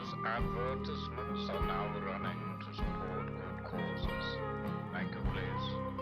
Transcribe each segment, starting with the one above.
Those advertisements are now running to support good causes. Thank you, please.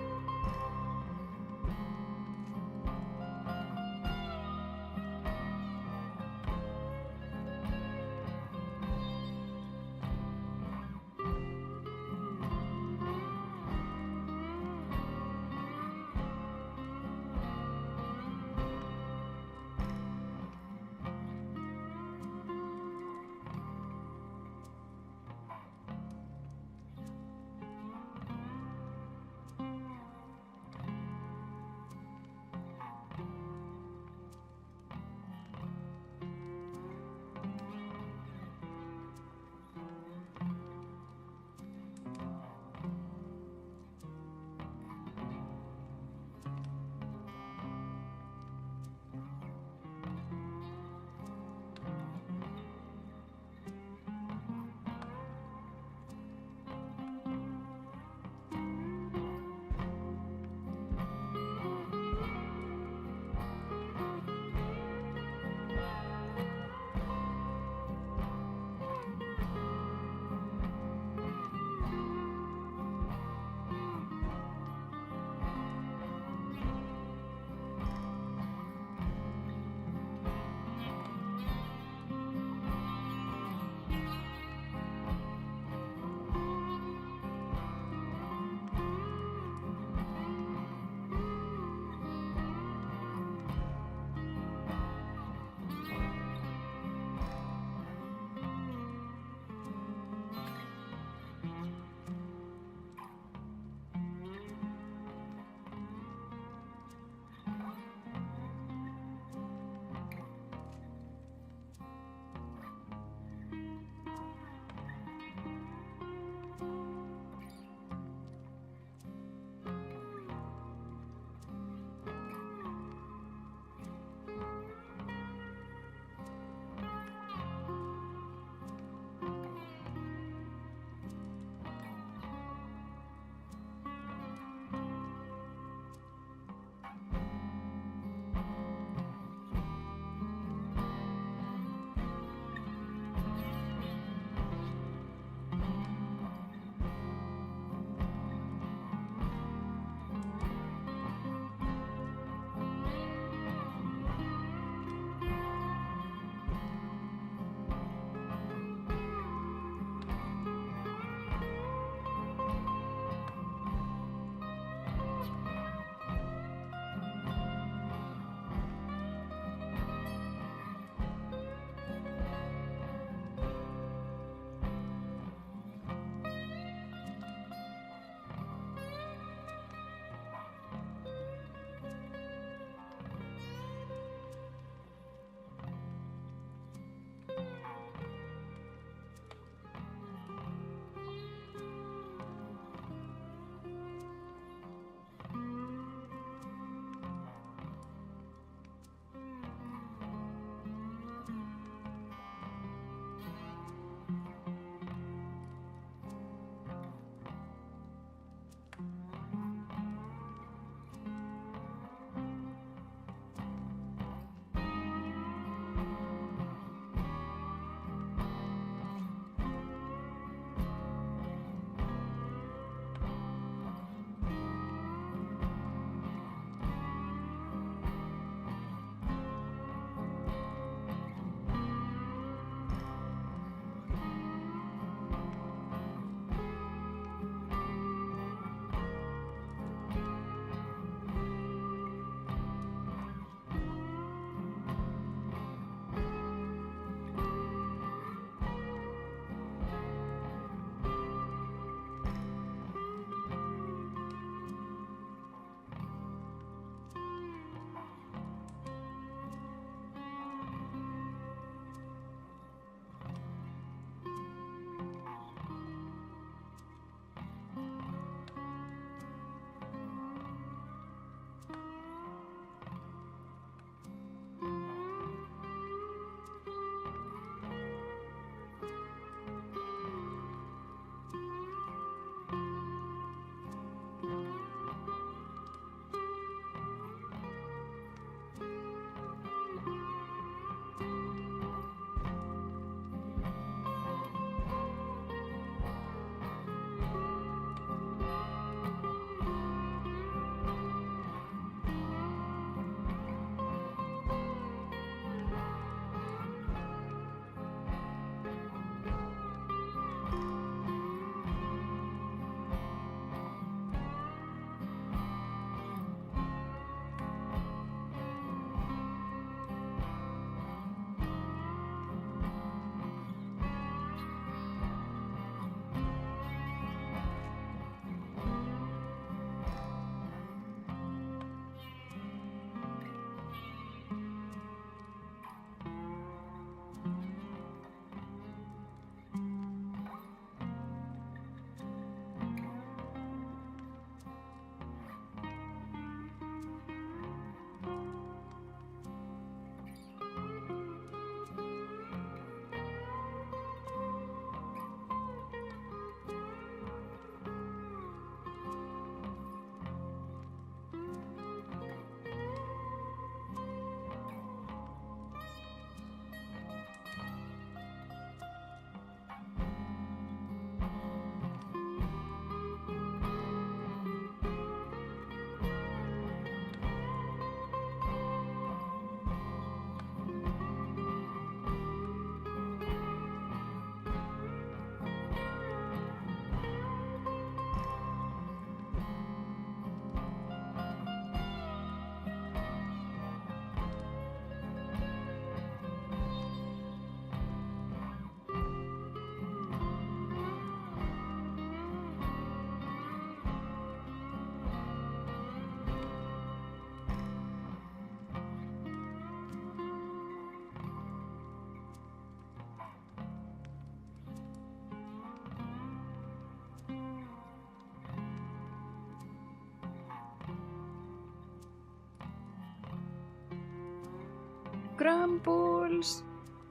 Grumbles.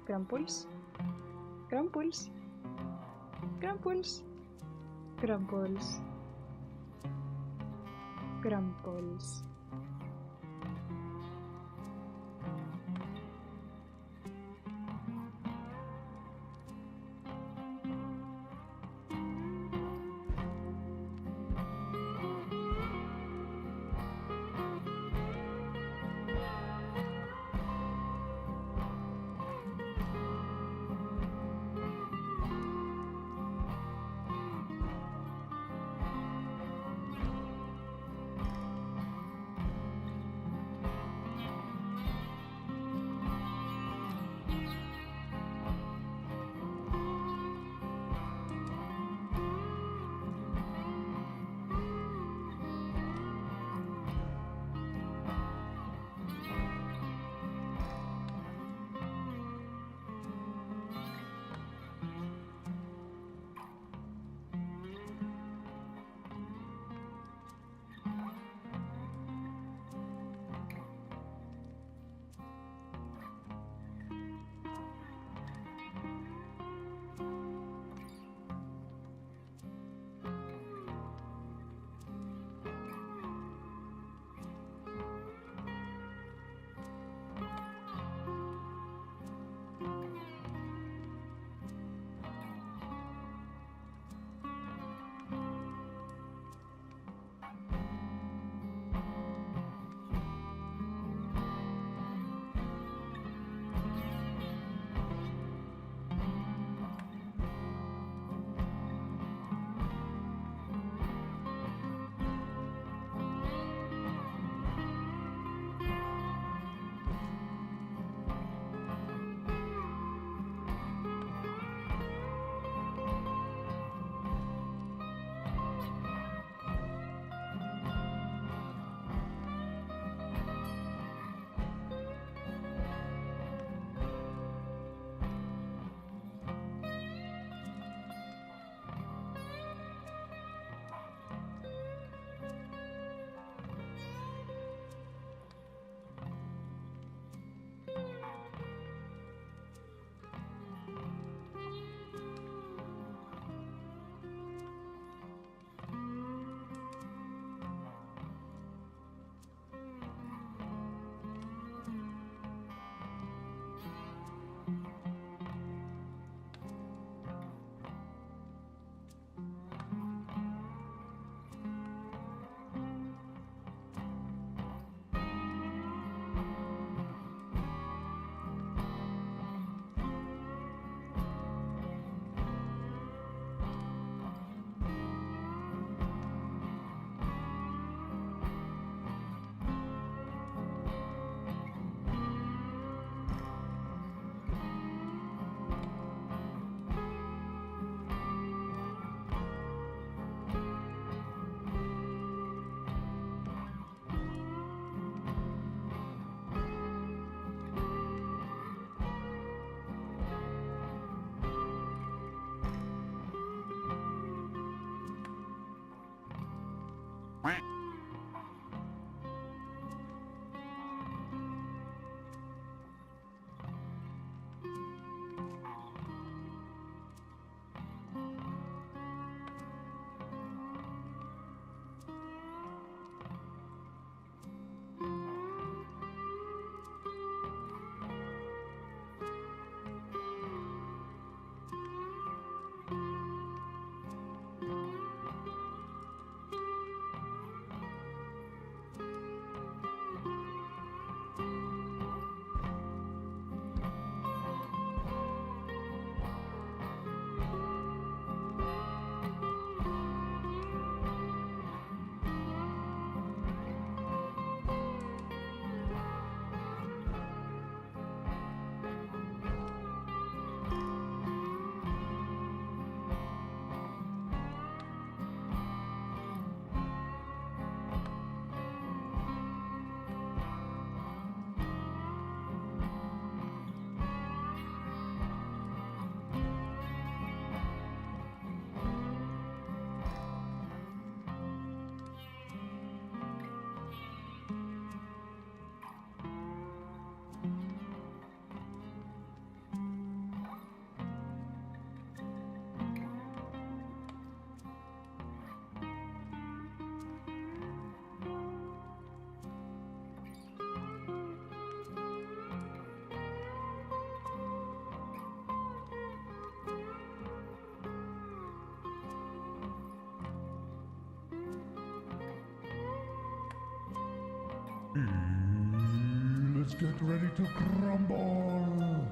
Grumbles. Grumbles. Grumbles. Grumbles. Grumbles. Let's get ready to crumble.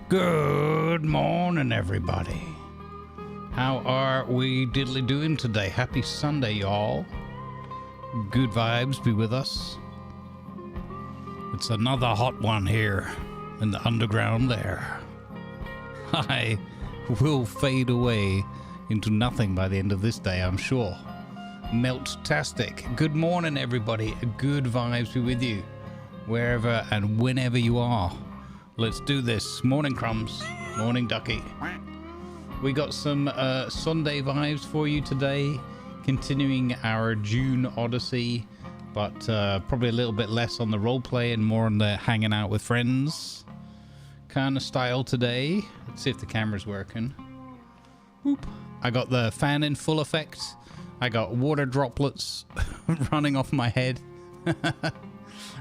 Good morning, everybody. How are we diddly doing today? Happy Sunday, y'all. Good vibes be with us. It's another hot one here in the underground there. I will fade away into nothing by the end of this day, I'm sure. Melt-tastic. Good morning, everybody. Good vibes be with you, wherever and whenever you are. Let's do this. Morning, Crumbs. Morning, Ducky. We got some Sunday vibes for you today, continuing our Dune Odyssey, but probably a little bit less on the roleplay and more on the hanging out with friends kind of style today. Let's see if the camera's working. Whoop. I got the fan in full effect. I got water droplets running off my head.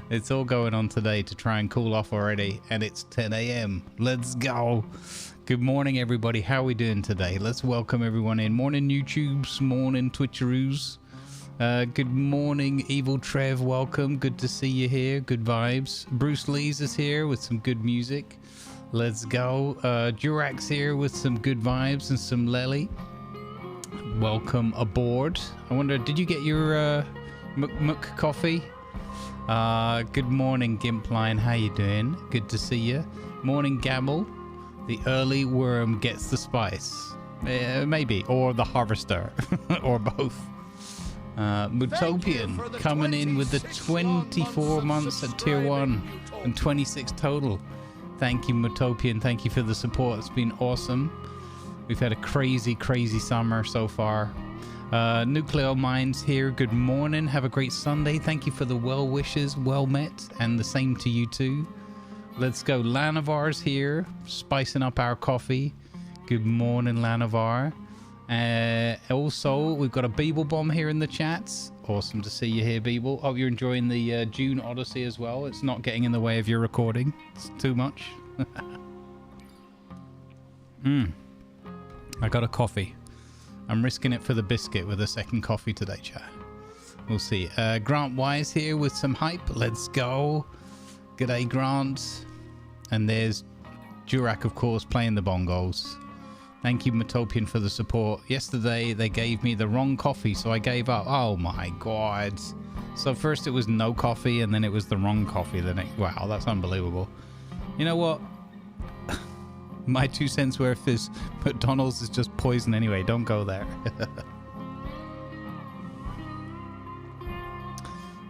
It's all going on today to try and cool off already, and it's 10 a.m. Let's go. Good morning, everybody. How are we doing today? Let's welcome everyone in. Morning, YouTubes. Morning, Twitcheroos. Good morning, Evil Trev. Welcome. Good to see you here. Good vibes. Bruce Lee's is here with some good music. Let's go. Durax here with some good vibes and some Lely. Welcome aboard. I wonder, did you get your Muk coffee? Good morning, Gimpline. How you doing? Good to see you. Morning, Gamble. The early worm gets the spice. Maybe. Or the harvester. Or both. Mutopian coming in with the 24 months at tier 1 and 26 total. Thank you, Mutopian. Thank you for the support. It's been awesome. We've had a crazy, crazy summer so far. Nucleo Minds here. Good morning. Have a great Sunday. Thank you for the well wishes. Well met. And the same to you too. Let's go. Lanavar's here. Spicing up our coffee. Good morning, Lanavar. Also, we've got a Beeble Bomb here in the chats. Awesome to see you here, Beeble. Hope you're enjoying the Dune Odyssey as well. It's not getting in the way of your recording. It's too much. I got a coffee. I'm risking it for the biscuit with a second coffee today, chat. We'll see. Grant Wise here with some hype. Let's go. G'day, Grant. And there's Durak, of course, playing the bongos. Thank you, Matopian, for the support. Yesterday, they gave me the wrong coffee, so I gave up. Oh, my God. So first it was no coffee, and then it was the wrong coffee. Wow, that's unbelievable. You know what? My 2 cents worth is McDonald's is just poison anyway. Don't go there.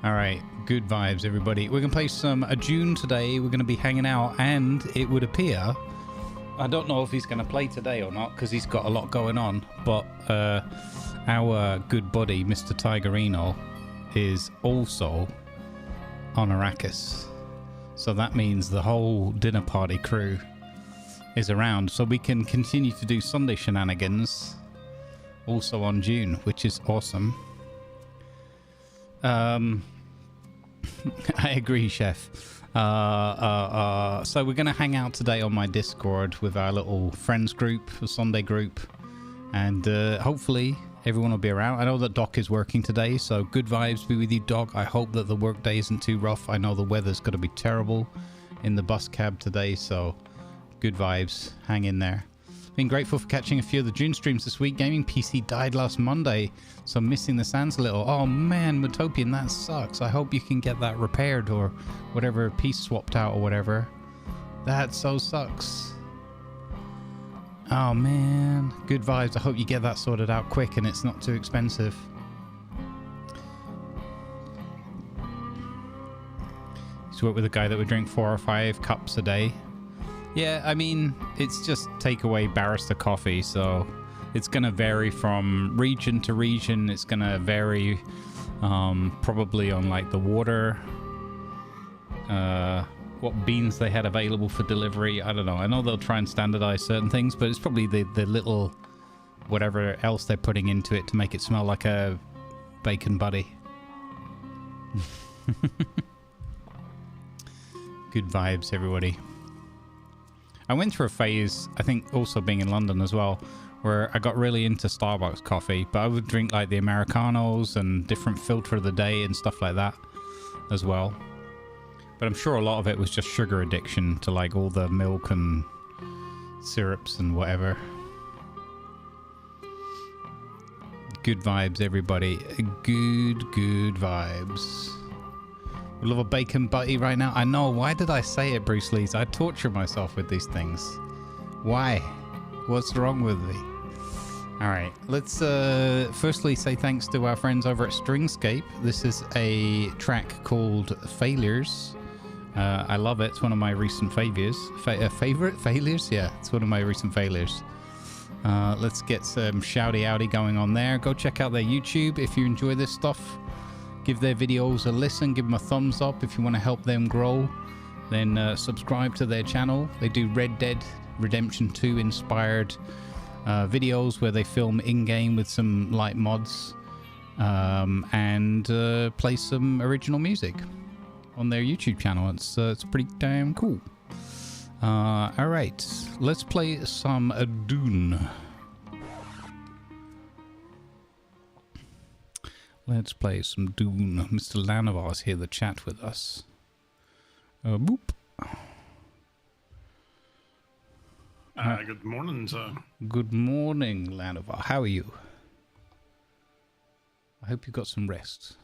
All right. Good vibes, everybody. We're going to play some Dune today. We're going to be hanging out, and it would appear... I don't know if he's going to play today or not because he's got a lot going on, but our good buddy, Mr. Tigerino, is also on Arrakis. So that means the whole dinner party crew is around, so we can continue to do Sunday shenanigans also on Dune, which is awesome. I agree, Chef. So we're going to hang out today on my Discord with our little friends group, a Sunday group, and hopefully everyone will be around. I know that Doc is working today, so good vibes be with you, Doc. I hope that the work day isn't too rough. I know the weather's going to be terrible in the bus cab today, so good vibes. Hang in there. Been grateful for catching a few of the Dune streams this week. Gaming PC died last Monday, so I'm missing the sands a little. Oh man, Mutopian, that sucks. I hope you can get that repaired or whatever, piece swapped out or whatever. That so sucks. Oh man, good vibes. I hope you get that sorted out quick and it's not too expensive. Used to work with a guy that would drink 4 or 5 cups a day. Yeah, I mean, it's just takeaway barista coffee, so it's going to vary from region to region. It's going to vary probably on like the water, what beans they had available for delivery. I don't know. I know they'll try and standardize certain things, but it's probably the little whatever else they're putting into it to make it smell like a bacon buddy. Good vibes, everybody. I went through a phase, I think also being in London as well, where I got really into Starbucks coffee, but I would drink like the Americanos and different filter of the day and stuff like that. as well. But I'm sure a lot of it was just sugar addiction to like all the milk and syrups and whatever. Good vibes, everybody. Good vibes. We love a bacon butty right now. I know. Why did I say it, Bruce Lees? I torture myself with these things. Why? What's wrong with me? All right. Let's firstly say thanks to our friends over at Stringscape. This is a track called Failures. I love it. It's one of my recent failures. Favorite failures? Yeah, it's one of my recent failures. Let's get some shouty outy going on there. Go check out their YouTube if you enjoy this stuff. Give their videos a listen. Give them a thumbs up if you want to help them grow. Then subscribe to their channel. They do Red Dead Redemption 2 inspired videos where they film in-game with some light mods and play some original music on their YouTube channel. It's pretty damn cool. All right, let's play some Dune. Let's play some Dune. Mr. Lanavar's here to chat with us. Boop. Good morning, sir. Good morning, Lanavar. How are you? I hope you got some rest.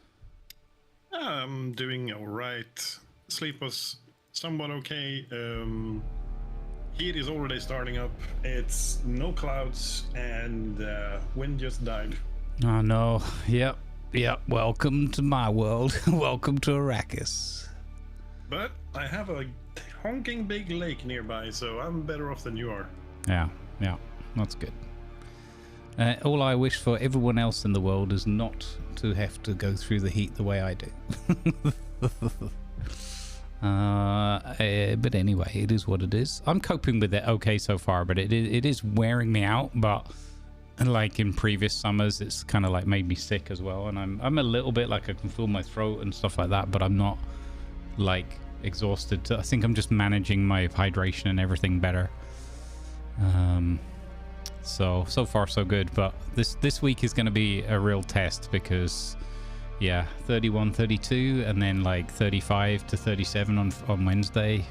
I'm doing all right. Sleep was somewhat okay. Heat is already starting up. It's no clouds and wind just died. Oh no. Yep. Welcome to my world. Welcome to Arrakis. But I have a honking big lake nearby, so I'm better off than you are. Yeah. That's good. All I wish for everyone else in the world is not to have to go through the heat the way I do. But anyway, it is what it is. I'm coping with it okay so far, but it is wearing me out. But like in previous summers, it's kind of like made me sick as well. And I'm a little bit like I can feel my throat and stuff like that, but I'm not like exhausted. I think I'm just managing my hydration and everything better. So far so good, but this week is going to be a real test because yeah, 31, 32 and then like 35 to 37 on Wednesday.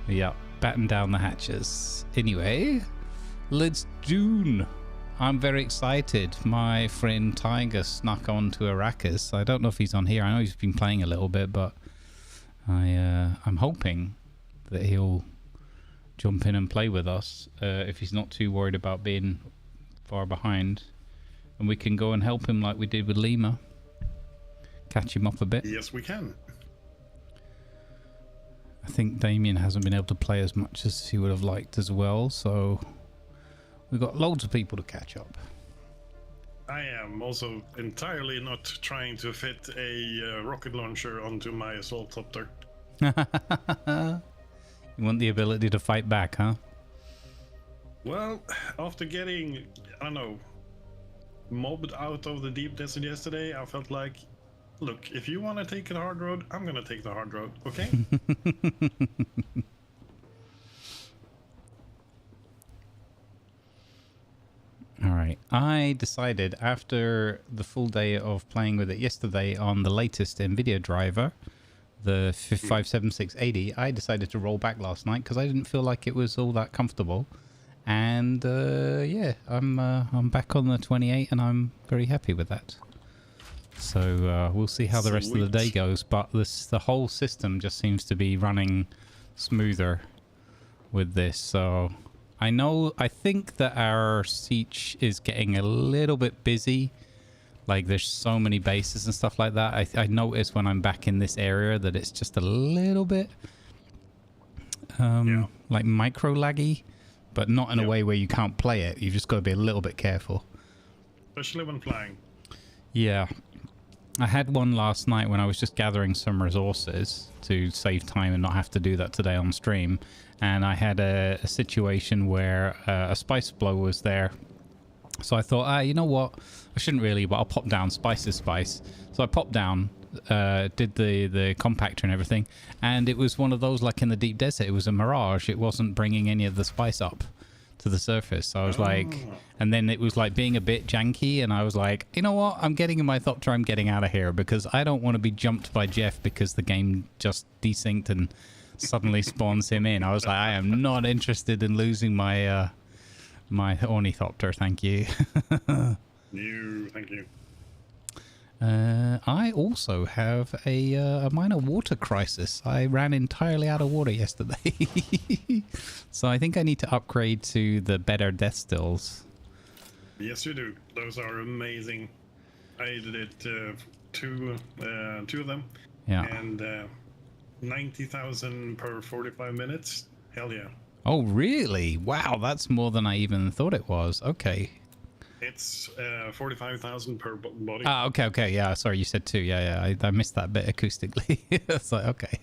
Yeah, batten down the hatches. Anyway, let's Dune. I'm very excited. My friend Tiger snuck on to Arrakis. I don't know if he's on here. I know he's been playing a little bit, but I'm hoping that he'll jump in and play with us if he's not too worried about being far behind, and we can go and help him like we did with Lima, catch him up a bit. Yes, we can. I think Damien hasn't been able to play as much as he would have liked as well, so we've got loads of people to catch up. I am also entirely not trying to fit a rocket launcher onto my assault copter. You want the ability to fight back, huh? Well, after getting, I don't know, mobbed out of the deep desert yesterday, I felt like, look, if you want to take the hard road, I'm going to take the hard road, okay? All right. I decided after the full day of playing with it yesterday on the latest NVIDIA driver, the 57680, I decided to roll back last night because I didn't feel like it was all that comfortable. And yeah, I'm back on the 28 and I'm very happy with that. So we'll see how the rest of the day goes. But the whole system just seems to be running smoother with this. So I think that our siege is getting a little bit busy. Like there's so many bases and stuff like that. I notice when I'm back in this area that it's just a little bit like micro laggy, but not in a way where you can't play it. You've just got to be a little bit careful. Especially when flying. Yeah. I had one last night when I was just gathering some resources to save time and not have to do that today on stream. And I had a situation where a spice blow was there. So I thought, you know what? I shouldn't really, but I'll pop down. Spice is spice. So I popped down, did the compactor and everything. And it was one of those like in the deep desert. It was a mirage. It wasn't bringing any of the spice up to the surface. So I was like, and then it was like being a bit janky, and I was like, you know what? I'm getting in my Thopter. I'm getting out of here because I don't want to be jumped by Jeff because the game just desynced and suddenly spawns him in. I was like, I am not interested in losing my my Ornithopter. Thank you. Thank you. I also have a minor water crisis. I ran entirely out of water yesterday. So I think I need to upgrade to the better death stills. Yes, you do. Those are amazing. I did two of them. Yeah. And 90,000 per 45 minutes. Hell yeah. Oh, really? Wow, that's more than I even thought it was. Okay. It's 45,000 per body. Ah, okay, yeah. Sorry, you said 2. Yeah. I missed that bit acoustically. It's like, okay.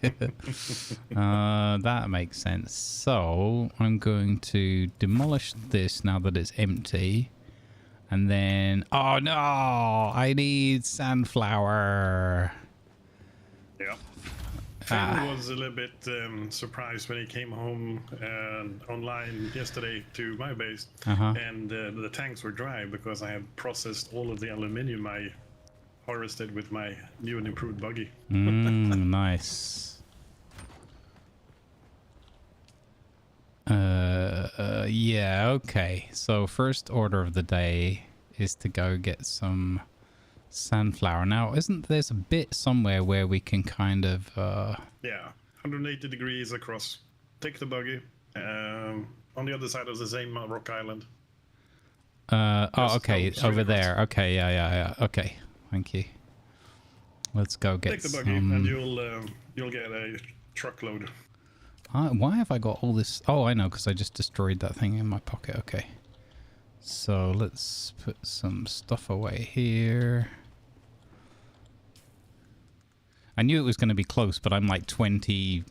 That makes sense. So I'm going to demolish this now that it's empty. And then, oh no, I need Sandflower. Yeah. Finn was a little bit surprised when he came home online yesterday to my base, and the tanks were dry because I had processed all of the aluminium I harvested with my new and improved buggy. Nice. Yeah, okay. So first order of the day is to go get some Sandflower. Now, isn't there's a bit somewhere where we can kind of yeah, 180 degrees across. Take the buggy on the other side of the same rock island. Oh, okay, over there. Okay, yeah. Okay, thank you. Let's go get Take the buggy and you'll get a truckload. Why have I got all this? Oh, I know, because I just destroyed that thing in my pocket. Okay. So let's put some stuff away here. I knew it was going to be close, but I'm like 20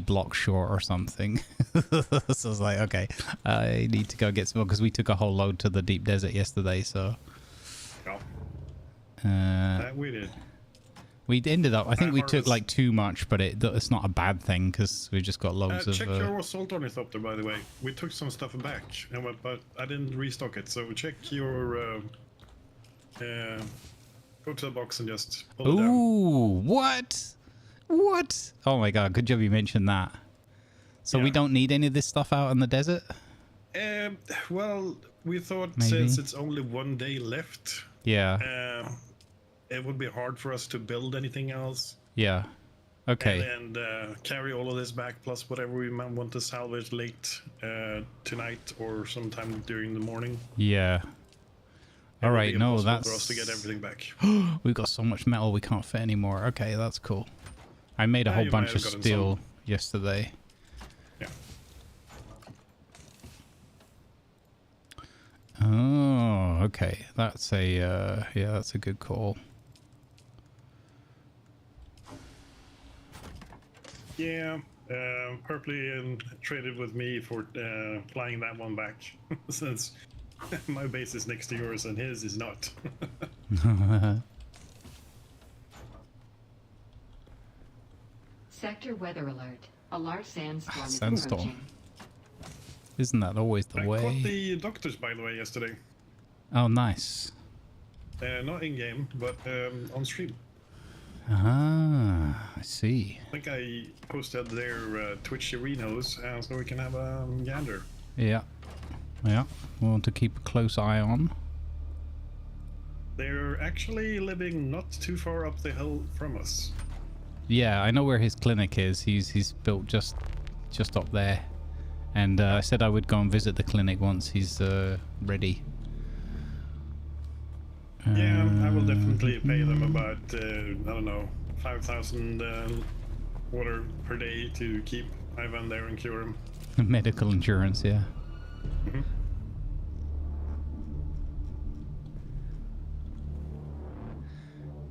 blocks short or something. So I was like, okay, I need to go get some more because we took a whole load to the deep desert yesterday. So that we did. We ended up, I think we took like too much, but it's not a bad thing because we just got loads of... Check your assault ornithopter, by the way. We took some stuff back, but I didn't restock it. So check your... go to the box and just pull it down. Ooh, what? What? Oh my god, good job you mentioned that. So we don't need any of this stuff out in the desert? Well, we thought Maybe. Since it's only 1 day left... Yeah. It would be hard for us to build anything else. Yeah. Okay. And carry all of this back, plus whatever we might want to salvage late tonight or sometime during the morning. Yeah. All right. No, that's for us to get everything back. We've got so much metal we can't fit anymore. Okay, that's cool. I made a whole bunch of steel yesterday. Yeah. Oh, okay. That's a that's a good call. Yeah, Purpley traded with me for flying that one back, since my base is next to yours and his is not. Sector weather alert. A large sandstorm is Sandstorm. approaching. Isn't that always the I way? caught the doctors, by the way, yesterday. Oh, nice. Not in-game, but on stream. Ah, I see. I think I posted their Twitch arenas so we can have a gander. Yeah. Yeah. We want to keep a close eye on. They're actually living not too far up the hill from us. Yeah, I know where his clinic is. He's built just up there. And I said I would go and visit the clinic once he's ready. Yeah, I will definitely pay them about, I don't know, 5,000 water per day to keep Ivan there and cure him. Medical insurance, yeah. Mm-hmm.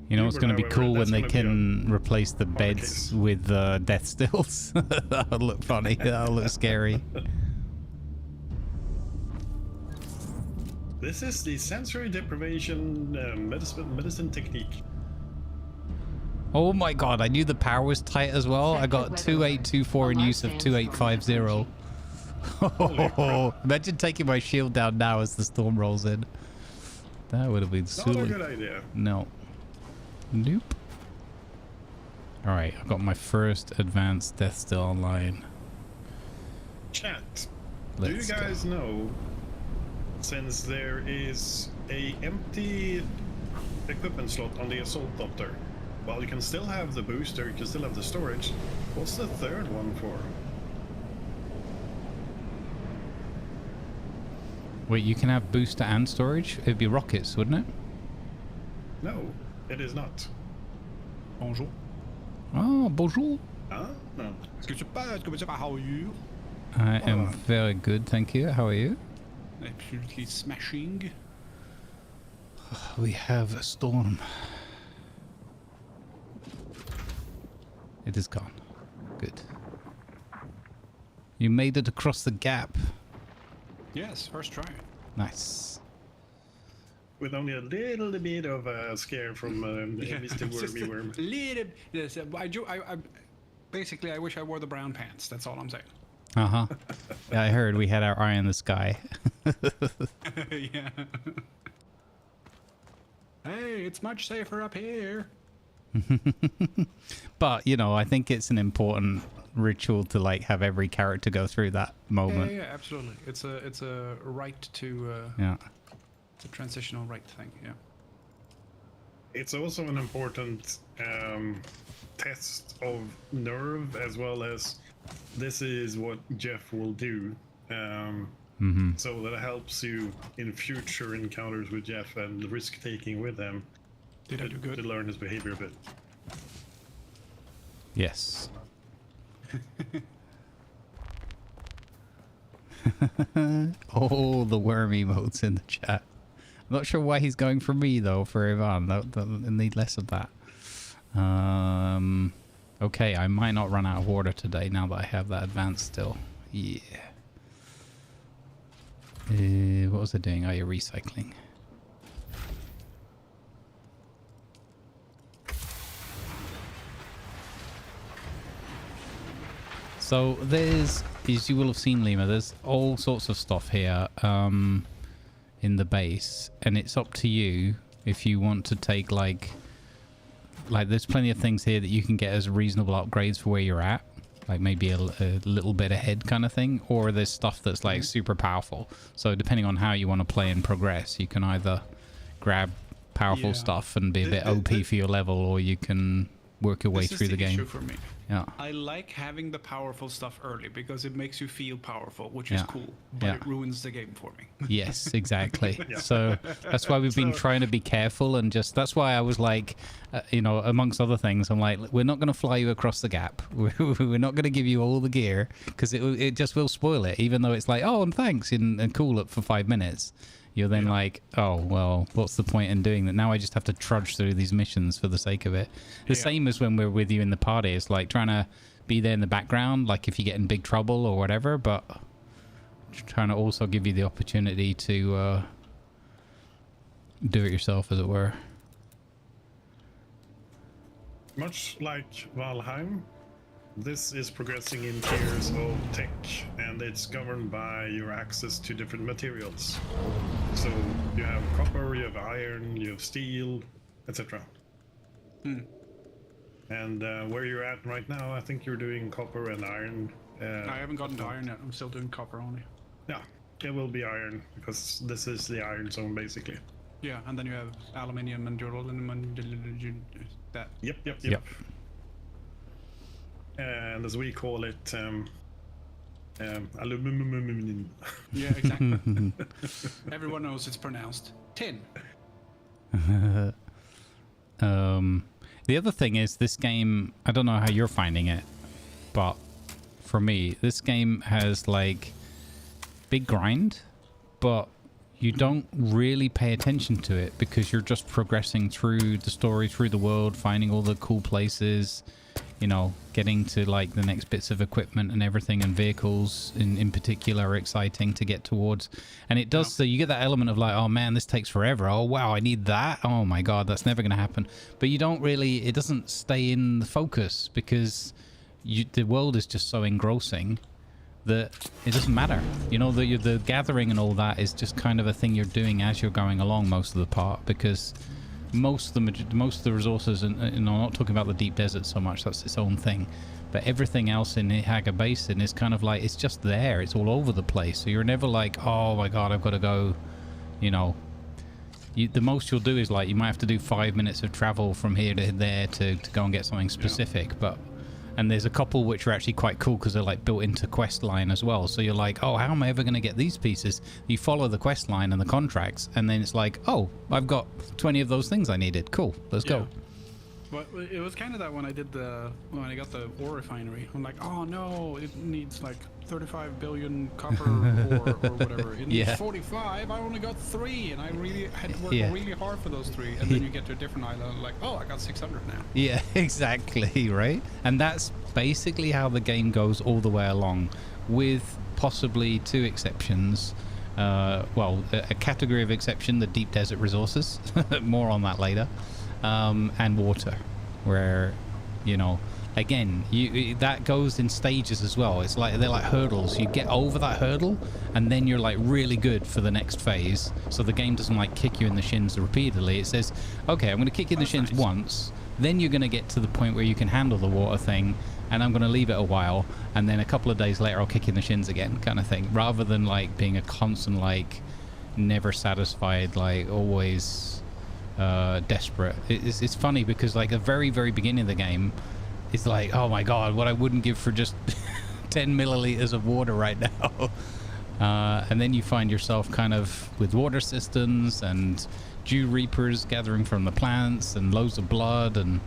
You know what's going to be cool when they that's can replace the beds case. with death stills? That'll look funny. That'll look scary. This is the sensory deprivation medicine technique. Oh my god, I knew the power was tight as well. I got 2824 in use of 2850. Oh, imagine taking my shield down now as the storm rolls in. That would have been Not silly. a good idea. No. Nope. Alright, I've got my first advanced death still online. Chat. Let's Do you guys know, since there is a empty equipment slot on the assault doctor, while you can still have the booster, you can still have the storage, what's the third one for? Wait, you can have booster and storage? It'd be rockets, wouldn't it? No, it is not. Bonjour. Oh, bonjour. Huh? No. Est-ce que tu peux, how are you? I am very good, thank you. How are you? Absolutely smashing. We have a storm. It is gone. Good. You made it across the gap. Yes, first try. Nice. With only a little bit of a scare from Mr. Just Wormy Worm. a little. Yes, basically, I wish I wore the brown pants. That's all I'm saying. Uh-huh. Yeah, I heard we had our eye in the sky. Yeah. Hey, it's much safer up here. But, you know, I think it's an important ritual to, like, have every character go through that moment. Yeah, absolutely. It's a right to. Yeah. It's a transitional right thing. Yeah. It's also an important test of nerve, as well as this is what Jeff will do. So that helps you in future encounters with Jeff and risk taking with him. Did I do good? To learn his behavior a bit. Yes. Oh, the worm emotes in the chat. I'm not sure why he's going for me though, for Ivan. I need less of that. Okay, I might not run out of water today now that I have that advanced still. Yeah. What was I doing? Oh, you're recycling. So there's, as you will have seen, Lima, there's all sorts of stuff here in the base, and it's up to you if you want to take like there's plenty of things here that you can get as reasonable upgrades for where you're at, like maybe a little bit ahead kind of thing, or there's stuff that's like super powerful. So depending on how you want to play and progress, you can either grab powerful stuff and be a bit OP for your level, or you can work your way through the game. Issue for me. Yeah. I like having the powerful stuff early because it makes you feel powerful, which is Yeah. cool, but Yeah. it ruins the game for me. Yes, exactly. So that's why we've been trying to be careful, and just that's why I was like, you know, amongst other things, I'm like, we're not going to fly you across the gap. We're not going to give you all the gear because it just will spoil it, even though it's like, oh, and thanks, and cool it for 5 minutes. You're then like, oh, well, what's the point in doing that? Now I just have to trudge through these missions for the sake of it. The same as when we're with you in the party. It's like trying to be there in the background, like if you get in big trouble or whatever, but trying to also give you the opportunity to do it yourself, as it were. Much like Valheim, this is progressing in tiers of tech, and it's governed by your access to different materials. So you have copper, you have iron, you have steel, etc. And where you're at right now, I think you're doing copper and iron. I haven't gotten to iron yet. I'm still doing copper only. Yeah, it will be iron, because this is the iron zone, basically. Yeah, and then you have aluminium and uranium and that. Yep. And as we call it, aluminum. Yeah, exactly. Everyone knows it's pronounced tin. The other thing is this game, I don't know how you're finding it, but for me, this game has like big grind, but you don't really pay attention to it because you're just progressing through the story, through the world, finding all the cool places, you know, getting to like the next bits of equipment and everything, and vehicles in particular are exciting to get towards. And it does, so you get that element of like, oh man, this takes forever. Oh wow, I need that. Oh my god, that's never going to happen. But you don't really, it doesn't stay in the focus because the world is just so engrossing that it doesn't matter. You know, the gathering and all that is just kind of a thing you're doing as you're going along most of the part, because most of the resources, and I'm not talking about the deep desert so much, that's its own thing, but everything else in the Haga Basin is kind of like, it's just there, it's all over the place. So you're never like, oh my god, I've got to go, you know. The most you'll do is like, you might have to do 5 minutes of travel from here to there to go and get something specific, but and there's a couple which are actually quite cool because they're like built into quest line as well. So you're like, oh, how am I ever going to get these pieces? You follow the quest line and the contracts, and then it's like, oh, I've got 20 of those things I needed. Cool, let's go. Well, it was kind of that when I got the ore refinery. I'm like, oh no, it needs like 35 billion copper or whatever. It needs 45. I only got 3, and I really had to work really hard for those 3. And then you get to a different island, like, oh, I got 600 now. Yeah, exactly, right? And that's basically how the game goes all the way along, with possibly 2 exceptions. Well, a category of exception, the deep desert resources. More on that later. And water, where, you know, again, that goes in stages as well. It's like, they're like hurdles. You get over that hurdle, and then you're like really good for the next phase. So the game doesn't like kick you in the shins repeatedly. It says, okay, I'm going to kick you in the shins once, then you're going to get to the point where you can handle the water thing, and I'm going to leave it a while, and then a couple of days later I'll kick you in the shins again, kind of thing, rather than like being a constant, like, never satisfied, like always desperate. It's funny because like the very beginning of the game is like, oh my god, what I wouldn't give for just 10 milliliters of water right now. And then you find yourself kind of with water cisterns and dew reapers gathering from the plants and loads of blood, and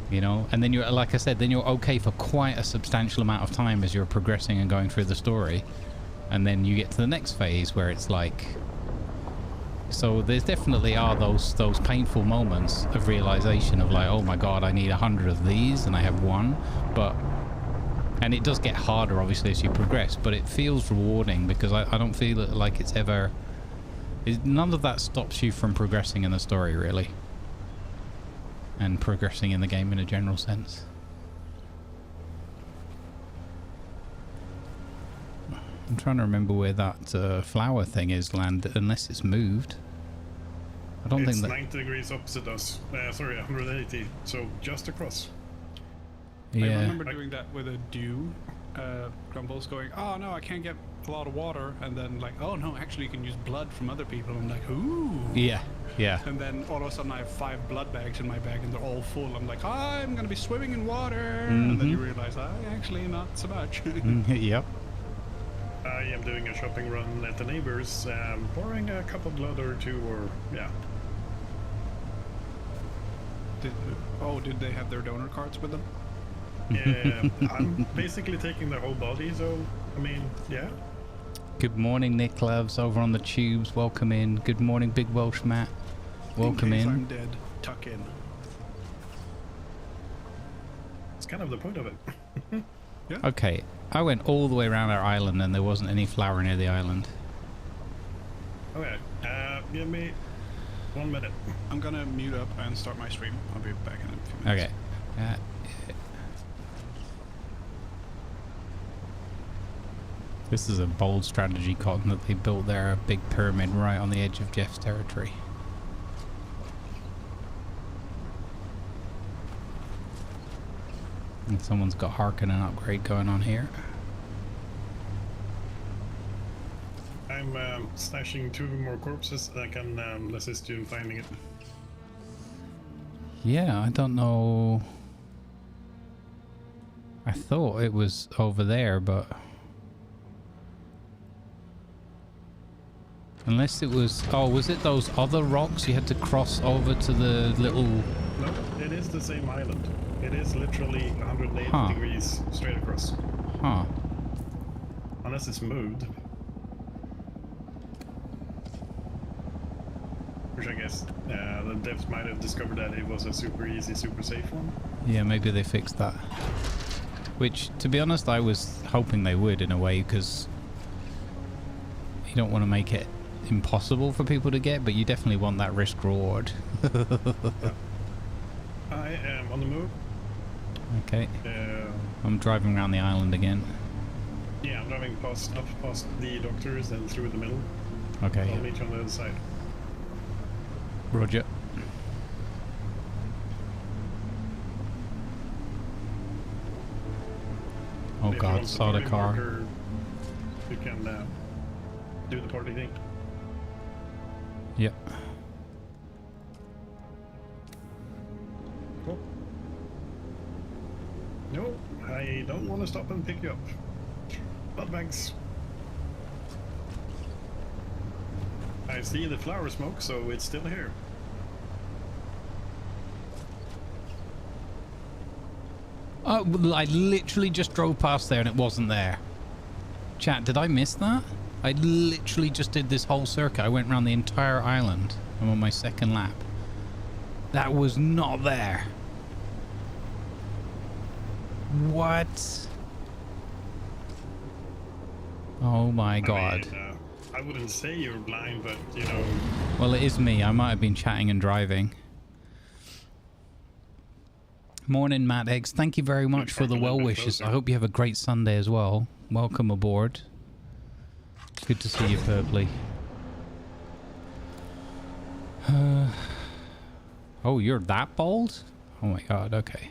you know, and then you're, like I said, then you're okay for quite a substantial amount of time as you're progressing and going through the story, and then you get to the next phase where it's like, so there's definitely are those painful moments of realization of like, oh my god, I need 100 of these and I have 1, but, and it does get harder obviously as you progress, but it feels rewarding because I don't feel like it's ever, none of that stops you from progressing in the story really, and progressing in the game in a general sense. I'm trying to remember where that flower thing is landed, unless it's moved. I don't think that... It's 90 degrees opposite us. Sorry, 180. So just across. Yeah. I remember doing that with a dew. Grumbles going, oh no, I can't get a lot of water. And then like, oh no, actually you can use blood from other people. I'm like, ooh. Yeah, yeah. And then all of a sudden I have 5 blood bags in my bag and they're all full. I'm like, I'm going to be swimming in water. And then you realize, actually not so much. Yep. I am doing a shopping run at the neighbors, pouring a cup of blood or 2, or yeah. Did they have their donor cards with them? Yeah, I'm basically taking their whole body, so I mean, yeah. Good morning, Nick Loves over on the tubes. Welcome in. Good morning, Big Welsh Matt. Welcome in. I'm dead. Tuck in. It's kind of the point of it. Yeah. Okay, I went all the way around our island and there wasn't any flower near the island. Okay, give me 1 minute. I'm gonna mute up and start my stream. I'll be back in a few minutes. Okay. This is a bold strategy, Cotton, that they built their big pyramid right on the edge of Jeff's territory. And someone's got Harkin and upgrade going on here. I'm stashing 2 more corpses that I can assist you in finding it. Yeah, I don't know. I thought it was over there, but... Unless it was... Oh, was it those other rocks you had to cross over to the little... No, it is the same island. It is literally 180 degrees straight across. Huh. Unless it's moved. Which I guess the devs might have discovered that it was a super easy, super safe one. Yeah, maybe they fixed that. Which, to be honest, I was hoping they would in a way, because you don't want to make it impossible for people to get, but you definitely want that risk reward. Yeah. I am on the move. Okay. I'm driving around the island again. Yeah, I'm driving past the doctors and through the middle. Okay. I'll meet you on the other side. Roger. Oh If you god, want saw the party car. marker, you can do the party thing. Yep. Cool. No, I don't want to stop and pick you up. But thanks. I see the flower smoke, so it's still here. Oh, well, I literally just drove past there and it wasn't there. Chat, did I miss that? I literally just did this whole circuit. I went around the entire island. I'm on my second lap. That was not there. What? Oh my god. I mean, I wouldn't say you're blind, but you know. Well, it is me. I might have been chatting and driving. Morning, Matt Eggs. Thank you very much for the well wishes. I hope you have a great Sunday as well. Welcome aboard. Good to see you, Purpley. Oh, you're that bold? Oh my god, okay.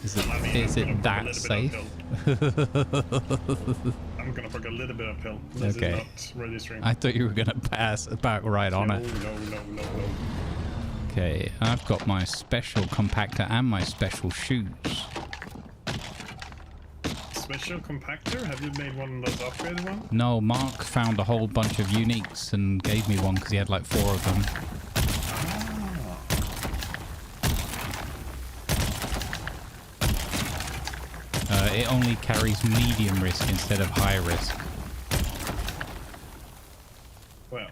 Is it that safe? I'm gonna fuck a little bit uphill. This Okay. is not registering. I thought you were gonna pass about right on it. No. Okay, I've got my special compactor and my special shoes. Special compactor? Have you made one of those upgraded ones? No, Mark found a whole bunch of uniques and gave me one because he had like 4 of them. It only carries medium risk instead of high risk. Well,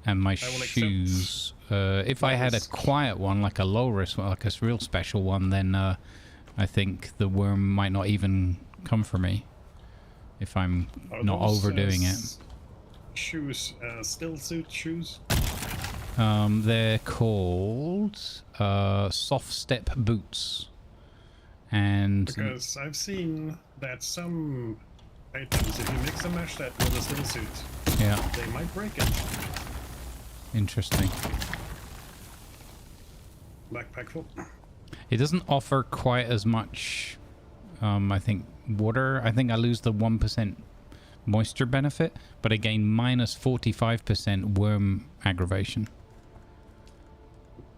And my I will shoes, if I had a quiet one, like a low risk one, like a real special one, then I think the worm might not even come for me if I'm not overdoing it. Shoes, still suit shoes. They're called soft step boots. And Because I've seen that some items, if you mix and match that with a still suit, yeah, they might break it. interesting. Backpack full. It doesn't offer quite as much, I think, water. I think I lose the 1% moisture benefit, but I gain minus 45% worm aggravation,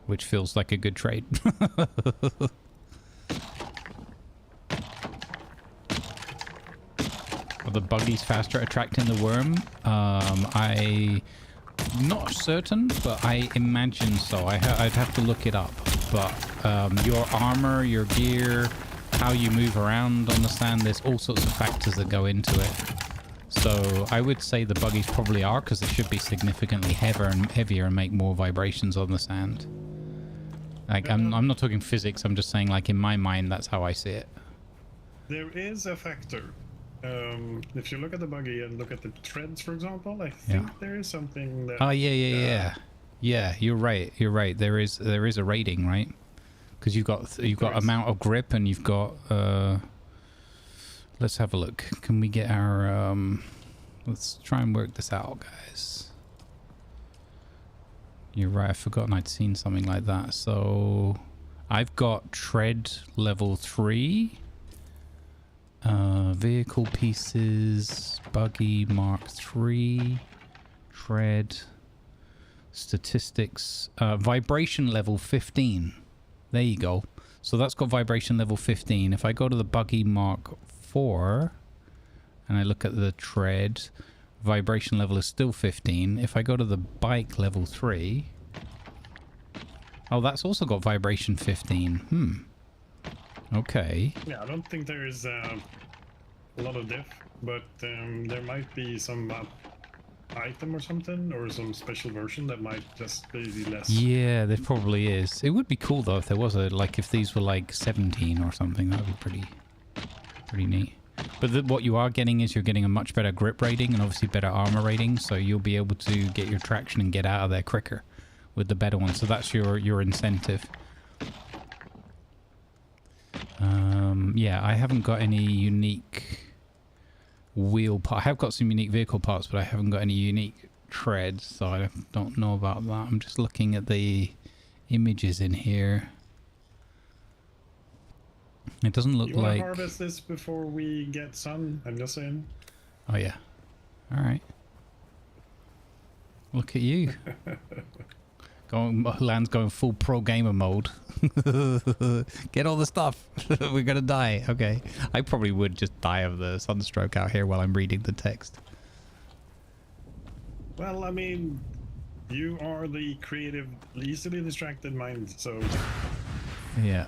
which feels like a good trade. Are the buggies faster at attracting the worm? I'm not certain, but I imagine so. I'd have to look it up. But your armor, your gear, how you move around on the sand, there's all sorts of factors that go into it. So I would say the buggies probably are, because they should be significantly heavier and make more vibrations on the sand. Like, I'm not talking physics, I'm just saying, like, in my mind, that's how I see it. There is a factor. If you look at the buggy and look at the treads, for example, I think there is something that... Oh, yeah. Yeah, you're right. There is a rating, right? Because you've got amount of grip, and you've got... let's have a look. Can we get our... let's try and work this out, guys. You're right, I've forgotten I'd seen something like that. So I've got tread level 3. Vehicle pieces, buggy mark 3, tread, statistics, vibration level 15. There you go. So that's got vibration level 15. If I go to the buggy mark 4 and I look at the tread, vibration level is still 15. If I go to the bike level 3, oh, that's also got vibration 15. Okay. Yeah, I don't think there is a lot of diff, but there might be some item or something, or some special version that might just be less. Yeah, there probably is. It would be cool though if there was like if these were like 17 or something. That would be pretty neat. But what you are getting is you're getting a much better grip rating and obviously better armor rating, so you'll be able to get your traction and get out of there quicker with the better one. So that's your incentive. Yeah, I haven't got any unique wheel part. I have got some unique vehicle parts, but I haven't got any unique treads, so I don't know about that. I'm just looking at the images in here. It doesn't look You want like... to harvest this before we get sun? I'm just saying. Oh, yeah. All right. Look at you. Land's going full pro gamer mode. Get all the stuff. We're going to die. Okay. I probably would just die of the sunstroke out here while I'm reading the text. Well, I mean, you are the creative, easily distracted mind, so... Yeah.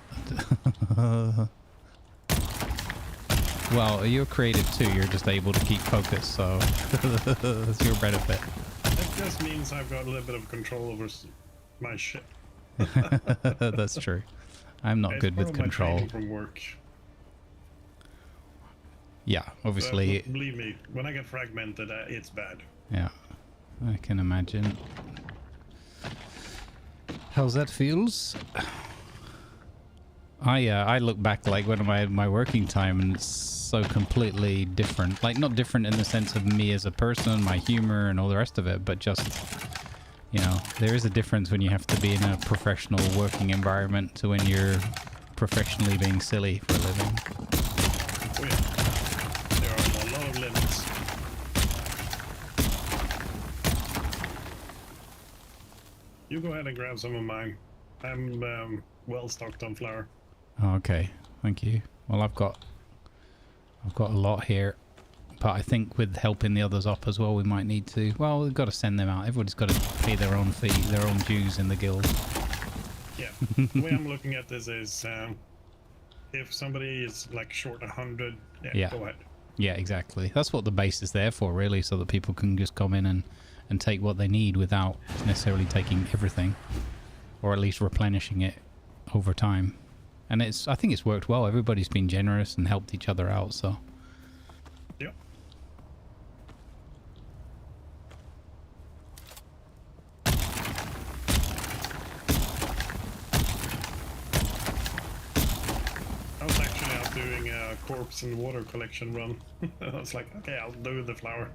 Well, you're creative too. You're just able to keep focus, so that's your benefit. That just means I've got a little bit of control over my shit. That's true. I'm not good with control. From work. Yeah, obviously. Believe me, when I get fragmented, it's bad. Yeah, I can imagine. How's that feels? I look back like when I had my working time, and it's so completely different. Like, not different in the sense of me as a person, my humor and all the rest of it, but just, you know, there is a difference when you have to be in a professional working environment to when you're professionally being silly for a living. Oh yeah, there are a lot of limits. You go ahead and grab some of mine. I'm well stocked on flour. Oh, okay, thank you. Well, I've got a lot here, but I think with helping the others up as well, we might need to. Well, we've got to send them out. Everybody's got to pay their own fee, their own dues in the guild. Yeah, the way I'm looking at this is, if somebody is like short 100, yeah, go ahead. Yeah, exactly. That's what the base is there for, really, so that people can just come in and take what they need without necessarily taking everything, or at least replenishing it over time. And I think it's worked well. Everybody's been generous and helped each other out, so. Yep. I was actually out doing a corpse and water collection run. I was like, okay, I'll do the flower.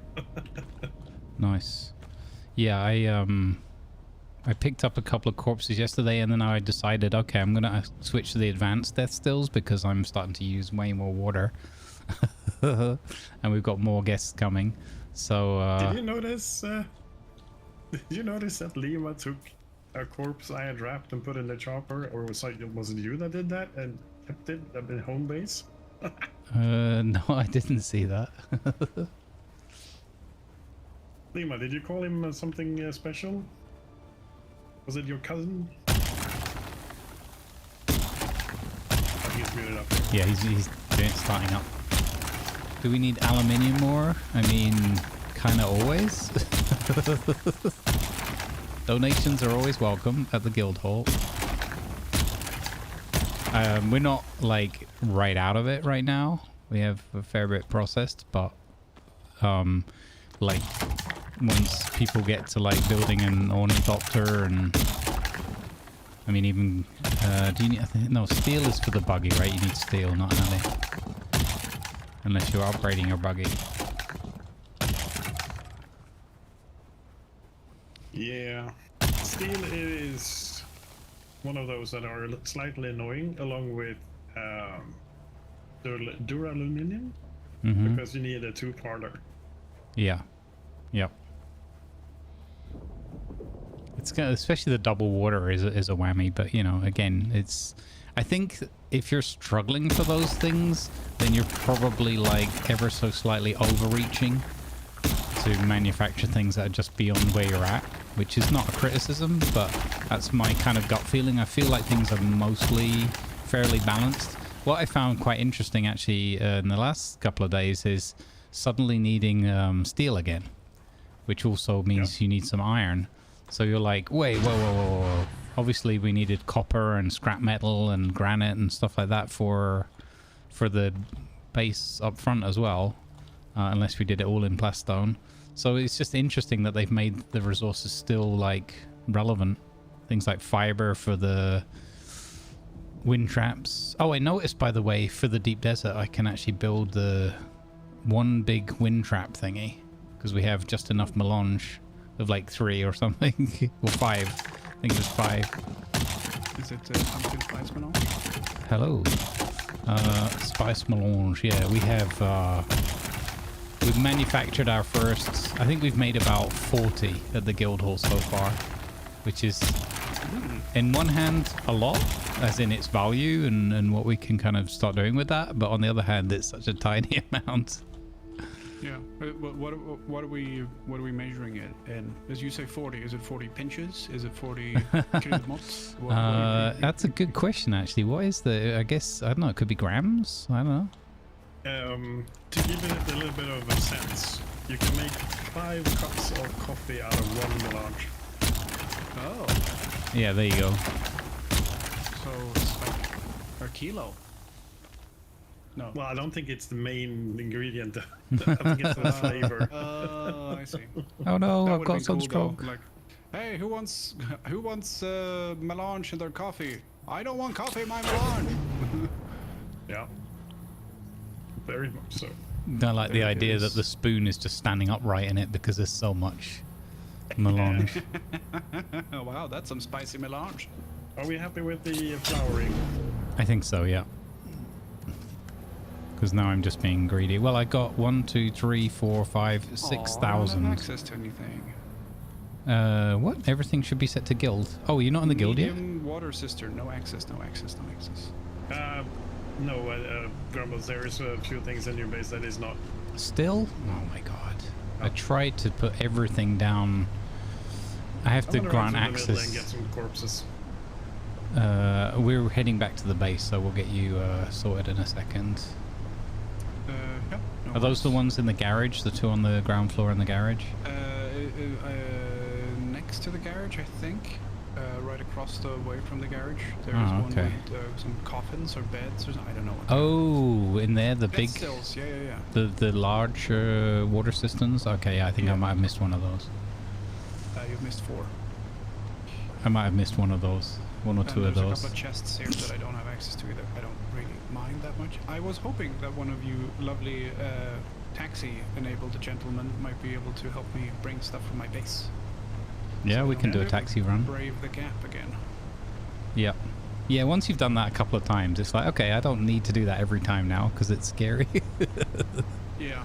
Nice. Yeah, I picked up a couple of corpses yesterday, and then I decided, okay, I'm gonna switch to the advanced death stills because I'm starting to use way more water. And we've got more guests coming. So Did you notice that Lima took a corpse I had wrapped and put in the chopper, or was it you that did that and kept it at the home base? no, I didn't see that. Lima, did you call him something special? Was it your cousin? He's muted up. Yeah, he's starting up. Do we need aluminium more? I mean, kind of always. Donations are always welcome at the guild hall. We're not like right out of it right now. We have a fair bit processed, but like once people get to like building an ornithopter, and I mean even do you need, no, steel is for the buggy, right? You need steel, not honey, unless you're upgrading your buggy. Yeah, steel is one of those that are slightly annoying, along with duraluminum, because you need a two-parter. Yeah. Yep. It's gonna, especially the double water is a whammy, but you know, again, it's. I think if you're struggling for those things, then you're probably like ever so slightly overreaching to manufacture things that are just beyond where you're at, which is not a criticism, but that's my kind of gut feeling. I feel like things are mostly fairly balanced. What I found quite interesting actually in the last couple of days is suddenly needing steel again, which also means you need some iron. So you're like, wait, whoa. Obviously we needed copper and scrap metal and granite and stuff like that for the base up front as well, unless we did it all in plastone. So it's just interesting that they've made the resources still like relevant. Things like fiber for the wind traps. Oh, I noticed, by the way, for the deep desert, I can actually build the one big wind trap thingy because we have just enough melange of like 3 or something, or 5. I think it was 5. Is it pumpkin spice melange? Hello. Spice melange. Yeah, we have. We've manufactured our first. I think we've made about 40 at the guild hall so far, which is, in one hand, a lot, as in its value and what we can kind of start doing with that. But on the other hand, it's such a tiny amount. Yeah. What are we measuring it in? As you say, 40. Is it 40 pinches? Is it 40 kilomotts? That's a good question, actually. What is the? I guess I don't know. It could be grams. I don't know. To give it a little bit of a sense, you can make 5 cups of coffee out of 1 melange. Oh. Yeah, there you go. So it's like a kilo. No. Well, I don't think it's the main ingredient. I think it's the flavor. Oh, I see. Oh no, That I've would've got been cool, sunstroke. though. Like, hey, who wants melange in their coffee? I don't want coffee in my melange. Yeah. Very much so. I like the There it idea is. that the spoon is just standing upright in it because there's so much melange. Oh wow, that's some spicy melange. Are we happy with the flowering? I think so, yeah. Because now I'm just being greedy. Well, I got 1, 2, 3, 4, 5, Aw, I don't 6,000. have access to anything. What? Everything should be set to guild. Oh, you're not in the guild yet? Medium water cistern. No access. No access. No access. No, Grumbles, there is a few things in your base that is not. Still? Oh my god. I tried to put everything down. I have to I'm gonna run grant through the middle and access. get some corpses. We're heading back to the base, so we'll get you sorted in a second. Yeah. No Are those the worries. ones in the garage? The 2 on the ground floor in the garage? Next to the garage, I think. Right across the way from the garage. There is Oh, one okay. with some coffins or beds or something. I don't know what. Oh, in there, the Bed big, stills. Yeah. the large water cisterns. Okay, yeah, I think I might have missed one of those. You've missed 4. I might have missed one of those, 1 or 2 of There's a those. couple of chests here that I don't have access to either. I don't really mind that much. I was hoping that one of you lovely taxi-enabled gentlemen might be able to help me bring stuff from my base. Yeah, So we I can don't do a taxi run. Brave the gap again. Yeah. Yeah, once you've done that a couple of times, it's like, okay, I don't need to do that every time now because it's scary. Yeah.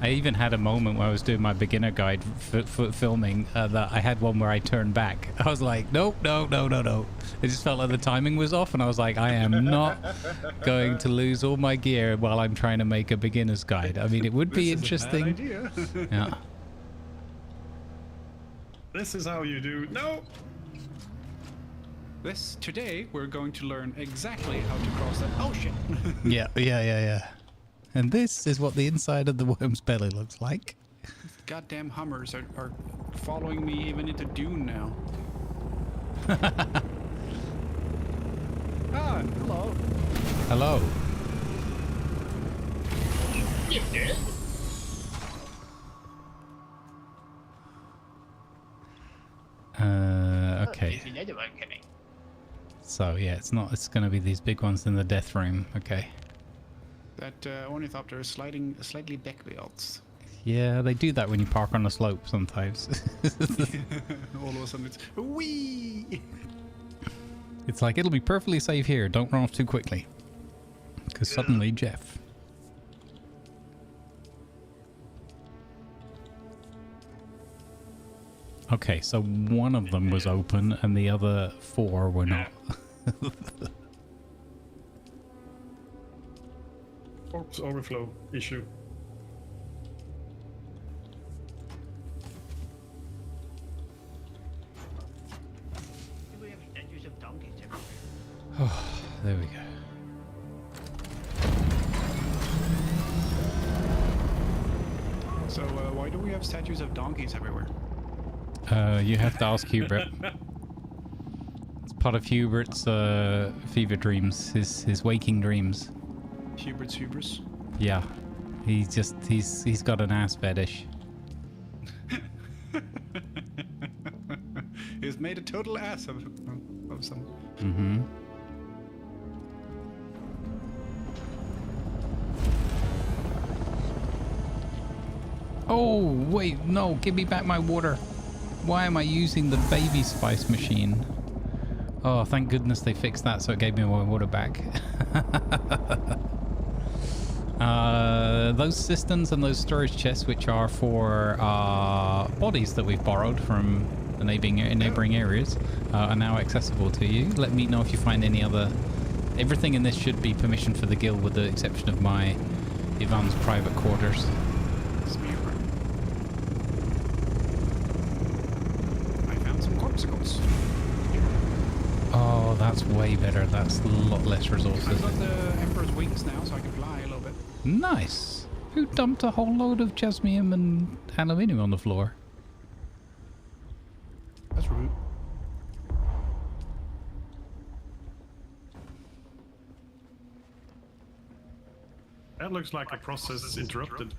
I even had a moment where I was doing my beginner guide for filming that I had one where I turned back. I was like, nope, no. It just felt like the timing was off, and I was like, I am not going to lose all my gear while I'm trying to make a beginner's guide. I mean, it would be interesting. Idea. Yeah. This is how you do. No! Today we're going to learn exactly how to cross that ocean. Yeah. And this is what the inside of the worm's belly looks like. Goddamn Hummers are following me even into Dune now. Ah, hello. Hello. Okay. So yeah, it's gonna be these big ones in the death room. Okay. That ornithopter is slightly backwards. Yeah, they do that when you park on a slope sometimes. All of a sudden it's wee. It's like, it'll be perfectly safe here. Don't run off too quickly. Because suddenly, Jeff. Okay, so one of them was open and the other 4 were not. Corpse overflow issue. We have statues of donkeys everywhere. Oh, there we go. So why do we have statues of donkeys everywhere? You have to ask Hubert. It's part of Hubert's fever dreams, his waking dreams. Hubert's hubris. Yeah, he's got an ass fetish. He's made a total ass of some. Mm-hmm. Oh, wait, no, give me back my water. Why am I using the baby spice machine? Oh, thank goodness they fixed that, so it gave me my water back. Those cisterns and those storage chests, which are for bodies that we've borrowed from the neighboring areas, are now accessible to you. Let me know if you find any other... Everything in this should be permission for the guild, with the exception of my Ivan's private quarters. I found some corpuscles. Oh, that's way better. That's a lot less resources. I've got the Emperor's wings now, so I can fly a little bit. Nice. Who dumped a whole load of jasmium and aluminium on the floor? That's rude. That looks like a process interrupted.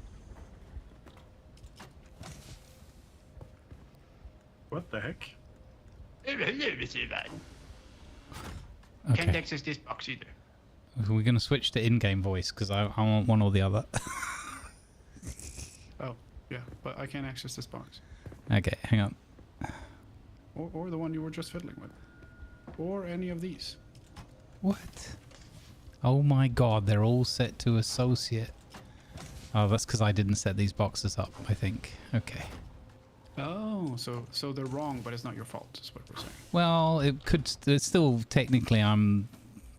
What the heck? Okay. Can't access this box either. We're going to switch to in-game voice because I want one or the other. Oh, yeah, but I can't access this box. Okay, hang on. Or the one you were just fiddling with. Or any of these. What? Oh my god, they're all set to associate. Oh, that's because I didn't set these boxes up, I think. Okay. Oh, so they're wrong, but it's not your fault, is what we're saying. Well, it could... It's still technically I'm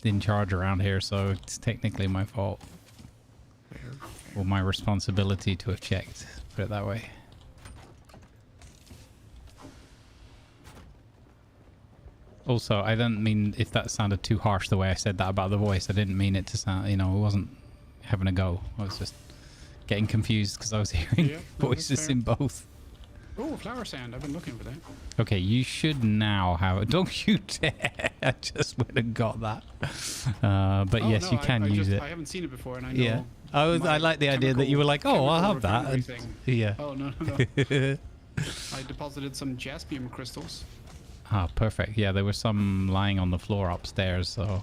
in charge around here, so it's technically my fault. Fair. Or my responsibility to have checked. Put it that way. Also, I don't mean if that sounded too harsh the way I said that about the voice. I didn't mean it to sound, you know, I wasn't having a go. I was just getting confused because I was hearing voices in both. Oh, flower sand. I've been looking for that. Okay, you should now have... Don't you dare! I just went and got that. But yes, you can use it. I haven't seen it before, and I know... Yeah. I like the idea that you were like, oh, I'll have that. And, yeah. Oh, no. I deposited some jasmium crystals. Ah, perfect. Yeah, there were some lying on the floor upstairs, so...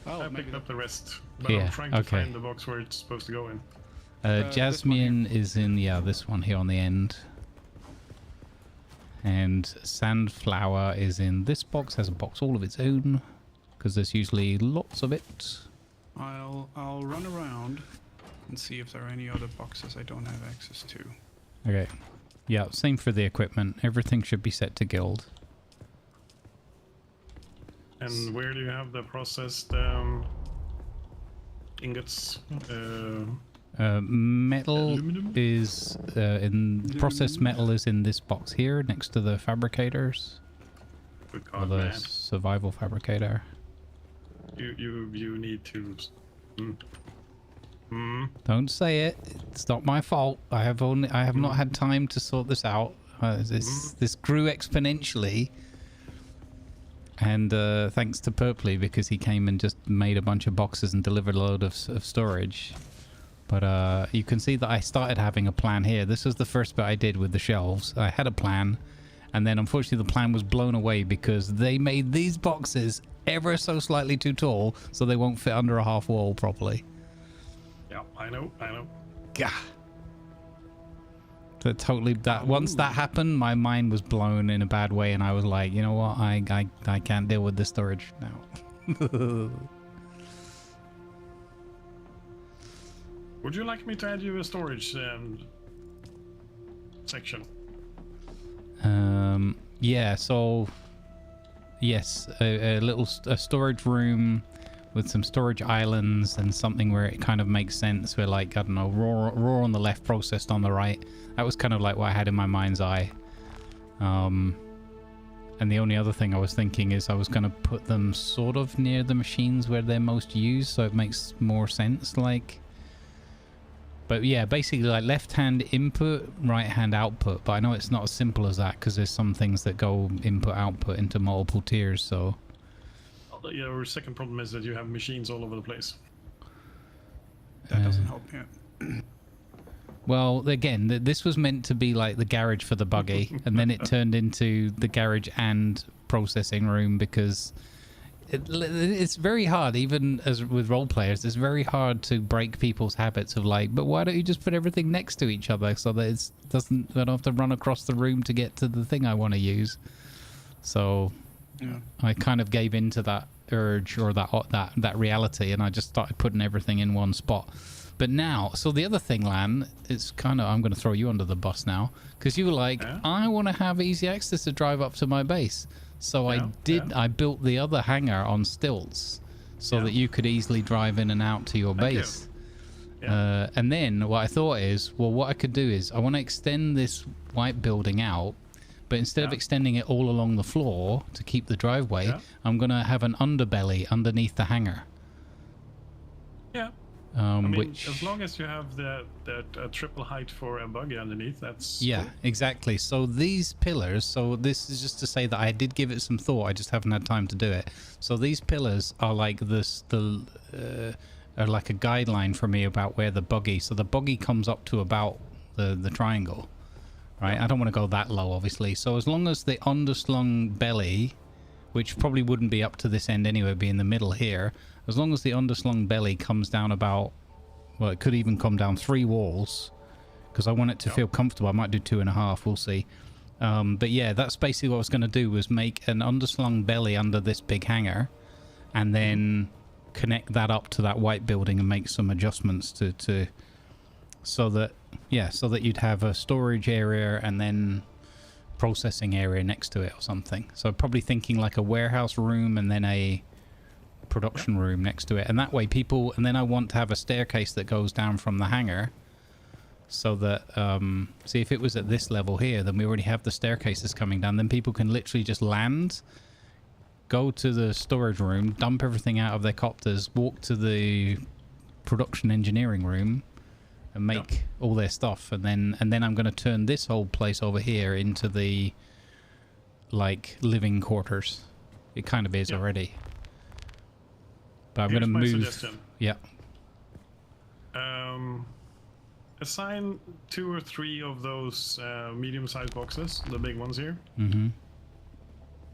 Oh, I maybe picked up the rest, but Yeah, I'm trying to okay. find the box where it's supposed to go in. Jasmine is in, this one here on the end. And Sandflower is in this box, has a box all of its own, because there's usually lots of it. I'll run around and see if there are any other boxes I don't have access to. Okay. Yeah, same for the equipment. Everything should be set to guild. And where do you have the processed ingots? Metal Aluminum? is processed metal is in this box here next to the fabricators. Good Or God, the man. survival fabricator. You need to... Don't say it. It's not my fault. I have not had time to sort this out. This grew exponentially. And thanks to Purpley, because he came and just made a bunch of boxes and delivered a load of storage. But you can see that I started having a plan here. This was the first bit I did with the shelves. I had a plan, and then unfortunately the plan was blown away because they made these boxes ever so slightly too tall, so they won't fit under a half wall properly. Yeah, I know. Gah. Once that happened, my mind was blown in a bad way, and I was like, you know what, I can't deal with this storage now. Would you like me to add you a storage section? Yeah, so yes, a little storage room with some storage islands and something where it kind of makes sense, where, like, I don't know, raw on the left, processed on the right. That was kind of like what I had in my mind's eye. And the only other thing I was thinking is I was going to put them sort of near the machines where they're most used, so it makes more sense, like. But yeah, basically like left hand input, right hand output. But I know it's not as simple as that because there's some things that go input output into multiple tiers, so. Your second problem is that you have machines all over the place. That doesn't help yet. Well, again, this was meant to be like the garage for the buggy, and then it turned into the garage and processing room because it's very hard, even as with role players. It's very hard to break people's habits of like, but why don't you just put everything next to each other so that it doesn't? I don't have to run across the room to get to the thing I want to use. So I kind of gave into that urge or that reality, and I just started putting everything in one spot. But now, so the other thing, Lan, it's kind of, I'm going to throw you under the bus now, because you were like, I want to have easy access to drive up to my base. So I built the other hangar on stilts so that you could easily drive in and out to your base. And then what I thought is, well, what I could do is I want to extend this white building out, but instead of extending it all along the floor to keep the driveway, I'm going to have an underbelly underneath the hangar. I mean, which, as long as you have that triple height for a buggy underneath, that's yeah, cool. exactly. So these pillars, so this is just to say that I did give it some thought, I just haven't had time to do it. So these pillars are like this, are like a guideline for me about where the buggy, so the buggy comes up to about the triangle, right? I don't want to go that low, obviously. So as long as the underslung belly, which probably wouldn't be up to this end anyway, be in the middle here, as long as the underslung belly comes down about, well, it could even come down 3 walls, because I want it to feel comfortable. I might do 2.5, we'll see. But yeah, that's basically what I was going to do, was make an underslung belly under this big hangar, and then connect that up to that white building and make some adjustments to so that you'd have a storage area and then processing area next to it or something. So probably thinking like a warehouse room and then a production room next to it, and that way people, and then I want to have a staircase that goes down from the hangar, so that see, if it was at this level here, then we already have the staircases coming down, then people can literally just land, go to the storage room, dump everything out of their copters, walk to the production engineering room and make all their stuff, and then I'm going to turn this whole place over here into the like living quarters. It kind of is already. But I'm going to move. Suggestion. Yeah. Assign 2 or 3 of those medium-sized boxes, the big ones here,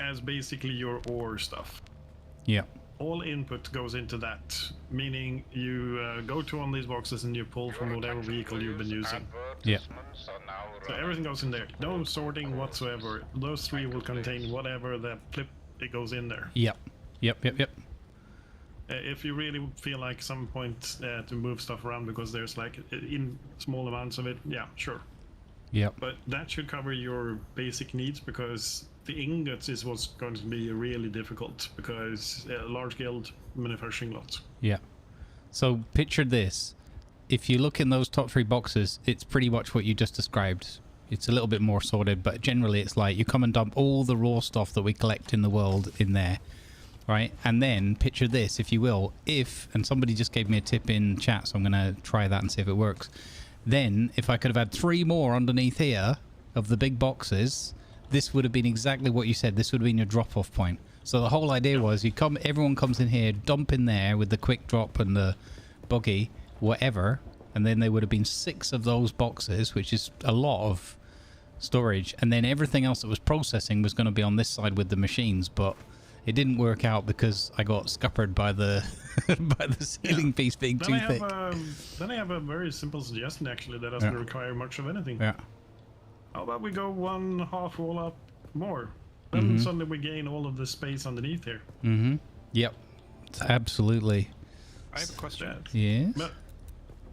as basically your ore stuff. Yeah. All input goes into that, meaning you go to one of these boxes and you pull from whatever vehicle you've been using. Yeah. So everything goes in there. No sorting whatsoever. Those 3 will contain whatever that clip it goes in there. Yep. If you really feel like some point to move stuff around because there's like in small amounts of it, yeah, sure. Yep. But that should cover your basic needs, because the ingots is what's going to be really difficult, because large guild manufacturing lots. Yeah. So picture this. If you look in those top 3 boxes, it's pretty much what you just described. It's a little bit more sorted, but generally it's like you come and dump all the raw stuff that we collect in the world in there. Right, and then picture this, if you will, and somebody just gave me a tip in chat, so I'm going to try that and see if it works. Then, if I could have had 3 more underneath here of the big boxes, this would have been exactly what you said. This would have been your drop-off point. So the whole idea was, everyone comes in here, dump in there with the quick drop and the buggy, whatever, and then there would have been 6 of those boxes, which is a lot of storage, and then everything else that was processing was going to be on this side with the machines, but it didn't work out because I got scuppered by the by the ceiling piece being too thick. Then I have a very simple suggestion, actually, that doesn't require much of anything. Yeah. How about we go 1/2 wall up more? Then suddenly we gain all of the space underneath here. Yep. Absolutely. I have a question. Yes. But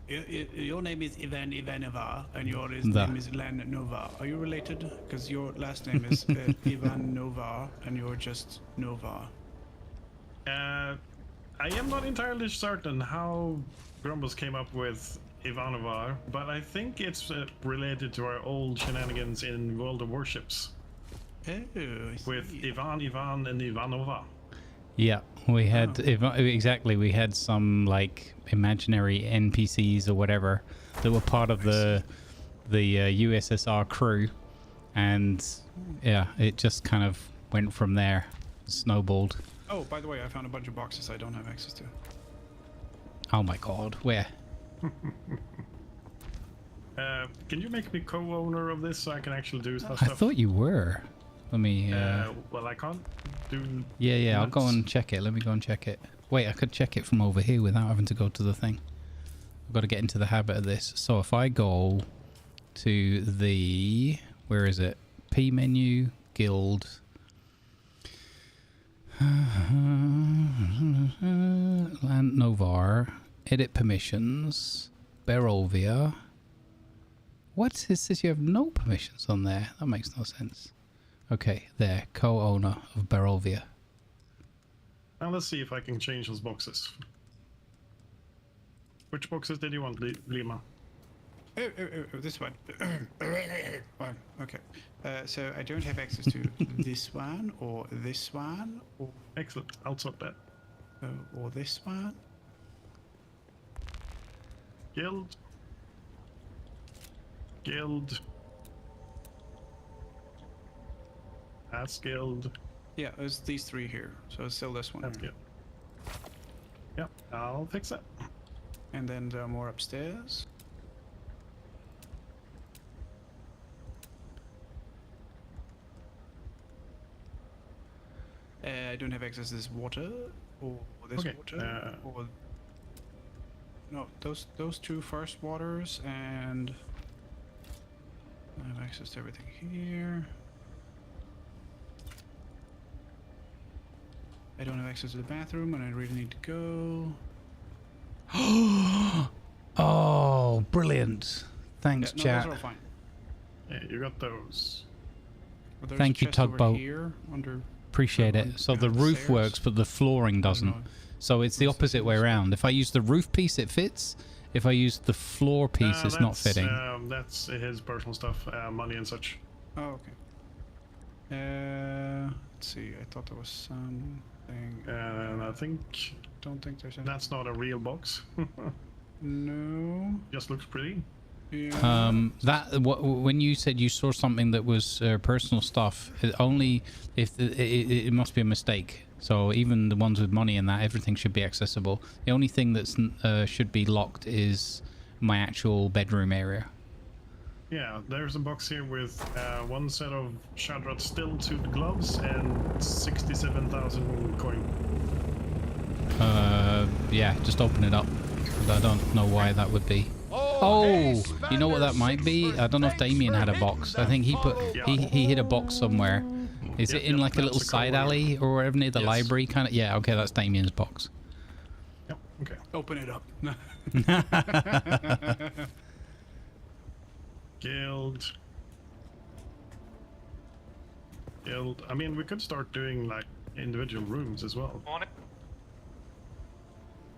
Your name is Ivan Ivanova, and your name is Len Nova. Are you related? Because your last name is Ivan Nova, and you're just Nova. I am not entirely certain how Grumbles came up with Ivanova, but I think it's related to our old shenanigans in World of Warships. With Ivan, and Ivanova. Yeah, we had exactly. We had some like imaginary NPCs or whatever that were part of the USSR crew, and yeah, it just kind of went from there, snowballed. Oh, by the way, I found a bunch of boxes I don't have access to. Oh my god, where? Can you make me co-owner of this so I can actually do stuff? I thought you were. Let me... well, I can't do... yeah, I'll go maps. and check it. Let me go and check it. Wait, I could check it from over here without having to go to the thing. I've got to get into the habit of this. So if I go to the... Where is it? P menu, guild... Land Novar, edit permissions, Barovia. What? It says you have no permissions on there. That makes no sense. Okay, there, co-owner of Barovia. Now let's see if I can change those boxes. Which boxes did you want, Lima? Oh, this one. One. Okay. So I don't have access to this one or this one or Excellent. I'll sort that. or this one. Guild. Guild. That's guild. Yeah, it's these three here. So it's still this one. That's good. Yep, I'll fix that. And then there are more upstairs. I don't have access to this water or this Okay, water or no, those two first waters, and I have access to everything here. I don't have access to the bathroom, and I really need to go. Oh, brilliant. Thanks, Yeah, no, chat. those are all fine. Yeah, you got those. But there's Thank a you, chest over Tugboat. Here under Appreciate it. So the roof Stairs? works, but the flooring doesn't. know. So it's the What's the opposite way rules? around. If I use the roof piece, it fits. If I use the floor piece, it's not That's, fitting. That's his personal stuff, money and such. Oh, okay. Let's see. I thought there was something. And I think Don't think there's any. that's not a real box. No. Just looks pretty. Yeah. When you said you saw something that was personal stuff, only if it must be a mistake. So even the ones with money and that, everything should be accessible. The only thing that's should be locked is my actual bedroom area. Yeah, there's a box here with one set of Shadrat still tooth gloves and 67,000 coin. Yeah, just open it up. I don't know why that would be. Oh, you know what that might be? I don't know if Damien had a box. I think he hid a box somewhere. Is it in like a little side alley or wherever near the library kind of? Yeah, okay, that's Damien's box. Yep, okay. Open it up. Guild. I mean, we could start doing like individual rooms as well. Morning.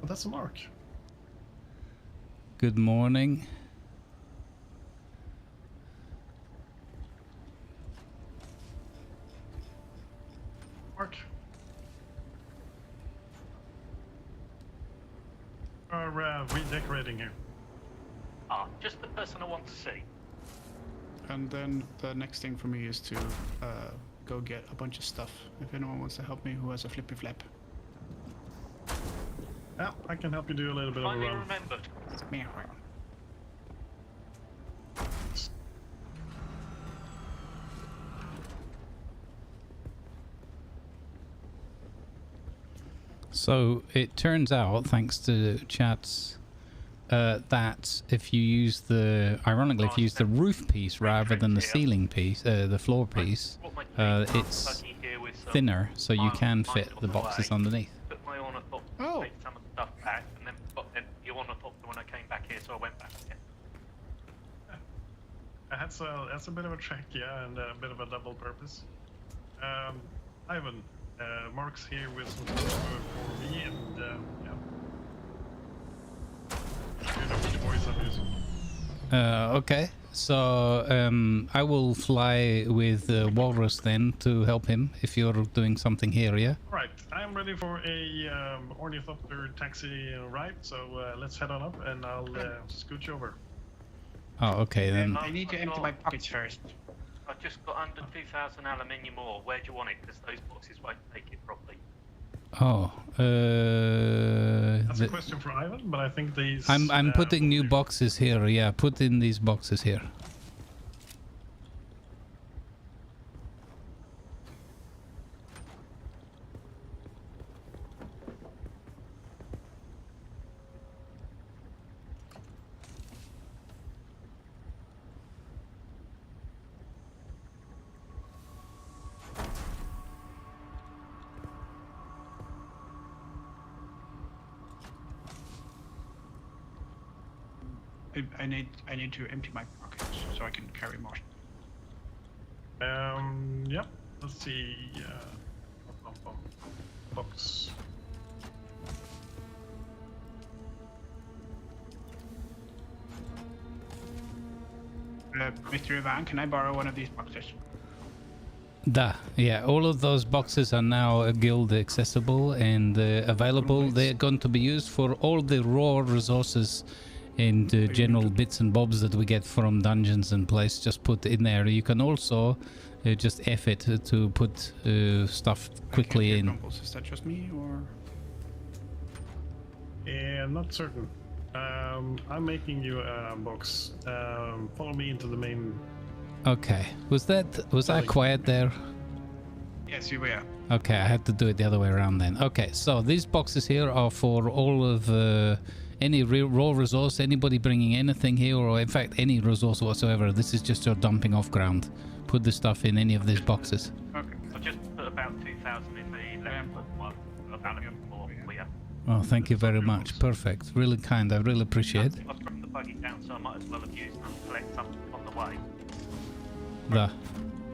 Oh, that's a mark. Good morning. Mark. Are redecorating here. Ah, just the person I want to see. And then the next thing for me is to go get a bunch of stuff. If anyone wants to help me who has a flippy flap. Yeah, I can help you do a little bit of a Finally run. remembered. So it turns out, thanks to chats, that if you use ironically, if you use the roof piece rather than the ceiling piece, the floor piece, it's thinner, so you can fit the boxes underneath. Put my ornithopter, Oh. take some of the stuff back, and then put in the ornithopter when I came back here, so I went back again. That's a bit of a trek, yeah, and a bit of a double purpose. Ivan, Mark's here with some stuff for me, and yeah. You know which voice I'm using. Okay, so I will fly with Walrus then to help him if you're doing something here, yeah? Alright, I'm ready for a ornithopter taxi ride, so let's head on up and I'll scooch over. Oh, okay then. I need to empty my pockets first. I've just got under 2,000 aluminium ore. Where do you want it? Because those boxes won't take it properly. Oh, That's a question for Ivan, but I think these... I'm putting new boxes here, yeah, put in these boxes here. I need to empty my pockets so I can carry more. Yep. Let's see. Box. Mr. Ivan, can I borrow one of these boxes? Yeah, all of those boxes are now guild accessible and available. They're going to be used for all the raw resources and general bits and bobs that we get from dungeons and place. Just put in there. You can also just F it to put stuff quickly in. Grumbles. Is that just me or? Yeah, I'm not certain. I'm making you a box. Follow me into the main. Okay. Was I quiet there? Yes, you were. Okay, I had to do it the other way around then. Okay, so these boxes here are for all of any raw resource, anybody bringing anything here, or in fact any resource whatsoever. This is just your dumping off ground. Put the stuff in any of these boxes. Okay. So just put about 2,000 in the left one of aluminium for you. Oh, thank you very much. Perfect. Really kind. I really appreciate it. I've brought the buggy down, so I might as well have used them to collect something on the way.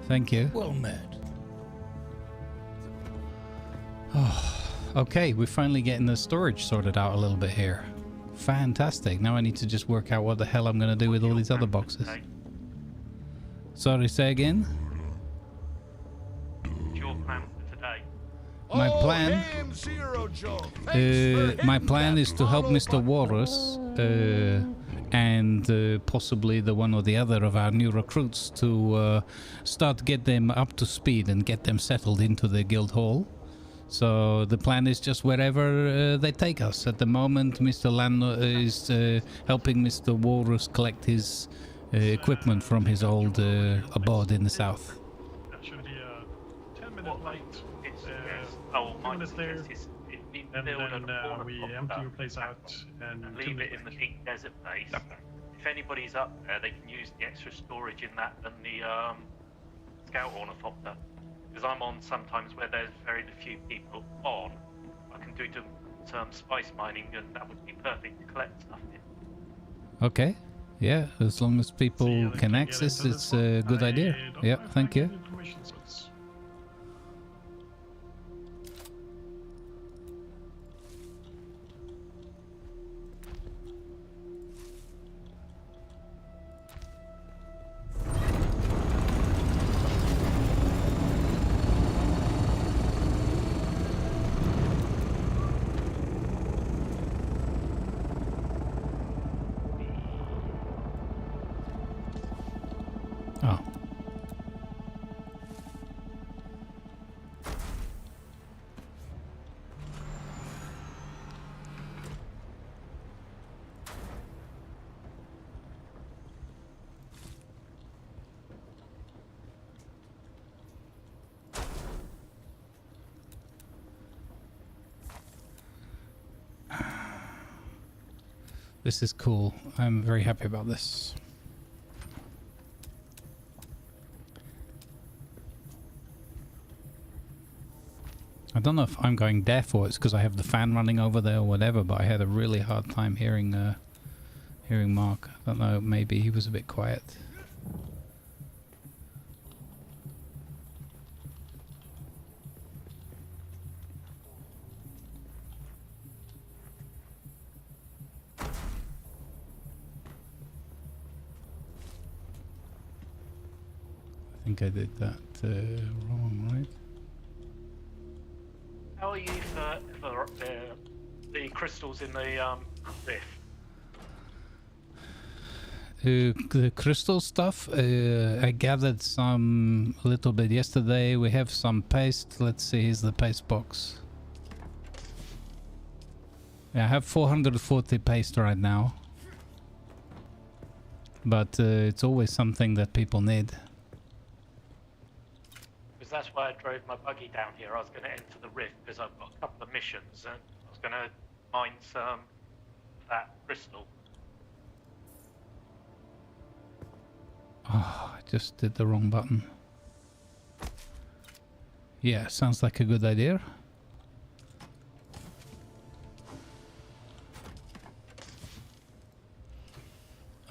Thank you. Well met. Oh, okay, we're finally getting the storage sorted out a little bit here. Fantastic. Now I need to just work out what the hell I'm going to do with all these other boxes. Sorry, say again? What's your plan for today? My plan is to help Mr. Walrus and possibly the one or the other of our new recruits to get them up to speed and get them settled into the guild hall. So the plan is just wherever they take us. At the moment, Mr. Lando is helping Mr. Walrus collect his equipment from his old abode in the south. That should be a 10-minute late. My minutes there, suggestion is we and build then a we empty your place out and leave it in the deep desert base. If anybody's up there, they can use the extra storage in that and the scout ornithopter. Because I'm on sometimes where there's very few people on, I can do some spice mining, and that would be perfect to collect stuff in. Okay. Yeah, as long as people can access, it's a good idea. Yeah, thank you. Oh. This is cool. I'm very happy about this. I don't know if I'm going deaf or it's because I have the fan running over there or whatever, but I had a really hard time hearing Mark. I don't know, maybe he was a bit quiet. I think I did that wrong, right? How are you for the crystals in the rift? The crystal stuff, I gathered some a little bit yesterday. We have some paste. Let's see, here's the paste box. Yeah, I have 440 paste right now. But it's always something that people need. Because that's why I drove my buggy down here. I was going to enter the rift because I've got a couple of missions and I was going to mine some that crystal. Oh, I just did the wrong button. Yeah, sounds like a good idea.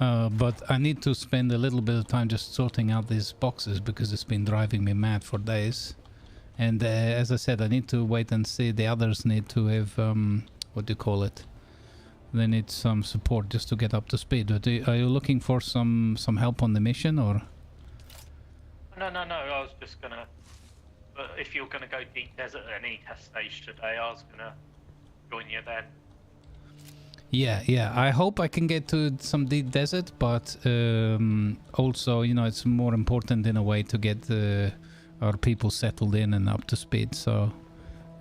But I need to spend a little bit of time just sorting out these boxes because it's been driving me mad for days. And as I said, I need to wait and see. The others need to have, what do you call it? They need some support just to get up to speed. Are you looking for some help on the mission, or? No. I was just gonna. If you're gonna go deep desert at any test stage today, I was gonna join you then. Yeah. I hope I can get to some deep desert, but also, you know, it's more important in a way to get our people settled in and up to speed. So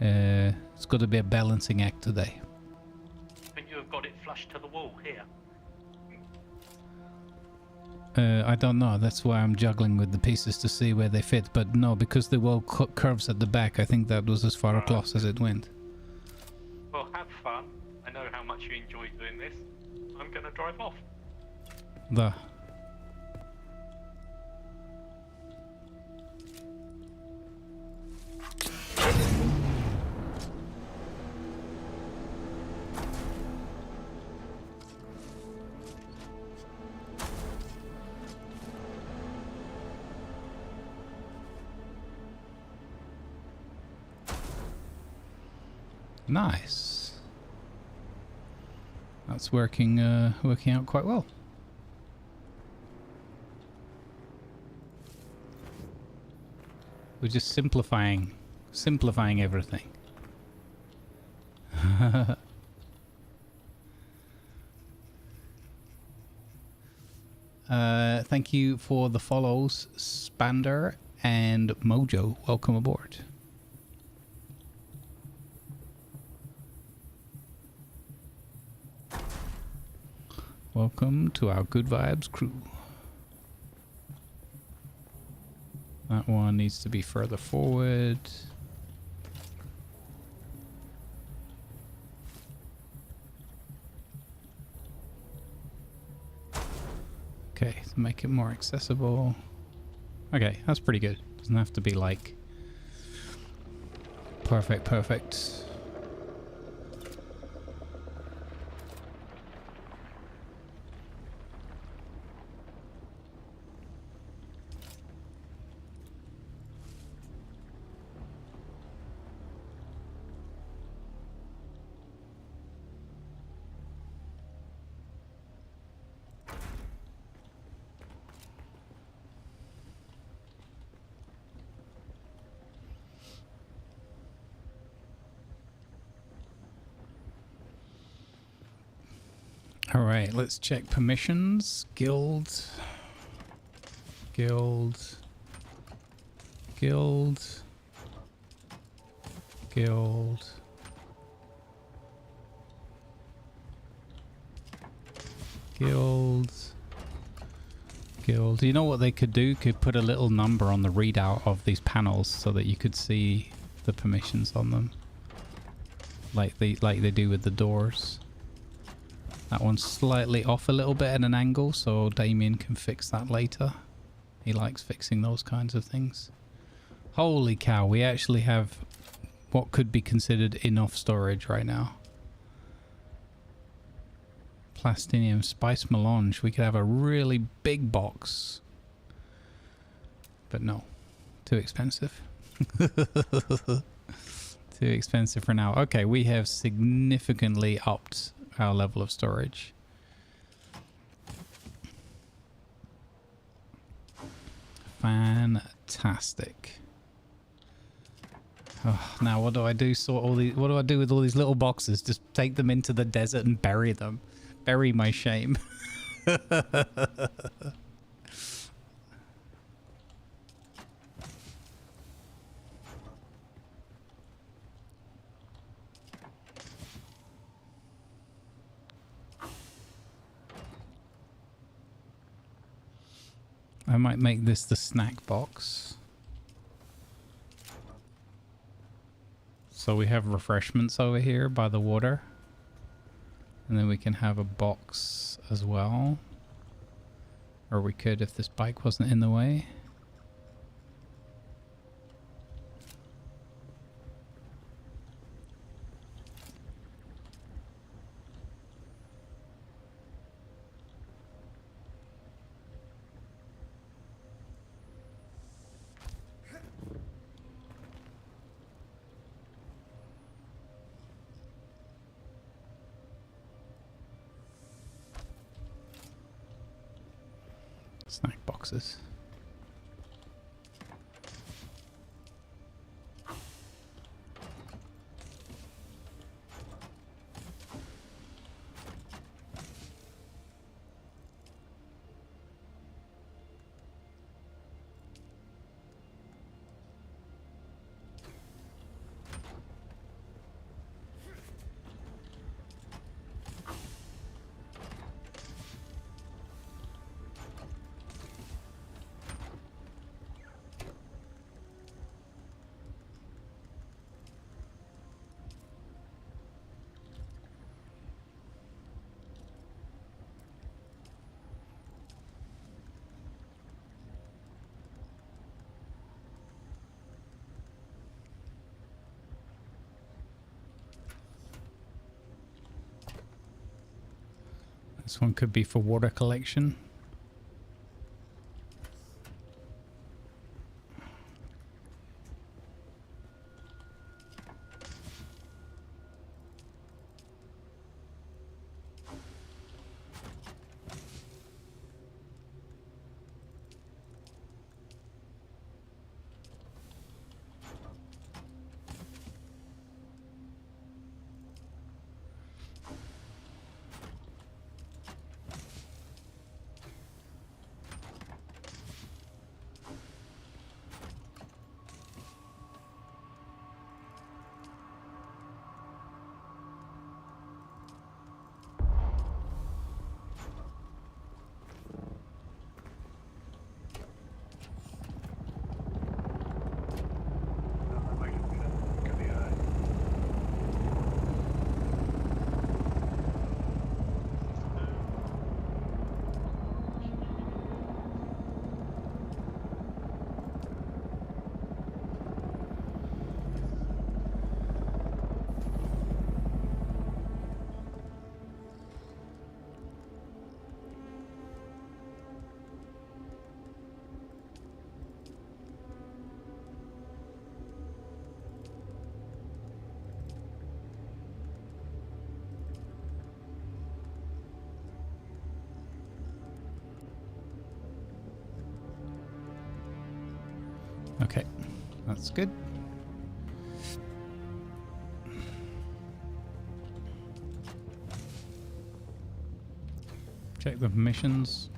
it's got to be a balancing act today. But you have got it flush to the wall here. I don't know. That's why I'm juggling with the pieces to see where they fit. But no, because the wall curves at the back, I think that was as far across as it went. Well, have fun. I know how much you enjoy doing this. I'm gonna drive off. Nice. That's working out quite well. We're just simplifying everything. Thank you for the follows, Spander and Mojo. Welcome aboard. Welcome to our Good Vibes crew. That one needs to be further forward. Okay, to make it more accessible. Okay, that's pretty good. Doesn't have to be like perfect. Alright, let's check permissions. Guild. You know what they could do? Could put a little number on the readout of these panels so that you could see the permissions on them. Like they do with the doors. That one's slightly off a little bit at an angle, so Damien can fix that later. He likes fixing those kinds of things. Holy cow, we actually have what could be considered enough storage right now. Plastinium Spice Melange. We could have a really big box. But no. Too expensive. Too expensive for now. Okay, we have significantly upped our level of storage. Fantastic. Oh, now what do I do? What do I do with all these little boxes? Just take them into the desert and bury them. Bury my shame. I might make this the snack box. So we have refreshments over here by the water. And then we can have a box as well. Or we could if this bike wasn't in the way. Snack boxes. This one could be for water collection. Okay, that's good. Check the permissions.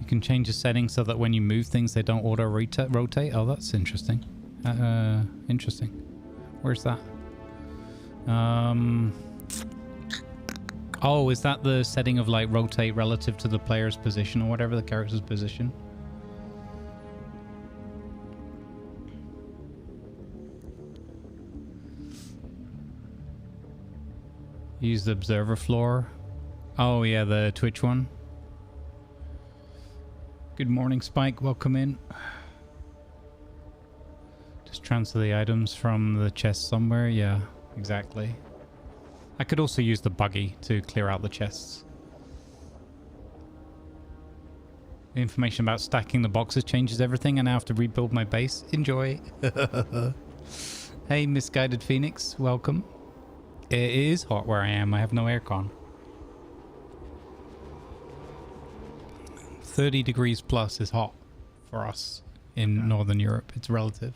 You can change the settings so that when you move things, they don't auto rotate. Oh, that's interesting. Interesting. Where's that? Oh, is that the setting of like rotate relative to the player's position or whatever, the character's position? Use the observer floor. Oh yeah, the Twitch one. Good morning, Spike. Welcome in. Just transfer the items from the chest somewhere. Yeah, exactly. I could also use the buggy to clear out the chests. The information about stacking the boxes changes everything, and I have to rebuild my base. Enjoy. Hey, Misguided Phoenix. Welcome. It is hot where I am. I have no aircon. 30 degrees plus is hot for us in Northern Europe. It's relative.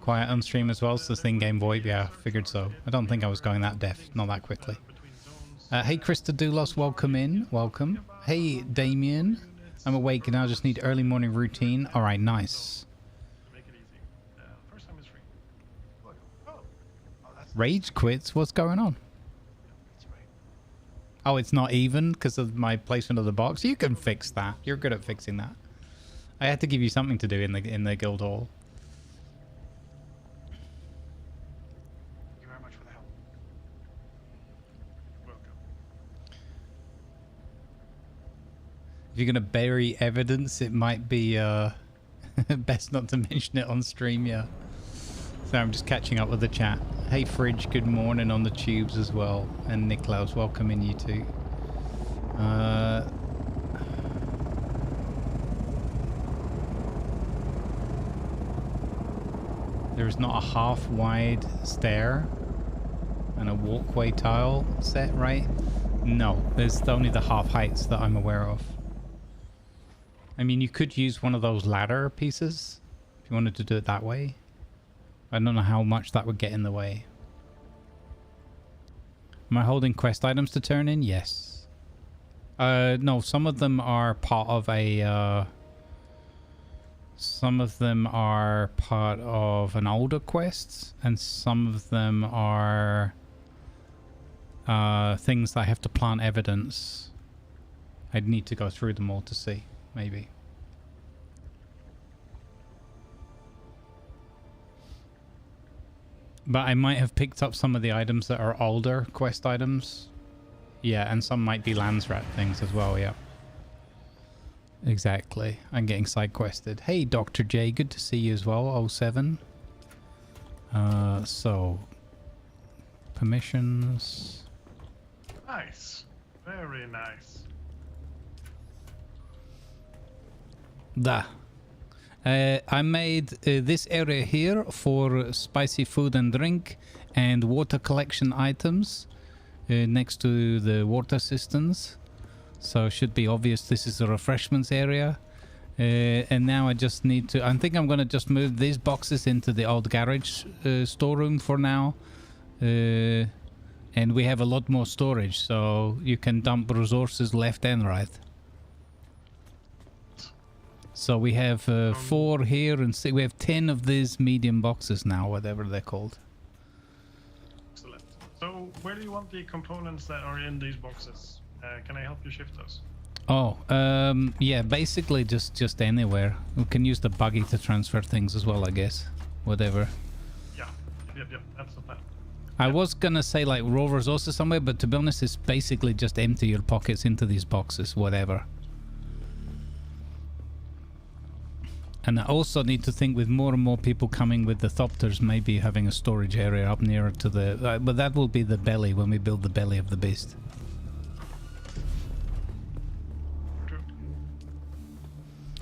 Quiet on stream as well, so this thing Game Boy. Yeah, figured so. I don't think I was going that deaf, not that quickly. Hey, Krista Doulos, welcome in. Welcome. Hey, Damien. I'm awake and I just need early morning routine. All right, nice. Rage quits? What's going on? Oh, it's not even because of my placement of the box? You can fix that. You're good at fixing that. I had to give you something to do in the guild hall. Thank you very much for the help. Welcome. If you're going to bury evidence, it might be best not to mention it on stream, yeah. So I'm just catching up with the chat. Hey Fridge, good morning on the tubes as well. And Niklaus, welcome in you too. There is not a half-wide stair and a walkway tile set, right? No, there's only the half heights that I'm aware of. I mean, you could use one of those ladder pieces if you wanted to do it that way. I don't know how much that would get in the way. Am I holding quest items to turn in? Yes. No, some of them are part of a... some of them are part of an older quest, and some of them are things that I have to plant evidence. I'd need to go through them all to see, maybe. But I might have picked up some of the items that are older quest items. Yeah, and some might be lands rat things as well, yeah. Exactly. I'm getting side quested. Hey, Dr. J, good to see you as well, 07. So, permissions. Nice. Very nice. I made this area here for spicy food and drink and water collection items next to the water cisterns. So it should be obvious this is the refreshments area. And now I just need to... I think I'm going to just move these boxes into the old garage storeroom for now. And we have a lot more storage, so you can dump resources left and right. So we have 4 here and 6. We have 10 of these medium boxes now, whatever they're called. Excellent. So where do you want the components that are in these boxes? Can I help you shift those? Oh, yeah, basically just anywhere. We can use the buggy to transfer things as well, I guess. Whatever. Yeah, yep, that's the plan. I was gonna say like raw resources somewhere, but to be honest, it's basically just empty your pockets into these boxes, whatever. And I also need to think with more and more people coming with the thopters, maybe having a storage area up nearer to the... but that will be the belly when we build the belly of the beast. True.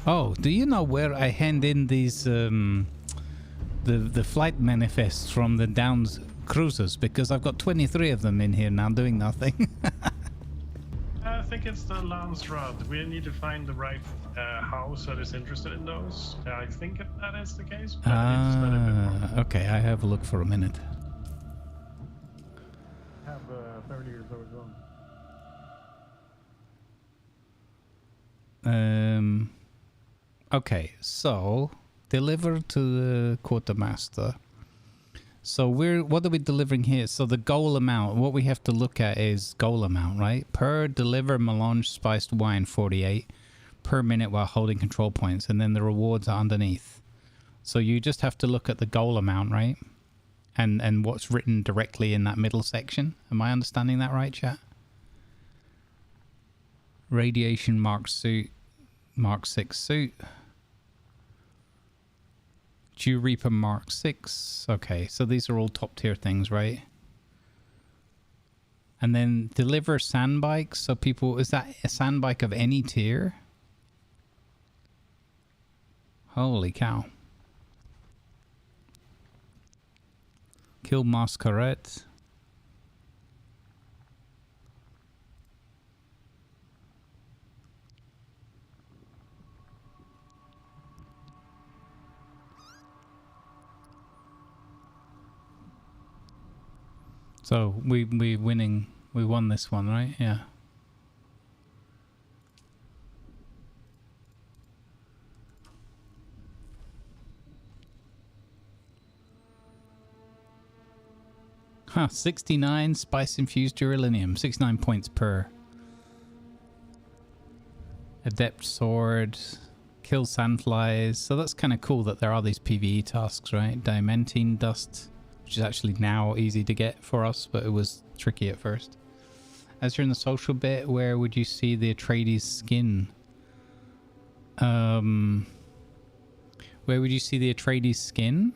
Oh, do you know where I hand in these... the flight manifests from the Downs cruisers? Because I've got 23 of them in here now doing nothing. I think it's the Lance Rod. We need to find the right house that is interested in those. I think that is the case. But I need to study a bit more. Okay, I have a look for a minute. I have 30 years old as well. Okay, so deliver to the quartermaster. So what are we delivering here? So the goal amount, what we have to look at is goal amount, right? Per deliver melange spiced wine 48 per minute while holding control points, and then the rewards are underneath. So you just have to look at the goal amount, right? And what's written directly in that middle section. Am I understanding that right, chat? Radiation Mark suit, Mark 6 suit. Dew Reaper Mark 6. Okay, so these are all top tier things, right? And then deliver sand bikes. So people, is that a sand bike of any tier? Holy cow. Kill Masquerade. So we won this one, right? Yeah. Huh, 69 spice infused duralinium, 69 points per. Adept sword, kill sandflies. So that's kind of cool that there are these PvE tasks, right? Diamantine dust, which is actually now easy to get for us, but it was tricky at first. As you're in the social bit, where would you see the Atreides skin? Where would you see the Atreides skin?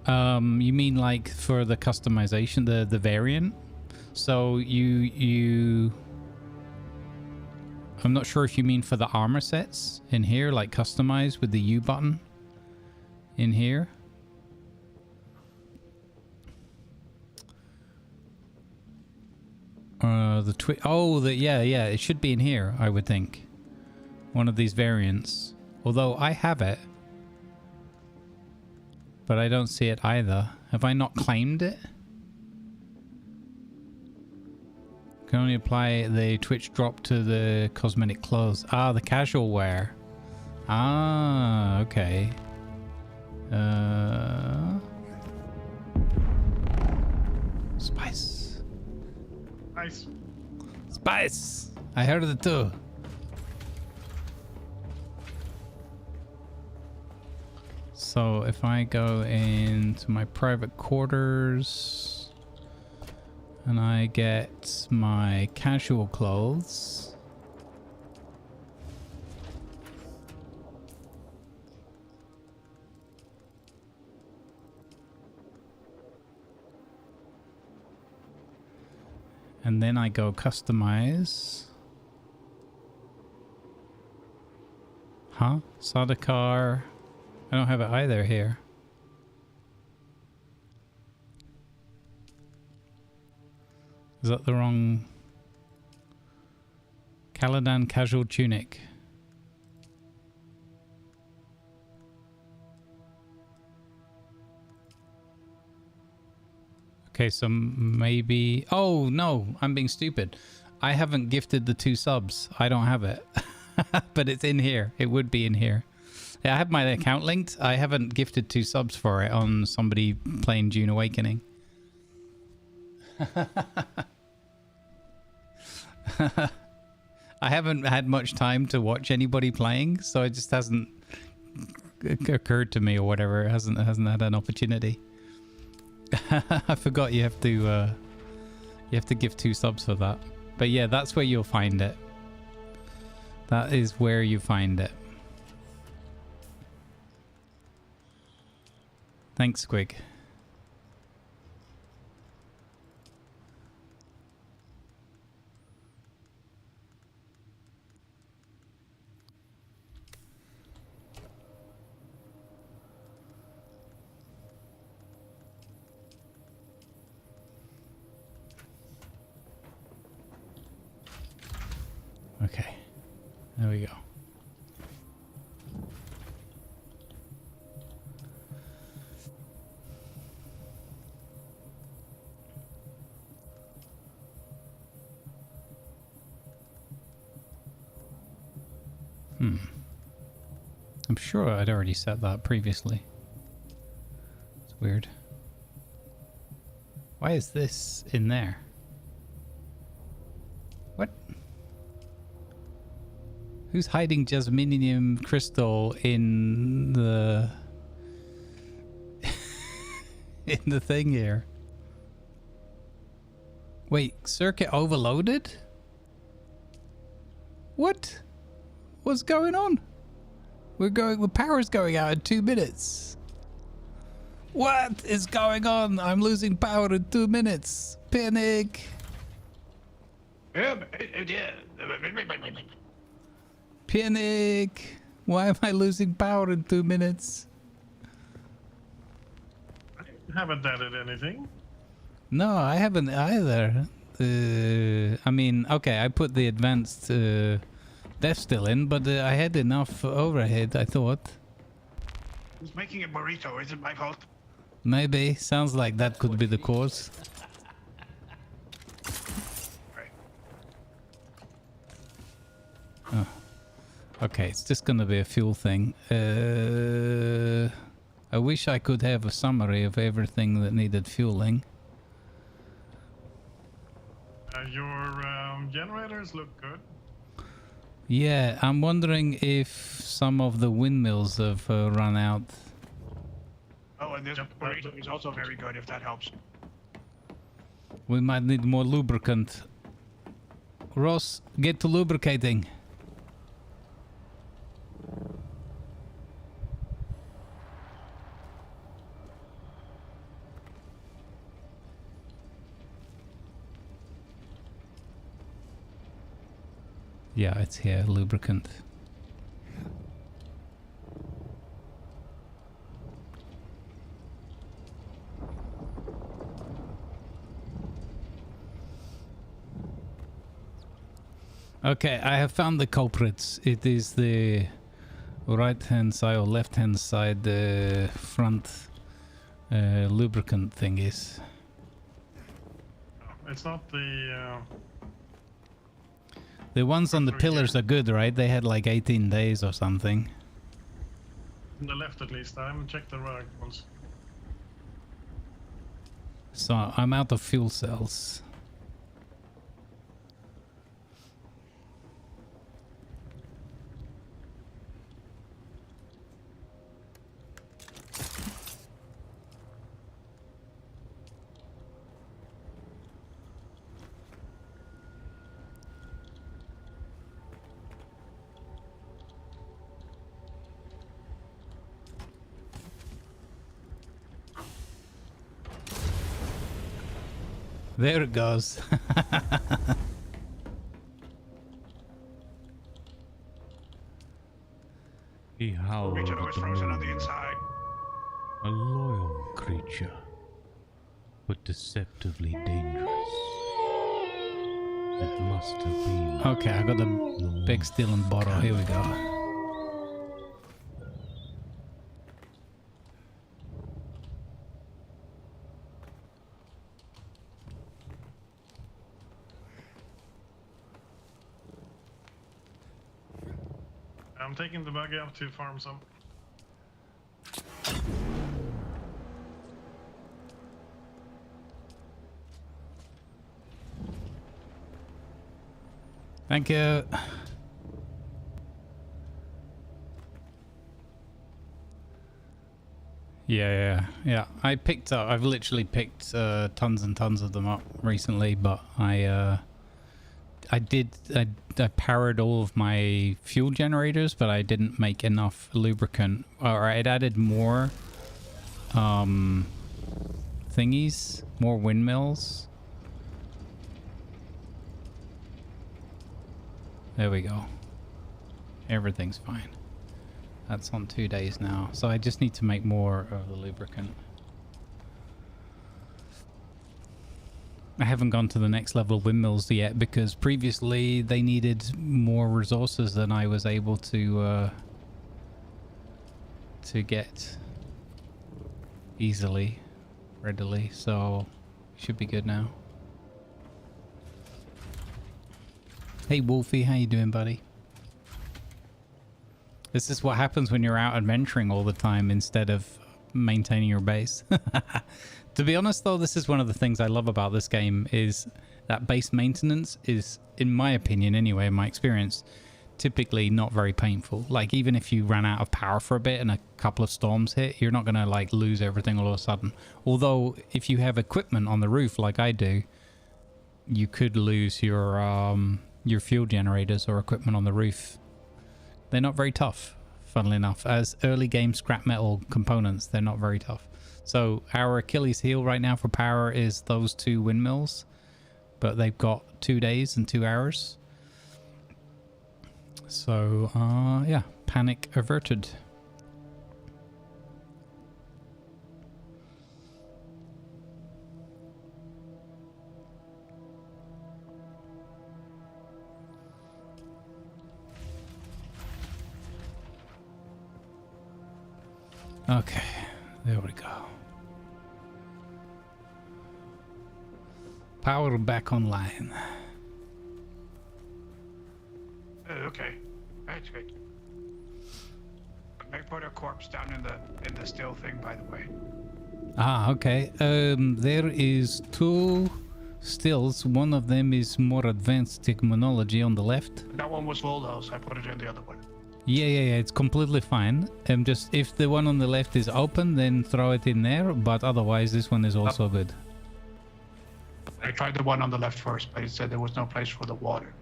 You mean like for the customization, the variant? So you I'm not sure if you mean for the armor sets in here, like customized with the U button. In here? Yeah, it should be in here, I would think. One of these variants. Although I have it. But I don't see it either. Have I not claimed it? Can only apply the Twitch drop to the cosmetic clothes. Ah, the casual wear. Ah, okay. Spice. Nice. Spice! I heard it too. So if I go into my private quarters and I get my casual clothes. And then I go customize. Huh? Sadakar. I don't have it either here. Is that the wrong? Caladan casual tunic. Okay, so maybe... Oh, no, I'm being stupid. I haven't gifted the 2 subs. I don't have it. But it's in here. It would be in here. Yeah, I have my account linked. I haven't gifted 2 subs for it on somebody playing Dune Awakening. I haven't had much time to watch anybody playing, so it just hasn't occurred to me or whatever. It hasn't had an opportunity. I forgot you have to give 2 subs for that. But yeah, that's where you'll find it. That is where you find it. Thanks, Squig. Okay, there we go. I'm sure I'd already set that previously. It's weird. Why is this in there? What? Who's hiding jasminium crystal in the in the thing here? Wait, circuit overloaded? What? What's going on? The power's going out in 2 minutes. What is going on? I'm losing power in 2 minutes. Panic. Panic. Why am I losing power in 2 minutes? I haven't added anything. No, I haven't either. I mean, okay, I put the advanced def still in, but I had enough overhead, I thought. Who's making a burrito? Is it my fault? Maybe. Sounds like that could be the cause. Right. Oh. Okay, it's just gonna be a fuel thing. I wish I could have a summary of everything that needed fueling. Your generators look good. Yeah, I'm wondering if some of the windmills have run out. Oh, and this burrito is also very good, if that helps. We might need more lubricant. Ross, get to lubricating. Yeah, it's here, lubricant. Okay, I have found the culprits. It is the right-hand side or left-hand side, the front lubricant thing is. It's not the... The ones on the pillars are good, right? They had like 18 days or something. On the left at least. I haven't checked the right ones. So I'm out of fuel cells. There it goes. He howled Richard at was the frozen on moon. the inside. A loyal creature, but deceptively dangerous. It must have been. Okay, I got the big steel and bottle. Here we go. I'm taking the buggy up to farm some. Thank you. Yeah. I've literally picked tons and tons of them up recently, but I powered all of my fuel generators, but I didn't make enough lubricant, or I'd added more thingies, more windmills. There we go. Everything's fine. That's on 2 days now, so I just need to make more of the lubricant. I haven't gone to the next level of windmills yet because previously they needed more resources than I was able to get readily, so should be good now. Hey Wolfie, how you doing, buddy? This is what happens when you're out adventuring all the time instead of maintaining your base. To be honest though, this is one of the things I love about this game, is that base maintenance is, in my opinion anyway, in my experience, typically not very painful. Like even if you ran out of power for a bit and a couple of storms hit, you're not going to like lose everything all of a sudden. Although if you have equipment on the roof like I do, you could lose your fuel generators or equipment on the roof. They're not very tough, funnily enough. As early game scrap metal components, they're not very tough. So our Achilles heel right now for power is those 2 windmills, but they've got 2 days and 2 hours. So yeah, panic averted. Okay, there we go. Power back online. Okay, that's good. I put a corpse down in the still thing, by the way. Ah, okay. There is 2 stills. One of them is more advanced technology on the left. That one was full though, so I put it in the other one. Yeah, it's completely fine. Just if the one on the left is open, then throw it in there, but otherwise this one is also good. I tried the one on the left first, but it said there was no place for the water.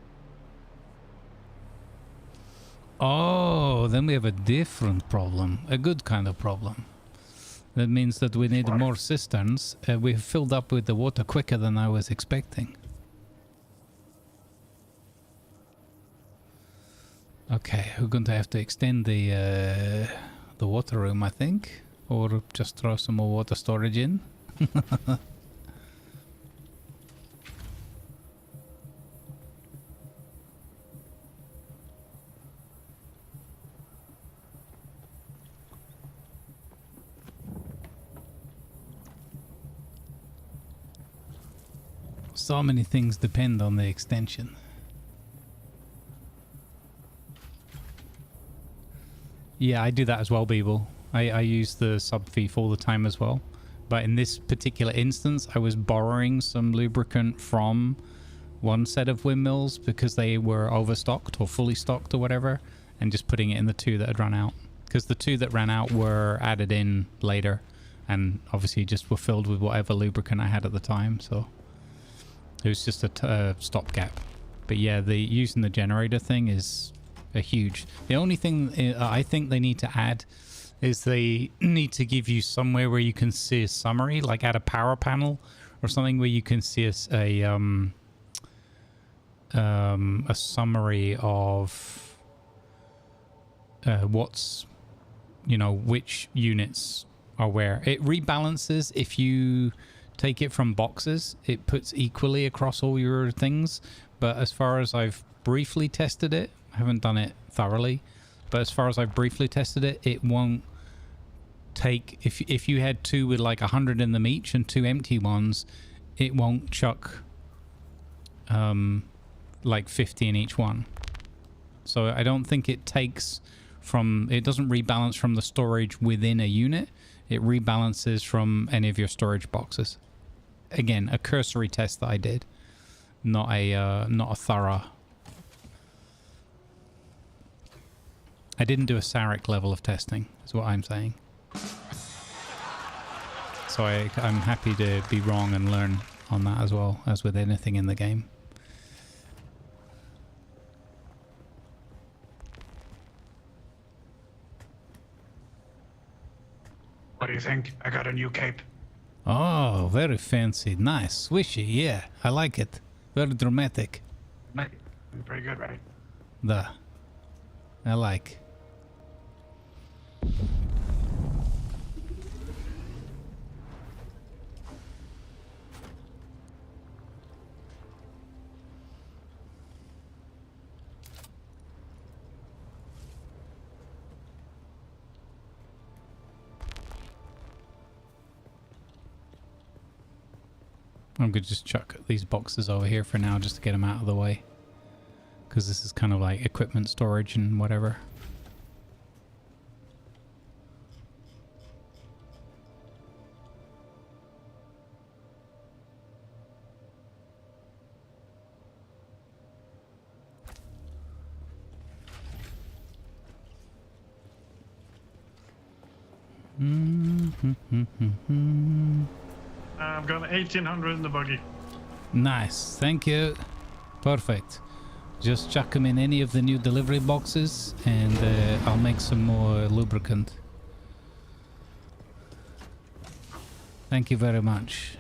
Oh, then we have a different problem. A good kind of problem. That means that we need more cisterns. We've filled up with the water quicker than I was expecting. Okay, we're going to have to extend the water room, I think, or just throw some more water storage in. So many things depend on the extension. Yeah, I do that as well, Beeble. I use the sub thief all the time as well. But in this particular instance, I was borrowing some lubricant from one set of windmills because they were overstocked or fully stocked or whatever, and just putting it in the two that had run out. Because the two that ran out were added in later, and obviously just were filled with whatever lubricant I had at the time, so it was just a stopgap. But yeah, using the generator thing is a huge... The only thing I think they need to add is they need to give you somewhere where you can see a summary, like add a power panel or something where you can see a summary of what's, you know, which units are where. It rebalances if you take it from boxes. It puts equally across all your things, but as far as I've briefly tested it, I haven't done it thoroughly, but as far as I've briefly tested it, it won't take... If you had two with like 100 in them each and two empty ones, it won't chuck like 50 in each one. So I don't think it takes from... It doesn't rebalance from the storage within a unit. It rebalances from any of your storage boxes. Again, a cursory test that I did, not a thorough... I didn't do a Sarek level of testing, is what I'm saying. So I'm happy to be wrong and learn on that as well, as with anything in the game. What do you think? I got a new cape. Oh, very fancy. Nice. Swishy, yeah. I like it. Very dramatic. Pretty good, right? I like. I'm going to just chuck these boxes over here for now just to get them out of the way. Because this is kind of like equipment storage and whatever. I've got 1800 in the buggy. Nice, thank you. Perfect. Just chuck them in any of the new delivery boxes and I'll make some more lubricant. Thank you very much.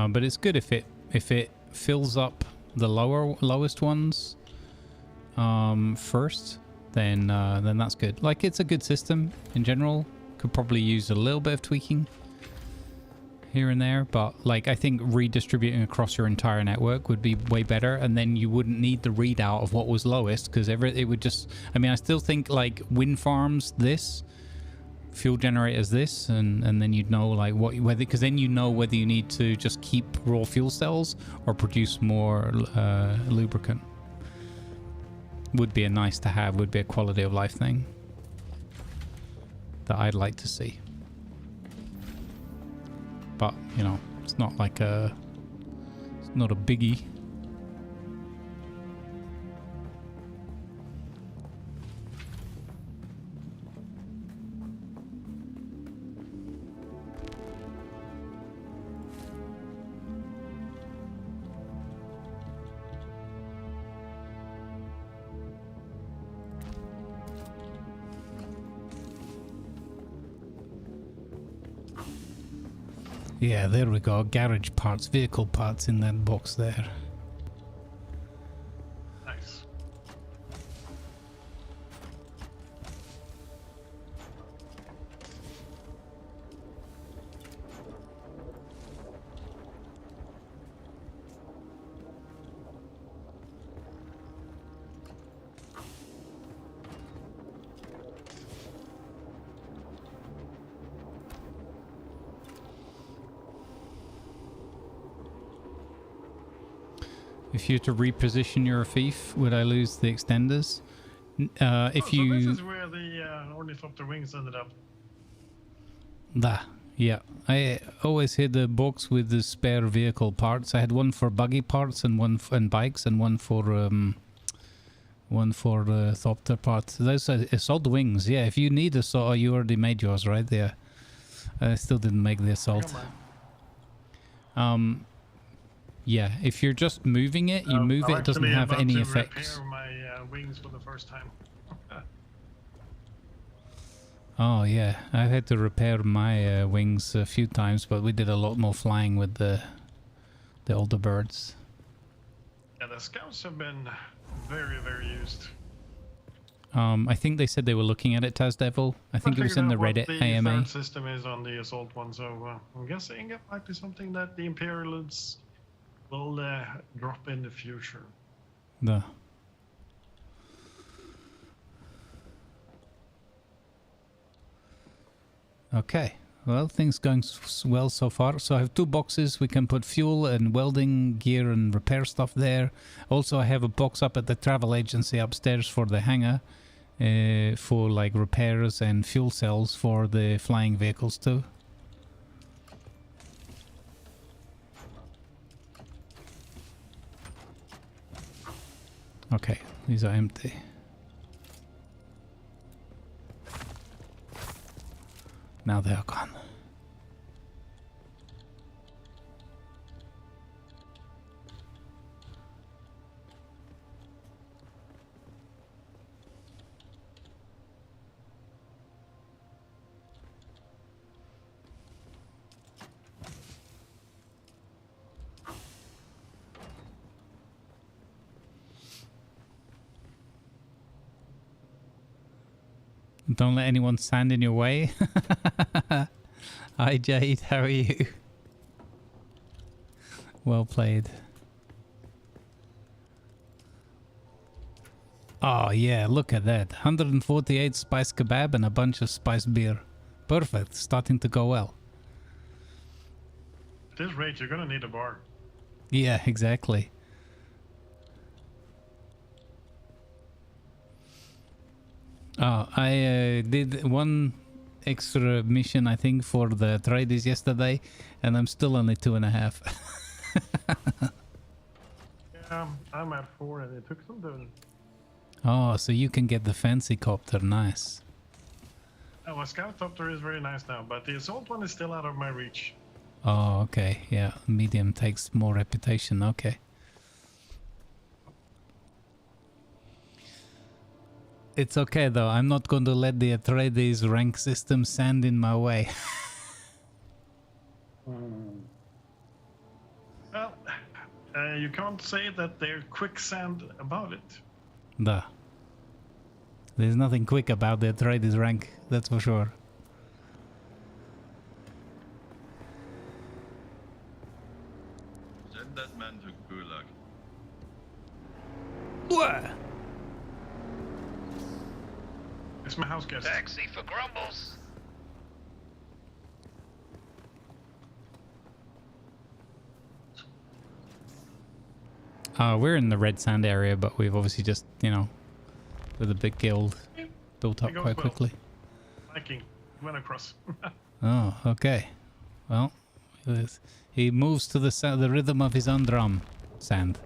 But it's good if it fills up the lowest ones first, then that's good. Like, it's a good system in general. Could probably use a little bit of tweaking here and there, but like I think redistributing across your entire network would be way better, and then you wouldn't need the readout of what was lowest, because it would just... I mean, I still think like wind farms this, fuel generators this, and then you'd know like whether, because then you know whether you need to just keep raw fuel cells or produce more lubricant. Would be a nice to have, would be a quality of life thing that I'd like to see. But, you know, it's not like it's not a biggie. Yeah, there we go. Garage parts, vehicle parts in that box there. Nice. If you were to reposition your thief, would I lose the extenders? If So you... this is where the ornithopter wings ended up. Yeah. I always had a box with the spare vehicle parts. I had one for buggy parts and one and bikes and one for thopter parts. Those are assault wings. Yeah, if you need assault, oh, you already made yours, right? Yeah. I still didn't make the assault. Yeah, if you're just moving it, you move it, it doesn't have any effects. Repair my wings for the first time. Oh yeah, I had to repair my wings a few times, but we did a lot more flying with the older birds. Yeah, the scouts have been very, very used. I think they said they were looking at it, Taz Devil. I think it was in the Reddit AMA. The system is on the assault one, so I'm guessing it might be something that the Imperialists will drop in the future. Okay, well, things going well so far. So I have 2 boxes. We can put fuel and welding gear and repair stuff there. Also, I have a box up at the travel agency upstairs for the hangar for like repairs and fuel cells for the flying vehicles too. Okay, these are empty. Now they are gone. Don't let anyone stand in your way. Hi Jade, how are you? Well played. Oh yeah, look at that. 148 spice kebab and a bunch of spiced beer. Perfect, starting to go well. At this rate, you're gonna need a bar. Yeah, exactly. Oh, I did one extra mission, I think, for the traders yesterday, and I'm still only 2.5. Yeah, I'm at 4 and it took some doing. Oh, so you can get the fancy copter, nice. Oh, a scout copter is very nice now, but the assault one is still out of my reach. Oh, okay, yeah, medium takes more reputation, okay. It's okay though, I'm not going to let the Atreides rank system stand in my way. Well, you can't say that they're quicksand about it. Duh. There's nothing quick about the Atreides rank, that's for sure. Send that man to Gulag. What? It's my house guest. Taxi for Grumbles. We're in the red sand area, but we've obviously just, you know, with a big guild built up quite quickly. Viking went across. Oh, okay. Well, he moves to the rhythm of his own drum. Sand.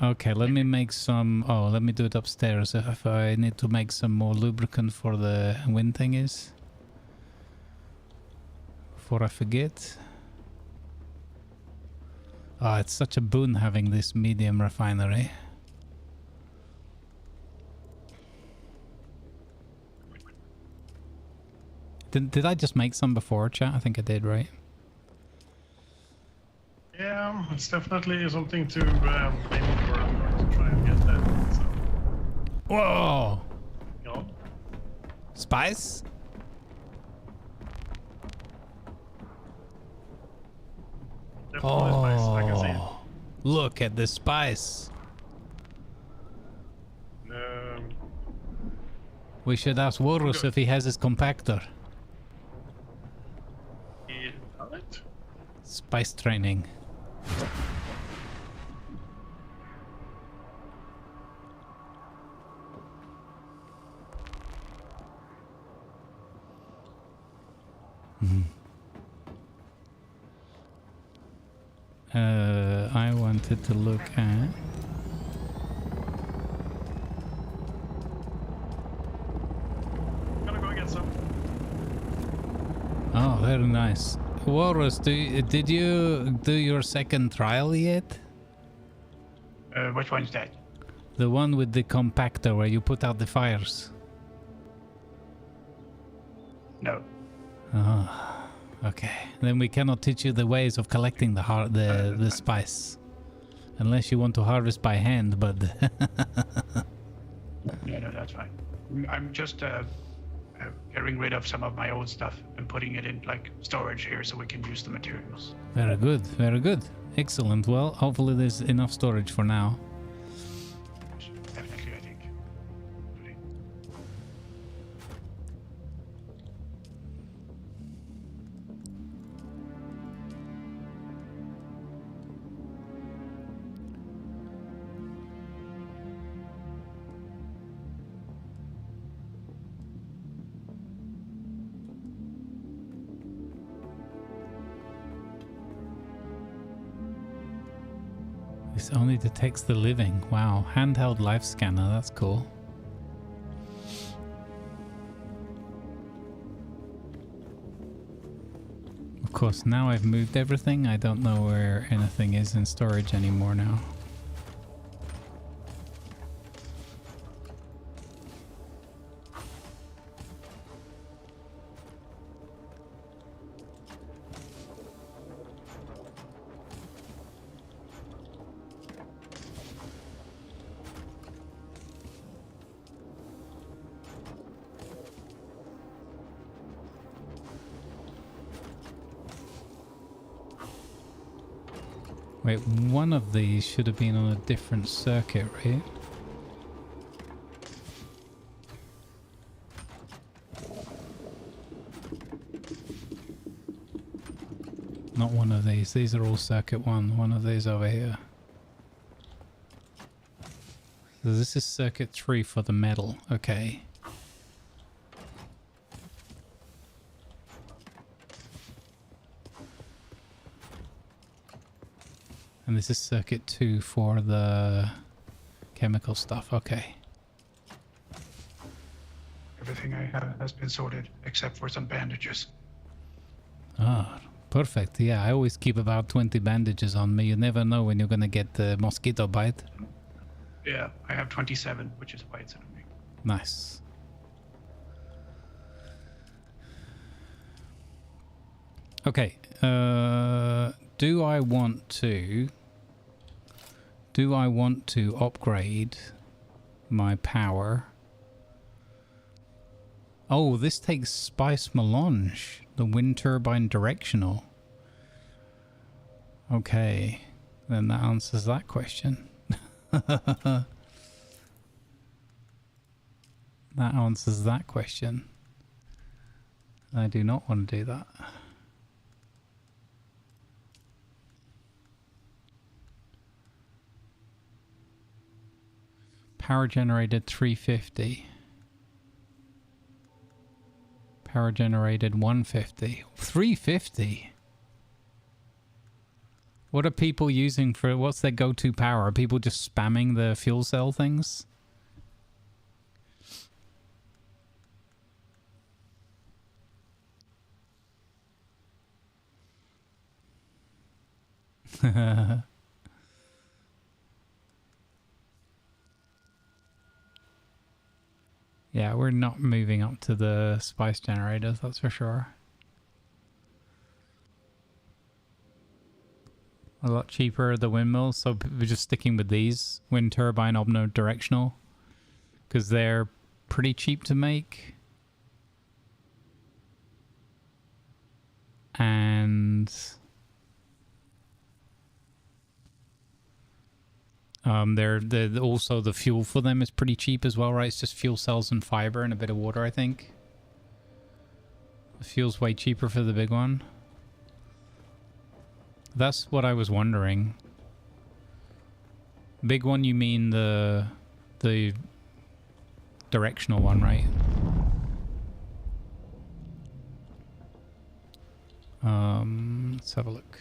Okay, let me make some... Oh, let me do it upstairs if I need to make some more lubricant for the wind thingies. Before I forget. Oh, it's such a boon having this medium refinery. Did I just make some before, chat? I think I did, right? Yeah, it's definitely something to aim for. I'm going to try and get that. So. Whoa! Yeah. Spice? Definitely spice. I can see it. Look at the spice. We should ask Warus if he has his compactor. He have it? Spice training. I wanted to look at... Gonna go get some. Oh, very nice. Walrus, did you do your second trial yet? Which one's that? The one with the compactor where you put out the fires. No. Oh, okay. Then we cannot teach you the ways of collecting the spice. Unless you want to harvest by hand, but... No, that's fine. I'm just getting rid of some of my old stuff and putting it in like storage here so we can use the materials. Very good, very good. Excellent. Well, hopefully there's enough storage for now. Definitely, I think. This only detects the living. Wow. Handheld life scanner. That's cool. Of course, now I've moved everything. I don't know where anything is in storage anymore now. Wait, one of these should have been on a different circuit, right? Not one of these. These are all circuit one. One of these over here. So this is circuit 3 for the metal. Okay. And this is circuit 2 for the chemical stuff. Okay. Everything I have has been sorted except for some bandages. Ah, perfect. Yeah, I always keep about 20 bandages on me. You never know when you're going to get the mosquito bite. Yeah, I have 27, which is why it's in me. Nice. Okay. Do I want to upgrade my power? Oh, this takes Spice Melange, the wind turbine directional. Okay, then that answers that question. That answers that question. I do not want to do that. Power generated 350. Power generated 150. 350? What are people using for, what's their go-to power? Are people just spamming the fuel cell things? Yeah, we're not moving up to the spice generators, that's for sure. A lot cheaper, the windmills, so we're just sticking with these wind turbine omnidirectional because they're pretty cheap to make. And they're also the fuel for them is pretty cheap as well, right? It's just fuel cells and fiber and a bit of water, I think. The fuel's way cheaper for the big one. That's what I was wondering. Big one, you mean the directional one, right? Let's have a look.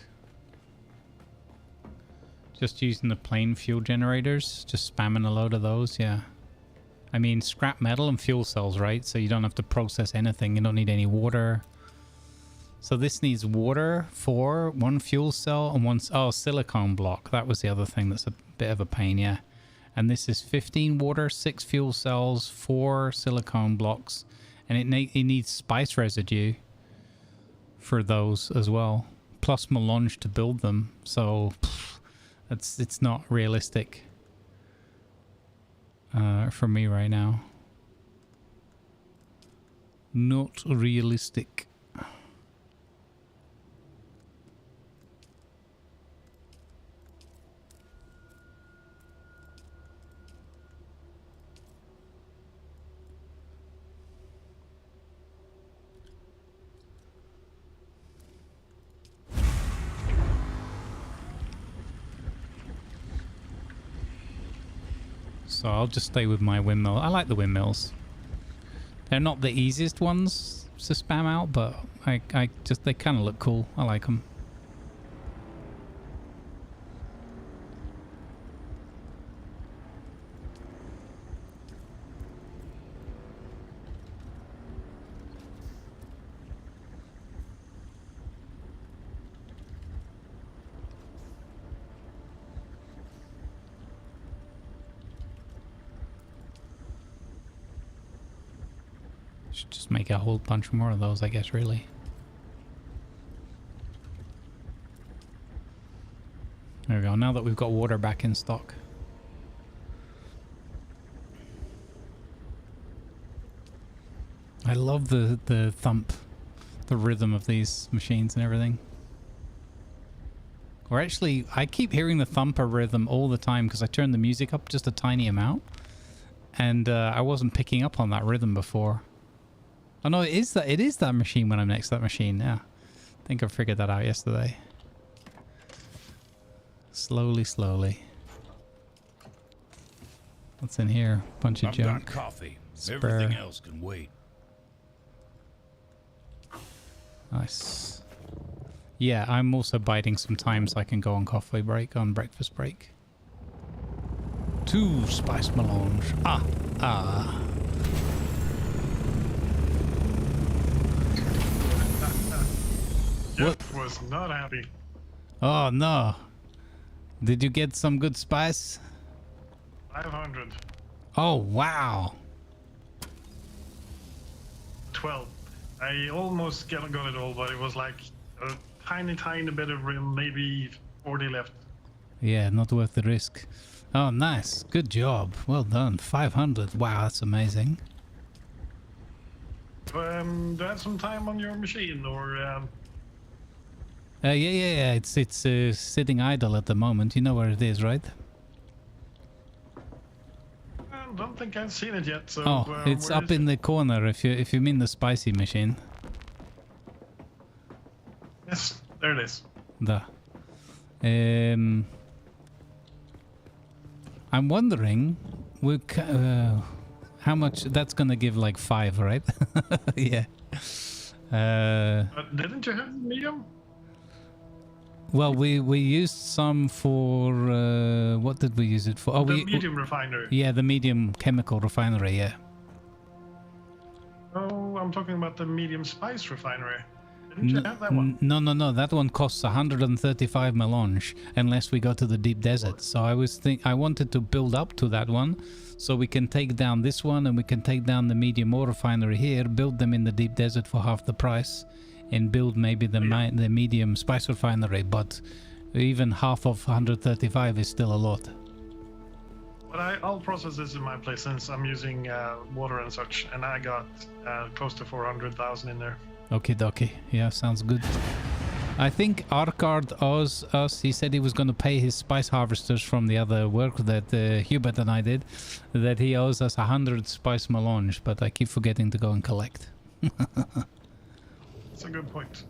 Just using the plain fuel generators, just spamming a load of those, yeah. I mean, scrap metal and fuel cells, right? So you don't have to process anything. You don't need any water. So this needs water for 1 fuel cell and 1... Oh, silicone block. That was the other thing that's a bit of a pain, yeah. And this is 15 water, 6 fuel cells, 4 silicone blocks. And it needs spice residue for those as well. Plus melange to build them. So it's not realistic for me right now. Not realistic. So I'll just stay with my windmill. I like the windmills. They're not the easiest ones to spam out, but I just, they kind of look cool. I like them. Should just make a whole bunch more of those, I guess, really. There we go. Now that we've got water back in stock. I love the thump, the rhythm of these machines and everything. Or actually, I keep hearing the thumper rhythm all the time because I turned the music up just a tiny amount. And I wasn't picking up on that rhythm before. Oh no, it is that machine when I'm next to that machine, yeah. I think I figured that out yesterday. Slowly, slowly. What's in here? Bunch of I've junk. got coffee. Spare. Everything else can wait. Nice. Yeah, I'm also biding some time so I can go on coffee break, on breakfast break. 2 spice melange. Ah. Jeff was not happy. Oh no. Did you get some good spice? 500. Oh wow. 12. I almost got it all, but it was like a tiny bit of rim, maybe 40 left. Yeah, not worth the risk. Oh, nice. Good job. Well done. 500. Wow, that's amazing. Do you have some time on your machine, or? Yeah. It's sitting idle at the moment. You know where it is, right? I don't think I've seen it yet. So. Oh, it's up in the corner. If you mean the spicy machine. Yes, there it is. I'm wondering, how much that's gonna give, like 5, right? Yeah. Didn't you have medium? Well, we used some for what did we use it for? Oh, the medium refinery. Yeah, the medium chemical refinery. Yeah. Oh, I'm talking about the medium spice refinery. Didn't you have that one? No. That one costs 135 melange unless we go to the deep desert. So I wanted to build up to that one, so we can take down this one and we can take down the medium ore refinery here, build them in the deep desert for half the price, and build maybe the medium spice refinery. But even half of 135 is still a lot. But I'll process this in my place since I'm using water and such, and I got close to 400,000 in there. Okie dokie. Yeah, sounds good. I think Arkard owes us, he said he was going to pay his spice harvesters from the other work that Hubert and I did, that he owes us 100 spice melange, but I keep forgetting to go and collect. That's a good point.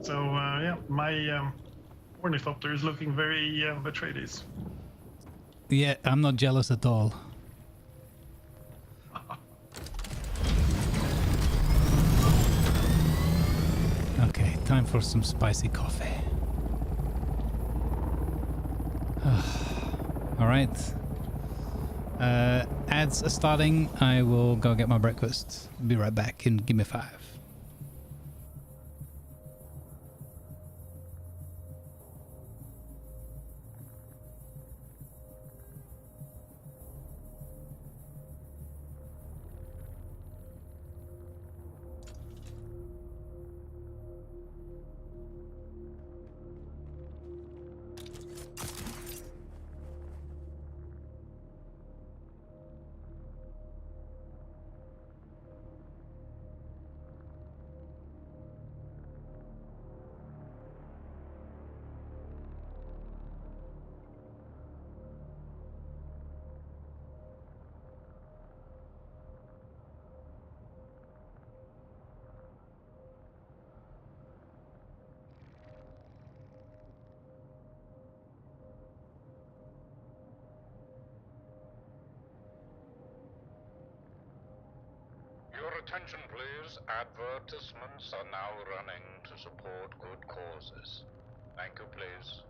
So, yeah, my ornithopter is looking very Atreides. Yeah, I'm not jealous at all. Okay, time for some spicy coffee. All right. Ads are starting. I will go get my breakfast. Be right back and give me 5. Your attention, please. Advertisements are now running to support good causes. Thank you, please.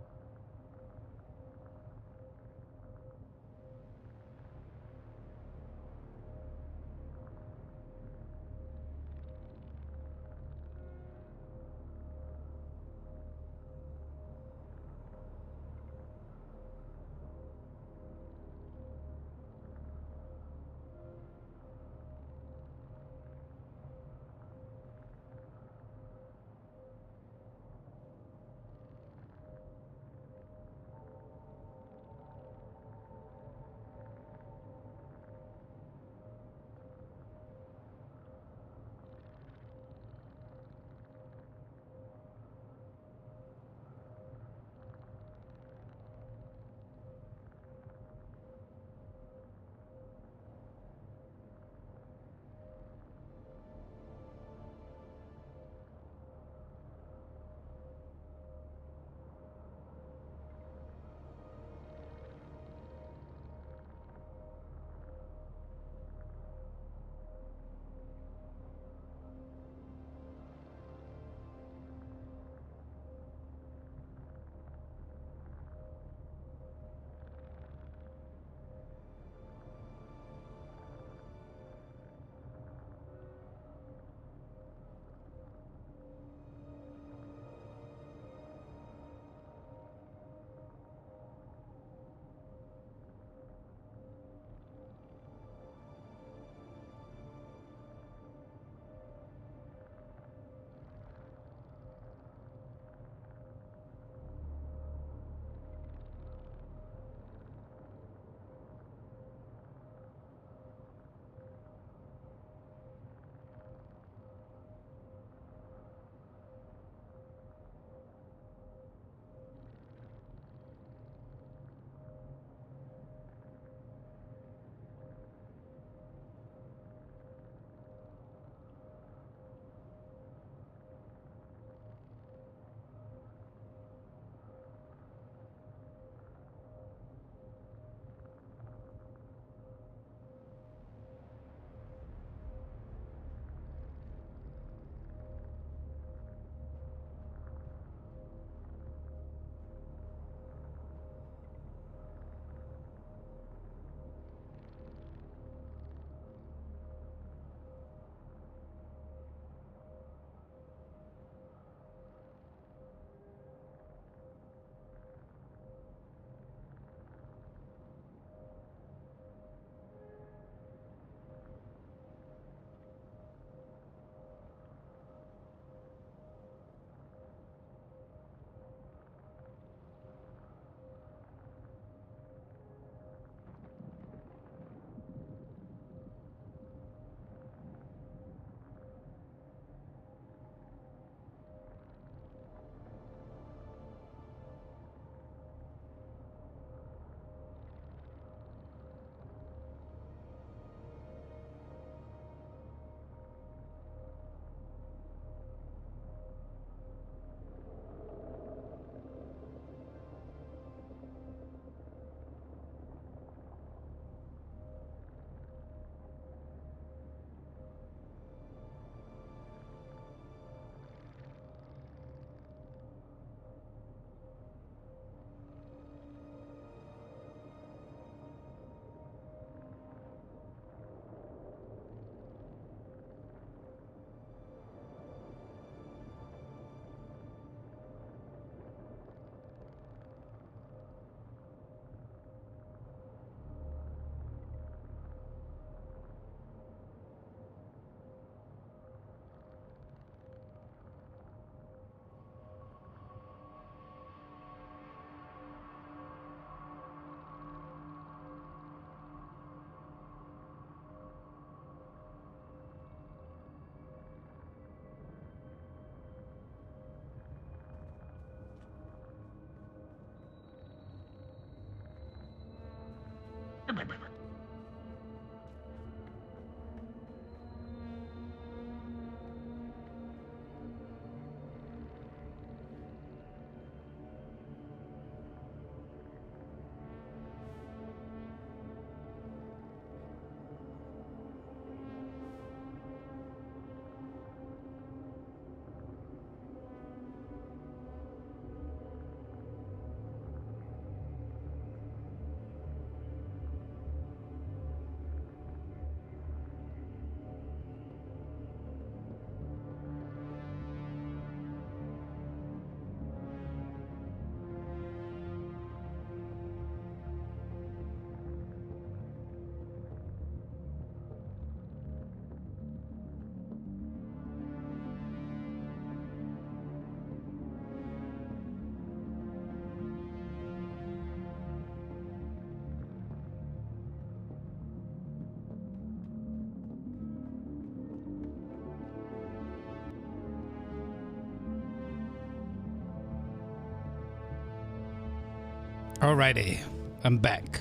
Alrighty, I'm back.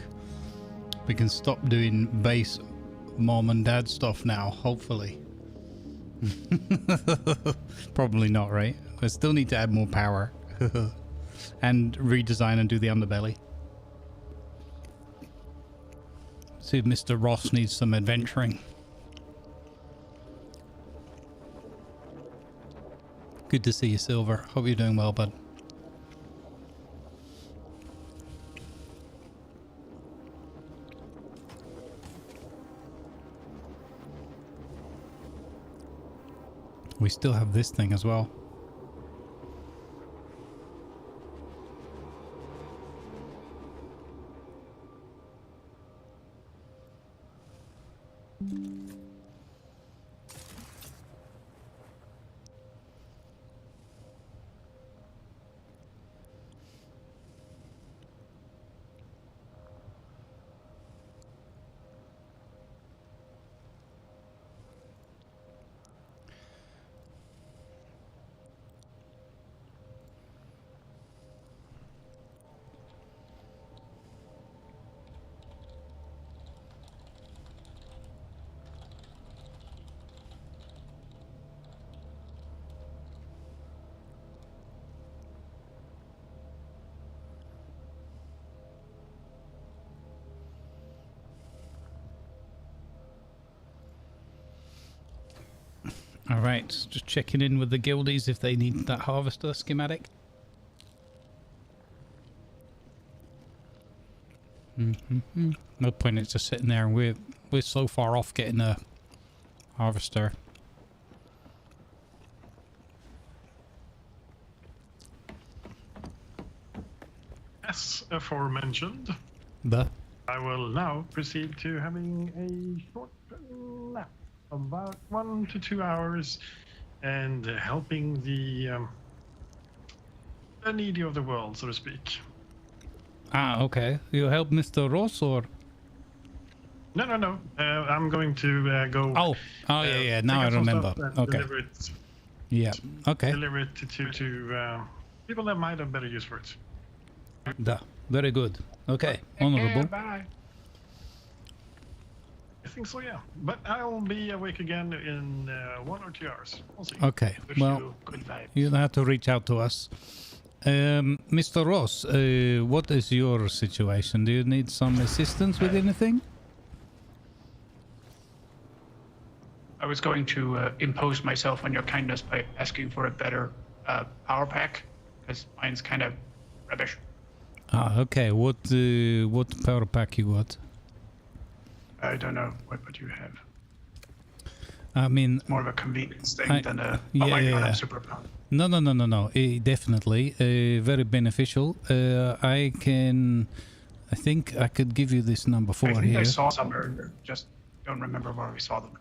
We can stop doing base mom and dad stuff now, hopefully. Probably not, right? I still need to add more power. And redesign and do the underbelly. See if Mr. Ross needs some adventuring. Good to see you, Silver. Hope you're doing well, bud. We still have this thing as well. All right, just checking in with the guildies if they need that harvester schematic. No point, it's just sitting there, and we're so far off getting a harvester. As aforementioned, I will now proceed to having a short nap. About 1 to 2 hours, and helping the needy of the world, so to speak. Ah, okay. You help Mr. Ross, or? No. I'm going to go. Oh, yeah. Now I remember. Okay. Deliver it, yeah. Okay. Deliver it to people that might have better use for it. Very good. Okay. Honorable. Bye. I think so, yeah. But I'll be awake again in 1 or 2 hours. We'll see. Okay. Well, you'll have to reach out to us. Mr. Ross, what is your situation? Do you need some assistance with anything? I was going to impose myself on your kindness by asking for a better power pack, because mine's kind of rubbish. Ah, okay. What power pack you got? I don't know what you have. I mean, it's more of a convenience thing than a superpower. No. Definitely very beneficial. I think I could give you this number 4 here. I saw some earlier. Just don't remember where we saw them.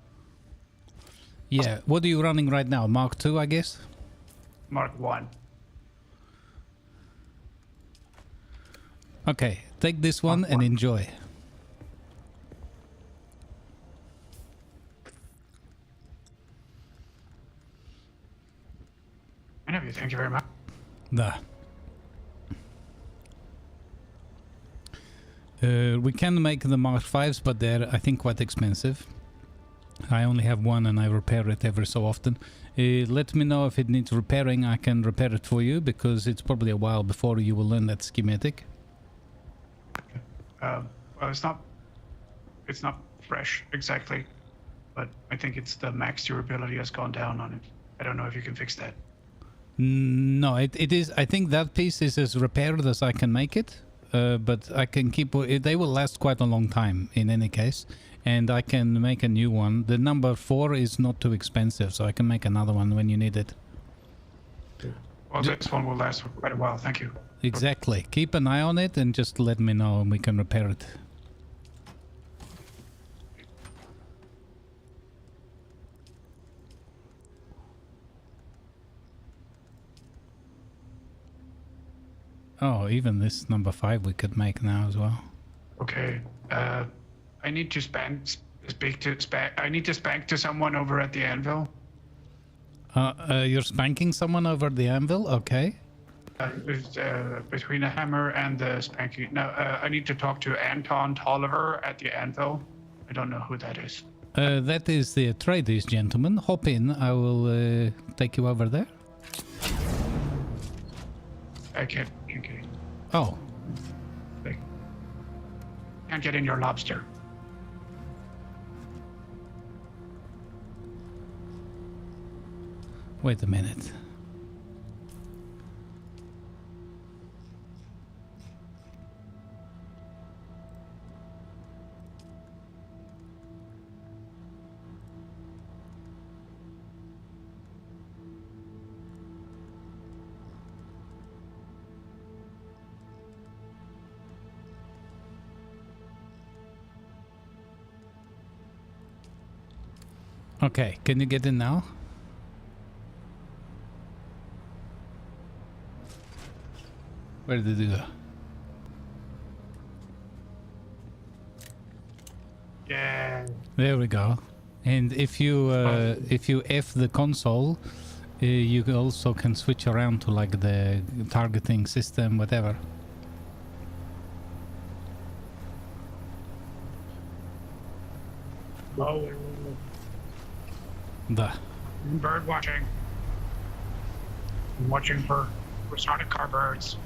Yeah. What are you running right now? Mark 2, I guess. Mark 1. Okay. Take this one and enjoy. Thank you very much. We can make the Mark 5s, but they're, I think, quite expensive. I only have one and I repair it every so often. Let me know if it needs repairing. I can repair it for you, because it's probably a while before you will learn that schematic. Well, it's not fresh exactly, but I think it's the max durability has gone down on it. I don't know if you can fix that. No, it is. I think that piece is as repaired as I can make it, but I can keep. They will last quite a long time in any case, and I can make a new one. The number 4 is not too expensive, so I can make another one when you need it. Well, this one will last for quite a while. Thank you. Exactly. Keep an eye on it and just let me know, and we can repair it. Oh, even this number 5 we could make now as well. Okay. I need to I need to spank to someone over at the anvil. You're spanking someone over the anvil? Okay. between the hammer and the spanky. Now, I need to talk to Anton Tolliver at the anvil. I don't know who that is. That is the Atreides gentleman. Hop in. I will take you over there. I can't get in. Oh. Can't get in your lobster. Wait a minute. Okay, can you get in now? Where did it go? Yeah. There we go. And if you F the console, you also can switch around to like the targeting system, whatever. Oh. Bird watching. I'm watching for sonic car birds.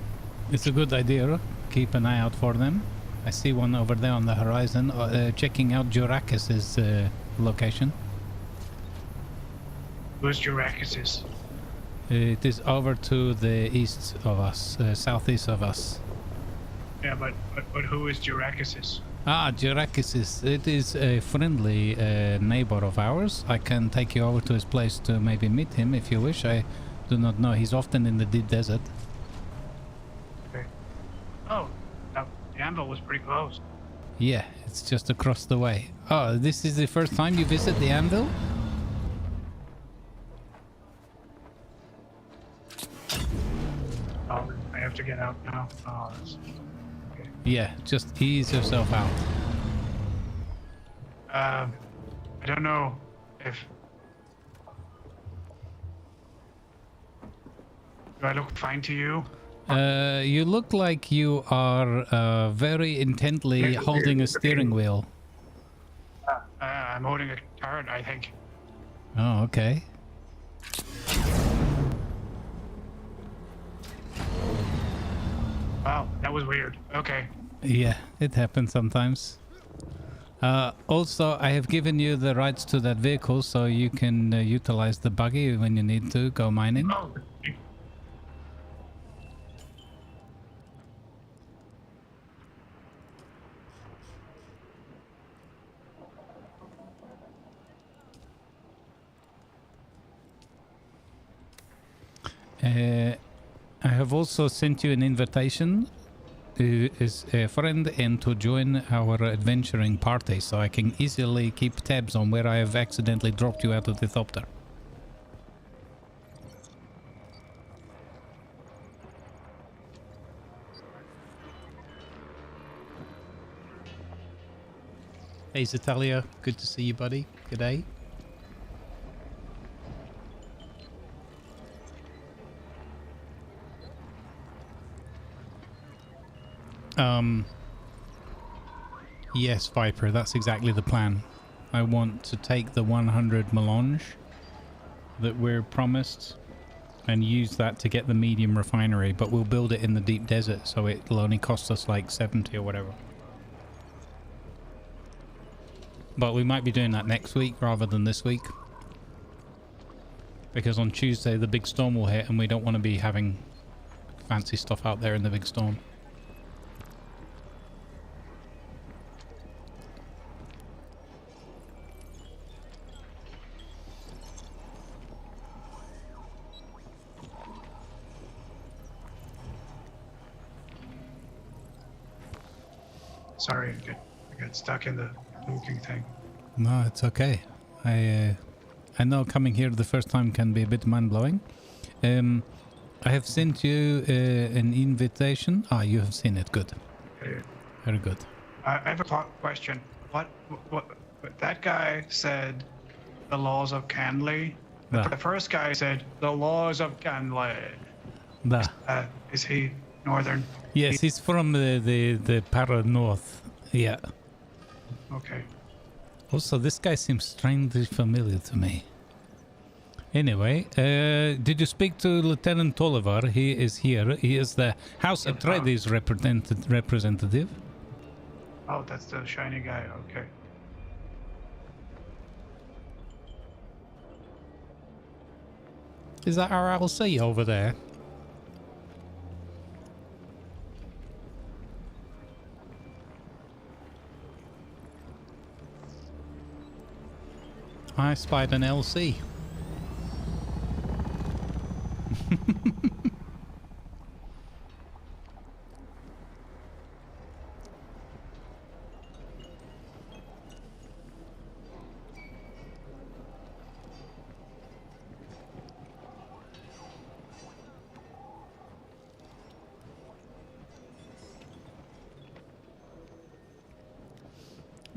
It's a good idea. Keep an eye out for them. I see one over there on the horizon, checking out Jurakis's location. Who's Jurakis? It is over to the east of us, southeast of us. Yeah, but who is Jurakis? Ah, Jurakis it is a friendly neighbor of ours. I can take you over to his place to maybe meet him if you wish. I do not know. He's often in the deep desert. Okay. Oh, the anvil was pretty close. Yeah, it's just across the way. Oh, this is the first time you visit the anvil? Oh, I have to get out now. Oh, that's... Okay. Yeah, just ease yourself out. I don't know if... Do I look fine to you? You look like you are very intently holding a steering wheel. I'm holding a turret, I think. Oh, okay. Wow, that was weird. Okay. Yeah, it happens sometimes. Also, I have given you the rights to that vehicle, so you can utilize the buggy when you need to go mining. Oh. I have also sent you an invitation to as a friend and to join our adventuring party, so I can easily keep tabs on where I have accidentally dropped you out of the thopter. Hey Zatalia, good to see you, buddy. G'day. Yes, Viper, that's exactly the plan. I want to take the 100 melange that we're promised and use that to get the medium refinery, but we'll build it in the deep desert, so it'll only cost us like 70 or whatever. But we might be doing that next week rather than this week, because on Tuesday the big storm will hit and we don't want to be having fancy stuff out there in the big storm. Sorry, I got stuck in the looking thing. No, it's okay. I know coming here the first time can be a bit mind-blowing. I have sent you an invitation. Ah, you have seen it. Good. Very good. I have a question. What that guy said the laws of Canley. Yeah. The first guy said the laws of Canley. Is he northern? Yes, he's from the Para North. Yeah. Okay. Also, this guy seems strangely familiar to me. Anyway, did you speak to Lieutenant Tolliver? He is here. He is the House Atreides representative. Oh, that's the shiny guy. Okay. Is that our LC over there? I spied an LC.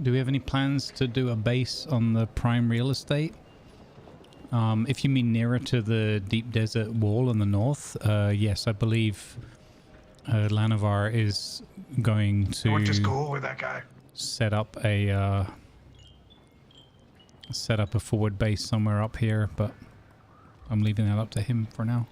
Do we have any plans to do a base on the prime real estate? If you mean nearer to the deep desert wall in the north, yes, I believe Lanavar is going to I went to school with that guy. set up a forward base somewhere up here, but I'm leaving that up to him for now.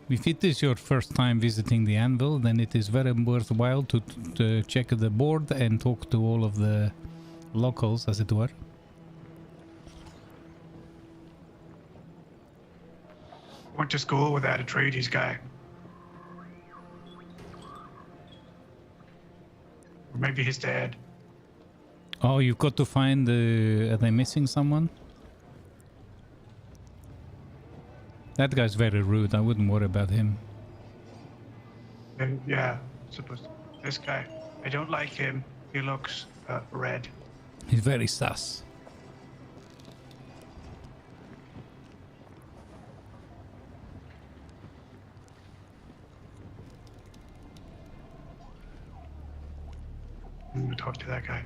If it is your first time visiting the Anvil, then it is very worthwhile to check the board and talk to all of the locals, as it were. Went to school with that Atreides guy. Or maybe his dad. Oh, you've got to find are they missing someone? That guy's very rude. I wouldn't worry about him. Yeah, supposed to. This guy. I don't like him. He looks red. He's very sus. I'm gonna talk to that guy.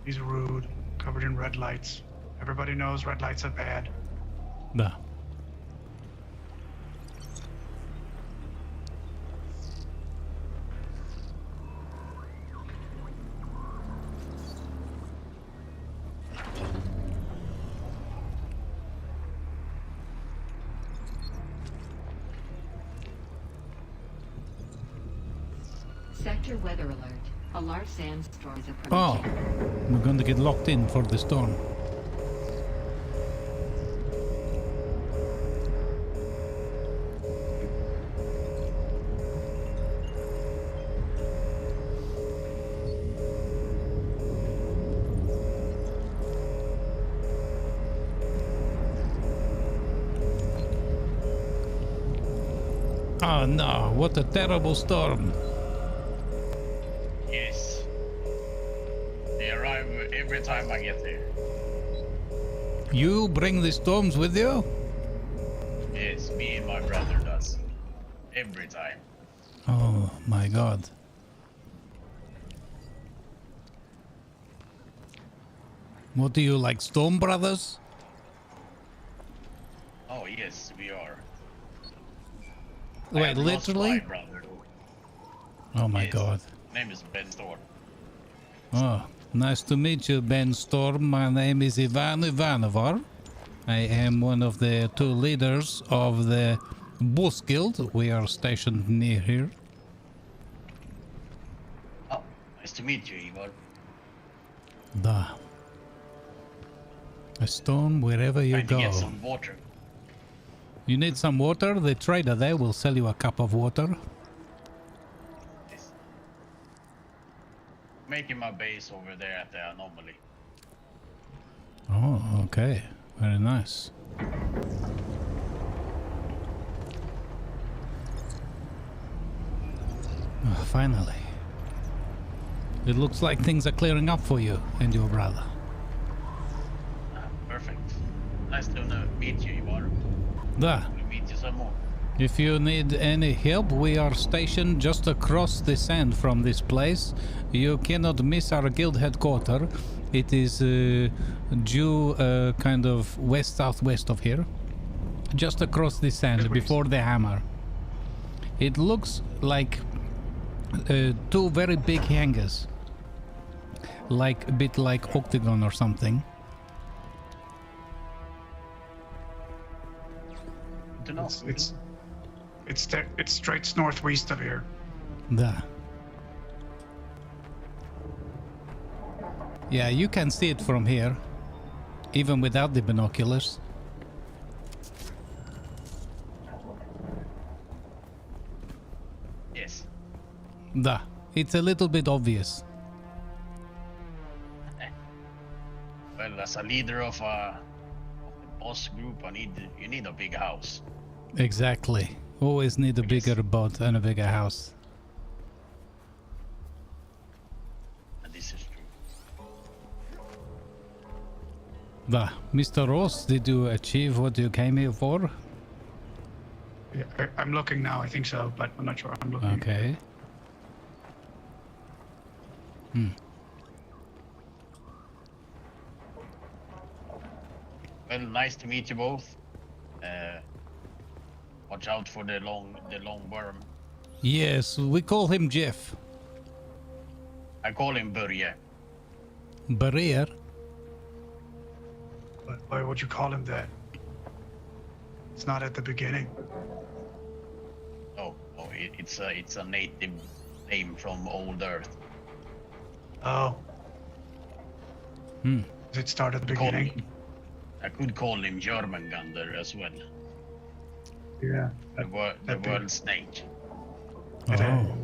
He's rude, covered in red lights. Everybody knows red lights are bad. Da. Sector weather alert. A large sandstorm is approaching. Oh, we're going to get locked in for the storm. Oh no, what a terrible storm. Yes. They arrive every time I get there. You bring the storms with you? Yes, me and my brother does. Every time. Oh my god. What do you like, Storm Brothers? Oh yes, we are. Wait, literally? Oh my god. Name is Ben Storm. Oh, nice to meet you, Ben Storm. My name is Ivan Ivanovar. I am one of the two leaders of the Boss Guild. We are stationed near here. Oh, nice to meet you, Igor. Da. A storm wherever you Trying go. to get some water. You need some water? The trader there will sell you a cup of water. Yes. Making my base over there at the anomaly. Oh, okay. Very nice. Oh, finally. It looks like things are clearing up for you and your brother. Perfect. Nice to meet you, Igor. Da. We'll meet you some more. If you need any help, we are stationed just across the sand from this place. You cannot miss our guild headquarters. It is due kind of west-southwest of here. Just across the sand before the hammer. It looks like two very big hangars. Like a bit like octagon or something. It's straight northwest of here. Yeah, you can see it from here, even without the binoculars. Yes. It's a little bit obvious. Well, as a leader of a boss group, you need a big house. Exactly. Always need a bigger boat and a bigger house. And this is true. Mr. Ross, did you achieve what you came here for? Yeah, I'm looking now. I think so, but I'm not sure. I'm looking. Okay. Well, nice to meet you both. Watch out for the long worm. Yes, we call him Jeff. I call him Börje. Barrier? Why would you call him that? It's not at the beginning. Oh, it's a native name from old Earth. Oh. Does it start at the beginning? I could call him Jormungandr as well. Yeah. The world's snake. Oh.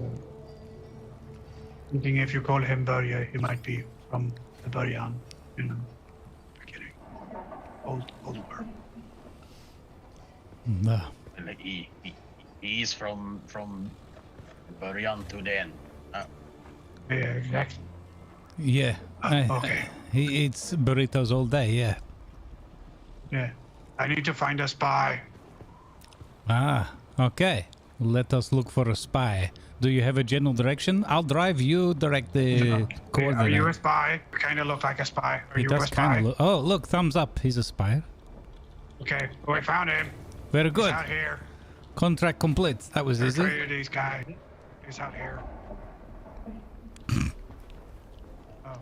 Thinking if you call him Börje, he might be from the Början, beginning. Old worm. Well, he is from Början to the end. Yeah, exactly. Yeah. Okay. He eats burritos all day, yeah. Yeah. I need to find a spy. Okay. Let us look for a spy. Do you have a general direction? I'll drive, you direct the coordinate. Are you a spy? You kind of look like a spy. Are He you does a spy? kind of look. Oh, look, thumbs up. He's a spy. Okay. Oh, I found him. Very good. He's out here. Contract complete. That was I'm easy. afraid of these guys. He's out here. Oh,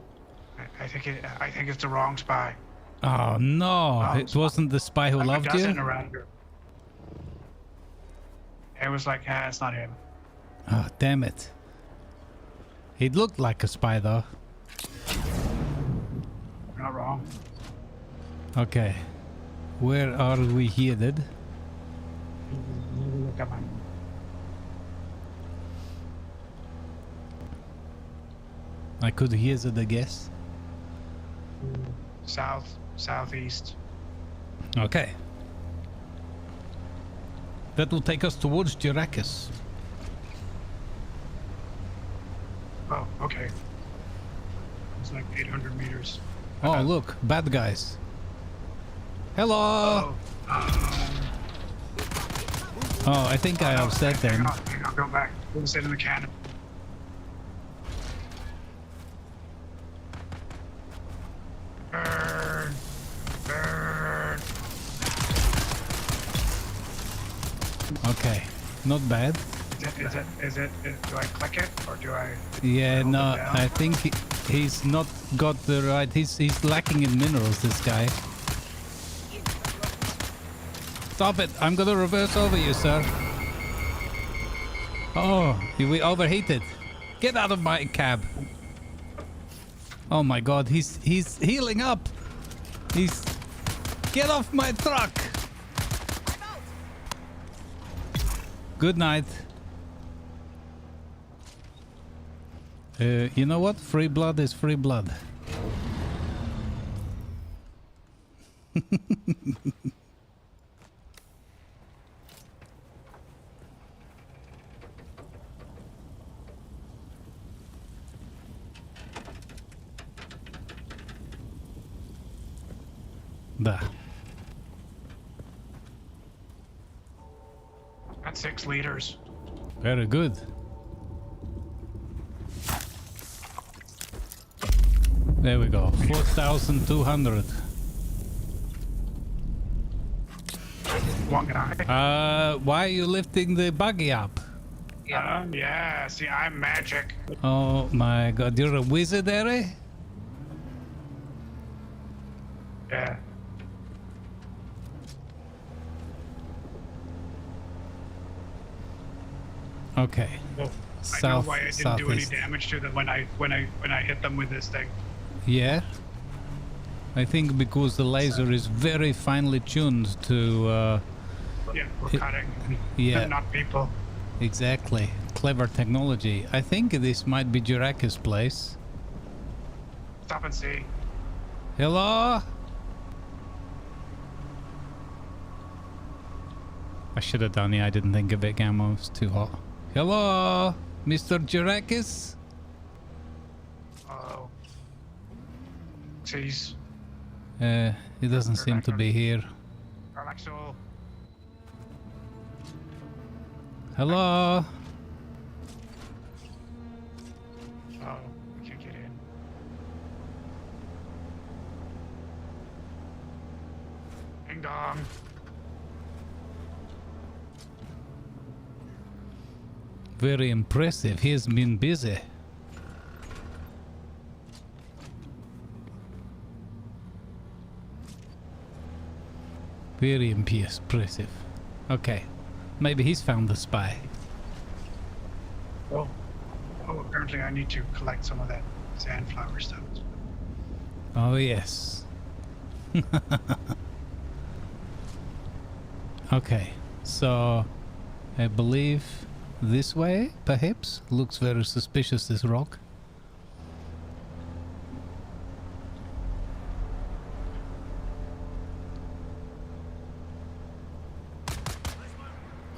I think it's the wrong spy. Oh, no. It wasn't the spy who Like loved a dozen you? around here. It was like, it's not him. Oh, damn it. He looked like a spy, though. You're not wrong. Okay. Where are we headed? Look at mine. I could hazard a guess. Southeast. Okay. That will take us towards Girakis. Oh, okay. It's like 800 meters. Oh, look. Bad guys. Hello! Oh, I think I upset them. Hang on, go back. We'll sit in the cannon. Burn! Burn! Okay. Not bad. Is it, do I click it or do I? Yeah, hold no, it down? I think he's not got the right... He's lacking in minerals, this guy. Stop it! I'm gonna reverse over you, sir. Oh, we overheated. Get out of my cab. Oh my god, he's healing up. Get off my truck. Good night. You know what? Free blood is free blood. There. That's 6 liters. Very good. There we go. 4,200. One guy. Why are you lifting the buggy up? Yeah, see, I'm magic. Oh my god, you're a wizard, Harry? Yeah. Okay. Well, I know why I didn't do any damage to them when I hit them with this thing. Yeah. I think because the laser is very finely tuned to Yeah, we're cutting. yeah. They're not people. Exactly. Clever technology. I think this might be Jiraki's place. Stop and see. Hello? I should have done it. I didn't think of it. Gamma was too hot. Hello, Mr. Jirakis? Oh. Jeez. He doesn't seem to be here. Alexo. Hello? Oh, we can't get in. Ding dong. Very impressive. He's been busy. Very impressive. Okay. Maybe he's found the spy. Oh, apparently I need to collect some of that sandflower stuff. Oh, yes. Okay. So, I believe this way, perhaps? Looks very suspicious, this rock.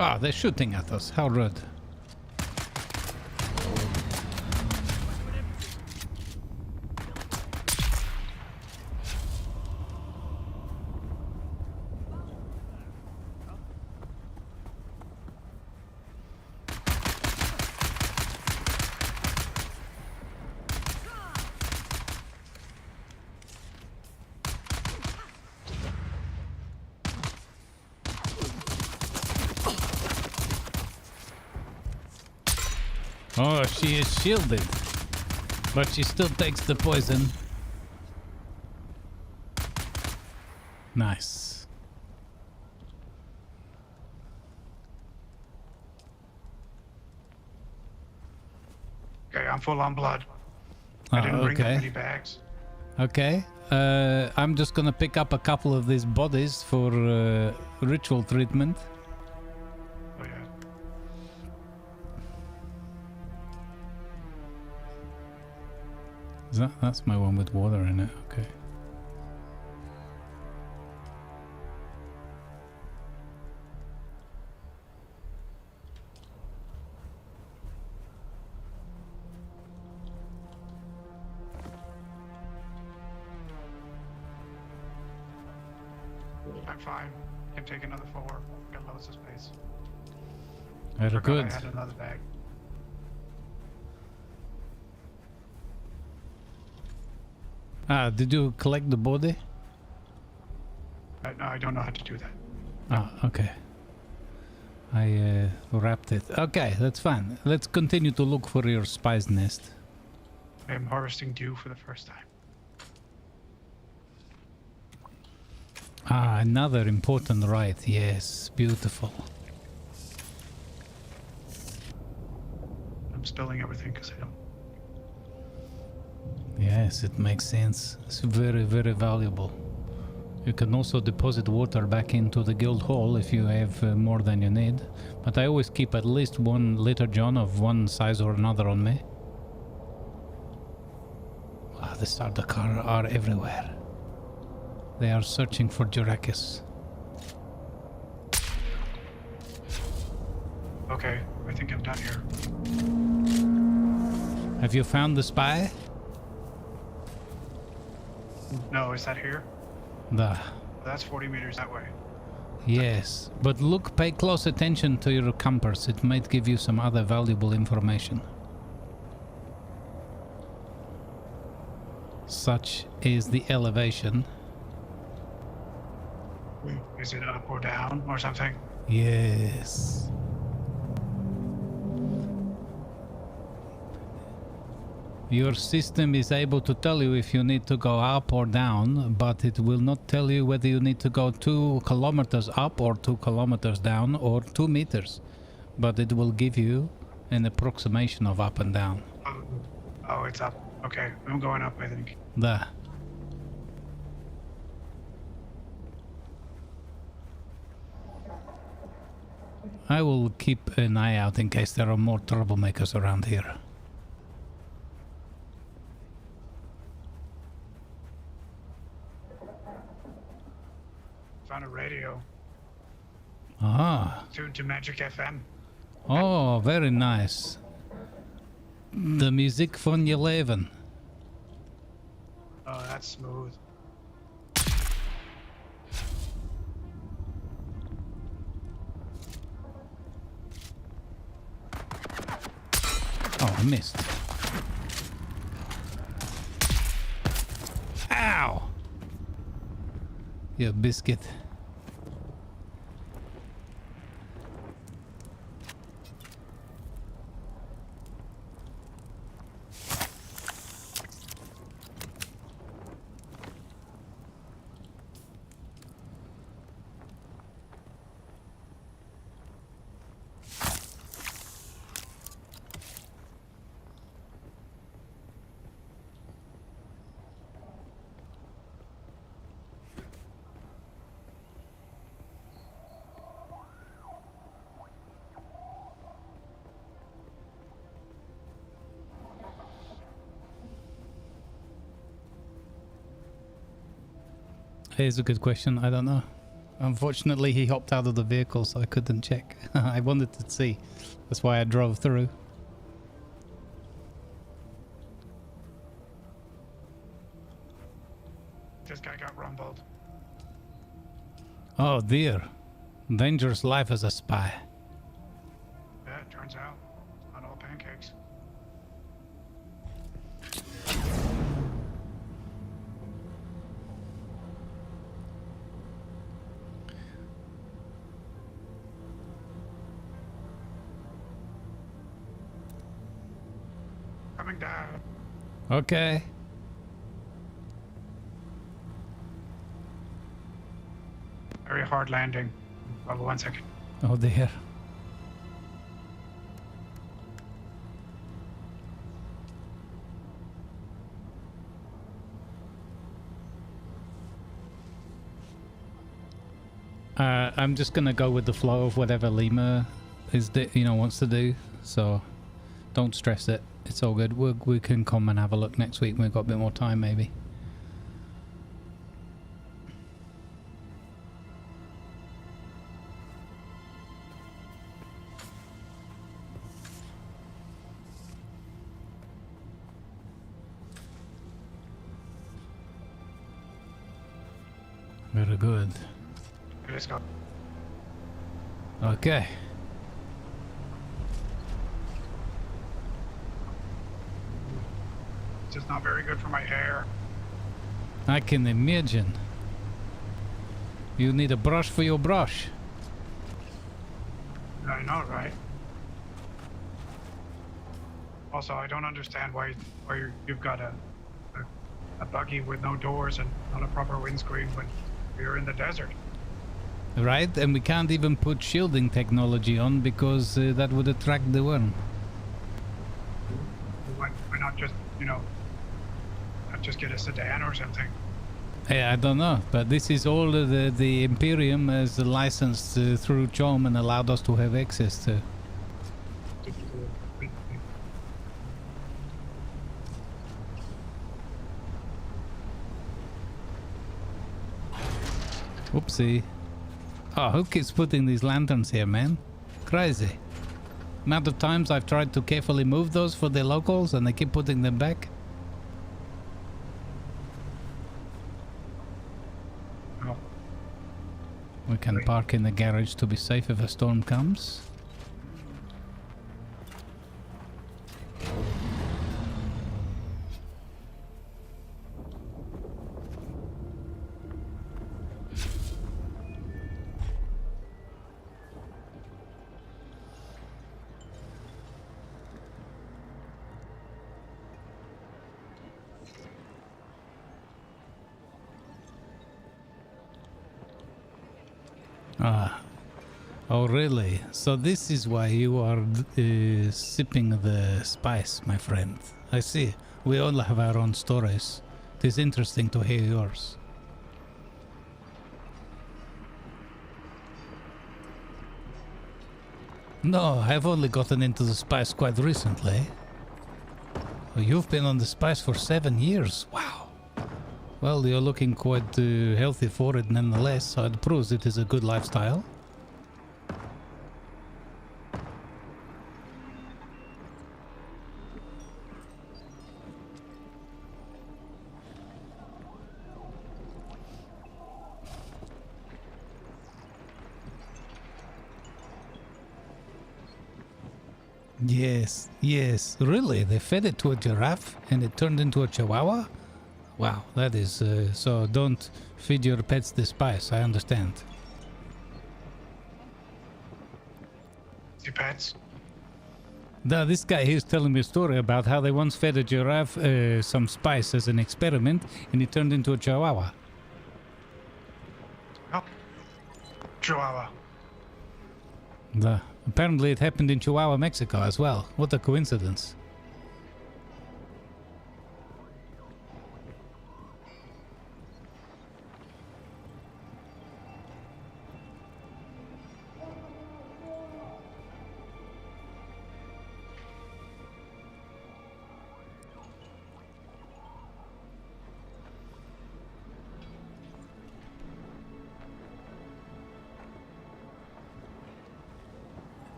Ah, they're shooting at us. How rude. Oh, she is shielded, but she still takes the poison. Nice. Okay, I'm full on blood. I didn't bring that okay. many bags. Okay. I'm just gonna pick up a couple of these bodies for ritual treatment. Oh yeah. That's my one with water in it. Okay. I'm fine. Can take another 4. Got loads of space. Very Forgot good. I had another bag. Ah, did you collect the body? No, I don't know how to do that. Ah, okay. I wrapped it. Okay, that's fine. Let's continue to look for your spy's nest. I am harvesting dew for the first time. Ah, another important rite. Yes, beautiful. I'm spilling everything because I don't. Yes, it makes sense. It's very, very valuable. You can also deposit water back into the guild hall if you have more than you need. But I always keep at least 1 liter John of one size or another on me. Wow, the Sardaukar are everywhere. They are searching for Jirakis. Okay, I think I'm done here. Have you found the spy? No, is that here? That's 40 meters that way. Yes, but look, pay close attention to your compass. It might give you some other valuable information. Such is the elevation. Is it up or down or something? Yes. Your system is able to tell you if you need to go up or down, but it will not tell you whether you need to go 2 kilometers up or 2 kilometers down or 2 meters. But it will give you an approximation of up and down. Oh, it's up. Okay, I'm going up, I think. There. I will keep an eye out in case there are more troublemakers around here. Found a radio. Ah. Tuned to Magic FM. Oh, very nice. The music van je leven. Oh, that's smooth. Oh, I missed. Ow! You biscuit. Here's a good question. I don't know. Unfortunately, he hopped out of the vehicle, so I couldn't check. I wanted to see. That's why I drove through. This guy got rumbled. Oh dear. Dangerous life as a spy. Yeah, it turns out. Not all pancakes. Coming down. Okay. Very hard landing. Oh, 1 second. Oh dear. I'm just gonna go with the flow of whatever Lima is, wants to do. So don't stress it. It's all good. We can come and have a look next week when we've got a bit more time, maybe. Very good. Let's go. Okay. Just not very good for my hair. I can imagine. You need a brush for your brush. I know, right? Also, I don't understand why you've got a buggy with no doors and not a proper windscreen when you're in the desert. Right, and we can't even put shielding technology on because that would attract the worm. Why not just, not just get a sedan or something? Yeah, I don't know, but this is all the Imperium has licensed through CHOM and allowed us to have access to. Oopsie. Oh, who keeps putting these lanterns here, man? Crazy. Amount of times I've tried to carefully move those for the locals and they keep putting them back. Oh. We can park in the garage to be safe if a storm comes. Ah. Oh, really? So this is why you are sipping the spice, my friend. I see. We all have our own stories. It is interesting to hear yours. No, I've only gotten into the spice quite recently. Well, you've been on the spice for 7 years. Wow. Well, you're looking quite healthy for it nonetheless, so it proves it is a good lifestyle. Yes, yes, really? They fed it to a giraffe and it turned into a chihuahua? Wow, that is... so don't feed your pets the spice, I understand. Your pets? Now, this guy here's telling me a story about how they once fed a giraffe some spice as an experiment and it turned into a chihuahua. Oh. Chihuahua. Apparently it happened in Chihuahua, Mexico as well. What a coincidence.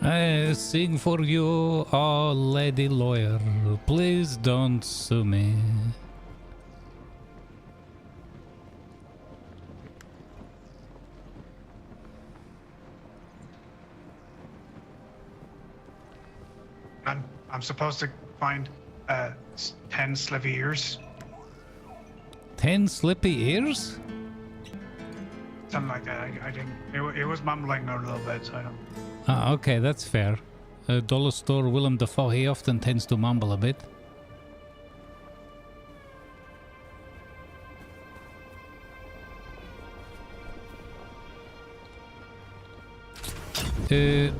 I sing for you, oh lady lawyer, please don't sue me. I'm supposed to find 10 slippy ears. 10 slippy ears? Something like that. I didn't. It was mumbling a little bit, so I don't. Ah, okay, that's fair. Dollar store Willem Dafoe, he often tends to mumble a bit.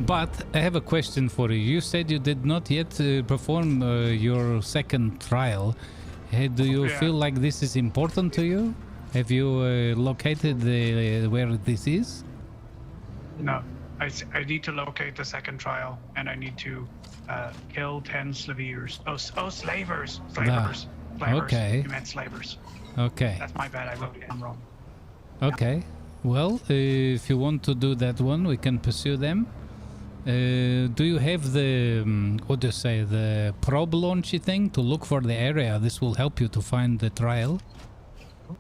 But I have a question for you. You said you did not yet perform your second trial. Do you feel like this is important to you? Have you located where this is? No. I need to locate the second trial, and I need to kill 10 slaveers. Oh, slavers! Slavers. Slavers. Okay. You meant slavers. Okay. That's my bad. I wrote it wrong. Okay. Well, if you want to do that one, we can pursue them. Do you have the, what do you say, the probe launchy thing to look for the area? This will help you to find the trial.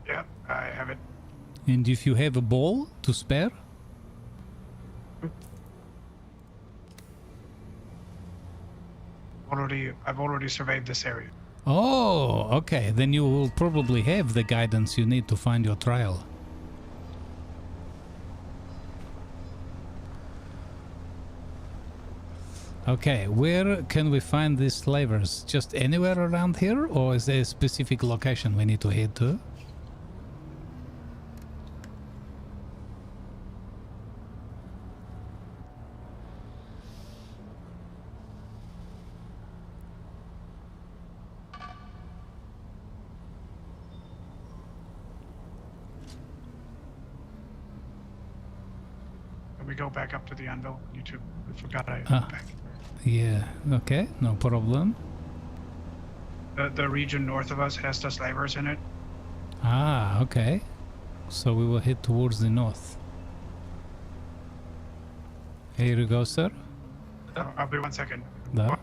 Yeah, I have it. And if you have a ball to spare? I've already surveyed this area. Oh, okay. Then you will probably have the guidance you need to find your trial. Okay, where can we find these slavers? Just anywhere around here, or is there a specific location we need to head to? We go back up to the anvil. You two. I forgot I went back. Yeah, okay, no problem. The region north of us has the slavers in it. Ah, okay. So we will head towards the north. Here you go, sir. I'll be 1 second. No.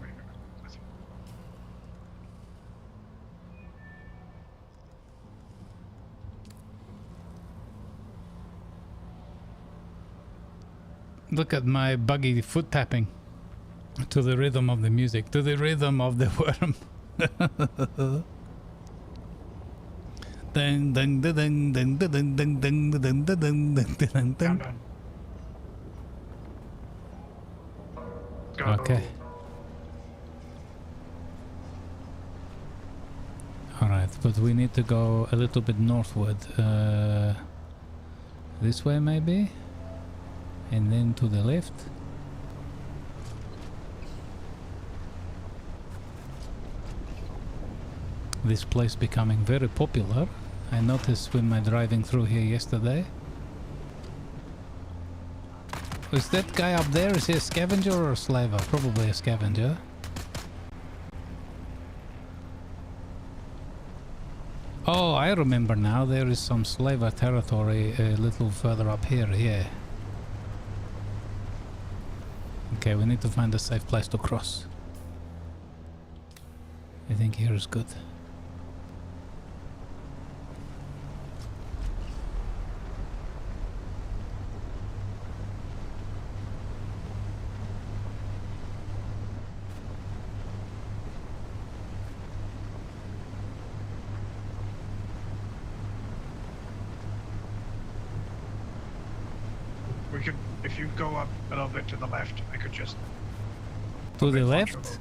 Look at my buggy foot tapping to the rhythm of the music, to the rhythm of the worm. Ding ding ding ding ding ding ding ding ding ding ding ding. Okay. Right, but we need to go a little bit northward. This way maybe? And then to the left. This place becoming very popular. I noticed when my driving through here yesterday. Is that guy up there? Is he a scavenger or a slaver? Probably a scavenger. Oh, I remember now. There is some slaver territory a little further up here. Yeah. Okay, we need to find a safe place to cross. I think here is good. We could, if you go up a little bit to the left, I could just... To the launch left? over.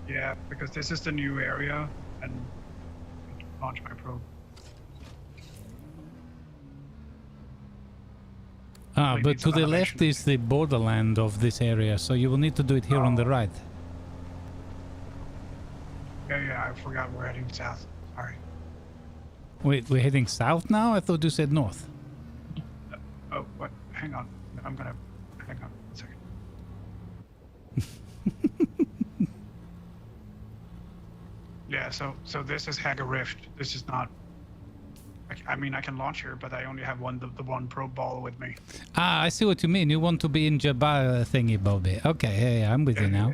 Yeah, because this is the new area, and launch my probe. Ah, We but need to some the elevation. left is the borderland of this area, so you will need to do it here on the right. Yeah, I forgot we're heading south. Sorry. Wait, we're heading south now? I thought you said north. Oh, what? Hang on. I'm gonna... Hang on 1 second. Yeah, so this is Haga Rift. This is not... I mean, I can launch here, but I only have the one probe ball with me. Ah, I see what you mean. You want to be in Jabba thingy, Bobby. Okay, yeah, I'm with you now.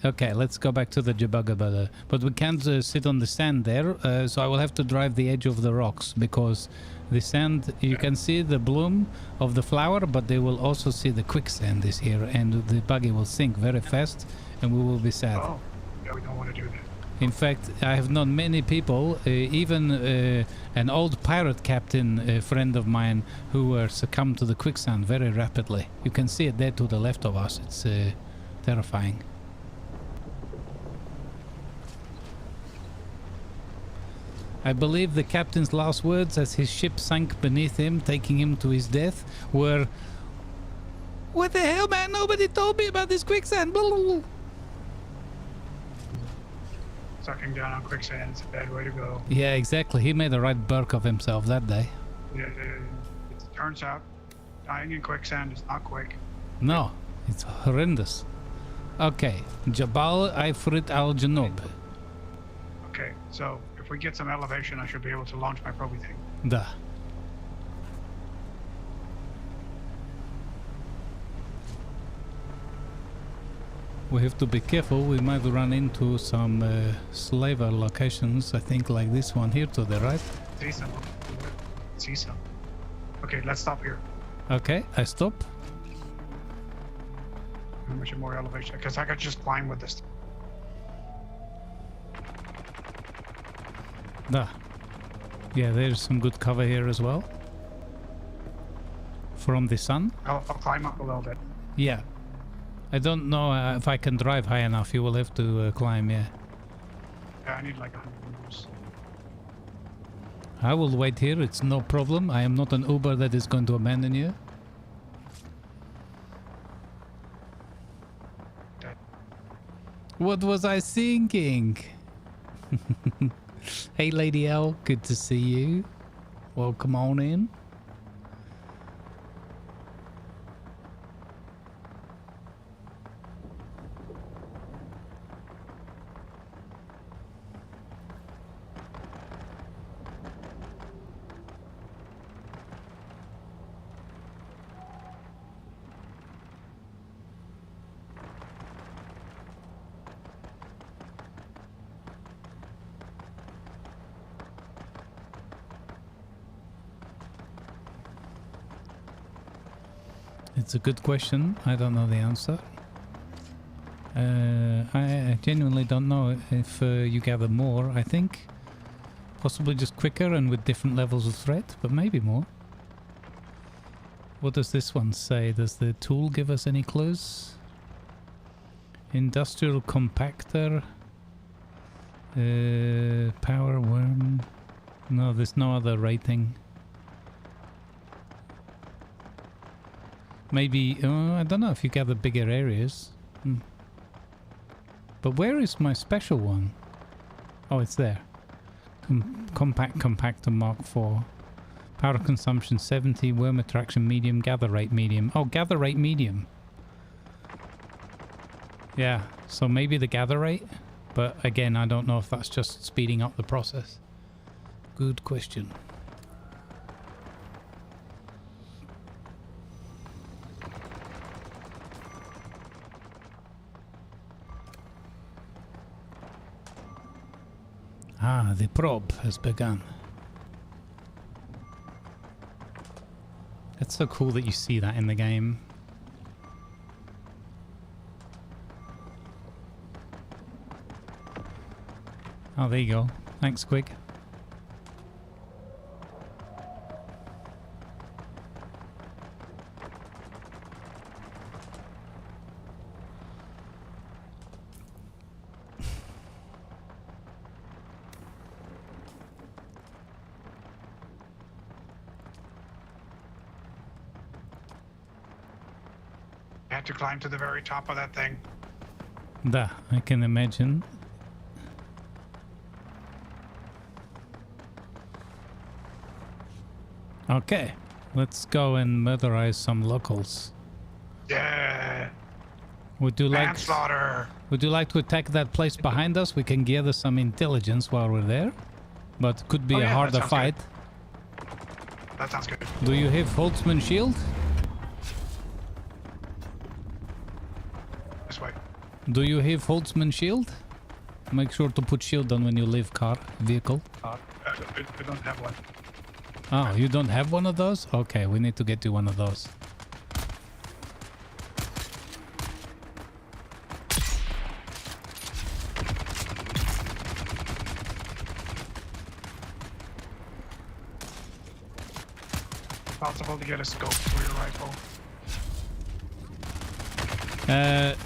Okay, let's go back to the Jabba. But we can't sit on the sand there, so I will have to drive the edge of the rocks, because the sand, you can see the bloom of the flower, but they will also see the quicksand is here, and the buggy will sink very fast, and we will be sad. Oh, yeah, we don't want to do that. In fact, I have known many people, even an old pirate captain, a friend of mine, who were succumbed to the quicksand very rapidly. You can see it there to the left of us. It's terrifying. I believe the captain's last words as his ship sank beneath him, taking him to his death, were, "What the hell, man? Nobody told me about this quicksand." Blah, blah, blah. Sucking down on quicksand is a bad way to go. Yeah, exactly. He made a right burk of himself that day. Yeah, it turns out dying in quicksand is not quick. No, it's horrendous. Okay, Jabal Ifrit Al Janub. Okay, so if we get some elevation, I should be able to launch my probie thing. Da. We have to be careful. We might run into some slaver locations. I think like this one here to the right. See some. See some. Okay, let's stop here. Okay, I stop. How much more elevation? Because I could just climb with this. Da. Yeah, there's some good cover here as well. From the sun. I'll climb up a little bit. Yeah. I don't know if I can drive high enough. You will have to climb, yeah. Yeah, I need like 100 meters. I will wait here. It's no problem. I am not an Uber that is going to abandon you. Okay. What was I thinking? Hey, Lady L. Good to see you. Welcome on in. It's a good question. I don't know the answer. I genuinely don't know if you gather more. I think possibly just quicker and with different levels of threat, but maybe more. What does this one say? Does the tool give us any clues? Industrial compactor. Power worm. No, there's no other rating. Maybe, I don't know if you gather bigger areas. But where is my special one? Oh, it's there. Compact compactor Mark 4. Power consumption 70, worm attraction medium, gather rate medium. Oh, gather rate medium. Yeah, so maybe the gather rate, but again, I don't know if that's just speeding up the process. Good question. Ah, the probe has begun. It's so cool that you see that in the game. Oh, there you go. Thanks, Squig. I had to climb to the very top of that thing. Da, I can imagine. Okay, let's go and murderize some locals. Yeah. Would you like Manslaughter. Would you like to attack that place behind us? We can gather some intelligence while we're there, but could be Oh, a yeah, harder that sounds fight. good. That sounds good. Do you have Holtzman shield? This way. Do you have Holtzman shield? Make sure to put shield on when you leave vehicle. I don't have one. Oh, you don't have one of those? Okay, we need to get you one of those. Possible to get a scope for your rifle.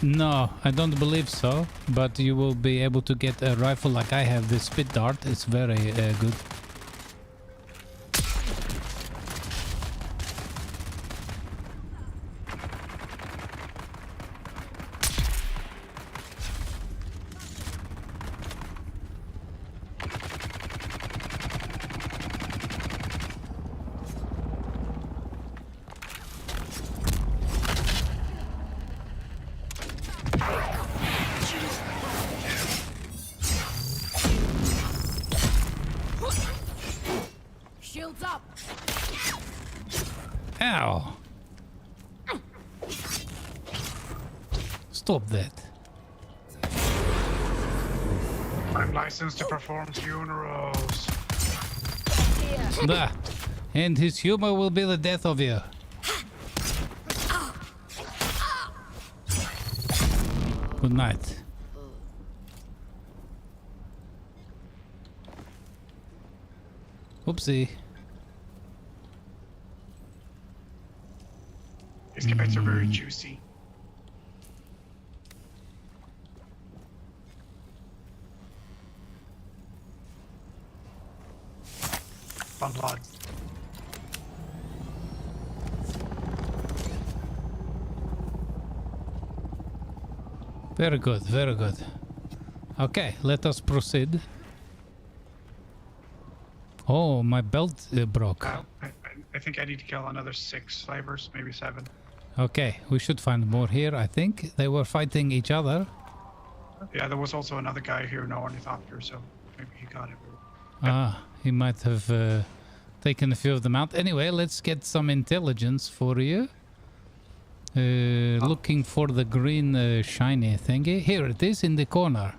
No, I don't believe so. But you will be able to get a rifle like I have. This spit dart. It's very good. Shields up. Ow! Stop that. I'm licensed to perform funerals. Da. And his humor will be the death of you. Good night. Oopsie. These kebabs are very juicy. Fun blood. Very good, very good. Okay, let us proceed. Oh, my belt broke. I think I need to kill another 6 slavers, maybe 7. Okay, we should find more here, I think. They were fighting each other. Yeah, there was also another guy here, no ornithopter, so maybe he got it. Ah, he might have taken a few of them out. Anyway, let's get some intelligence for you. Looking for the green shiny thingy. Here it is in the corner.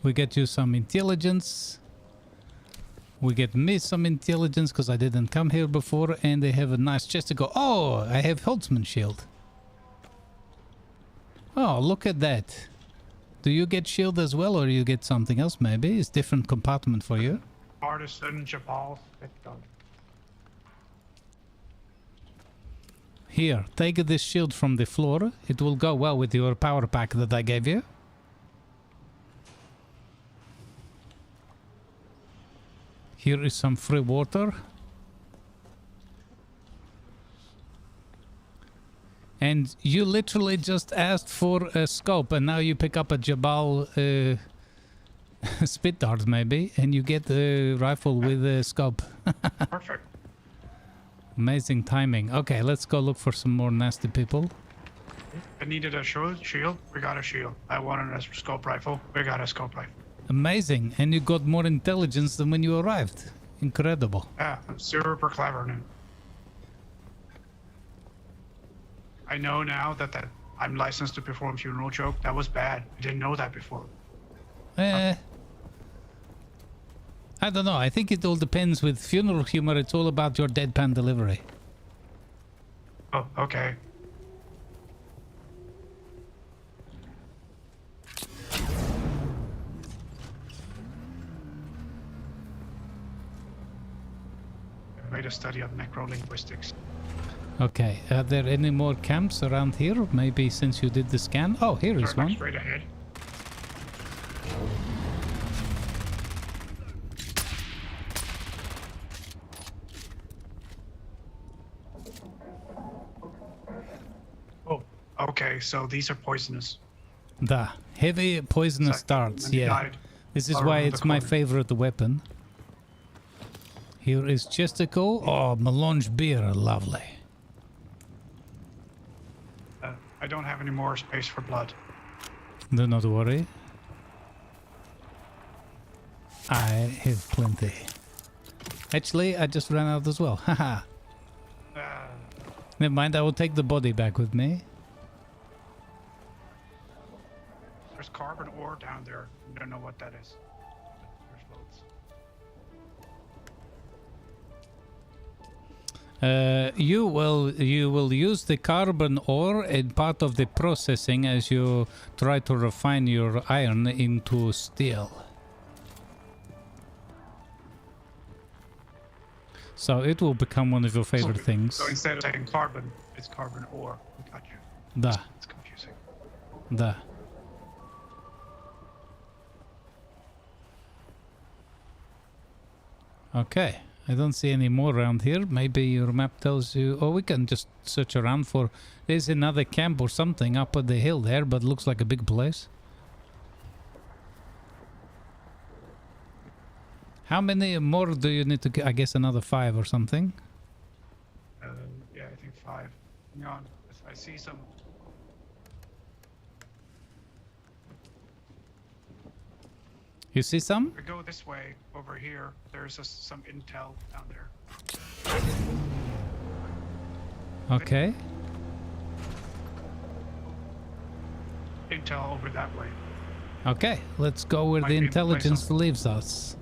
We get you some intelligence. We get me some intelligence because I didn't come here before, and they have a nice chest to go. Oh, I have Holtzman shield. Oh, look at that. Do you get shield as well, or you get something else maybe? It's different compartment for you. Partisan Jabal. Here, take this shield from the floor. It will go well with your power pack that I gave you. Here is some free water. And you literally just asked for a scope, and now you pick up a Jabal spit dart maybe, and you get a rifle with a scope. Perfect. Amazing timing. Okay, let's go look for some more nasty people. I needed a shield. We got a shield. I wanted a scope rifle. We got a scope rifle. Amazing. And you got more intelligence than when you arrived. Incredible. Yeah, I'm super clever now. I know now that I'm licensed to perform funeral choke. That was bad. I didn't know that before. I don't know. I think it all depends with funeral humor. It's all about your deadpan delivery. Oh, okay. I made a study of necrolinguistics. Okay, are there any more camps around here? Maybe since you did the scan? Oh, here is one. Straight ahead. Oh, okay, so these are poisonous. The heavy poisonous darts, yeah. This is why it's my favorite weapon. Here is Chesticle. Oh, melange beer, lovely. I don't have any more space for blood. Do not worry. I have plenty. Actually, I just ran out as well. Haha. Never mind, I will take the body back with me. There's carbon ore down there. I don't know what that is. There's loads. You will use the carbon ore in part of the processing as you try to refine your iron into steel. So it will become one of your favorite things. So instead of saying carbon, it's carbon ore. Got you. Da. It's confusing. Da. Okay. I don't see any more around here. Maybe your map tells you... Oh, we can just search around for... There's another camp or something up at the hill there, but it looks like a big place. How many more do you need to get? I guess another 5 or something. Yeah, I think 5. Hang on. I see some... You see some? We go this way, over here. There's some intel down there. Okay. Intel over that way. Okay, let's go where the intelligence leaves us.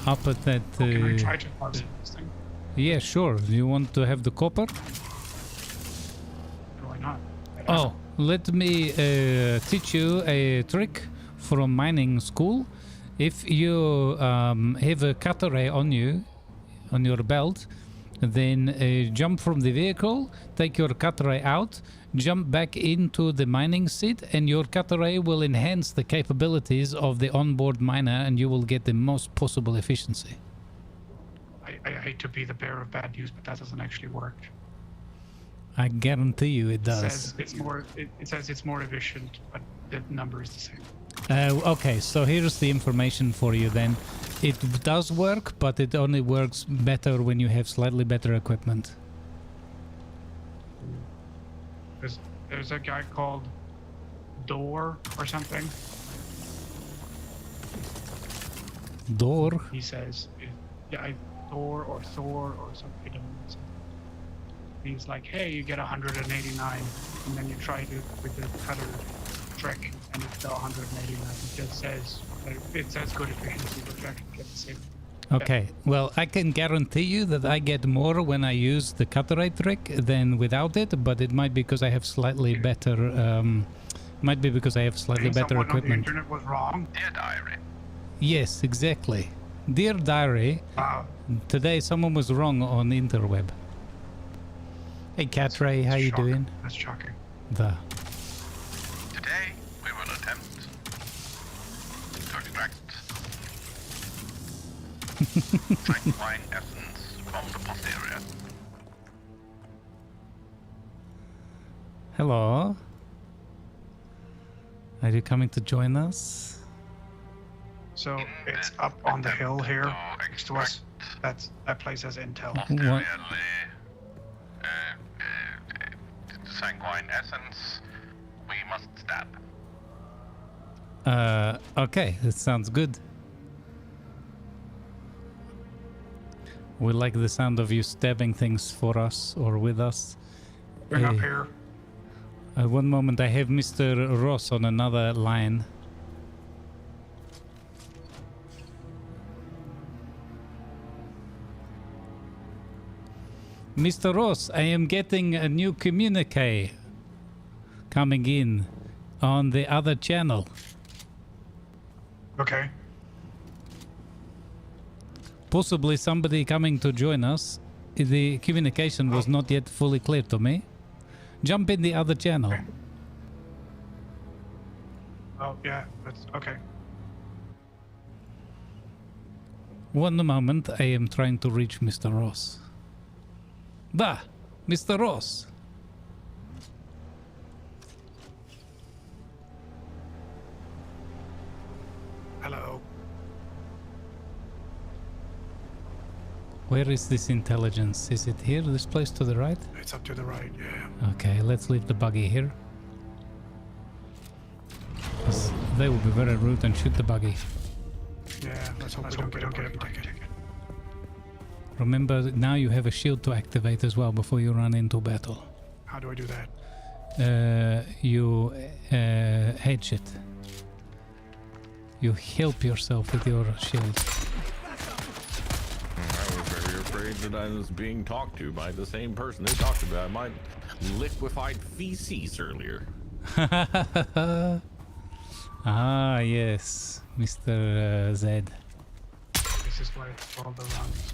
Up at that... Can I try to pause this thing? Yeah, sure. Do you want to have the copper? Why not? Oh, let me teach you a trick from mining school. If you have a cut array on you, on your belt, then jump from the vehicle, take your cut array out, jump back into the mining seat, and your cut array will enhance the capabilities of the onboard miner, and you will get the most possible efficiency. I hate to be the bearer of bad news, but that doesn't actually work. I guarantee you it does. It says it's more. It says it's more efficient, but the number is the same. Okay, so here's the information for you then. It does work, but it only works better when you have slightly better equipment. There's a guy called Door or something. Door? He says, yeah, Door or Thor or something. He's like, hey, you get 189, and then you try to with the cutter trick, and it's still 189. It just says it says good efficiency, but you actually get the same. Okay, well, I can guarantee you that I get more when I use the cutter ray trick than without it, but it might be because I have slightly better. Might be because I have slightly better equipment. On the internet was wrong. Dear diary. Yes, exactly. Dear diary. Wow. Today someone was wrong on the interweb. Hey, Catray, how you doing? That's shocking. Today, we will attempt to extract sanctifying essence from the posterior. Hello. Are you coming to join us? So it's up on the hill here next to us. That place has intel. What? Sanguine essence, we must stab. Okay, that sounds good. We like the sound of you stabbing things for us or with us. Bring up here. One moment, I have Mr. Ross on another line. Mr. Ross, I am getting a new communique coming in on the other channel. Okay. Possibly somebody coming to join us. The communication was not yet fully clear to me. Jump in the other channel. Okay. Oh, yeah, that's okay. One moment, I am trying to reach Mr. Ross. Mr. Ross. Hello. Where is this intelligence? Is it here, this place to the right? It's up to the right, yeah. Okay, let's leave the buggy here. 'Cause they will be very rude and shoot the buggy. Yeah, let's hope we don't get a ticket. Remember, now you have a shield to activate as well before you run into battle. How do I do that? You hedge it. You help yourself with your shield. I was very afraid that I was being talked to by the same person who talked about my liquefied feces earlier. Ah, yes, Mr. Z. This is why it's called the runs.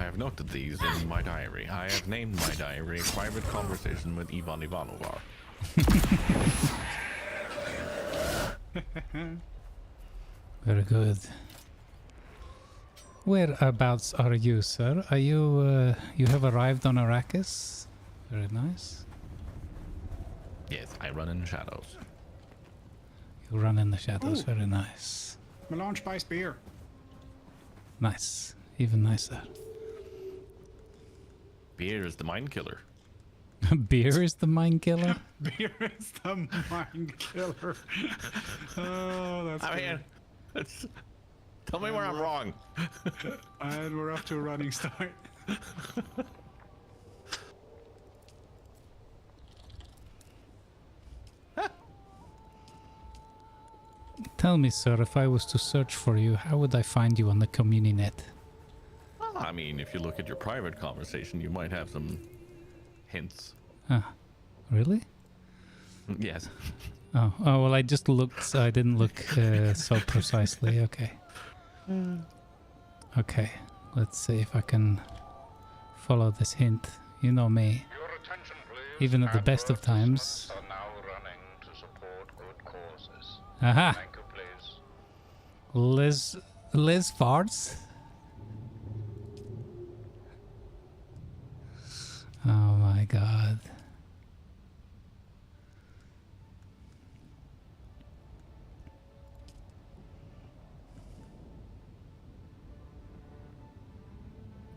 I have noted these in my diary. I have named my diary Private Conversation with Ivan Ivanovar. Very good. Whereabouts are you, sir? Are you, you have arrived on Arrakis? Very nice. Yes, I run in the shadows. You run in the shadows, very nice. Melange spiced beer. Nice, even nicer. Beer is the mind killer. Beer is the mind killer? Beer is the mind killer. Oh, that's I good. mean, tell me where I'm wrong. And we're off to a running start. Tell me, sir, if I was to search for you, how would I find you on the CommuniNet? I mean, if you look at your private conversation, you might have some hints. Ah, really? Yes. Oh, well, I just looked, so I didn't look so precisely. Okay. Okay, let's see if I can follow this hint. You know me. Your attention, please. Even at the best of times. Are now running to support good causes. Aha! Thank you, please. Les farts? Oh my god.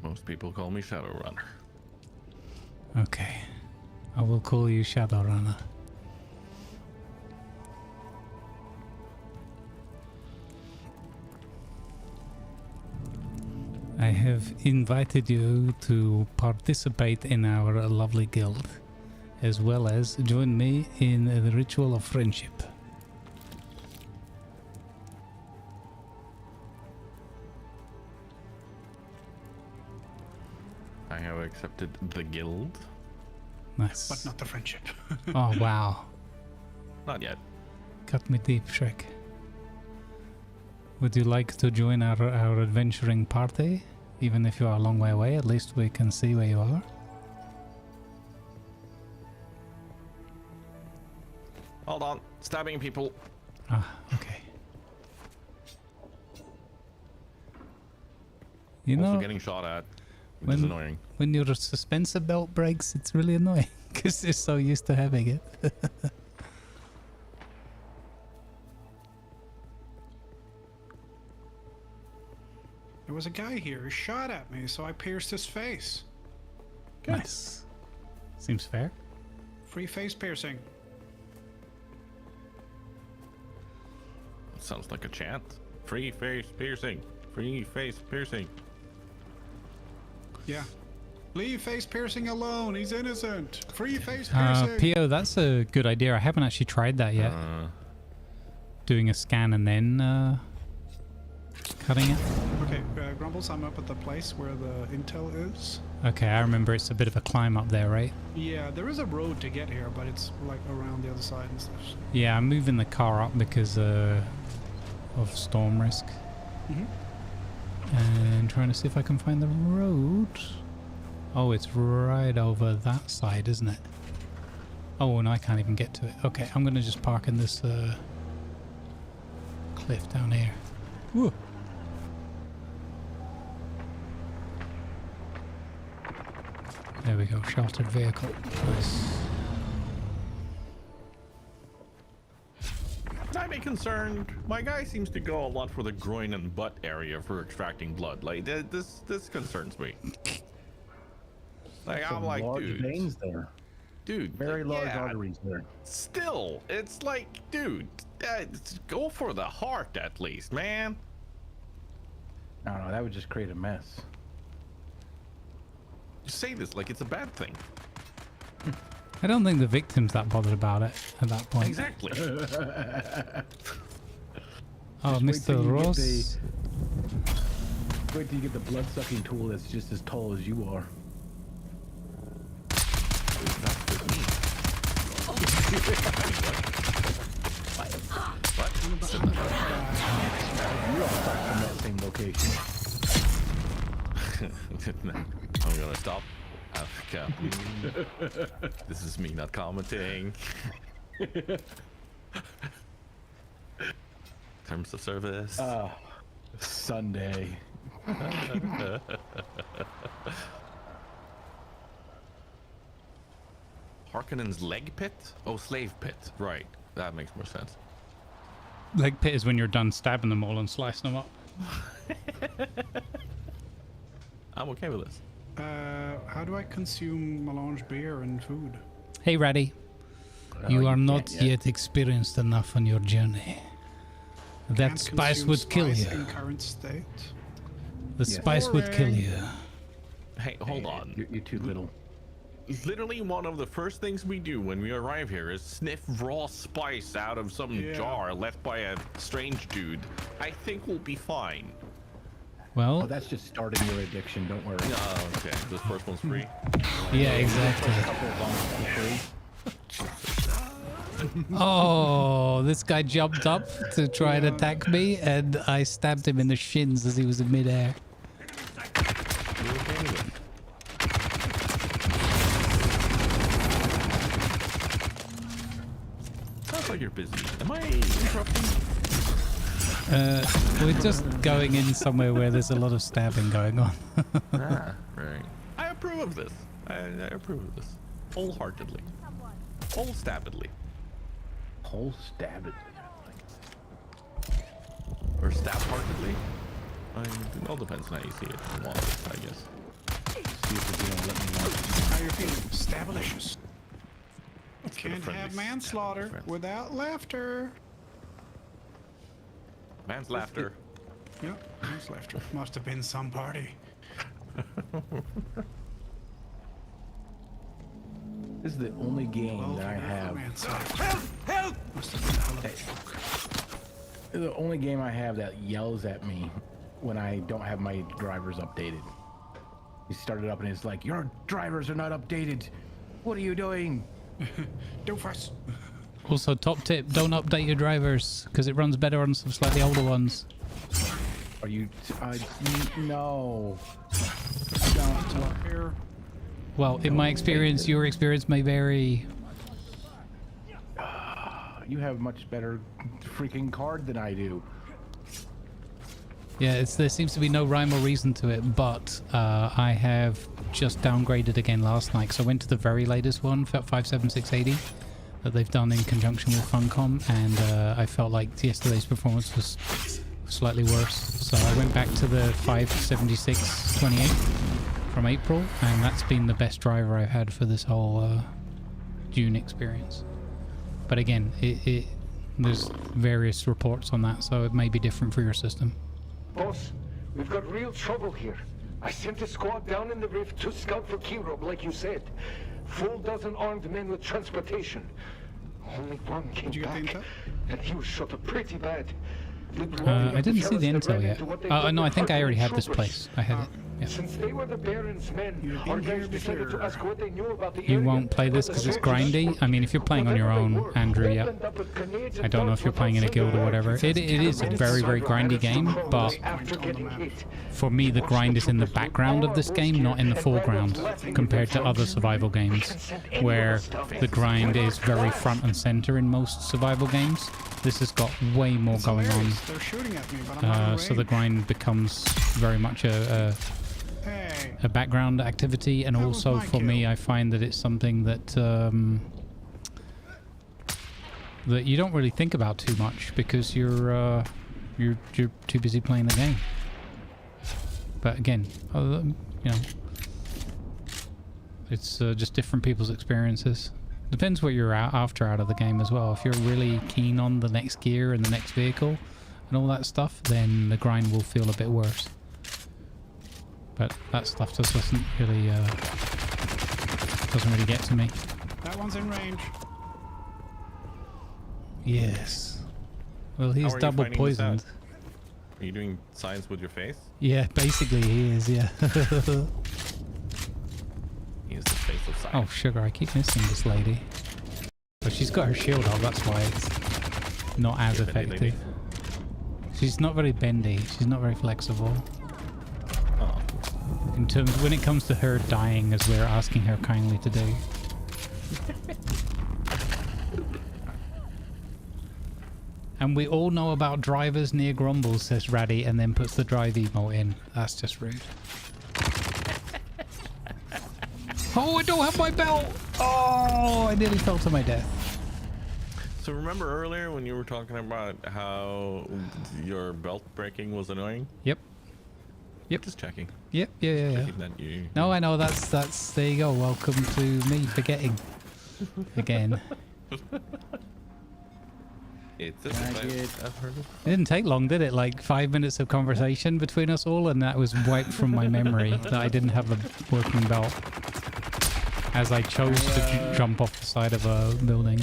Most people call me Shadowrunner. Okay. I will call you Shadowrunner. I have invited you to participate in our lovely guild, as well as join me in the ritual of friendship. I have accepted the guild. Nice. But not the friendship. Oh wow. Not yet. Cut me deep, Shrek. Would you like to join our adventuring party? Even if you are a long way away, at least we can see where you are. Hold on. Stabbing people. Ah, okay. You Also know, getting shot at, which is annoying. When your suspensor belt breaks, it's really annoying because they're so used to having it. There was a guy here who shot at me, so I pierced his face. Good. Nice. Seems fair. Free face piercing. Sounds like a chant. Free face piercing. Free face piercing. Yeah. Leave face piercing alone. He's innocent. Free face piercing. Pio, that's a good idea. I haven't actually tried that yet. Doing a scan and then cutting it. Okay, Grumbles, I'm up at the place where the intel is. Okay, I remember it's a bit of a climb up there, right? Yeah, there is a road to get here, but it's like around the other side and stuff. Yeah, I'm moving the car up because of storm risk. And trying to see if I can find the road. Oh, it's right over that side, isn't it? Oh, and I can't even get to it. Okay, I'm going to just park in this cliff down here. Whoa. There we go, sheltered vehicle. Nice. I'm concerned. My guy seems to go a lot for the groin and butt area for extracting blood. Like this concerns me. Like I'm like, large dude, veins there. Dude, very large yeah, arteries there. Still, it's like, dude, go for the heart at least, man. No, that would just create a mess. You say this like it's a bad thing. I don't think the victim's that bothered about it at that point. Exactly. Oh, Mr. Ross. Wait till you get the blood-sucking tool that's just as tall as you are. What? You all start from that same location. I'm gonna stop. This is me not commenting. Terms of service. Sunday. Harkonnen's leg pit? Oh, slave pit. Right. That makes more sense. Leg pit is when you're done stabbing them all and slicing them up. I'm okay with this. How do I consume melange beer and food? Hey, Raddy. You are not yet experienced enough on your journey. That Can't spice consume would kill spice you. in current state. The spice would kill you. Hey, hold on. You're too little. Literally one of the first things we do when we arrive here is sniff raw spice out of some jar left by a strange dude. I think we'll be fine. Well, that's just starting your addiction, don't worry. Oh, okay. This first one's free. Yeah, exactly. Oh, this guy jumped up to try and attack me, and I stabbed him in the shins as he was in midair. Sounds like you're busy. Am I interrupting? We're just going in somewhere where there's a lot of stabbing going on. Right. I approve of this. I approve of this. Wholeheartedly. Whole-stabbedly. Whole-stabbedly. Or stab-heartedly? It all depends on how you see it. Well, I guess. See if it's gonna let me know. How you feeling? Stabalicious. Can't have manslaughter without laughter. Man's laughter. Yep, man's laughter. Must have been some party. This is the only game that I have. Help! Must have been a hell of a This is the only game I have that yells at me when I don't have my drivers updated. He started up and it's like, your drivers are not updated. What are you doing? Doofus. Also, top tip, don't update your drivers, because it runs better on some slightly older ones. Are you... no. Here. Well, in my experience, your experience may vary. You have much better freaking card than I do. Yeah, there seems to be no rhyme or reason to it, but I have just downgraded again last night. So I went to the very latest one, 57680, that they've done in conjunction with Funcom, and I felt like yesterday's performance was slightly worse. So I went back to the 57628 from April, and that's been the best driver I've had for this whole Dune experience. But again, there's various reports on that, so it may be different for your system. Boss, we've got real trouble here. I sent a squad down in the rift to scout for Kirov, like you said. Full dozen armed men with transportation. Only one came back, and he was shot up pretty bad. I didn't see the intel yet. No, I think I already had this place. I had it. Yeah. Since they were the Baron's men, our guys decided to ask what they knew about the You won't play this because it's grindy? I mean, if you're playing on your own, Andrew, yeah. I don't know if you're playing in a guild or whatever. It is a very, very grindy game, but for me, the grind is in the background of this game, not in the foreground, compared to other survival games, where the grind is very front and center in most survival games. This has got way more going on. They're shooting at me, but I'm so the grind becomes very much a background activity, and also for me, I find that it's something that that you don't really think about too much because you're too busy playing the game. But again, you know, it's just different people's experiences. Depends what you're after out of the game as well. If you're really keen on the next gear and the next vehicle and all that stuff, then the grind will feel a bit worse. But that stuff just doesn't really get to me. That one's in range. Yes. Well, he's double poisoned. Are you doing signs with your face? Yeah, basically he is, yeah. He's the face of science. Oh, sugar, I keep missing this lady. But she's got her shield up, that's why it's not as effective. She's not very bendy, she's not very flexible. Oh. In terms, when it comes to her dying, as we're asking her kindly to do. And we all know about drivers near Grumbles, says Raddy, and then puts the drive emote in. That's just rude. Oh, I don't have my belt! Oh, I nearly fell to my death. So remember earlier when you were talking about how your belt breaking was annoying? Yep. Yep. Just checking. Yep, yeah. Checking that you... No, I know, that's, there you go. Welcome to me forgetting. Again. It's just I've heard of. It didn't take long, did it? Like 5 minutes of conversation between us all, and that was wiped from my memory that I didn't have a working belt. As I chose to jump off the side of a building.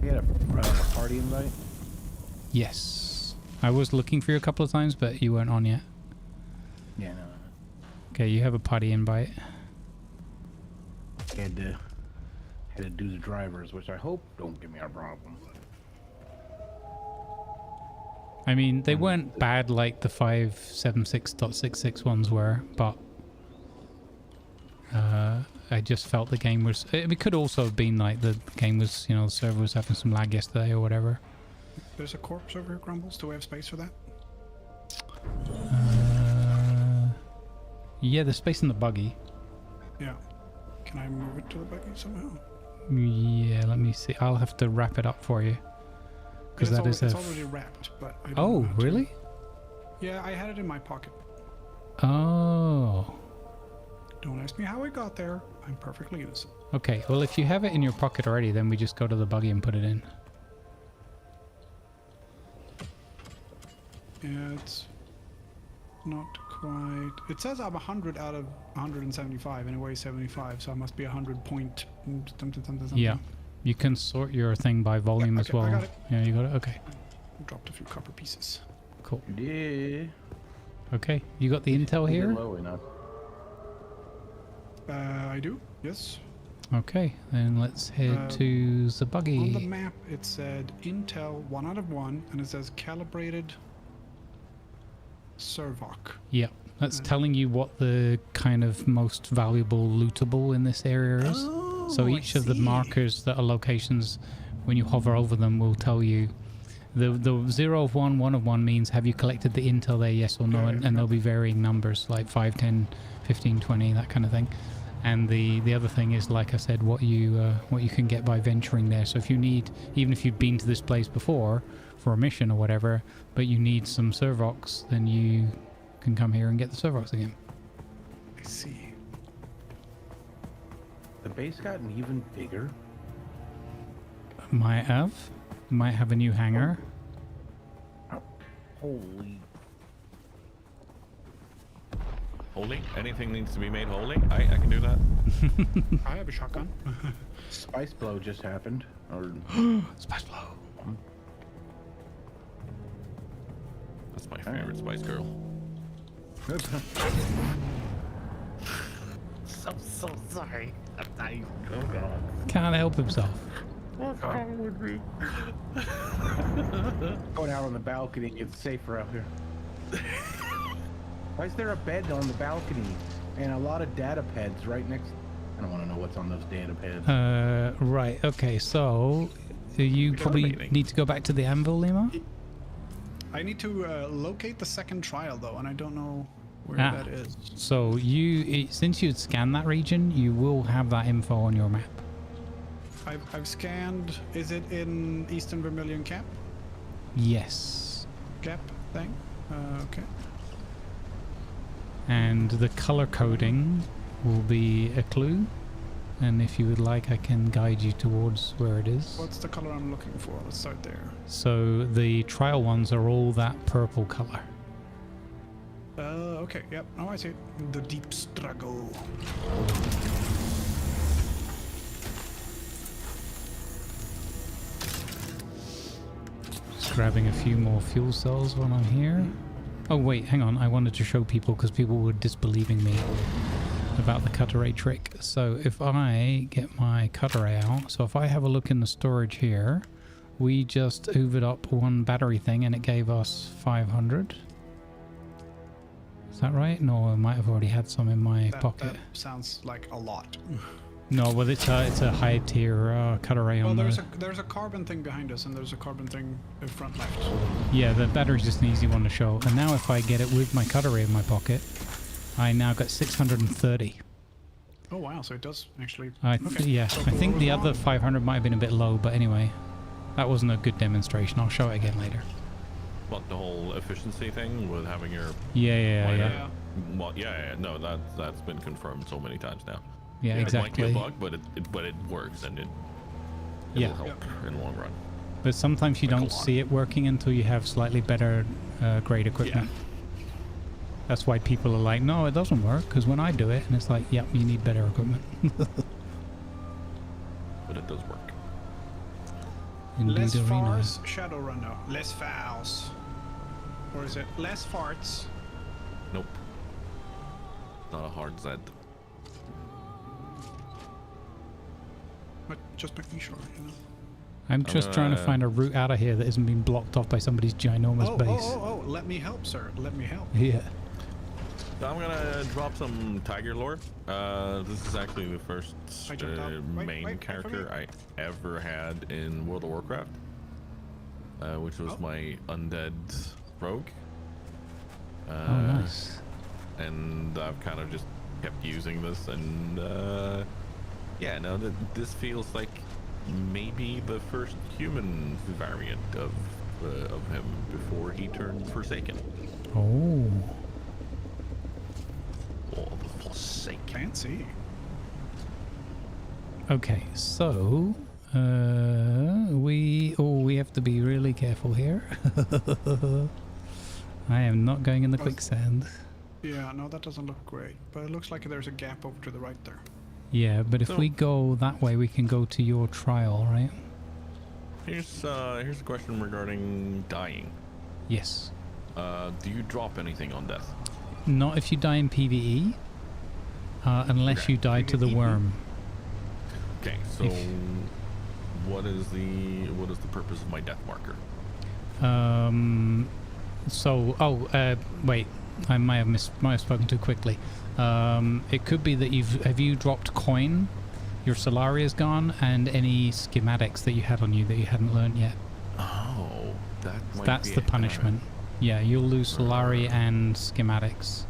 You had a party invite? Yes. I was looking for you a couple of times, but you weren't on yet. Yeah, no. Okay, you have a party invite. Had to do the drivers, which I hope don't give me a problem. I mean, they weren't bad like the 576.66 ones were, but I just felt the game was... It could also have been like the game was, you know, the server was having some lag yesterday or whatever. There's a corpse over here, Grumbles. Do we have space for that? Yeah, there's space in the buggy. Yeah. Can I move it to the buggy somehow? Yeah, let me see. I'll have to wrap it up for you. Because that is it's already wrapped, but I don't Oh, know how to. really? Yeah, I had it in my pocket. Oh. Don't ask me how I got there. I'm perfectly innocent. Okay, well, if you have it in your pocket already, then we just go to the buggy and put it in. Yeah, it's not quite... It says I'm 100 out of 175, and it weighs 75, so I must be 100 point something. Yeah. You can sort your thing by volume as well. I got it. Yeah, you got it? Okay. Dropped a few copper pieces. Cool. Yeah. Okay, you got the intel here? Low enough. I do, yes. Okay, then let's head to the buggy. On the map, it said Intel 1 out of 1, and it says calibrated Servoc. Yeah, that's telling you what the kind of most valuable lootable in this area is. So each of the markers that are locations when you hover over them will tell you. The 0 of 1, 1 of 1 means have you collected the intel there, yes or no, and there'll be varying numbers like 5, 10, 15, 20, that kind of thing. And the other thing is, like I said, what you can get by venturing there. So if you need, even if you've been to this place before for a mission or whatever, but you need some Servox, then you can come here and get the Servox again. I see. The base gotten even bigger. Might have a new hangar. Holy. Holy? Anything needs to be made holy? I can do that. I have a shotgun. Spice blow just happened. Or Spice blow. That's my favorite Spice Girl. So sorry. Oh god. Can't help himself. What's wrong with me? Going out on the balcony, it's safer out here. Why is there a bed on the balcony and a lot of data pads right next? I don't want to know what's on those data pads. Right. Okay. So you probably need to go back to the anvil, Lima. I need to locate the second trial though, and I don't know where that is. So since you'd scanned that region, you will have that info on your map. I've scanned. Is it in Eastern Vermilion Cap? Yes. Gap thing. Okay. And the color coding will be a clue. And if you would like, I can guide you towards where it is. What's the color I'm looking for? Let's start there. So the trial ones are all that purple color. Okay. Yep. Oh, I see it. The deep struggle. Just grabbing a few more fuel cells while I'm here. Oh wait, hang on. I wanted to show people because people were disbelieving me about the cutter ray trick. So if I get my cutter ray out, so if I have a look in the storage here, we just hoovered up one battery thing and it gave us 500. Is that right? No, I might have already had some in my pocket. That sounds like a lot. No, well it's a high tier cutter ray on there's a carbon thing behind us and there's a carbon thing in front left. Yeah, the battery's just an easy one to show. And now if I get it with my cutter ray in my pocket, I now got 630. Oh wow, so it does actually. Yeah, I think the other 500 might have been a bit low, but anyway, that wasn't a good demonstration. I'll show it again later. What, the whole efficiency thing with having your... Yeah. Well, yeah, no, that's been confirmed so many times now. Yeah, exactly. It might be a bug, but it works and it will help in the long run. But sometimes you don't see it working until you have slightly better grade equipment. Yeah. That's why people are like, no, it doesn't work, because when I do it, and it's like, yep, you need better equipment. But it does work. Indeed, less arena. farts, Shadowrun now. Less fouls. Or is it less farts? Nope. Not a hard Z. But just making sure, you know. I'm just trying to find a route out of here that isn't being blocked off by somebody's ginormous base. Oh, let me help, sir. Let me help. Yeah. So I'm gonna drop some tiger lore. This is actually the first main character I ever had in World of Warcraft, which was my undead rogue. Nice. And I've kind of just kept using this, and yeah, no, this feels like maybe the first human variant of him before he turned Forsaken. Oh. Oh, the Forsaken. Fancy. Okay, so we have to be really careful here. I am not going in the quicksand. Yeah, no, that doesn't look great. But it looks like there's a gap over to the right there. Yeah, but if we go that way, we can go to your trial, right? Here's a question regarding dying. Yes. Do you drop anything on death? Not if you die in PvE, unless you die to the worm. Okay, so what is the purpose of my death marker? Wait, I might have spoken too quickly. It could be that have you dropped coin Your Solari is gone, and any schematics that you had on you that you hadn't learned yet. Oh, That's the punishment. Yeah, you'll lose Solari and schematics.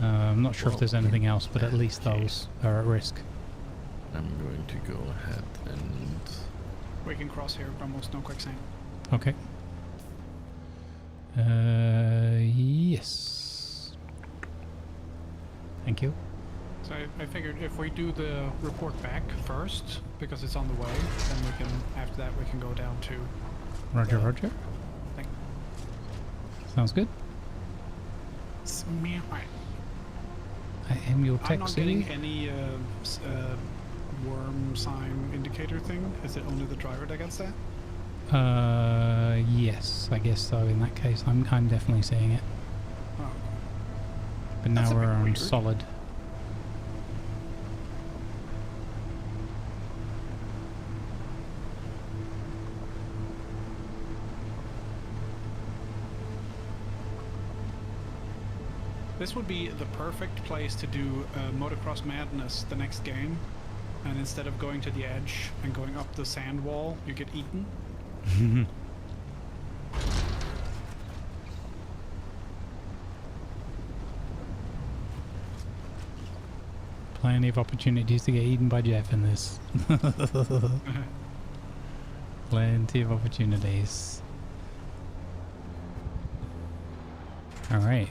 I'm not sure if there's anything else, but at least those are at risk. I'm going to go ahead and... We can cross here, almost no quicksand. Okay. Yes. Thank you. So I figured if we do the report back first, because it's on the way, then we can, after that, we can go down to... Roger, roger. Thing. Sounds good. I am your tech I'm not getting any worm sign indicator thing. Is it only the driver that gets that? Yes, I guess so. In that case, I'm definitely seeing it. Oh. But now we're on solid. This would be the perfect place to do Motocross Madness the next game. And instead of going to the edge and going up the sand wall, you get eaten. Plenty of opportunities to get eaten by Jeff in this. Plenty of opportunities. Alright.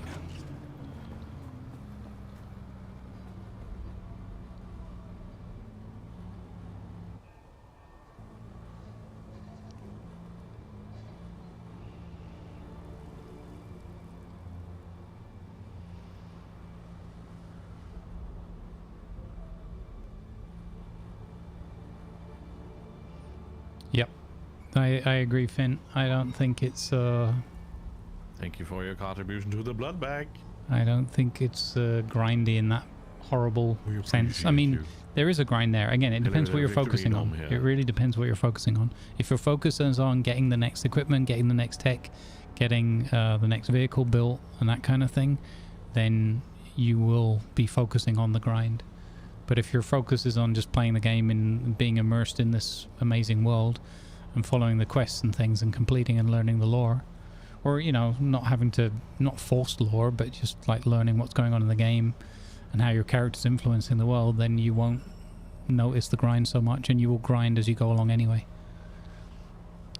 Yep, I agree, Finn. I don't think it's Thank you for your contribution to the blood bag. I don't think it's grindy in that horrible sense. I mean, there is a grind there. Again, it depends what you're focusing on. It really depends what you're focusing on. If your focus is on getting the next equipment, getting the next tech, getting the next vehicle built, and that kind of thing, then you will be focusing on the grind. But if your focus is on just playing the game and being immersed in this amazing world and following the quests and things and completing and learning the lore, or, you know, not forced lore, but just like learning what's going on in the game and how your character's influencing the world, then you won't notice the grind so much, and you will grind as you go along anyway,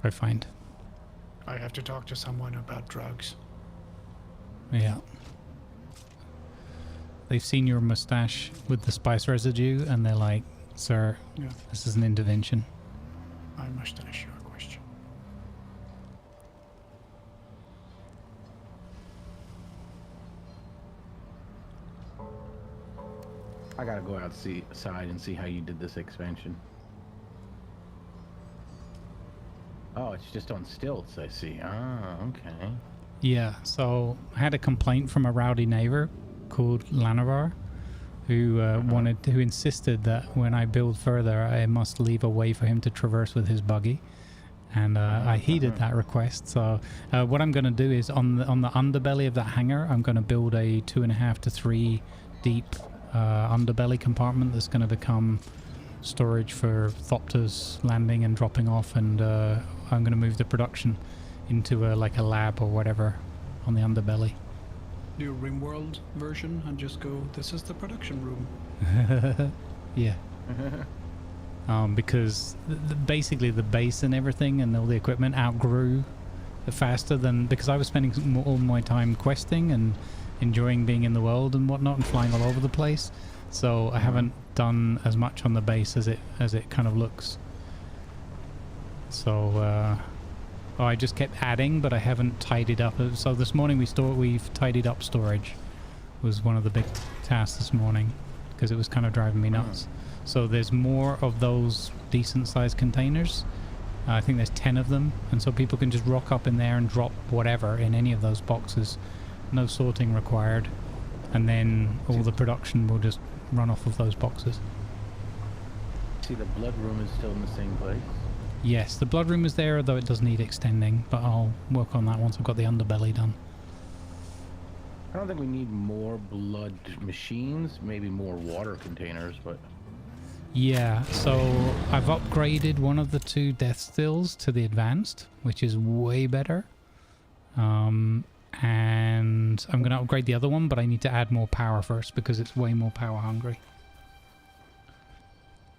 I find. I have to talk to someone about drugs. Yeah. They've seen your mustache with the spice residue, and they're like, "Sir, this is an intervention." My mustache, your question. I gotta go outside and see how you did this expansion. Oh, it's just on stilts, I see. Ah, okay. Yeah, so I had a complaint from a rowdy neighbor called Lanavar, who who insisted that when I build further, I must leave a way for him to traverse with his buggy, and I heeded that request. So what I'm going to do is on the underbelly of that hangar, I'm going to build a 2.5 to 3 deep underbelly compartment that's going to become storage for Thopters landing and dropping off, and I'm going to move the production into like a lab or whatever on the underbelly. Do a RimWorld version and just go, this is the production room. Yeah. Because basically the base and everything and all the equipment outgrew faster than, because I was spending all my time questing and enjoying being in the world and whatnot and flying all over the place. So I haven't done as much on the base as it kind of looks. So I just kept adding, but I haven't tidied up. So this morning we've tidied up storage. Was one of the big tasks this morning, because it was kind of driving me nuts. So there's more of those decent sized containers. I think there's 10 of them, and so people can just rock up in there and drop whatever in any of those boxes. No sorting required, and then all the production will just run off of those boxes. See, the blood room is still in the same place. Yes, the blood room is there, although it does need extending, but I'll work on that once I've got the underbelly done. I don't think we need more blood machines, maybe more water containers, but... Yeah, so I've upgraded one of the 2 death stills to the advanced, which is way better. And I'm going to upgrade the other one, but I need to add more power first because it's way more power hungry.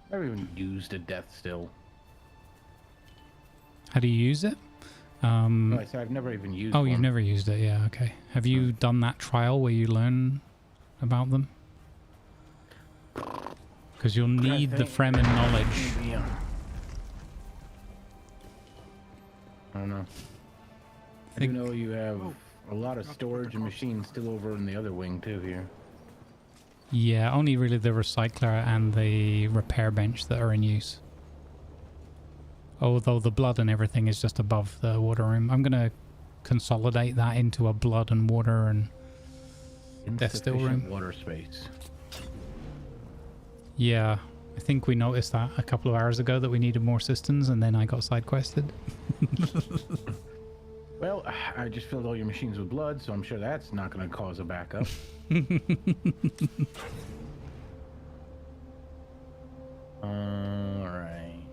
I've never even used a death still. How do you use it? No, I said I've never even used Oh, one. you've never used it, yeah, okay. Have you done that trial where you learn about them? Because you'll need the Fremen knowledge. Yeah. I don't know. I do know you have a lot of storage and machines still over in the other wing too here. Yeah, only really the recycler and the repair bench that are in use. Although the blood and everything is just above the water room. I'm going to consolidate that into a blood and water and death still room. Water space. Yeah, I think we noticed that a couple of hours ago that we needed more cisterns, and then I got side quested. Well, I just filled all your machines with blood, so I'm sure that's not going to cause a backup. Alright.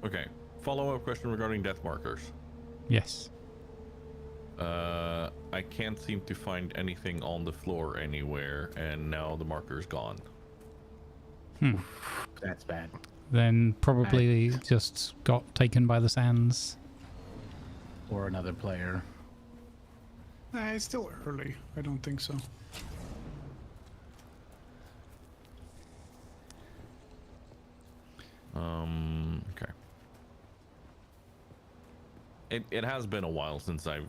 Okay. Follow-up question regarding death markers. Yes. I can't seem to find anything on the floor anywhere, and now the marker's gone. That's bad. Then probably just got taken by the sands. Or another player. Nah, it's still early. I don't think so. Okay. It has been a while since I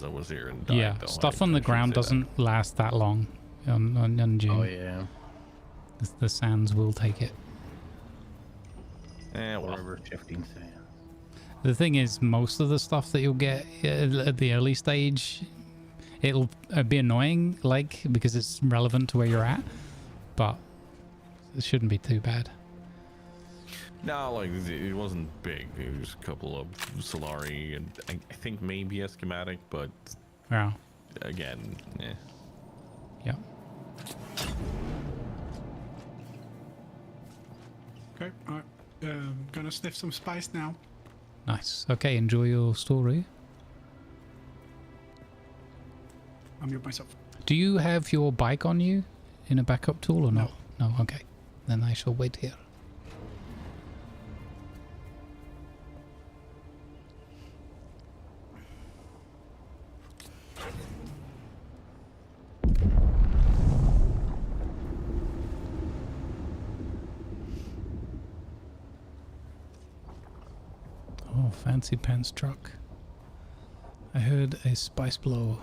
was here and died, Yeah, though. stuff on the ground doesn't last that long on June. Oh yeah. The sands will take it. Whatever, shifting sand. The thing is, most of the stuff that you'll get at the early stage, it'll be annoying, like, because it's relevant to where you're at, but it shouldn't be too bad. No, like, it wasn't big. It was a couple of Solari, and I think maybe a schematic, but yeah, again, eh. Yeah. Okay, alright. Gonna sniff some spice now. Nice. Okay, enjoy your story. I'll mute myself. Do you have your bike on you in a backup tool or not? No. Okay. Then I shall wait here. Oh, fancy pants truck. I heard a spice blow.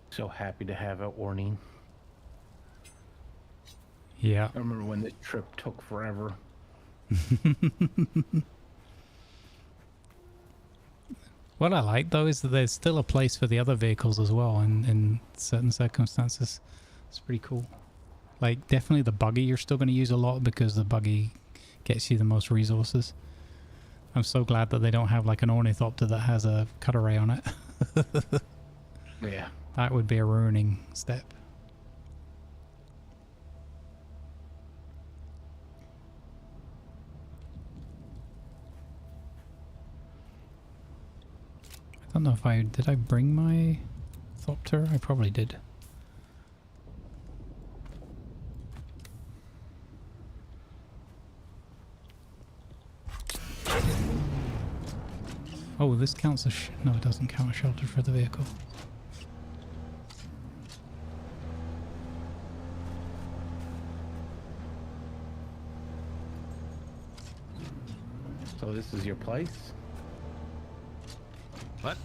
So happy to have a warning. Yeah. I remember when this trip took forever. What I like though is that there's still a place for the other vehicles as well in certain circumstances. It's pretty cool. Like definitely the buggy you're still going to use a lot because the buggy gets you the most resources. I'm so glad that they don't have like an ornithopter that has a cut array on it. Yeah. That would be a ruining step. I don't know if did I bring my thopter? I probably did. Oh, this counts as... no, it doesn't count as shelter for the vehicle. So this is your place? What?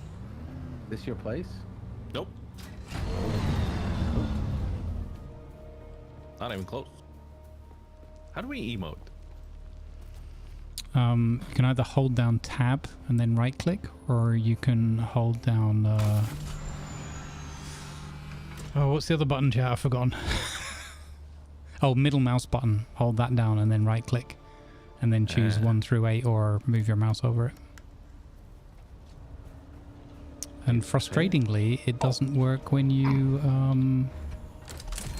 This your place? Nope. Not even close. How do we emote? You can either hold down tab and then right click, or you can hold down oh, what's the other button, chat? I've forgotten. Oh, middle mouse button. Hold that down and then right click. And then choose 1 through 8 or move your mouse over it. And frustratingly, it doesn't work when you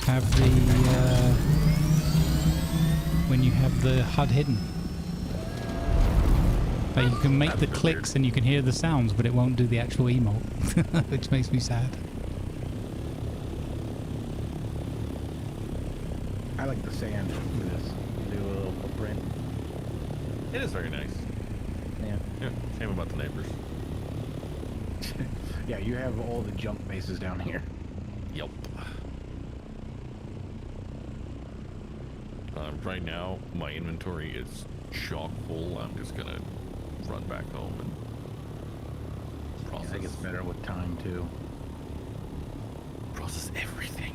have the HUD hidden. Like you can make the clicks and you can hear the sounds, but it won't do the actual emote, which makes me sad. I like the sand for this. Do a little footprint. It is very nice. Yeah. Shame about the neighbors. Yeah, you have all the junk bases down here. Yep. Right now, my inventory is chock full. I'm just gonna run back home and process. I think it's better with time too. Process everything.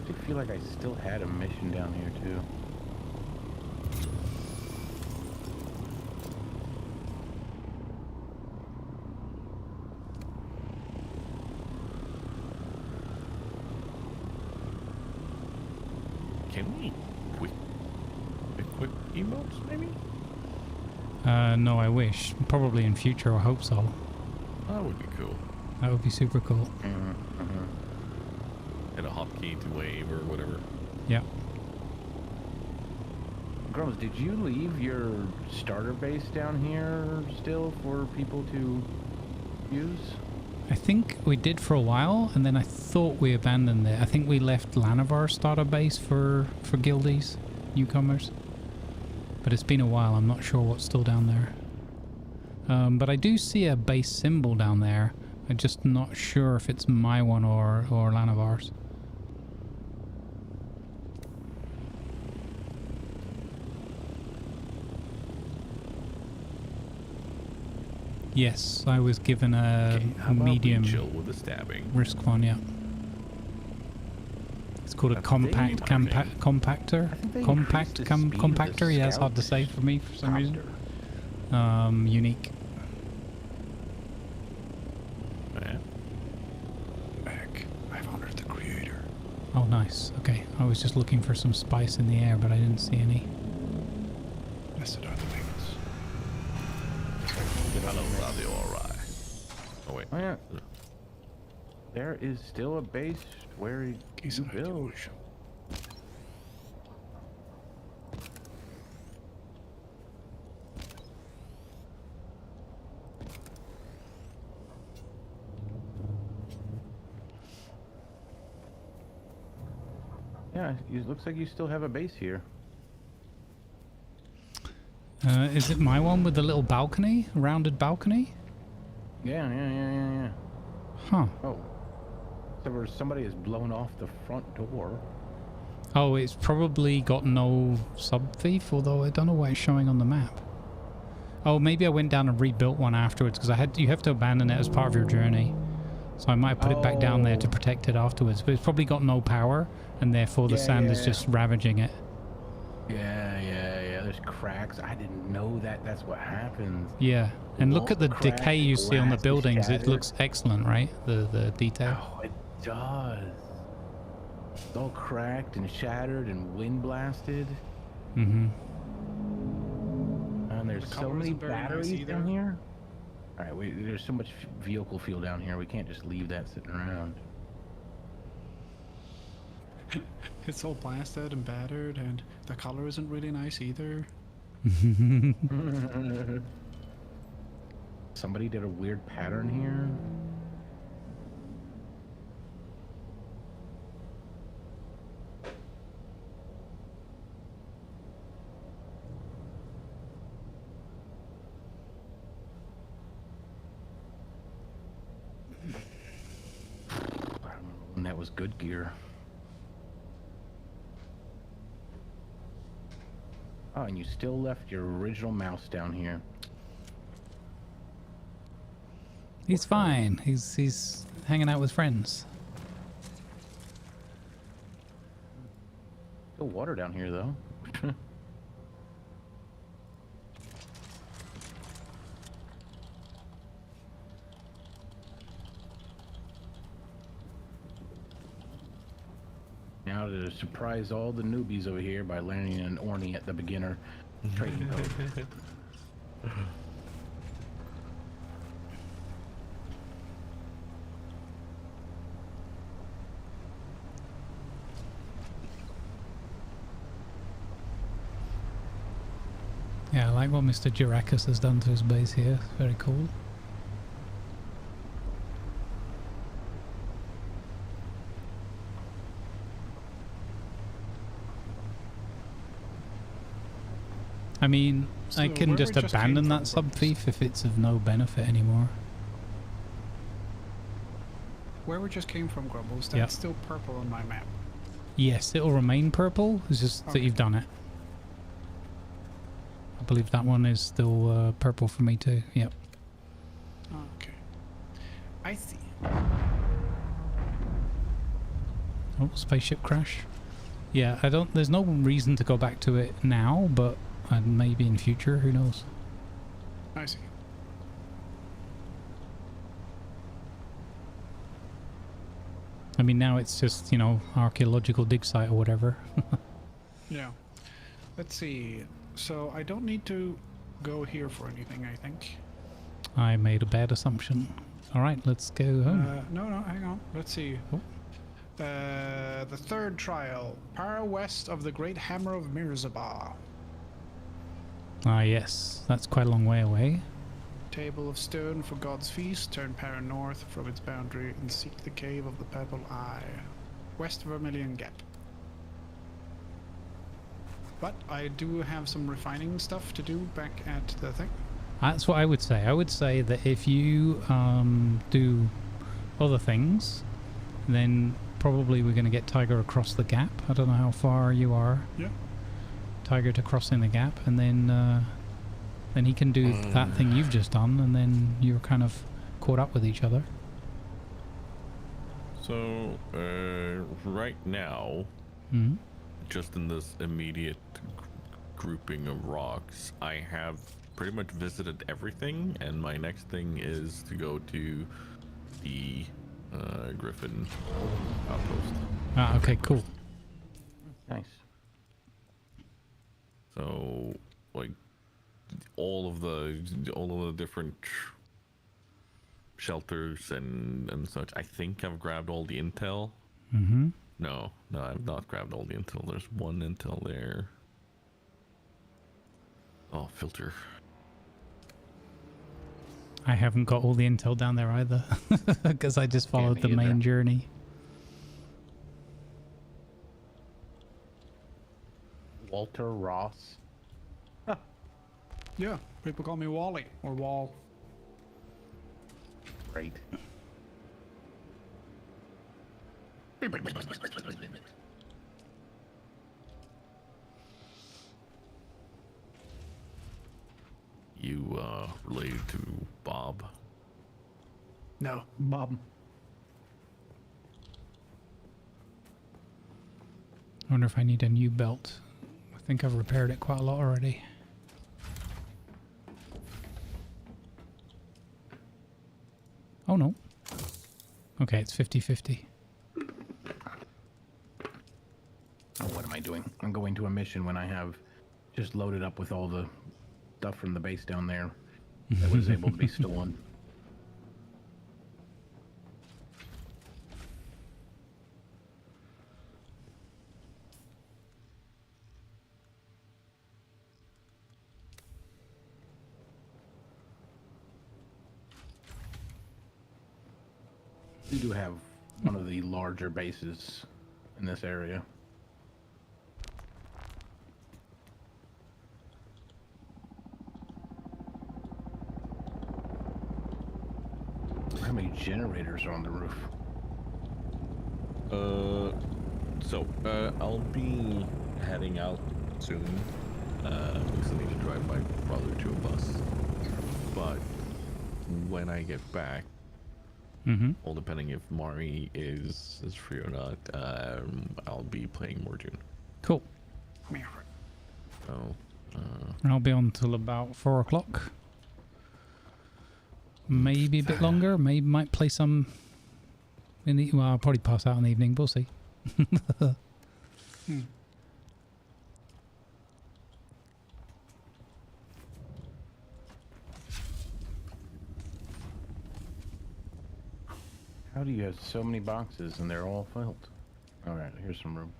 I feel like I still had a mission down here too. Can we equip emotes maybe? No, I wish. Probably in future, I hope so. That would be cool. That would be super cool. And a hotkey to wave or whatever. Yeah. Grumbles, did you leave your starter base down here still for people to use? I think we did for a while, and then I thought we abandoned it. I think we left Lanavar starter base for guildies, newcomers. But it's been a while, I'm not sure what's still down there. But I do see a base symbol down there. I'm just not sure if it's my one or Lanavar's. Yes, I was given a medium chill with the stabbing. risk one, yeah. It's called a compact compactor. Compactor, yeah, it's hard to say for me for some reason. Unique. Back. I've honored the creator. Oh, nice. Okay, I was just looking for some spice in the air, but I didn't see any. Blessed are the wings. Hello, Radio Alright. Oh, wait. Oh, yeah. There is still a base where he built. Yeah, it looks like you still have a base here. Is it my one with the little balcony? Rounded balcony? Yeah. Huh. Oh. So somebody has blown off the front door. Oh, it's probably got no sub-thief, although I don't know why it's showing on the map. Oh, maybe I went down and rebuilt one afterwards, because you have to abandon it as part of your journey. So I might have put it back down there to protect it afterwards. But it's probably got no power, and therefore the sand is just ravaging it. Yeah. There's cracks. I didn't know that. That's what happens. Yeah, and look at the decay you see on the buildings. It looks excellent, right? The detail. Oh, it does. It's all cracked and shattered and wind blasted. Mm-hmm. And there's so many batteries down here. All right, there's so much vehicle fuel down here. We can't just leave that sitting around. It's all blasted and battered, and the color isn't really nice either. Somebody did a weird pattern here. was good gear. Oh, and you still left your original mouse down here. He's fine. He's hanging out with friends. Still water down here, though. Now to surprise all the newbies over here by landing an Orny at the beginner trading code. Yeah, I like what Mr. Jirakas has done to his base here. Very cool. I mean, I So can where just we just abandon came that sub-thief if it's of no benefit anymore. Where we just came from, Grumbles, that's Yep. still purple on my map. Yes, it'll remain purple. It's just that Okay. you've done it. I believe that one is still purple for me too. Yep. Okay. I see. Oh, spaceship crash. Yeah, I don't. There's no reason to go back to it now, but maybe in future. Who knows? I see. I mean, now it's just, you know, archaeological dig site or whatever. Yeah. Let's see. So I don't need to go here for anything, I think. I made a bad assumption. All right, let's go home. No, hang on. Let's see. Oh. The third trial. Para west of the Great Hammer of Mirzabah. Ah, yes. That's quite a long way away. Table of stone for God's feast. Turn para north from its boundary and seek the cave of the Purple Eye. West Vermilion Gap. But I do have some refining stuff to do back at the thing. That's what I would say. I would say that if you do other things, then probably we're going to get Tiger across the gap. I don't know how far you are. Yeah. Tiger to crossing the gap, and then he can do that thing you've just done, and then you're kind of caught up with each other. So, right now, just in this immediate grouping of rocks, I have pretty much visited everything, and my next thing is to go to the Griffin outpost. Ah, okay, cool. Nice. So, like, all of the different shelters and such. I think I've grabbed all the intel. Mm-hmm. No, I've not grabbed all the intel. There's one intel there. Oh, filter. I haven't got all the intel down there either, because I just followed the main journey. Walter Ross. Yeah, people call me Wally or Wall. Great. You related to Bob? No. Bob. I wonder if I need a new belt. I think I've repaired it quite a lot already. Oh no. Okay, it's 50-50. Oh, what am I doing? I'm going to a mission when I have just loaded up with all the stuff from the base down there that was able to be stolen. We do have one of the larger bases in this area. How many generators are on the roof? I'll be heading out soon. Because I need to drive my brother to a bus. But when I get back, all depending if Mari is free or not, I'll be playing more Dune. Cool. So, I'll be on till about 4 o'clock. Maybe a bit longer. Maybe might play some in the. Well, I'll probably pass out in the evening. We'll see. How do you have so many boxes and they're all filled? All right, here's some room.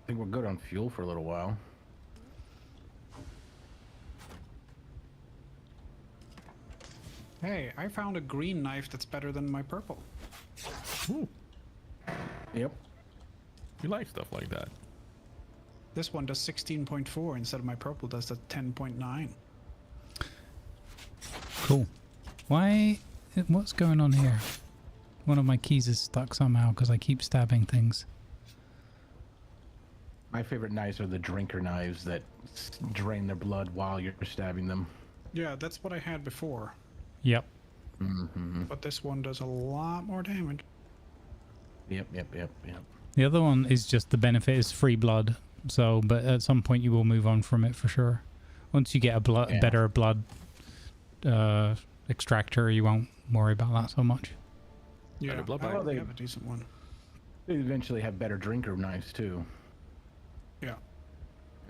I think we're good on fuel for a little while. Hey, I found a green knife that's better than my purple. Ooh. Yep. You like stuff like that. This one does 16.4 instead of my purple does the 10.9. Cool. Why? What's going on here? One of my keys is stuck somehow because I keep stabbing things. My favorite knives are the drinker knives that drain their blood while you're stabbing them. Yeah, that's what I had before. Yep. But this one does a lot more damage. Yep. The other one is just the benefit is free blood. So, but at some point you will move on from it for sure. Once you get a better blood extractor, you won't worry about that so much. Yeah, blood I bag. have a decent one. They eventually have better drinker knives too. Yeah.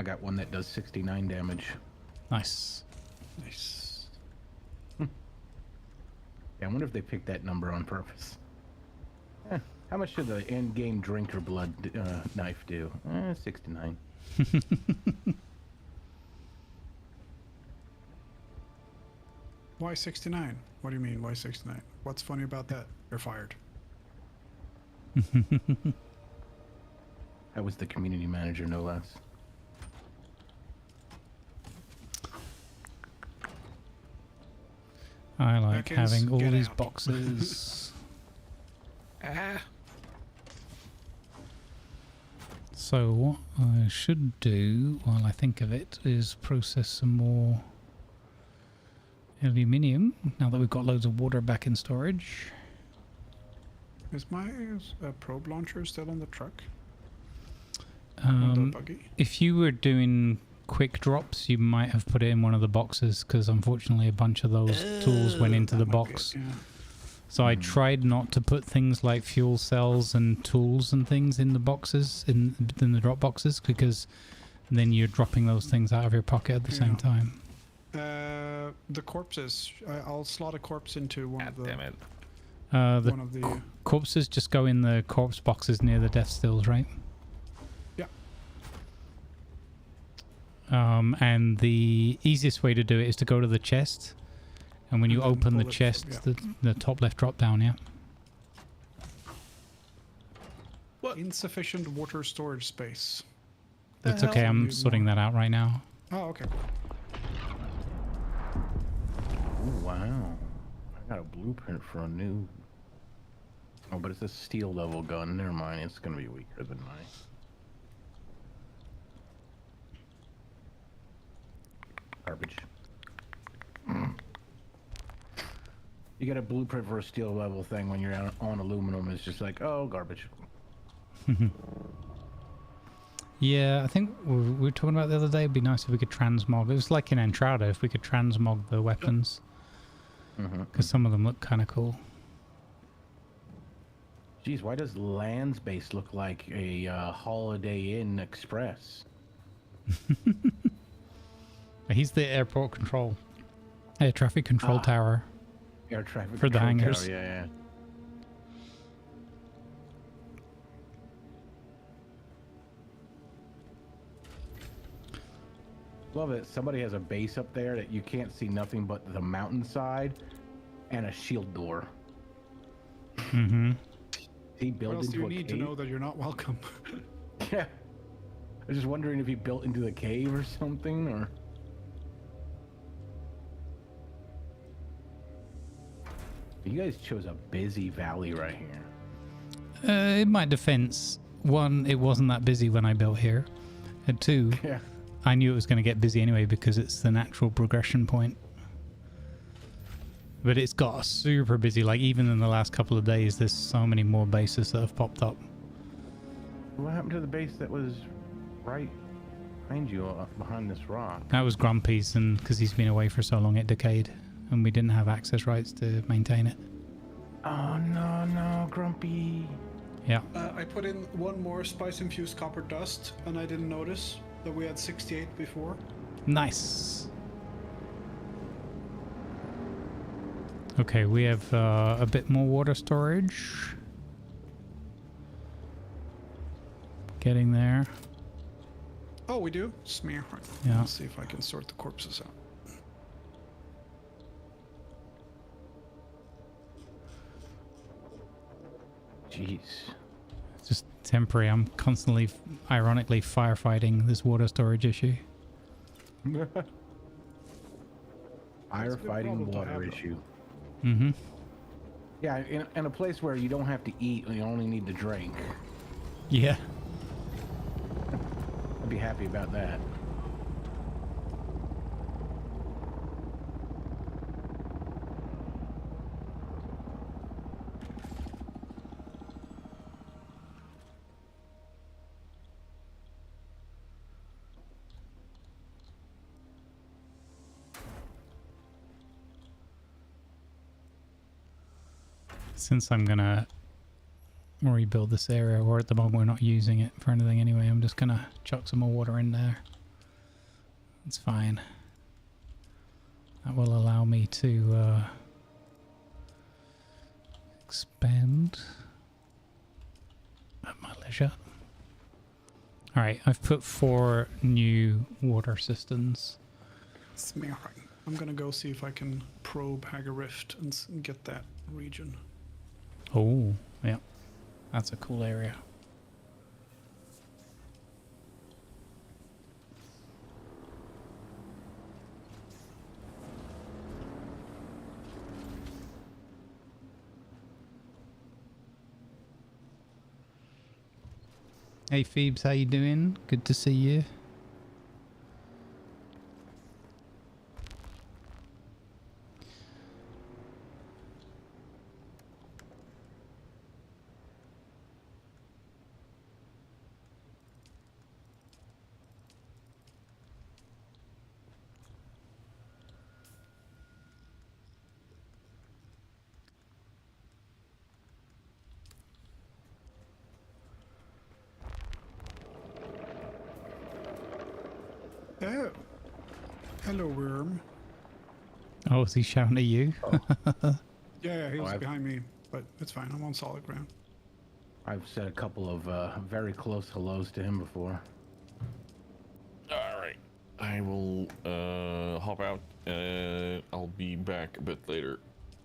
I got one that does 69 damage. Nice. Nice. Yeah, I wonder if they picked that number on purpose. How much should the end-game drinker blood knife do? 69. Why 69? What do you mean, why 69? What's funny about that? You're fired. I was the community manager, no less. I like Beckons, having all get these out. boxes. So what I should do while I think of it is process some more aluminium now that we've got loads of water back in storage. Is my probe launcher still on the truck? On the buggy? If you were doing quick drops, you might have put it in one of the boxes because unfortunately a bunch of those tools went into the box. So I tried not to put things like fuel cells and tools and things in the boxes, in the drop boxes, because then you're dropping those things out of your pocket at the same time. The corpses. I'll slot a corpse into one of the... Damn it. The corpses just go in the corpse boxes near the death stills, right? Yeah. And the easiest way to do it is to go to the chest. And when you open the chest, the top left drop down, yeah. What? Insufficient water storage space. That's okay, I'm sorting that out right now. Oh, okay. Oh, wow. I got a blueprint for a new... Oh, but it's a steel level gun. Never mind, it's going to be weaker than mine. Garbage. You get a blueprint for a steel level thing when you're on aluminum. It's just like, oh, garbage. Yeah, I think we were talking about the other day. It'd be nice if we could transmog. It was like in Entrada, if we could transmog the weapons, because some of them look kind of cool. Geez, why does Land's base look like a Holiday Inn Express? He's the air traffic control tower. Air traffic for the control hangars. tower, yeah. Love it. Somebody has a base up there that you can't see nothing but the mountainside and a shield door. Mm-hmm. He built What else into do you a need cave? to know that you're not welcome? Yeah. I was just wondering if he built into the cave or something, or... You guys chose a busy valley right here. In my defense, one, it wasn't that busy when I built here. And two, Yeah. I knew it was going to get busy anyway because it's the natural progression point. But it's got super busy. Like, even in the last couple of days, there's so many more bases that have popped up. What happened to the base that was right behind you, behind this rock? That was Grumpy's, and because he's been away for so long, it decayed. And we didn't have access rights to maintain it. Oh, no, Grumpy. Yeah. I put in one more spice-infused copper dust, and I didn't notice that we had 68 before. Nice. Okay, we have a bit more water storage. Getting there. Oh, we do? Smear. Right. Yeah. Let's see if I can sort the corpses out. Jeez. It's just temporary. I'm constantly, ironically, firefighting this water storage issue. Firefighting water issue. Mm-hmm. Yeah, in a place where you don't have to eat, you only need to drink. Yeah. I'd be happy about that. Since I'm gonna rebuild this area, or at the moment we're not using it for anything anyway, I'm just gonna chuck some more water in there. It's fine. That will allow me to expand at my leisure. Alright, I've put 4 new water cisterns. Smear. I'm gonna go see if I can probe Hagar Rift and get that region. Oh, yeah. That's a cool area. Hey Phoebes, how you doing? Good to see you. Oh. Hello, worm. Oh, is he shouting at you? Yeah, he was behind me, but it's fine. I'm on solid ground. I've said a couple of very close hellos to him before. Alright. I will hop out. I'll be back a bit later.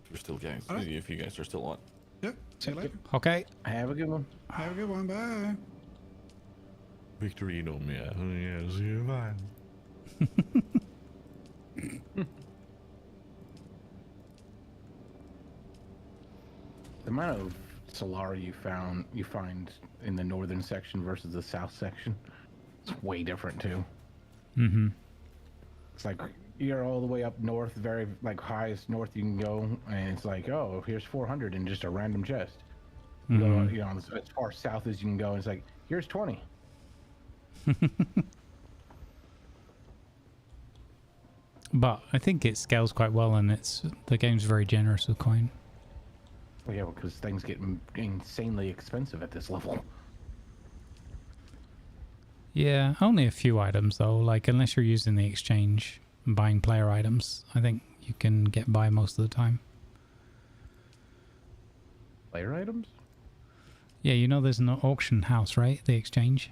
If you're still guys, if you guys are still on. Yep. See you later. Okay. Have a good one. Have a good one. Bye. Victorino, yes, you're fine. The amount of Solar you find in the northern section versus the south section, it's way different too. Mm-hmm. It's like you're all the way up north, very like highest north you can go, and it's like, oh, here's 400 in just a random chest. You go, you know, as far south as you can go, and it's like, here's 20. But I think it scales quite well, and the game's very generous with coin. Well, yeah, because things get insanely expensive at this level. Yeah, only a few items though. Like, unless you're using the exchange and buying player items, I think you can get by most of the time. Player items? Yeah, you know there's an auction house, right? The exchange.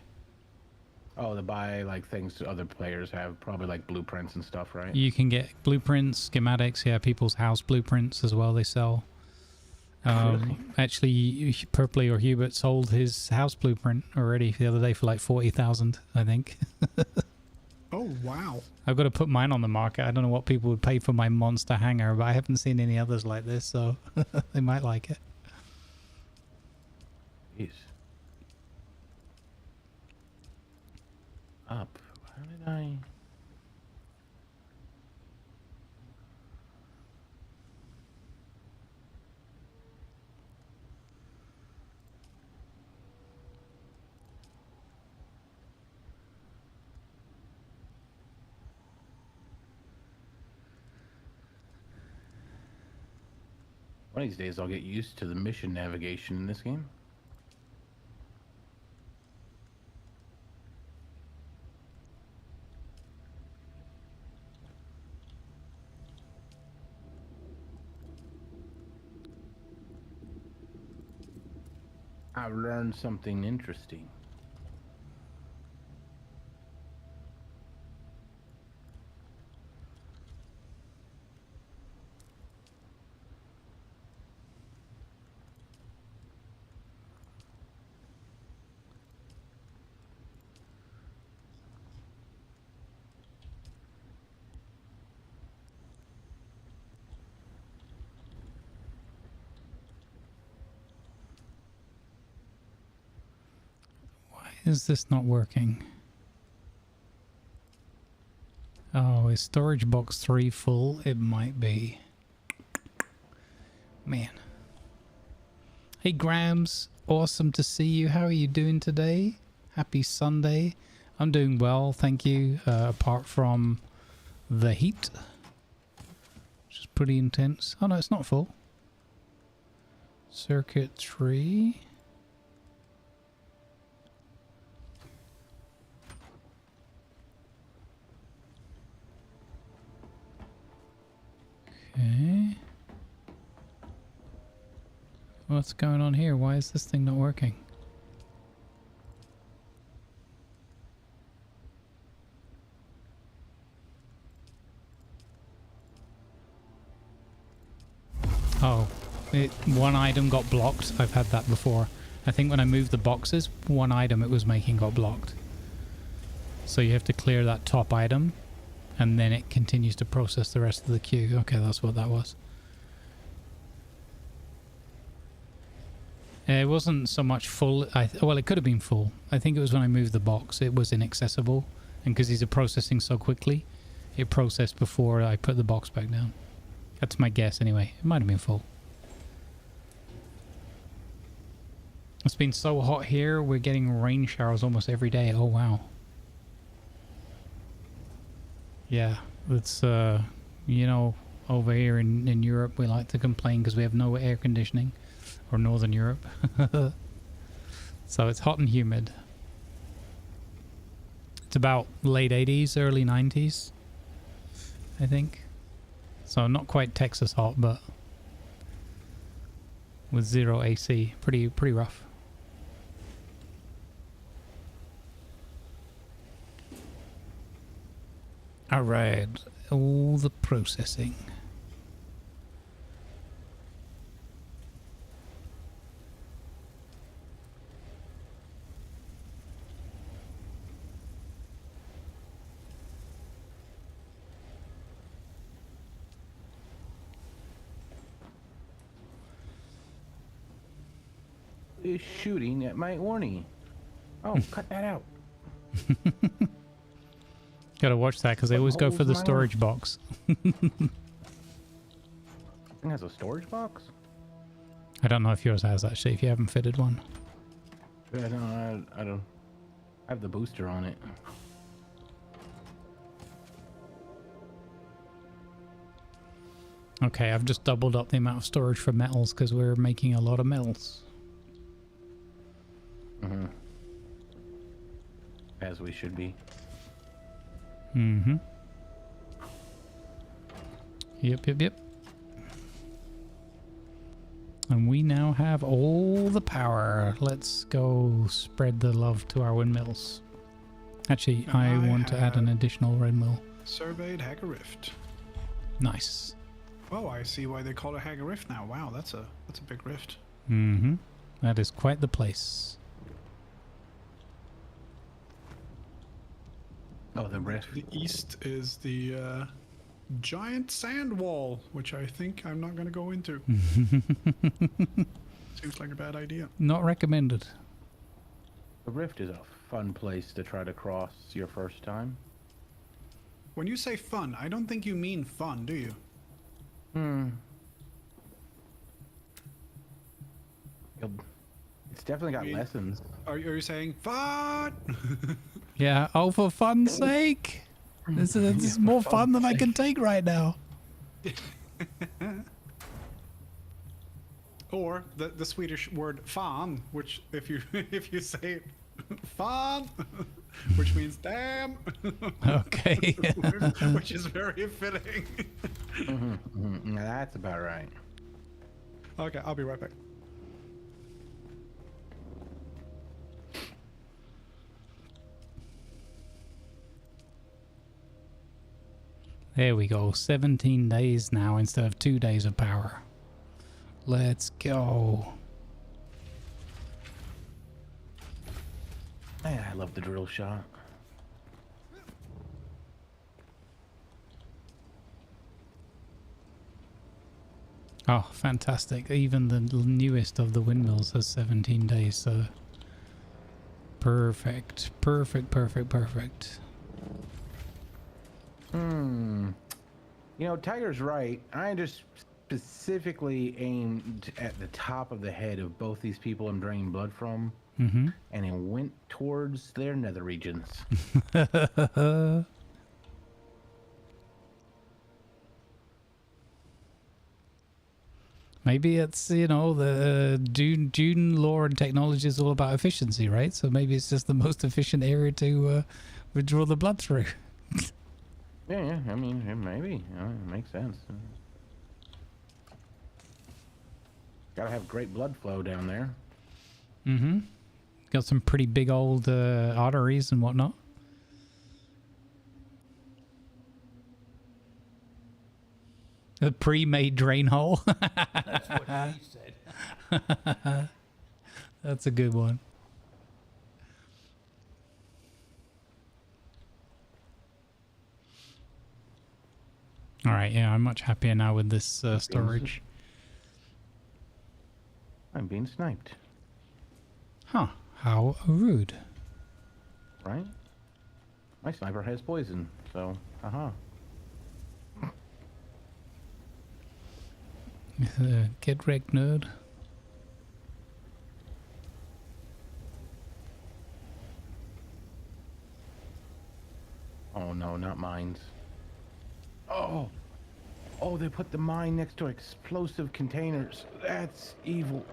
Oh, to buy like things other players have, probably like blueprints and stuff, right? You can get blueprints, schematics, yeah, people's house blueprints as well. They sell. Really? Actually, Purpley or Hubert sold his house blueprint already the other day for like 40,000, I think. Oh Oh, wow. I've got to put mine on the market. I don't know what people would pay for my monster hanger, but I haven't seen any others like this, so they might like it. Jeez. Up. How did I... One of these days I'll get used to the mission navigation in this game. I've learned something interesting. Is this not working? Oh, is storage box 3 full? It might be. Man. Hey Grams, awesome to see you. How are you doing today? Happy Sunday. I'm doing well, thank you. Apart from the heat, which is pretty intense. Oh no, it's not full. Circuit 3. Okay. What's going on here? Why is this thing not working? Oh, one item got blocked. I've had that before. I think when I moved the boxes, one item it was making got blocked. So you have to clear that top item, and then it continues to process the rest of the queue. Okay, that's what that was. It wasn't so much full. Well, it could have been full. I think it was when I moved the box. It was inaccessible. And because these are processing so quickly, it processed before I put the box back down. That's my guess anyway. It might have been full. It's been so hot here. We're getting rain showers almost every day. Oh, wow. Yeah, it's, you know, over here in Europe, we like to complain because we have no air conditioning, or Northern Europe. So it's hot and humid. It's about late 80s, early 90s, I think. So not quite Texas hot, but with zero AC. Pretty rough. Alright, all the processing. Is shooting at my Orny. Oh, cut that out. Gotta watch that because they always go for the storage box. It has a storage box? I don't know if yours has actually, if you haven't fitted one. I don't. I have the booster on it. Okay, I've just doubled up the amount of storage for metals because we're making a lot of metals. Mm-hmm. As we should be. Mm-hmm. Yep. And we now have all the power. Let's go spread the love to our windmills. Actually, I want to add an additional windmill. Surveyed Hagar Rift. Nice. Oh, I see why they call it Hagar Rift now. Wow, that's a big rift. Mm-hmm. That is quite the place. Oh, the rift. The east is the giant sand wall, which I think I'm not going to go into. Seems like a bad idea. Not recommended. The rift is a fun place to try to cross your first time. When you say fun, I don't think you mean fun, do you? It's definitely got lessons. Are you saying fun? Yeah. Oh, for fun's sake! This is more fun than I can take right now. Or the Swedish word fan, which if you say it, fan, which means damn. Okay. Which is very fitting. That's about right. Okay, I'll be right back. There we go. 17 days now instead of 2 days of power. Let's go. Man, I love the drill shot. Oh, fantastic. Even the newest of the windmills has 17 days, so... Perfect. Perfect, perfect, perfect. You know, Tiger's right. I just specifically aimed at the top of the head of both these people I'm draining blood from. Mm-hmm. And it went towards their nether regions. Maybe it's, you know, the Dune lore and technology is all about efficiency, right? So maybe it's just the most efficient area to withdraw the blood through. Yeah, I mean, maybe. It makes sense. Gotta have great blood flow down there. Mm-hmm. Got some pretty big old arteries and whatnot. A pre-made drain hole. That's what she said. That's a good one. All right, yeah, I'm much happier now with this storage. I'm being sniped. Huh, how rude. Right? My sniper has poison, so, haha. Get wrecked, nerd. Oh no, not mines. Oh! Oh, they put the mine next to explosive containers. That's evil.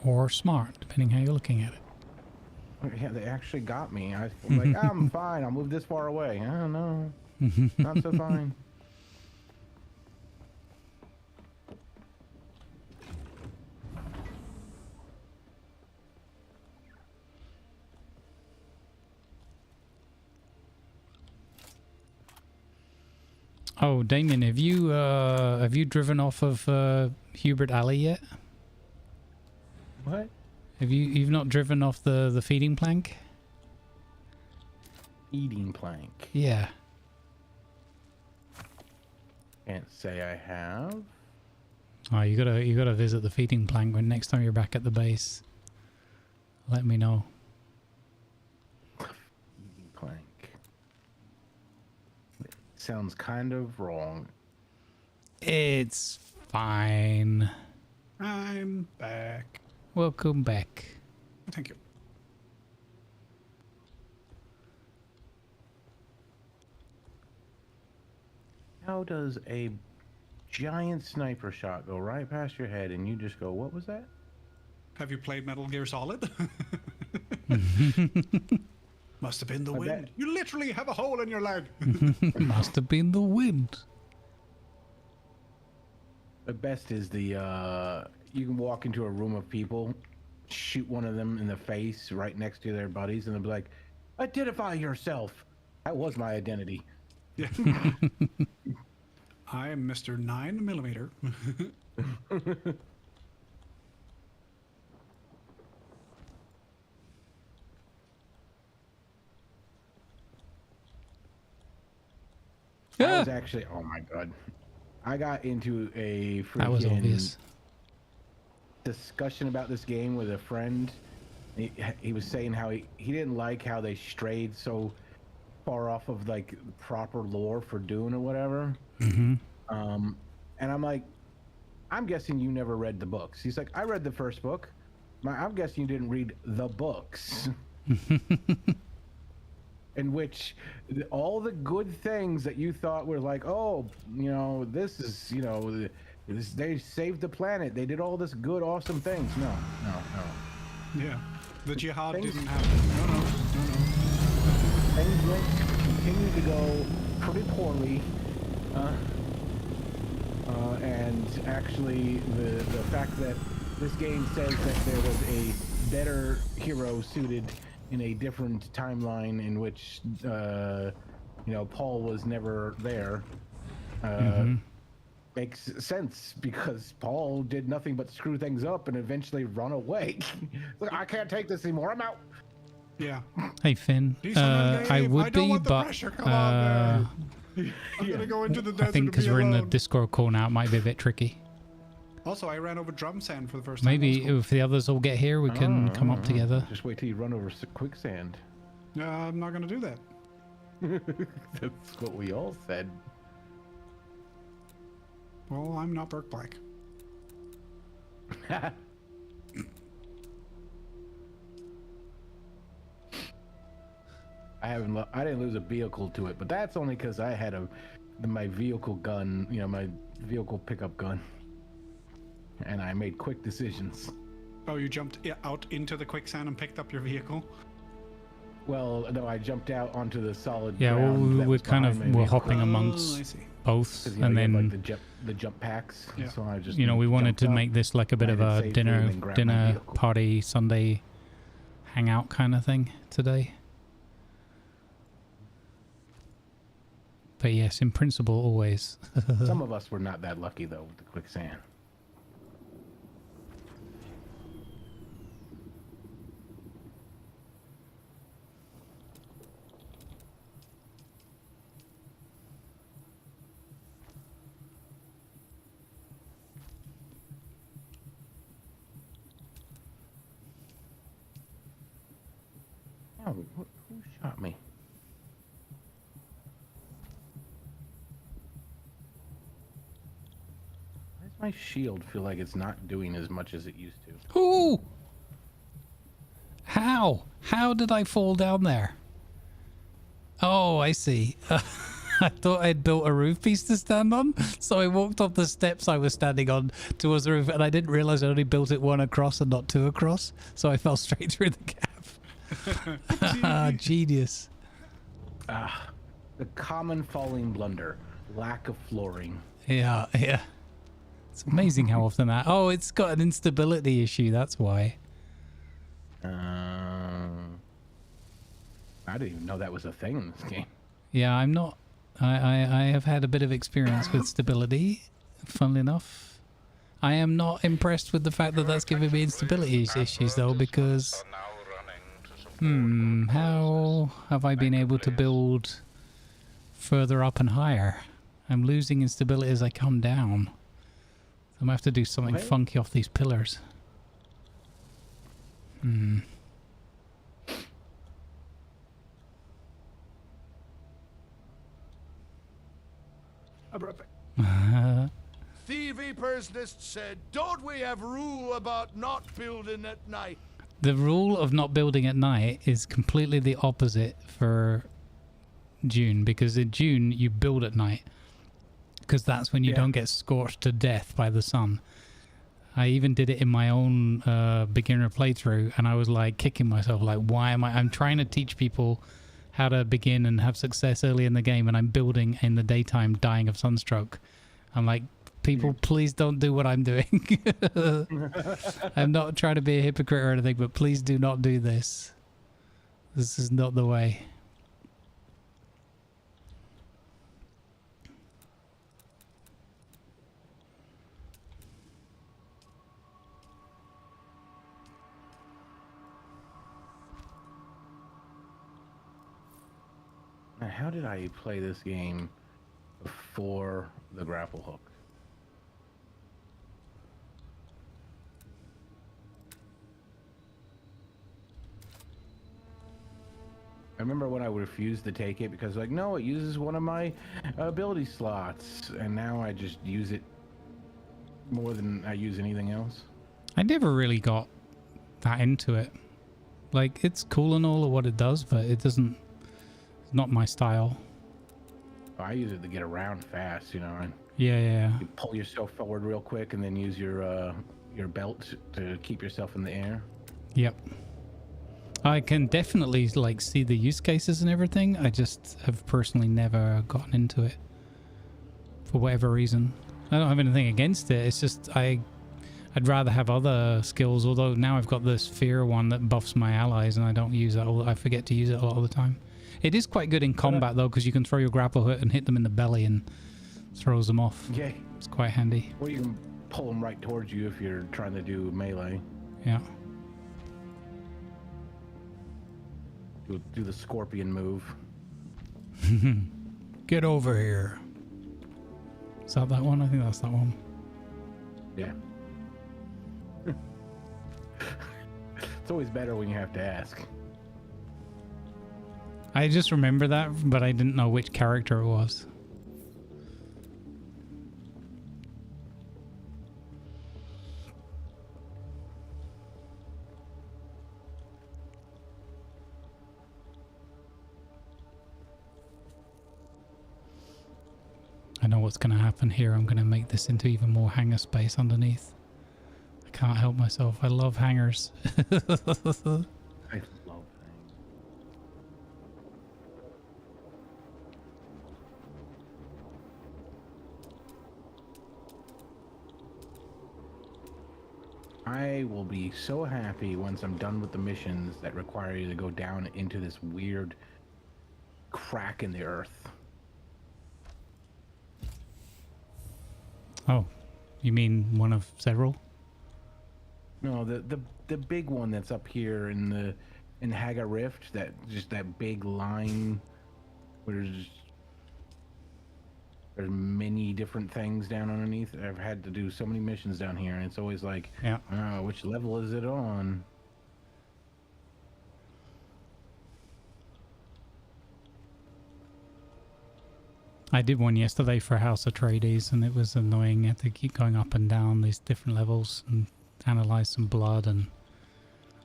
Or smart, depending how you're looking at it. Yeah, they actually got me. I was like, I'm fine, I'll move this far away. I don't know. Not so fine. Oh, Damien, have you driven off of Hubert Alley yet? What? You've not driven off the feeding plank? Feeding plank? Yeah. Can't say I have. Oh, you gotta visit the feeding plank when next time you're back at the base. Let me know. Feeding plank. Sounds kind of wrong. It's fine. I'm back. Welcome back. Thank you. How does a giant sniper shot go right past your head and you just go, what was that? Have you played Metal Gear Solid? Must have been the wind. You literally have a hole in your leg. Must have been the wind. The best is the, you can walk into a room of people, shoot one of them in the face right next to their buddies, and they'll be like, identify yourself. That was my identity. Yeah. I am Mr. 9mm. I was actually, oh my god, I got into a That was freaking obvious. discussion about this game with a friend. He was saying how he didn't like how they strayed so far off of like proper lore for Dune or whatever. Mm-hmm. And I'm like, I'm guessing you never read the books. He's like, I read the first book. I'm guessing you didn't read the books. In which all the good things that you thought were like, oh, you know, this is, you know, they saved the planet. They did all this good, awesome things. No. Yeah. The jihad Things- didn't happen. No. Things continued to go pretty poorly. And actually, the fact that this game says that there was a better hero suited in a different timeline in which, you know, Paul was never there, makes sense because Paul did nothing but screw things up and eventually run away. Look, I can't take this anymore. I'm out. Yeah. Hey Finn, I would be, but I'm gonna go into the desert. I think because we're in the Discord call now, it might be a bit tricky. Also, I ran over drum sand for the first time. Maybe if the others all get here, we can come up together. Just wait till you run over quicksand. I'm not gonna do that. That's what we all said. Well, I'm not Burke Black. I didn't lose a vehicle to it, but that's only because I had my vehicle gun, you know, my vehicle pickup gun, and I made quick decisions. Oh, you jumped out into the quicksand and picked up your vehicle? Well, no, I jumped out onto the solid Yeah, well, ground that we're was kind of behind my vehicle. hopping amongst both, 'Cause, you know, and you have, then like, the jump packs. Yeah. So I just, you know, we wanted jumped to up, make this like a bit of landed a safely, and then grabbed my dinner vehicle. party Sunday hangout kind of thing today. But yes, in principle, always. Some of us were not that lucky though with the quicksand. Oh, who shot me? Why does my shield feel like it's not doing as much as it used to? Ooh! How? How did I fall down there? Oh, I see. I thought I'd built a roof piece to stand on, so I walked up the steps I was standing on towards the roof, and I didn't realize I only built it one across and not two across, so I fell straight through the gap. Genius. The common falling blunder, lack of flooring. Yeah. It's amazing how often that... Oh, it's got an instability issue, that's why. I didn't even know that was a thing in this game. Yeah, I'm not... I have had a bit of experience with stability, funnily enough. I am not impressed with the fact that that's giving me instability issues, though, because... how have I been able to build further up and higher? I'm losing instability as I come down. I'm going to have to do something funky off these pillars. Thievy Personist said, don't we have rule about not building at night? The rule of not building at night is completely the opposite for Dune, because in Dune you build at night, because that's when you don't get scorched to death by the sun. I even did it in my own beginner playthrough, and I was like kicking myself, like, why am I'm trying to teach people how to begin and have success early in the game, and I'm building in the daytime, dying of sunstroke. I'm like, people, please don't do what I'm doing. I'm not trying to be a hypocrite or anything, but please do not do this. This is not the way. Now, how did I play this game for the grapple hook. I remember when I refused to take it because like, no, it uses one of my ability slots, and now I just use it more than I use anything else. I never really got that into it. Like, it's cool and all of what it does, but it doesn't, it's not my style. I use it to get around fast, you know. Yeah. You pull yourself forward real quick and then use your belt to keep yourself in the air. Yep. I can definitely like see the use cases and everything. I just have personally never gotten into it for whatever reason. I don't have anything against it. It's just I'd rather have other skills. Although now I've got this fear one that buffs my allies, and I don't use that. I forget to use it a lot of the time. It is quite good in combat though, because you can throw your grapple hook and hit them in the belly and throws them off. Yeah, it's quite handy. Or you can pull them right towards you if you're trying to do melee. Yeah. Do the scorpion move. Get over here. Is that one? I think that's that one. Yeah. It's always better when you have to ask. I just remember that, but I didn't know which character it was. I know what's going to happen here. I'm going to make this into even more hangar space underneath. I can't help myself. I love hangars. I love I will be so happy once I'm done with the missions that require you to go down into this weird crack in the earth. Oh, you mean one of several? No, the big one that's up here in Haga Rift, that big line where there's many different things down underneath. I've had to do so many missions down here, and it's always like, yeah, which level is it on? I did one yesterday for House Atreides, and it was annoying. You had to keep going up and down these different levels and analyze some blood. And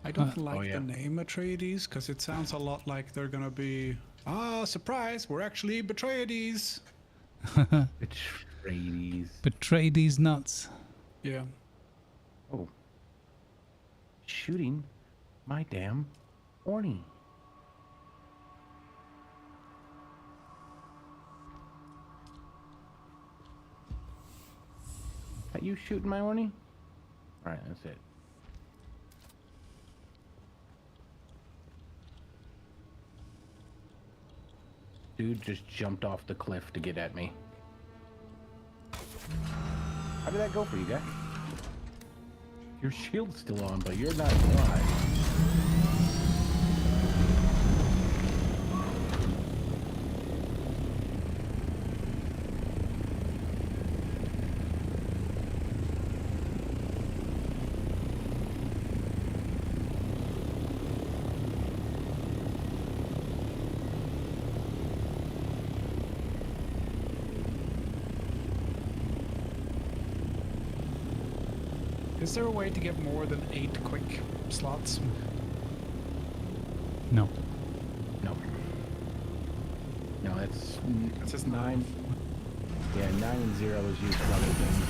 I don't like the name Atreides because it sounds a lot like they're gonna be, surprise, we're actually Betrayades. Atreides. Atreides nuts. Yeah. Oh. Shooting my damn horny. Are you shooting my horny? Alright, that's it. Dude just jumped off the cliff to get at me. How did that go for you, guy? Your shield's still on, but you're not alive. Is there a way to get more than 8 quick slots? No. No. No, that's just 9. Yeah, 9 and 0 is used for other things.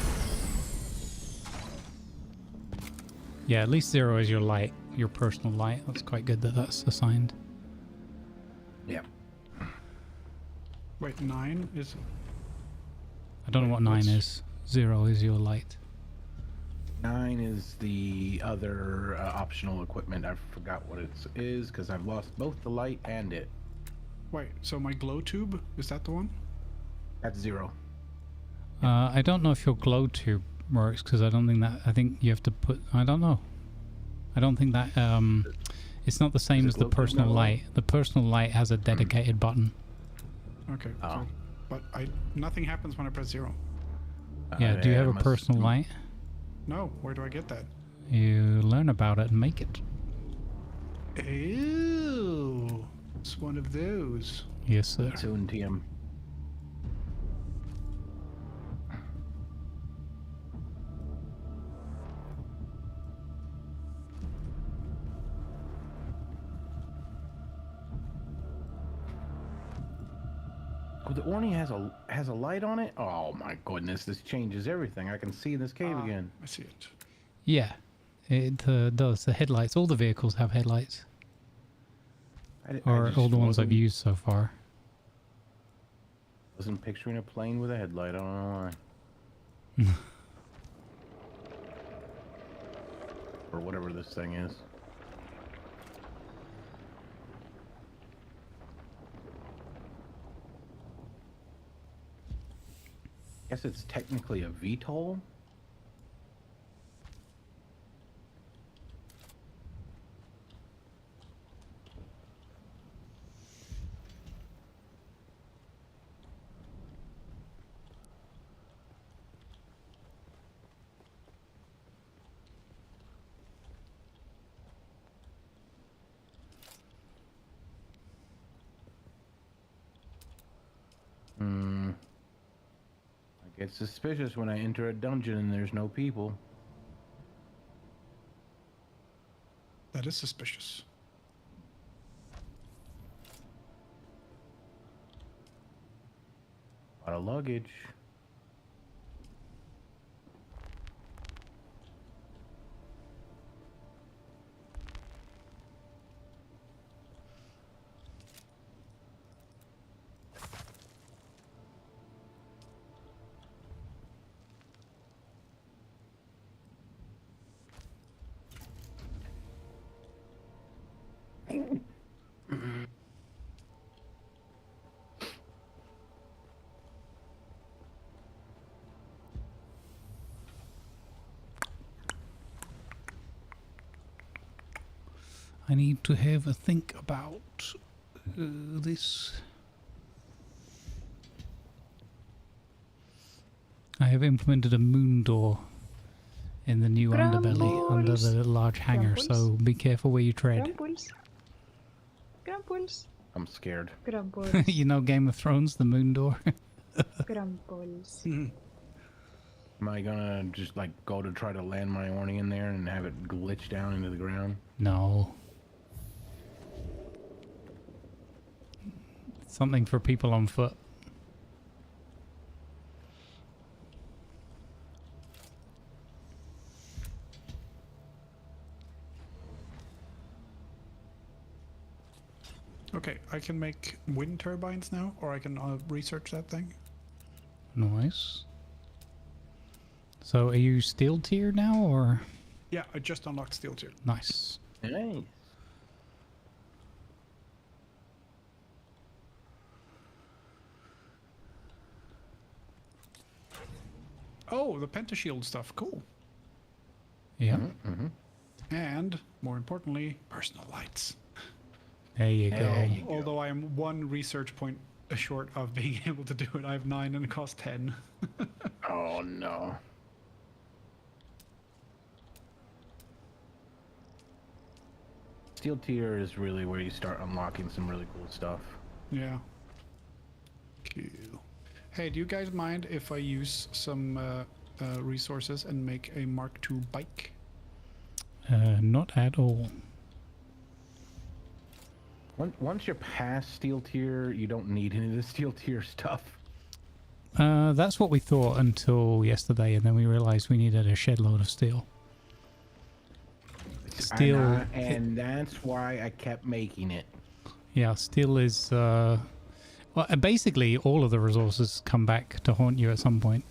Yeah, at least 0 is your light, your personal light. That's quite good that that's assigned. Yeah. Wait, 9 is... I don't know what 9 is. 0 is your light. 9 is the other optional equipment. I forgot what it is because I've lost both the light and it. Wait, so my glow tube, is that the one? That's 0. I don't know if your glow tube works because I don't think that. I think you have to put. I don't know. I don't think that. It's not the same as the personal light. The personal light has a dedicated button. Okay. Oh. but nothing happens when I press 0. Yeah, do you have a personal light? No, where do I get that? You learn about it and make it. Ew. It's one of those. Yes, sir. Soon, TM. Oh, the Orny has a light on it? Oh my goodness, this changes everything. I can see this cave again. I see it. Yeah, it does. The headlights, all the vehicles have headlights. Or all the ones I've used so far. Wasn't picturing a plane with a headlight, I don't know why. Or whatever this thing is. Guess it's technically a VTOL. I get suspicious when I enter a dungeon and there's no people. That is suspicious. A lot of luggage. I need to have a think about this. I have implemented a moon door in the new underbelly under the large hangar, so be careful where you tread. Grumbles. I'm scared. Grumbles. You know Game of Thrones, the moon door? Grumbles. Am I gonna just like go to try to land my Orny in there and have it glitch down into the ground? No. Something for people on foot. Okay, I can make wind turbines now, or I can research that thing. Nice. So are you steel tier now, or? Yeah, I just unlocked steel tier. Nice. Nice. Oh, the pentashield stuff. Cool. Yeah. And, more importantly, personal lights. There you go. Although I am 1 research point short of being able to do it. I have 9 and it costs 10. Oh, no. Steel tier is really where you start unlocking some really cool stuff. Yeah. Cool. Hey, do you guys mind if I use some resources and make a Mark II bike? Not at all. Once you're past steel tier, you don't need any of the steel tier stuff. That's what we thought until yesterday, and then we realized we needed a shed load of steel. Steel, and that's why I kept making it. Yeah, steel is well, basically all of the resources come back to haunt you at some point.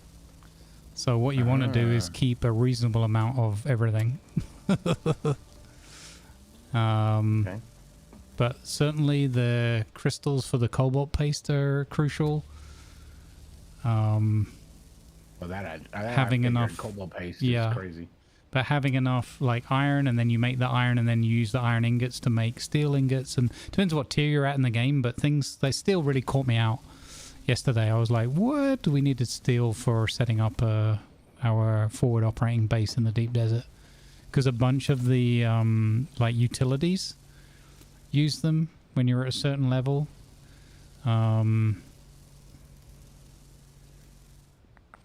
So what you want to do is keep a reasonable amount of everything. Okay. But certainly the crystals for the cobalt paste are crucial. Well, that having enough cobalt paste is crazy. But having enough like iron, and then you make the iron, and then you use the iron ingots to make steel ingots, and depends what tier you're at in the game. But things, they still really caught me out yesterday. I was like, what? We needed steel for setting up our forward operating base in the deep desert. Because a bunch of the like utilities use them when you're at a certain level.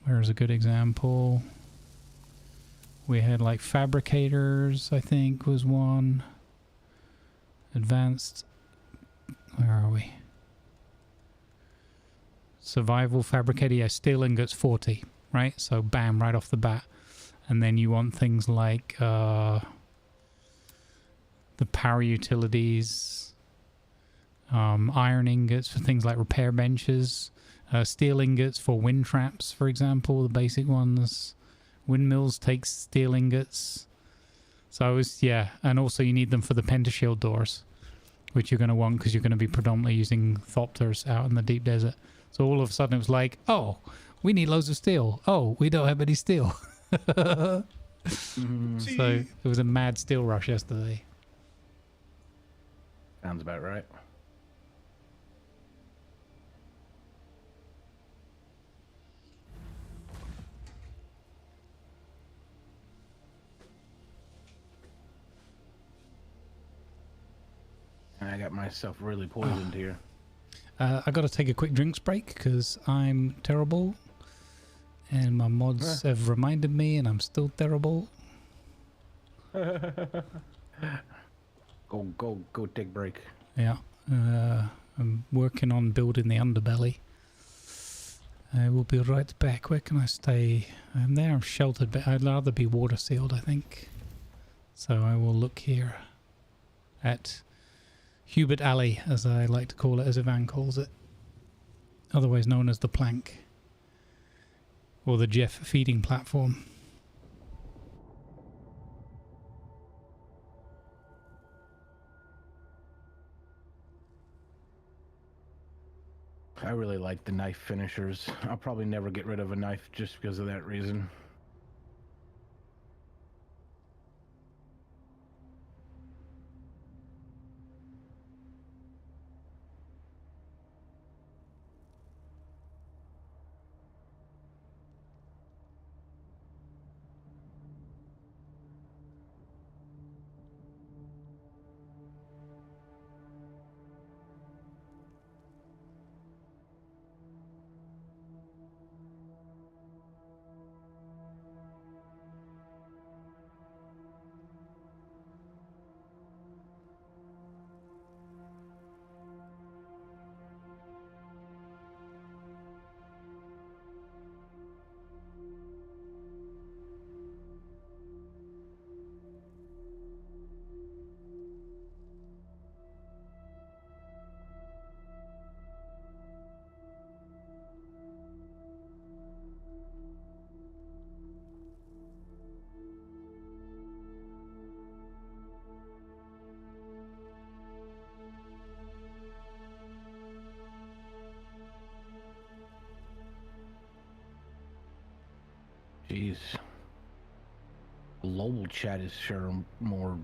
Where's a good example? We had like fabricators, I think, was one. Advanced. Where are we? Survival fabricator. Yeah, steel ingots 40, right? So bam, right off the bat. And then you want things like the power utilities, iron ingots for things like repair benches, steel ingots for wind traps, for example, the basic ones. Windmills take steel ingots. So I was, yeah, and also you need them for the pentashield doors, which you're going to want because you're going to be predominantly using thopters out in the deep desert. So all of a sudden it was like, oh, we need loads of steel. Oh, we don't have any steel. So it was a mad steel rush yesterday. Sounds about right. And I got myself really poisoned here. I got to take a quick drinks break because I'm terrible. And my mods have reminded me, and I'm still terrible. Go take a break. Yeah. I'm working on building the underbelly. I will be right back. Where can I stay? I'm there. I'm sheltered, but I'd rather be water sealed, I think. So I will look here at Hubert Alley, as I like to call it, as Ivan calls it. Otherwise known as the plank. Or the Jeff feeding platform. I really like the knife finishers. I'll probably never get rid of a knife just because of that reason. Jeez. Global chat is sure more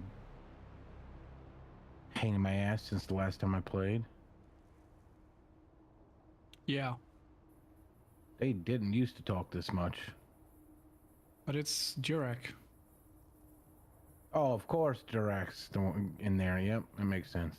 pain in my ass since the last time I played. Yeah. They didn't used to talk this much. But it's Jurek. Oh, of course, Durek's in there. Yep, that makes sense.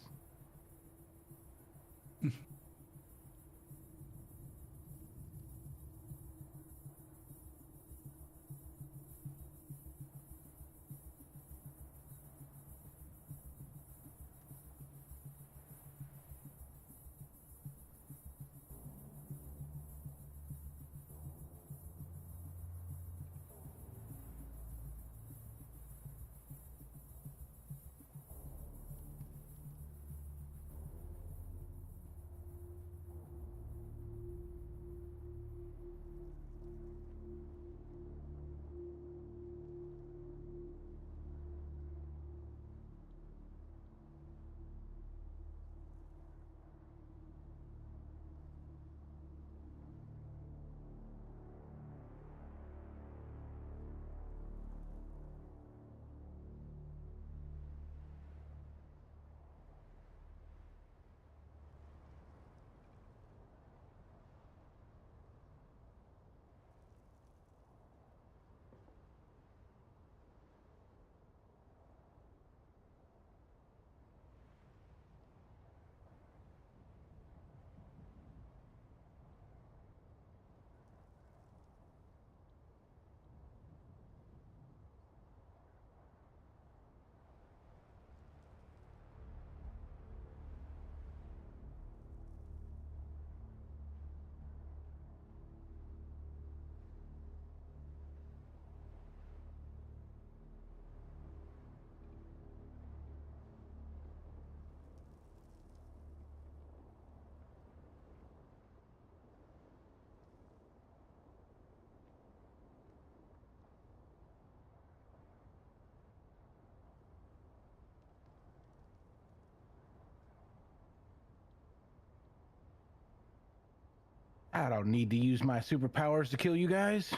I don't need to use my superpowers to kill you guys.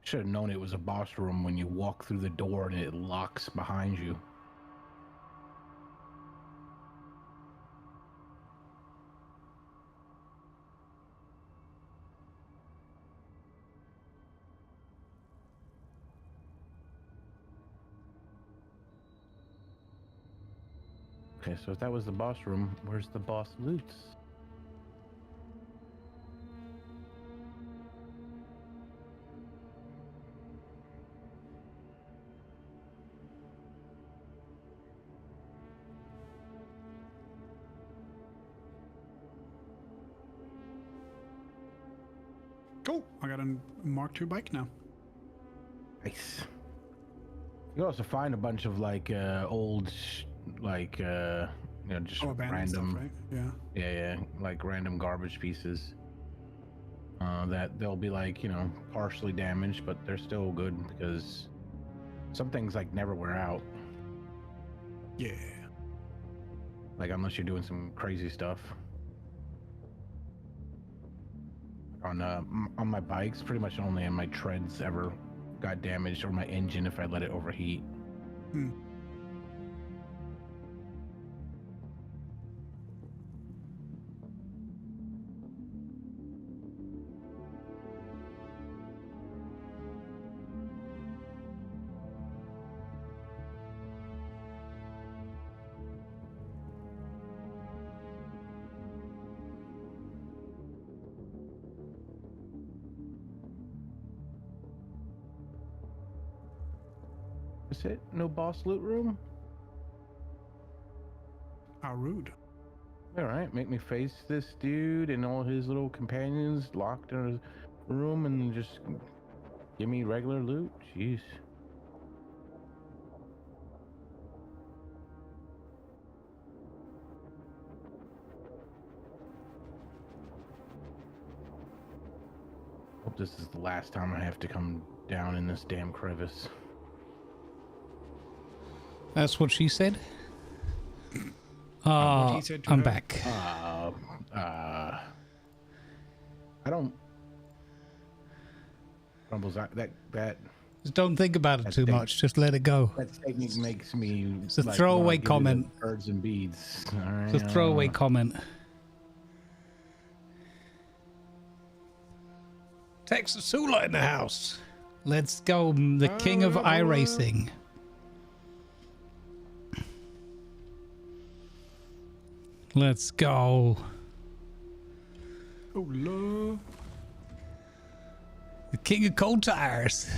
Should have known it was a boss room when you walk through the door and it locks behind you. Okay, so if that was the boss room, where's the boss loot? Cool. I got a Mark II bike now. Nice. You can also find a bunch of like old, like just abandoned random, stuff, right? yeah, like random garbage pieces. That they'll be like partially damaged, but they're still good because some things like never wear out. Yeah. Like unless you're doing some crazy stuff. On my bikes, pretty much only in my treads ever got damaged, or my engine if I let it overheat. Is it no boss loot room? How rude. All right, make me face this dude and all his little companions locked in a room and just give me regular loot? Jeez. Hope this is the last time I have to come down in this damn crevice. That's what she said. I'm back. I don't. Grumbles, that. Just don't think about it too much. Just let it go. That technique makes me. It's a throwaway comment. Birds and beads. All right, It's a throwaway comment. Texas Sula in the house. Let's go. The king of iRacing. Let's go. Oh, love. The king of cold tires.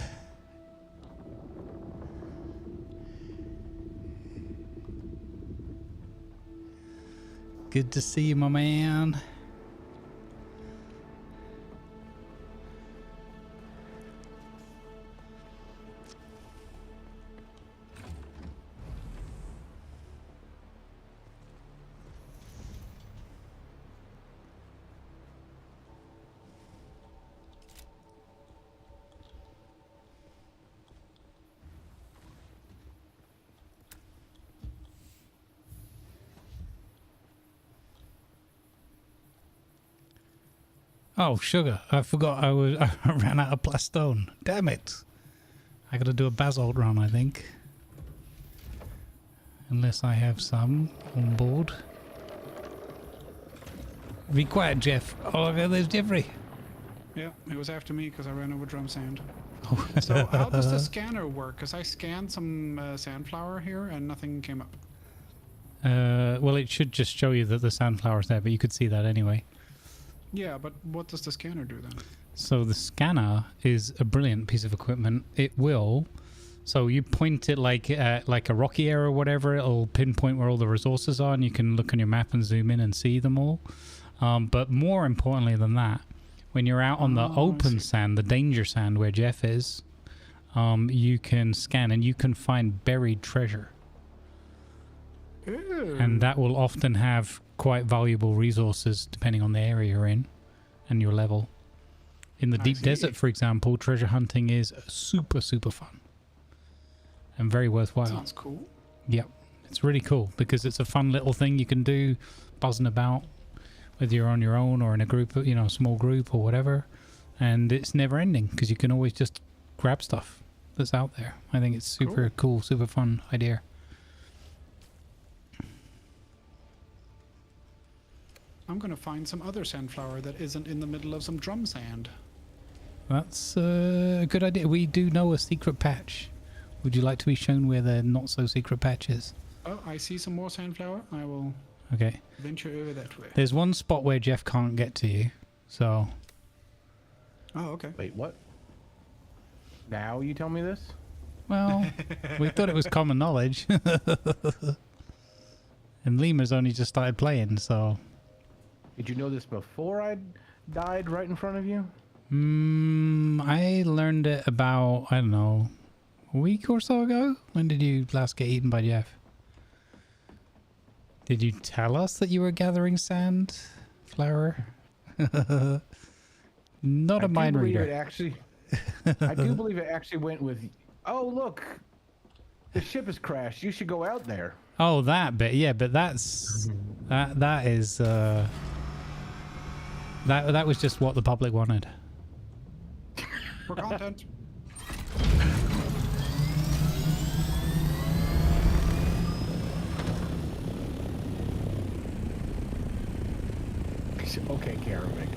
Good to see you, my man. Oh, sugar. I forgot I ran out of plastone. Damn it. I gotta do a basalt run, I think. Unless I have some on board. Be quiet, Jeff. Oh, okay, there's Jeffrey. Yeah, it was after me because I ran over drum sand. So how does the scanner work? Because I scanned some sandflower here and nothing came up. Well, it should just show you that the sandflower's there, but you could see that anyway. Yeah, but what does the scanner do then? So the scanner is a brilliant piece of equipment. It will, so you point it like a rocky area or whatever, it'll pinpoint where all the resources are, and you can look on your map and zoom in and see them all. But more importantly than that, when you're out on the open sand, the danger sand where Jeff is, you can scan and you can find buried treasure. Ew. And that will often have quite valuable resources depending on the area you're in and your level. In the deep desert, for example, treasure hunting is super, super fun. And very worthwhile. Sounds cool. Yep. It's really cool because it's a fun little thing you can do, buzzing about, whether you're on your own or in a group, you know, a small group or whatever. And it's never ending because you can always just grab stuff that's out there. I think it's super cool, super fun idea. I'm going to find some other sandflower that isn't in the middle of some drum sand. That's a good idea. We do know a secret patch. Would you like to be shown where the not so secret patch is? Oh, I see some more sandflower. I will venture over that way. There's one spot where Jeff can't get to you, so... Oh, okay. Wait, what? Now you tell me this? Well, we thought it was common knowledge. And Lima's only just started playing, so... Did you know this before I died right in front of you? I learned it about, I don't know, a week or so ago. When did you last get eaten by Jeff? Did you tell us that you were gathering sand, flower? Not a mind reader. I do believe it actually went with, oh look, the ship has crashed. You should go out there. Oh, that bit, yeah, but that's that is that was just what the public wanted. For content. Okay, Karavik.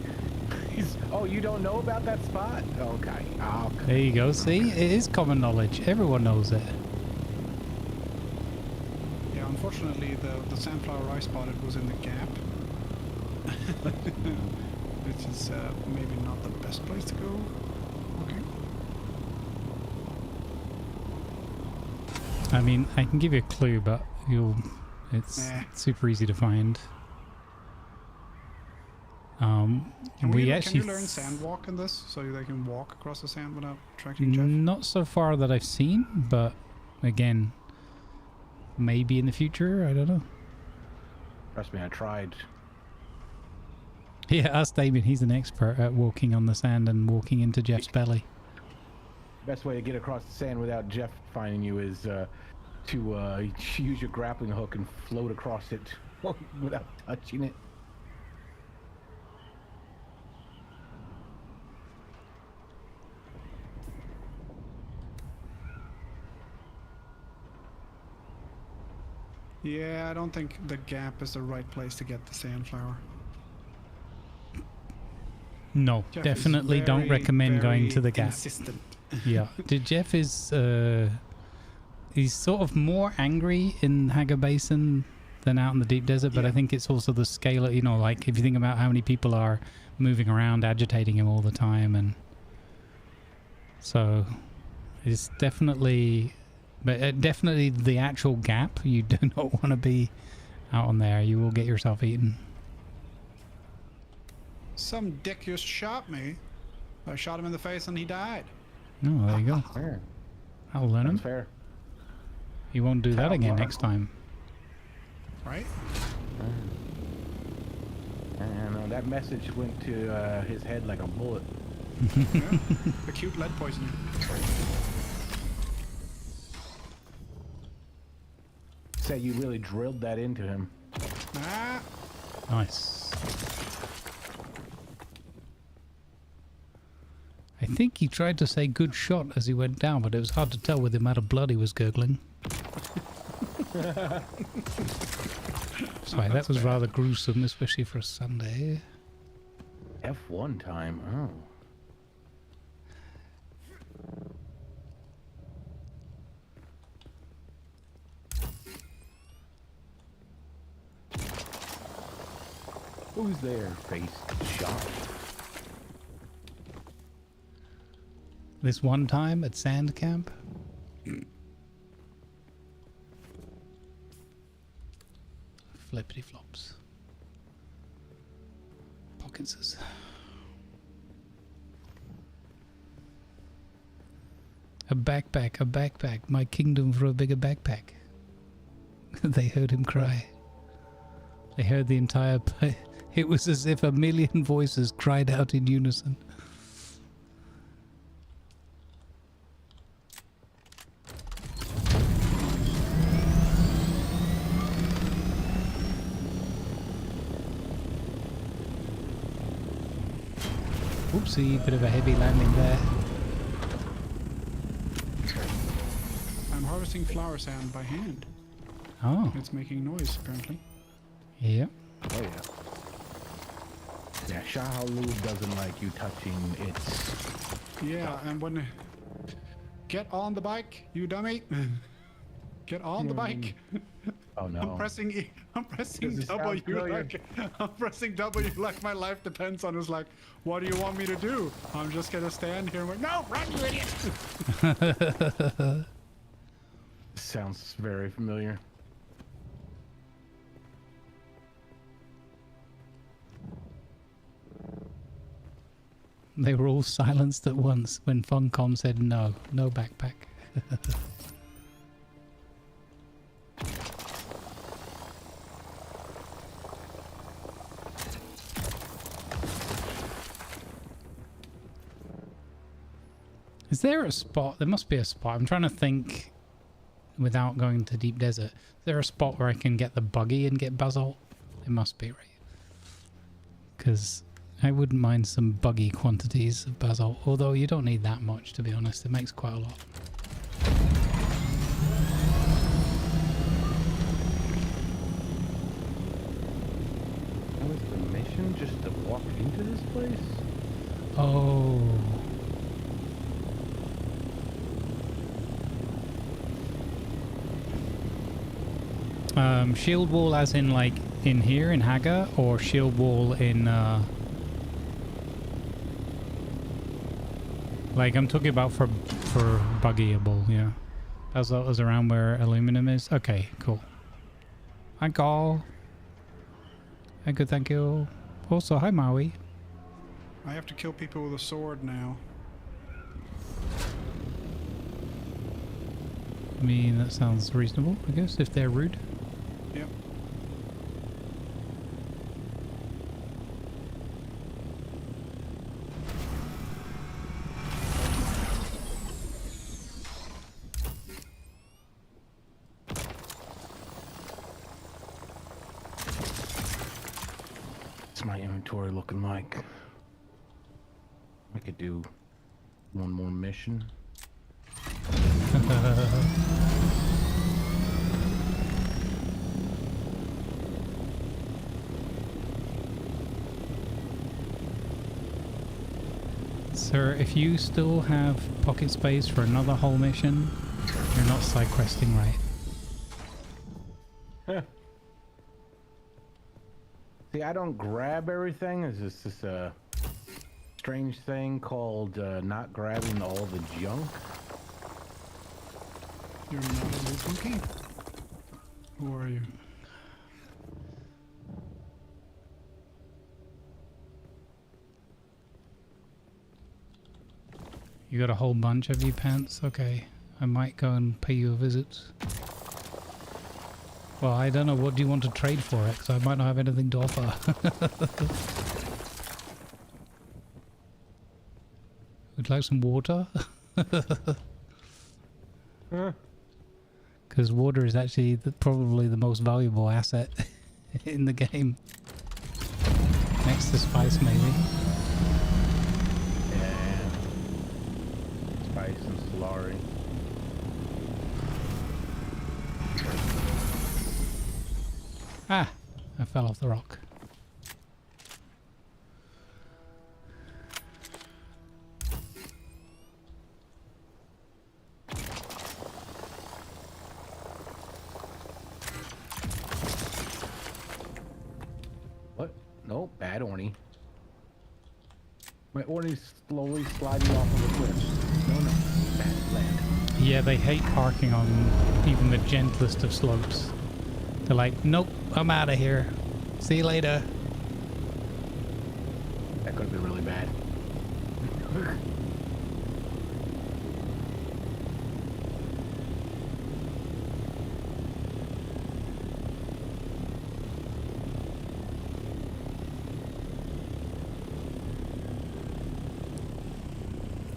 Oh, you don't know about that spot? Okay. Oh, there you go. See, it is common knowledge. Everyone knows it. Yeah, unfortunately, the sandflower I spotted was in the gap. Which is maybe not the best place to go. Okay. I mean, I can give you a clue, but it's super easy to find. Can we actually can you learn sand walk in this, so they can walk across the sand without attracting Jeff? Not so far that I've seen, but again, maybe in the future. I don't know. Trust me, I tried. Yeah, ask Damien. He's an expert at walking on the sand and walking into Jeff's belly. Best way to get across the sand without Jeff finding you is to use your grappling hook and float across it without touching it. Yeah, I don't think the gap is the right place to get the sandflower. No, Jeff definitely don't recommend going to the gap. Insistent. Yeah, Jeff is he's sort of more angry in Haga Basin than out in the deep desert, but I think it's also the scale of, you know, like if you think about how many people are moving around agitating him all the time, and so it's definitely, but definitely the actual gap, you do not want to be out on there. You will get yourself eaten. Some dick just shot me. I shot him in the face and he died. Oh, there you go. Fair. I'll learn him. That's fair. He won't do that again next time. Right? And that message went to his head like a bullet. Yeah. Acute lead poisoning. Say you really drilled that into him. Ah. Nice. I think he tried to say good shot as he went down, but it was hard to tell with the amount of blood he was gurgling. Sorry, that was rather gruesome, especially for a Sunday. F1 time, oh. Who's there? Face shot. This one time at sand camp. Flippity flops. Pockets. A backpack. My kingdom for a bigger backpack. They heard him cry. They heard the entire... It was as if a million voices cried out in unison. Oopsie, bit of a heavy landing there. I'm harvesting flower sand by hand. Oh. It's making noise, apparently. Yeah. Oh, yeah. Yeah, Shahaloo doesn't like you touching its... Yeah, and when... Get on the bike, you dummy! Get on the bike! Oh no. I'm pressing W like... I'm pressing W like my life depends on it. It's like, what do you want me to do? I'm just gonna stand here and go, no, run, you idiot! Sounds very familiar. They were all silenced at once when Funcom said no backpack. Is there a spot? There must be a spot. I'm trying to think without going to deep desert. Is there a spot where I can get the buggy and get basalt? There must be, right? Because I wouldn't mind some buggy quantities of basalt, although you don't need that much, to be honest. It makes quite a lot. That was the mission, just to walk into this place? Oh. Shield wall as in like in here in Hagar, or shield wall in like I'm talking about for buggyable, yeah. As well as around where aluminum is. Okay, cool. Hi Gall. Hi, good, thank you. Also, hi Maui. I have to kill people with a sword now. I mean, that sounds reasonable, I guess, if they're rude. Yep. What's my inventory looking like? I could do one more mission. Sir, if you still have pocket space for another whole mission, you're not side questing right. See, I don't grab everything. It's just this strange thing called not grabbing all the junk. You're not a monkey? Who are you? You got a whole bunch of you pants? Okay. I might go and pay you a visit. Well, I don't know. What do you want to trade for it? Because I might not have anything to offer. Would you like some water? Because water is actually probably the most valuable asset in the game. Next to spice, maybe. Yeah. Spice and Solari. Ah! I fell off the rock. What? No, bad Orny. My Orny's slowly sliding off of the cliff. No, bad land. Yeah, they hate parking on even the gentlest of slopes. They're like, nope, I'm out of here. See you later. That could have been really bad.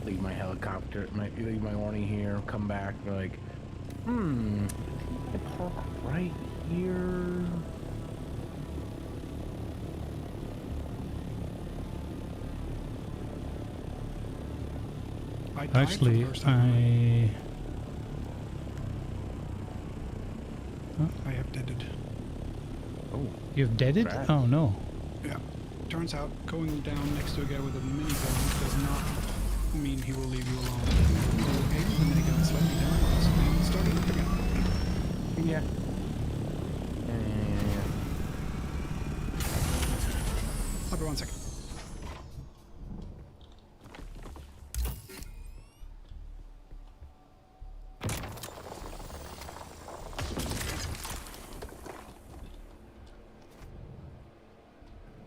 Leave my helicopter, leave my Orny here, come back, be like, I park right here. Actually, I have deaded. Oh. You've deaded? Right. Oh no. Yeah. Turns out going down next to a guy with a minigun does not mean he will leave you alone. So maybe the minigun slightly down and started up again. Yeah. I'll be 1 second.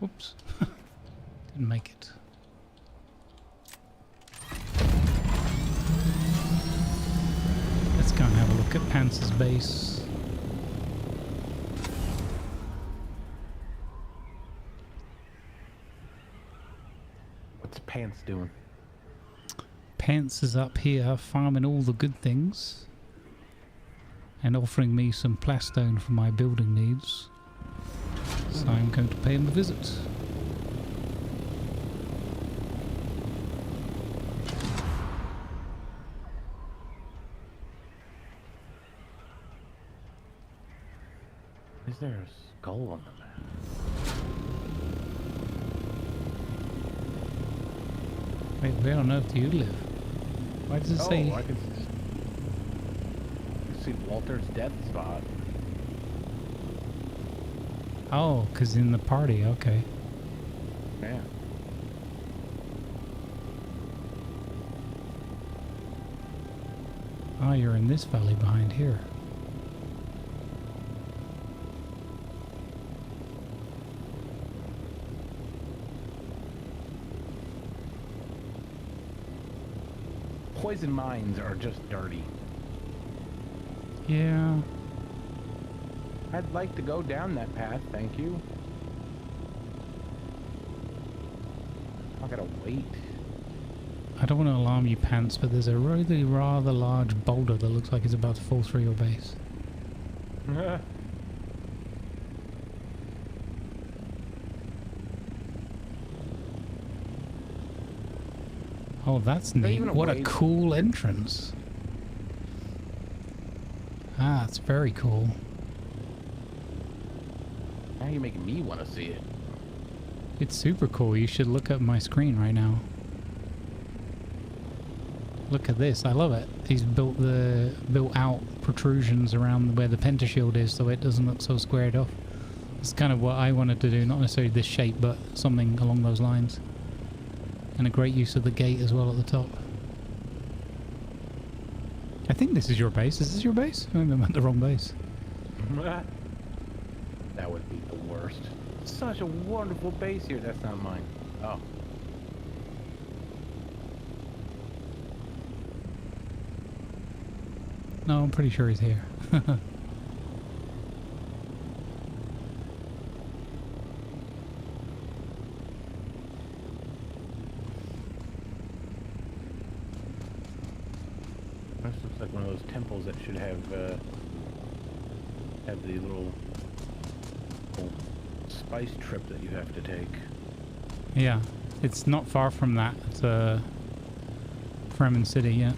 Oops. Didn't make it. Let's go and have a look at Pants's base. What's Pants doing? Pants is up here farming all the good things and offering me some plastone for my building needs. So I'm going to pay him a visit. Is there a skull on the map? Wait, where on earth do you live? Why does it say... I can see Walter's death spot. Oh, because in the party, okay. Yeah. Oh, you're in this valley behind here. Poison mines are just dirty. Yeah. I'd like to go down that path, thank you. I gotta wait. I don't want to alarm you, Pants, but there's a really rather large boulder that looks like it's about to fall through your base. Oh, that's neat. What a cool entrance. Ah, it's very cool. Now you're making me want to see it. It's super cool. You should look at my screen right now. Look at this. I love it. He's built out protrusions around where the pentashield is so it doesn't look so squared off. It's kind of what I wanted to do. Not necessarily this shape, but something along those lines. And a great use of the gate as well at the top. I think this is your base. Is this your base? I am at the wrong base. That would be the worst. Such a wonderful base here. That's not mine. Oh. No, I'm pretty sure he's here. This looks like one of those temples that should have the little spice trip that you have to take. Yeah, it's not far from that. It's Fremen City, yeah.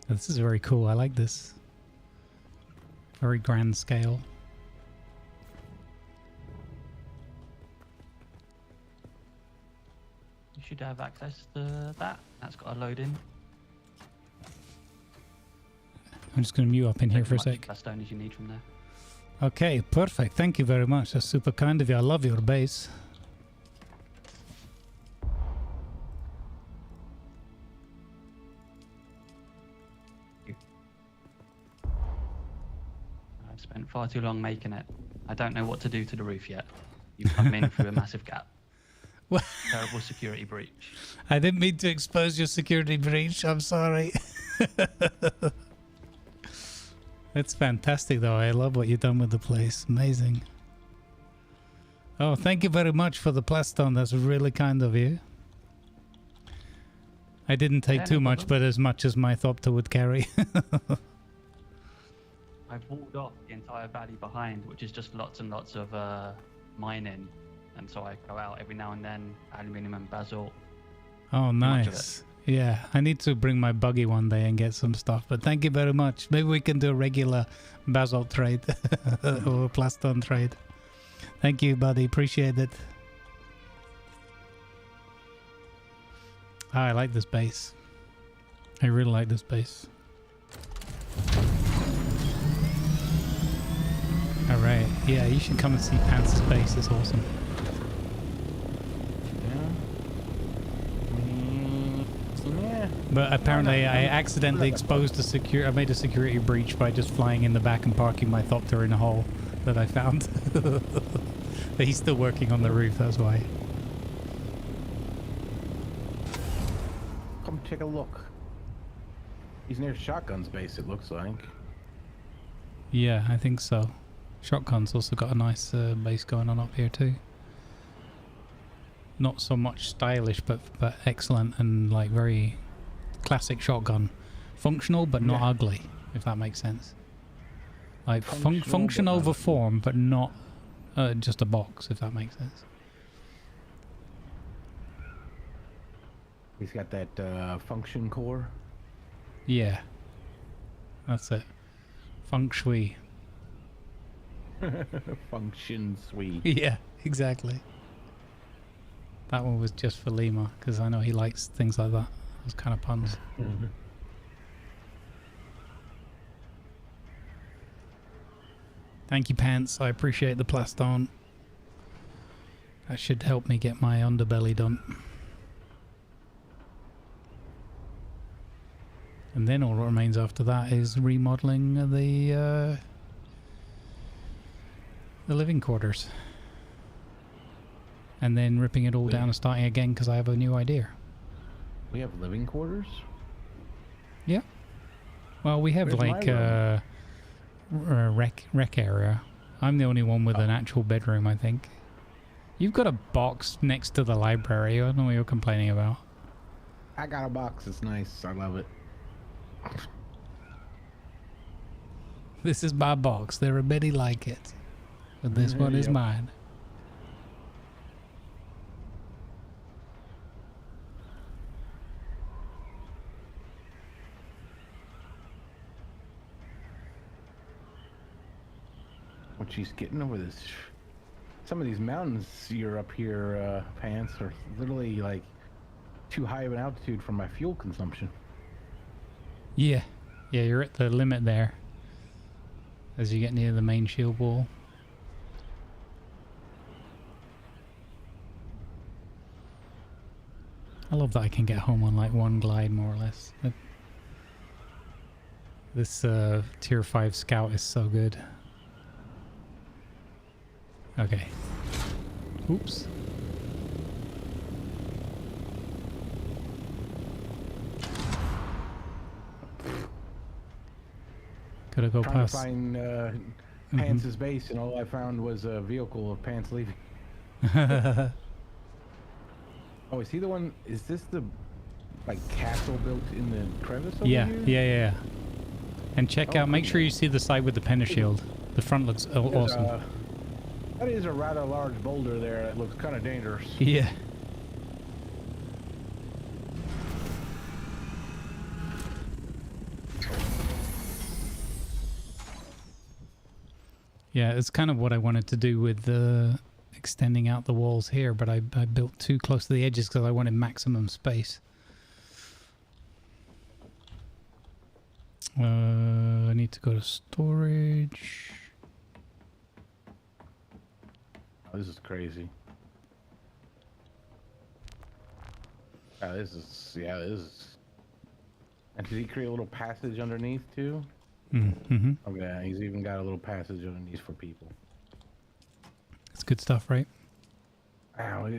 This is very cool. I like this. Very grand scale. You should have access to that. That's got a load in. I'm just going to mute up in here for a sec. As stone as you need from there. Okay, perfect. Thank you very much. That's super kind of you. I love your base. I've spent far too long making it. I don't know what to do to the roof yet. You've come in through a massive gap. What? Terrible security breach. I didn't mean to expose your security breach. I'm sorry. It's fantastic, though. I love what you've done with the place. Amazing. Oh, thank you very much for the plastone. That's really kind of you. I didn't take too much, but as much as my Thopter would carry. I've walled off the entire valley behind, which is just lots and lots of mining. And so I go out every now and then, aluminium and basalt. Oh, nice. Yeah, I need to bring my buggy one day and get some stuff. But thank you very much. Maybe we can do a regular basalt trade or a plastone trade. Thank you, buddy. Appreciate it. Oh, I like this base. I really like this base. Alright. Yeah, you should come and see Pants' base. It's awesome. Yeah. But apparently I accidentally exposed I made a security breach by just flying in the back and parking my Thopter in a hole that I found. But he's still working on the roof, that's why. Come take a look. He's near Shotgun's base, it looks like. Yeah, I think so. Shotgun's also got a nice base going on up here too. Not so much stylish, but excellent and like very classic shotgun. Functional, but not ugly, if that makes sense. Like function over form, but not just a box, if that makes sense. He's got that function core. Yeah, that's it. Feng shui. Function sweet. Yeah, exactly. That one was just for Lima, because I know he likes things like that. Those kind of puns. Thank you, Pants. I appreciate the plastone. That should help me get my underbelly done. And then all that remains after that is remodeling the living quarters. And then ripping it all down and starting again because I have a new idea. We have living quarters? Yeah. Well, we have like a rec area. I'm the only one with an actual bedroom, I think. You've got a box next to the library. I don't know what you're complaining about. I got a box. It's nice. I love it. This is my box. There are many like it. But this one is mine. What she's getting over this. Some of these mountains you're up here, Pants, are literally like too high of an altitude for my fuel consumption. Yeah. Yeah, you're at the limit there. As you get near the main shield wall. I love that I can get home on like one glide more or less. This tier 5 scout is so good. Okay. Oops. Gotta go Trying past. to find Pants' base, and all I found was a vehicle of Pants leaving. Oh, is he the one? Is this the like castle built in the crevice over Yeah, here? yeah. And check out. Make sure you see the side with the Penna shield. The front looks awesome. That is a rather large boulder there. It looks kind of dangerous. Yeah. Yeah, it's kind of what I wanted to do with extending out the walls here, but I built too close to the edges because I wanted maximum space. I need to go to storage. Oh, this is crazy. This is. And did he create a little passage underneath too? Mm-hmm. Okay, he's even got a little passage underneath for people. It's good stuff, right? Wow,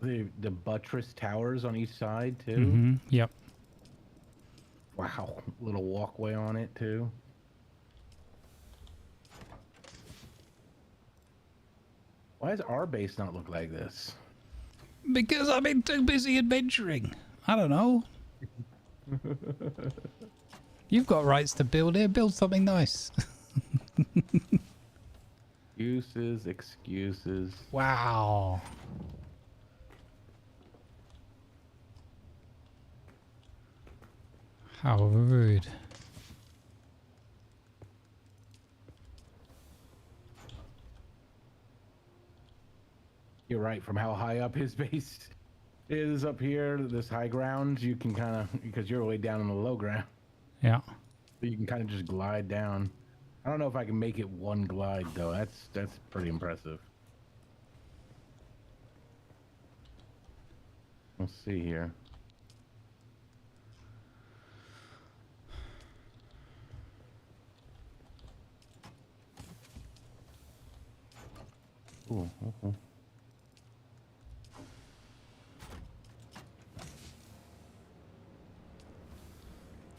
the buttress towers on each side too. Mm-hmm. Yep. Wow, little walkway on it too. Why does our base not look like this? Because I've been too busy adventuring. I don't know. You've got rights to build here. Build something nice. Excuses. Wow. How rude. You're right. From how high up his base is up here, this high ground, you can kind of, because you're way down on the low ground. Yeah. So you can kind of just glide down. I don't know if I can make it one glide though. That's pretty impressive. We'll see here. Ooh, okay.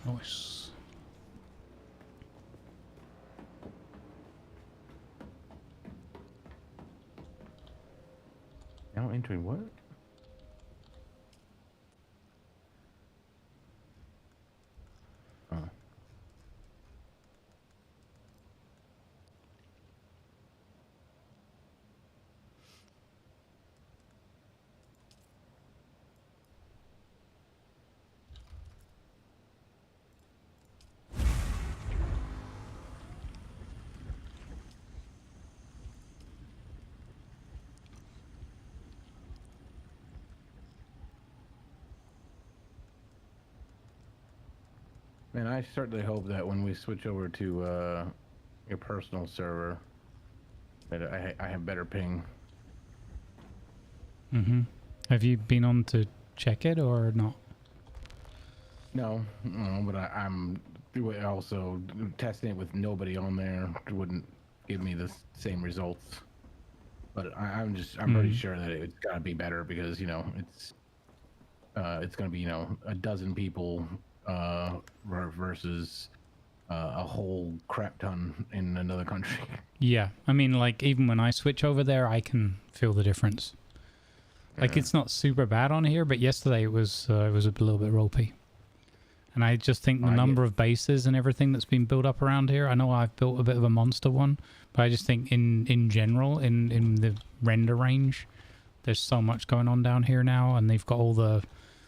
Nice. Now entering what? Oh. Man, I certainly hope that when we switch over to your personal server, that I have better ping. Mm-hmm. Have you been on to check it or not? No, but I'm also testing it with nobody on there. Wouldn't give me the same results. But I'm pretty sure that it's gotta be better because it's gonna be a dozen people versus a whole crap ton in another country. Yeah, I mean, like even when I switch over there, I can feel the difference. Like it's not super bad on here, but yesterday it was a little bit ropey. And I just think the number of bases and everything that's been built up around here. I know I've built a bit of a monster one, but I just think in general, in the render range, there's so much going on down here now, and they've got all the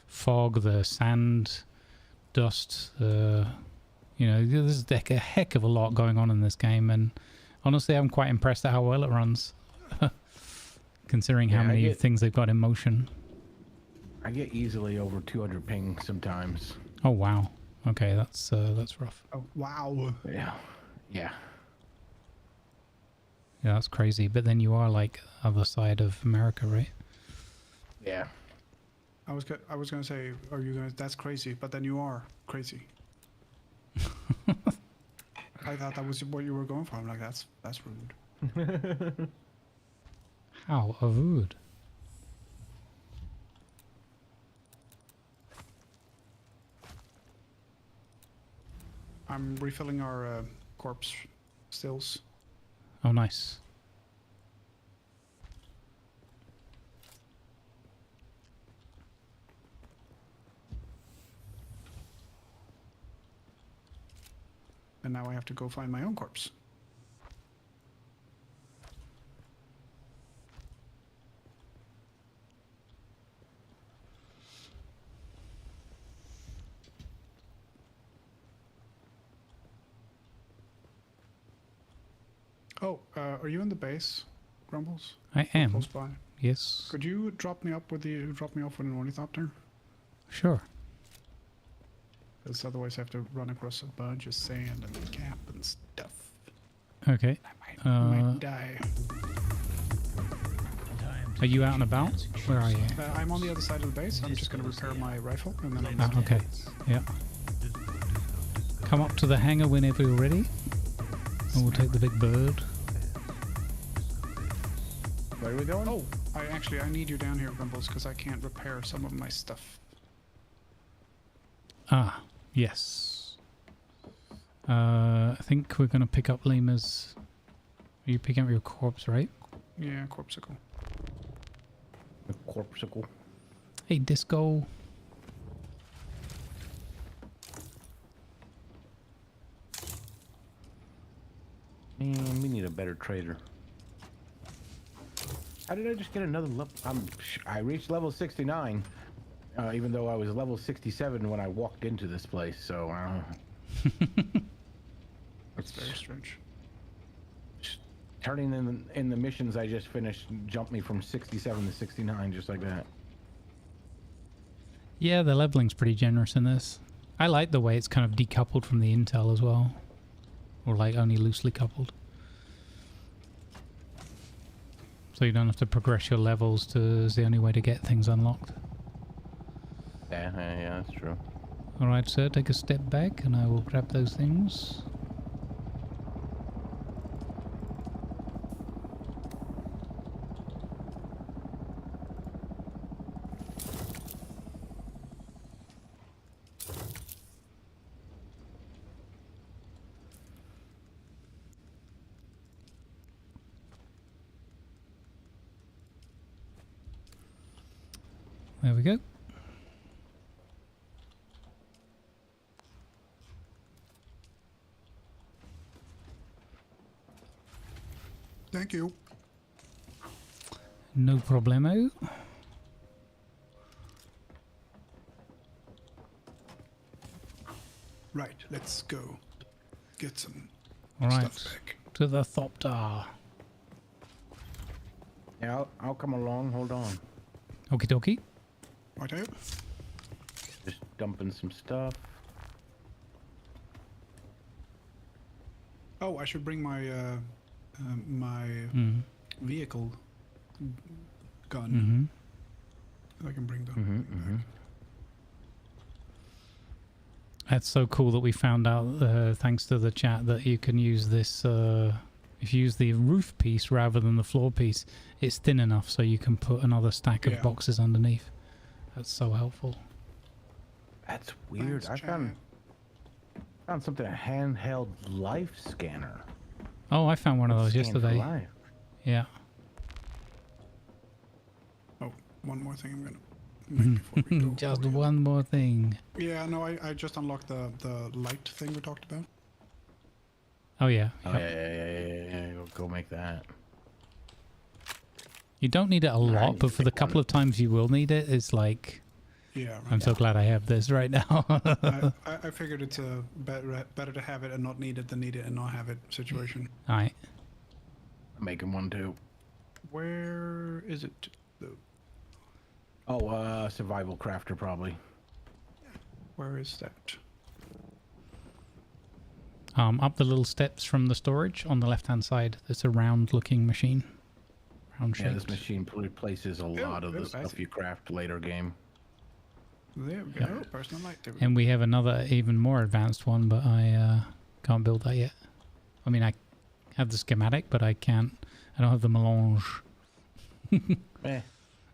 fog, the sand, dust. There's a heck of a lot going on in this game, and honestly, I'm quite impressed at how well it runs, considering how many things they've got in motion. I get easily over 200 ping sometimes. Oh wow. Okay, that's rough. Oh wow. Yeah. Yeah, that's crazy. But then you are like other side of America, right? Yeah. I was gonna say, are you gonna? That's crazy. But then you are crazy. I thought that was what you were going for. I'm like, that's rude. How rude. I'm refilling our corpse stills. Oh, nice. And now I have to go find my own corpse. Oh, are you in the base, Grumbles? I am. Close by. Yes. Could you drop me off with an ornithopter? Sure. Because otherwise I have to run across a bunch of sand and camp and stuff. Okay. I might die. Are you out and about? Where are you? I'm on the other side of the base. I'm just going to repair my rifle and then I'm okay. Yeah. Come up to the hangar whenever you're ready. And we'll take the big bird. Where are we going? Oh, I need you down here, Grumbles, because I can't repair some of my stuff. Ah, yes. I think we're going to pick up Lima's... Are you picking up your corpse, right? Yeah, corpsicle. A corpsicle. Hey, Disco. Man, we need a better trader. How did I just get another level? I reached level 69, even though I was level 67 when I walked into this place. So It's very strange. Turning in the missions I just finished jumped me from 67 to 69, just like that. Yeah, the leveling's pretty generous in this. I like the way it's kind of decoupled from the intel as well. Or like only loosely coupled. So you don't have to progress your levels is the only way to get things unlocked. Yeah, that's true. Alright, sir, take a step back and I will grab those things. There we go. Thank you. No problemo. Right, let's go get some Alright, stuff back. to the Thopter. Yeah, I'll come along. Hold on. Okie dokie. Right out. Just dumping some stuff. Oh, I should bring my my vehicle gun. I can bring them. That's so cool that we found out, thanks to the chat, that you can use this, if you use the roof piece rather than the floor piece, it's thin enough so you can put another stack of boxes underneath. That's so helpful. That's weird. I found something, a handheld life scanner. Oh, I found one of those Scan for yesterday. life. Yeah. Oh, one more thing I'm gonna make before we go. Just one more thing. Yeah, no, I just unlocked the light thing we talked about. Oh yeah. Oh, yeah. Go make that. You don't need it a lot, but for the couple of times you will need it, it's like... Yeah, right. I'm so glad I have this right now. I figured it's better to have it and not need it than need it and not have it situation. Alright. I'm making one too. Where is it? Oh, survival crafter probably. Where is that? Up the little steps from the storage on the left-hand side. It's a round-looking machine. Yeah, this machine replaces a lot of the stuff you craft later game. There we go. Personal light. There we And we have another even more advanced one, but I can't build that yet. I mean, I have the schematic, but I don't have the melange.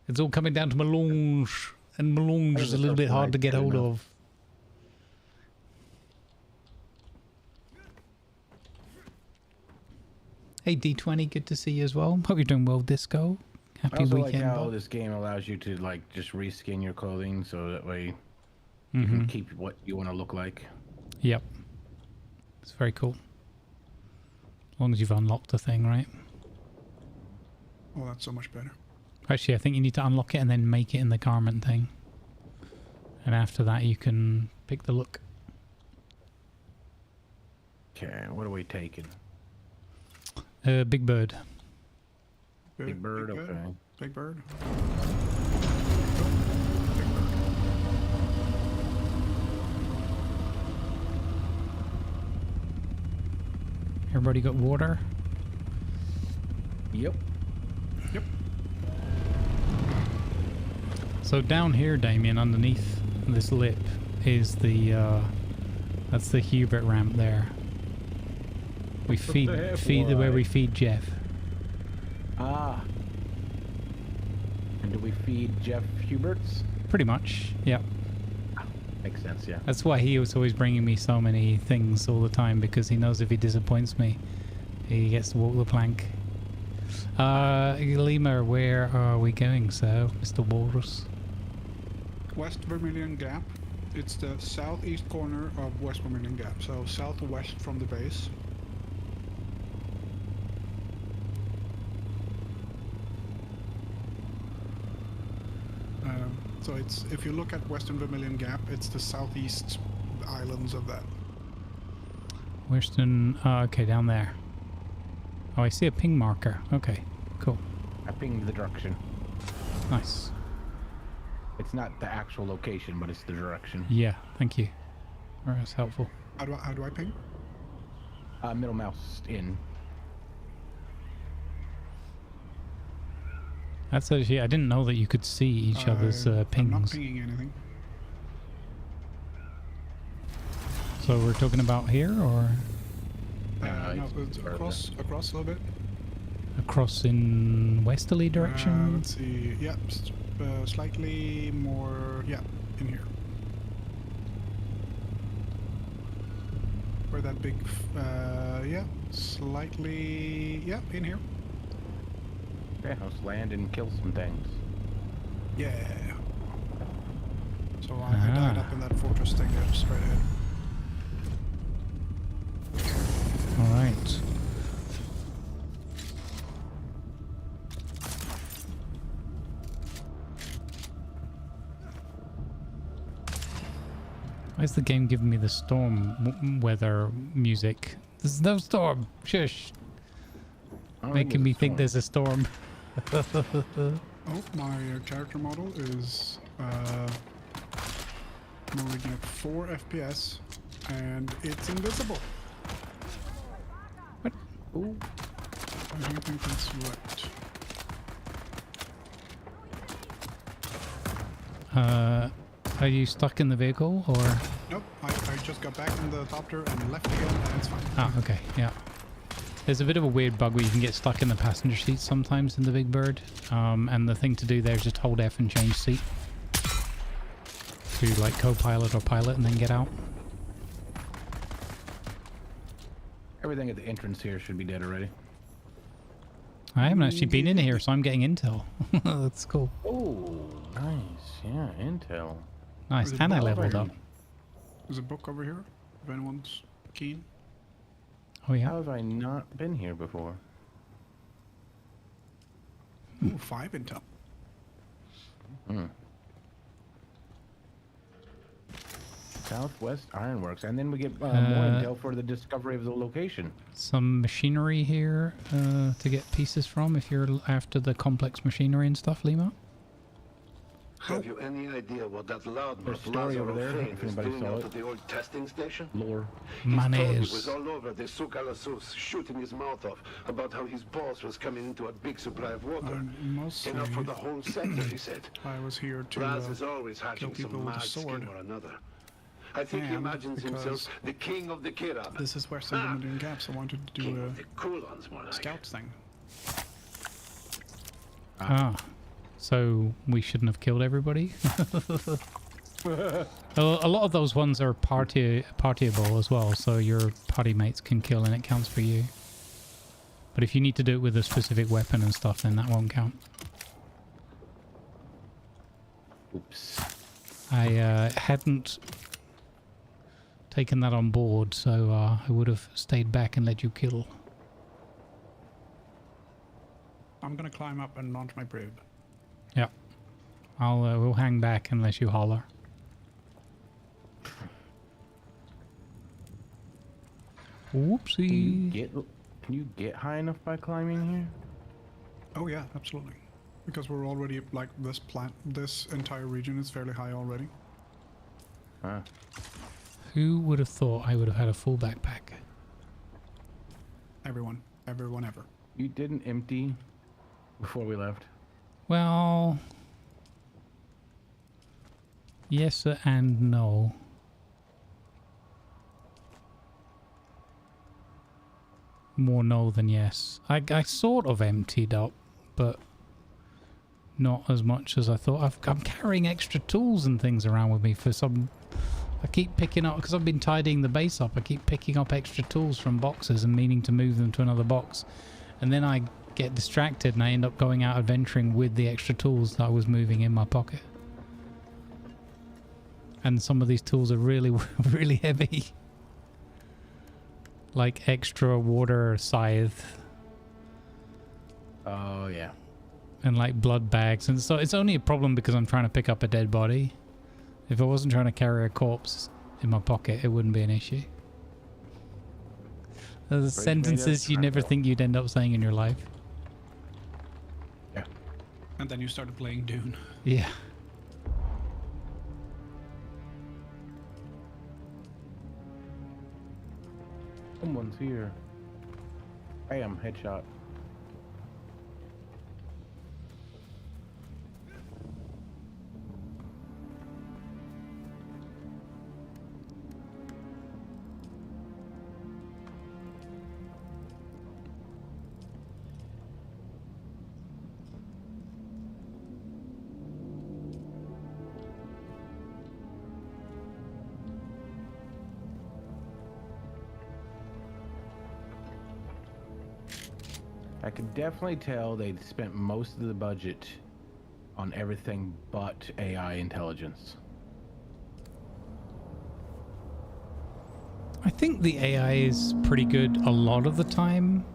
It's all coming down to melange, and melange is a little bit hard to get hold of. Hey D20, good to see you as well. Hope you're doing well, Disco. Happy I also weekend. like how this game allows you to like just reskin your clothing, so that way you can keep what you want to look like. Yep. It's very cool. As long as you've unlocked the thing, right? Oh, that's so much better. Actually, I think you need to unlock it and then make it in the garment thing. And after that, you can pick the look. Okay, what are we taking? Big Bird. Big Bird, okay. Big Bird. Everybody got water? Yep. Yep. So down here, Damien, underneath this lip is the that's the Hubert ramp there. We feed where we feed Jeff. Ah. And do we feed Jeff Huberts? Pretty much, yep. Makes sense, yeah. That's why he was always bringing me so many things all the time, because he knows if he disappoints me, he gets to walk the plank. Lima, where are we going, so, Mr. Walrus? West Vermilion Gap. It's the southeast corner of West Vermilion Gap, so southwest from the base. So it's, if you look at Western Vermilion Gap, it's the southeast islands of that. Western, okay, down there. Oh, I see a ping marker. Okay, cool. I pinged the direction. Nice. It's not the actual location, but it's the direction. Yeah, thank you. Alright, that's helpful. How do I ping? Middle mouse in. That's actually, I didn't know that you could see each other's pings. I'm not pinging anything. So we're talking about here, or? No, it's across a little bit. Across in westerly direction? Let's see. Yep, slightly more. Yeah, in here. Where that big. Yeah, slightly. Yeah, in here. Okay, let's land and kill some things. Yeah. So I died up in that fortress thing there, straight ahead. Alright. Why is the game giving me the storm weather music? There's no storm! Shush! Making me think there's a storm. Oh, my character model is moving at 4 FPS and it's invisible. What? Ooh. I don't think that's right. Are you stuck in the vehicle, or? Nope, I just got back in the copter and left again and it's fine. Ah, okay, yeah. There's a bit of a weird bug where you can get stuck in the passenger seat sometimes in the Big Bird. And the thing to do there is just hold F and change seat. To like co-pilot or pilot and then get out. Everything at the entrance here should be dead already. I haven't actually been in here, so I'm getting intel. That's cool. Oh, nice. Yeah, intel. Nice, and I leveled up. There's a book over here, if anyone's keen. Oh yeah? How have I not been here before? Ooh, 5 intel. Hmm. Southwest Ironworks, and then we get more intel for the discovery of the location. Some machinery here to get pieces from if you're after the complex machinery and stuff, Lima. Have you any idea what that There's loudmouth a story over there, Fame if is anybody doing saw out it. at the old testing station? Lore. He told me it Manes. was all over the Souk al-Asus, shooting his mouth off about how his boss was coming into a big supply of water. Mostly, Enough for the whole sector, he said. I was here to Raz is always kill hatching people some with a mad sword. scheme or another. I think he And imagines himself because the king of the Kirab. This is Western Vermilion Gap, so I wanted to do King of the Kulons, more like. Scouts thing. Ah. So we shouldn't have killed everybody? A lot of those ones are partyable as well, so your party mates can kill and it counts for you. But if you need to do it with a specific weapon and stuff, then that won't count. Oops. I hadn't taken that on board, so I would have stayed back and let you kill. I'm gonna climb up and launch my probe. Yeah. We'll hang back unless you holler. Whoopsie. Can you get high enough by climbing here? Oh yeah, absolutely. Because we're already, like, this entire region is fairly high already. Huh. Who would have thought I would have had a full backpack? Everyone ever. You didn't empty before we left? Well, yes and no. More no than yes. I sort of emptied up, but not as much as I thought. I'm carrying extra tools and things around with me for some... I keep picking up, because I've been tidying the base up, I keep picking up extra tools from boxes and meaning to move them to another box. And then I get distracted and I end up going out adventuring with the extra tools that I was moving in my pocket. And some of these tools are really, really heavy. Like extra water scythe. Oh, yeah. And like blood bags. And so it's only a problem because I'm trying to pick up a dead body. If I wasn't trying to carry a corpse in my pocket, it wouldn't be an issue. Those are sentences you never think you'd end up saying in your life. Yeah. And then you started playing Dune. Yeah. Someone's here. Bam, headshot. I could definitely tell they'd spent most of the budget on everything but AI intelligence. I think the AI is pretty good a lot of the time,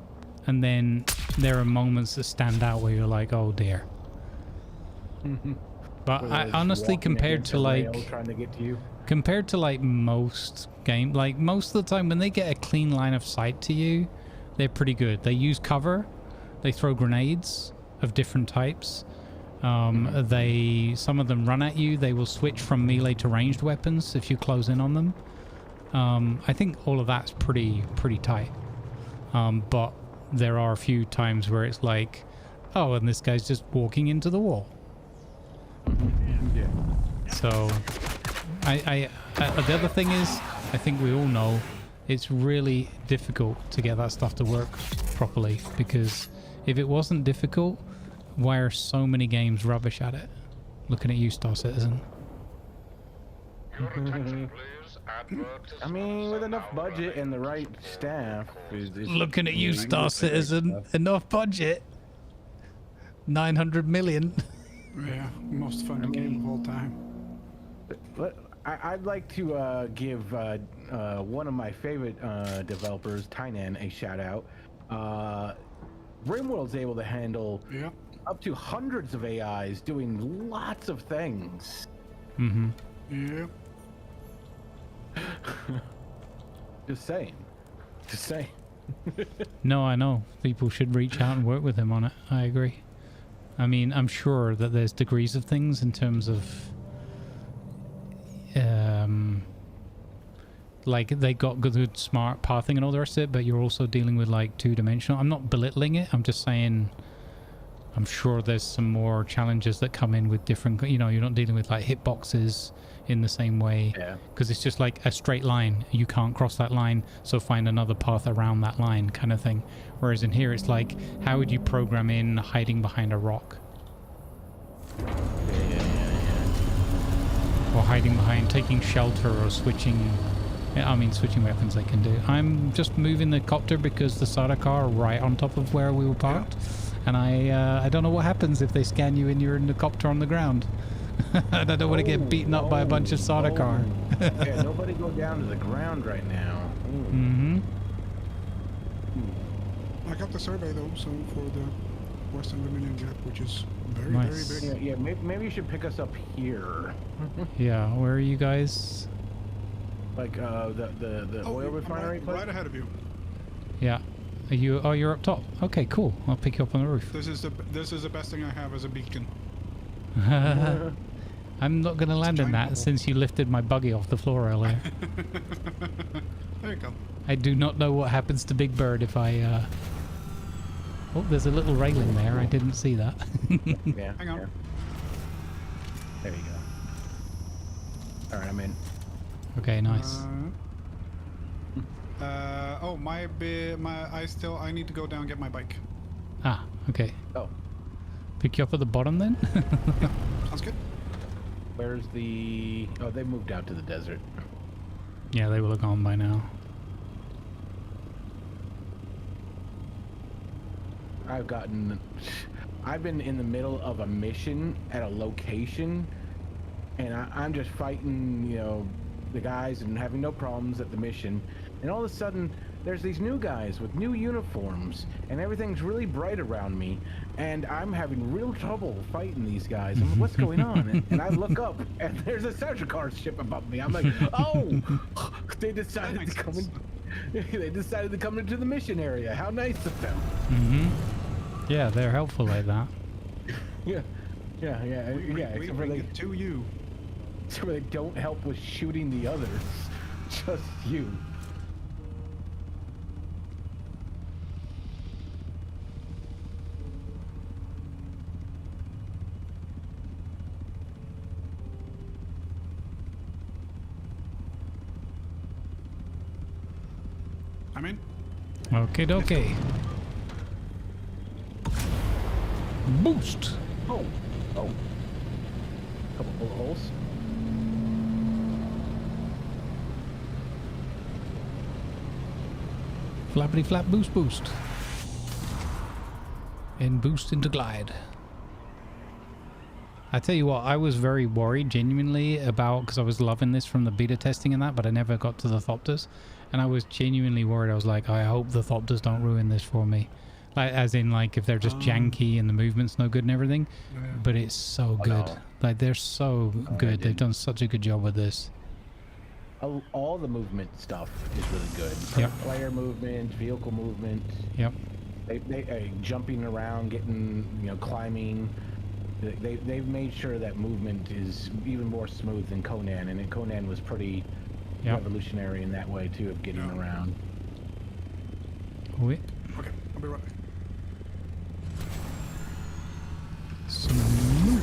and then there are moments that stand out where you're like, oh dear. But I honestly, compared to like, trying to get to you. compared to like most game, like most of the time when they get a clean line of sight to you, they're pretty good. They use cover, they throw grenades of different types. Some of them run at you. They will switch from melee to ranged weapons if you close in on them. I think all of that's pretty tight. But there are a few times where it's like, oh, and this guy's just walking into the wall. Yeah. So, the other thing is, I think we all know, it's really difficult to get that stuff to work properly, because if it wasn't difficult, why are so many games rubbish at it? Looking at you, Star Citizen. I mean, with enough budget and the right staff. Looking at you, Star Citizen. Enough budget. 900 million. Yeah, most fun game of all time. I'd like to give one of my favorite developers, Tynan, a shout out. RimWorld's able to handle up to hundreds of AIs doing lots of things. Mm-hmm. Yeah. Just saying. No, I know. People should reach out and work with him on it. I agree. I mean, I'm sure that there's degrees of things in terms of... like, they got good, smart pathing and all the rest of it, but you're also dealing with, like, two-dimensional... I'm not belittling it. I'm just saying... I'm sure there's some more challenges that come in with different... You know, you're not dealing with, like, hitboxes in the same way. Yeah. Because it's just like a straight line. You can't cross that line, so find another path around that line kind of thing. Whereas in here, it's like, how would you program in hiding behind a rock? Or hiding behind, taking shelter, or switching... I mean, switching weapons they can do. I'm just moving the copter because the SADA car are right on top of where we were parked. And I don't know what happens if they scan you and you're in the copter on the ground. And I don't want to get beaten up by a bunch of SADA car. Yeah, nobody go down to the ground right now. Mm-hmm. I got the survey though, so for the Western Dominion Gap, which is very, Nice. very big. Yeah, maybe you should pick us up here. Yeah, where are you guys? Like the oil refinery place? Right ahead of you. Yeah. Are you? Oh, you're up top. Okay, cool. I'll pick you up on the roof. This is the best thing I have as a beacon. I'm not going to land in that since you lifted my buggy off the floor earlier. There you go. I do not know what happens to Big Bird if I... Oh, there's a little railing there. I didn't see that. Yeah. Hang on. Yeah. There you go. All right, I'm in. Okay, nice. Oh, I need to go down and get my bike. Ah, okay. Oh. Pick you up at the bottom then? Sounds good. Where's the... Oh, they moved out to the desert. Yeah, they will have gone by now. I've been in the middle of a mission at a location, and I'm just fighting, you know, the guys and having no problems at the mission, and all of a sudden there's these new guys with new uniforms, and everything's really bright around me, and I'm having real trouble fighting these guys. I'm like, what's going on? And I look up, and there's a Sardaukar ship above me. I'm like, oh, they decided to come in. They decided to come into the mission area. How nice of them. Yeah, they're helpful like that. Yeah. We bring it to you. So they don't help with shooting the others, just you. I'm in. Okay, dokie. Boost. Oh. Couple bullet holes. Flappity flap boost. And boost into glide. I tell you what, I was very worried genuinely about, because I was loving this from the beta testing and that, but I never got to the Thopters. And I was genuinely worried. I was like, I hope the Thopters don't ruin this for me. Like, as in, like, if they're just janky and the movement's no good and everything. Yeah. But it's so good. No. Like, they're so good. They've done such a good job with this. All the movement stuff is really good. Yep. Player movement, vehicle movement. Yep. They jumping around, getting, you know, climbing. They've made sure that movement is even more smooth than Conan, and Conan was pretty revolutionary in that way too, of getting around. Wait. Okay, I'll be right back. Smooth.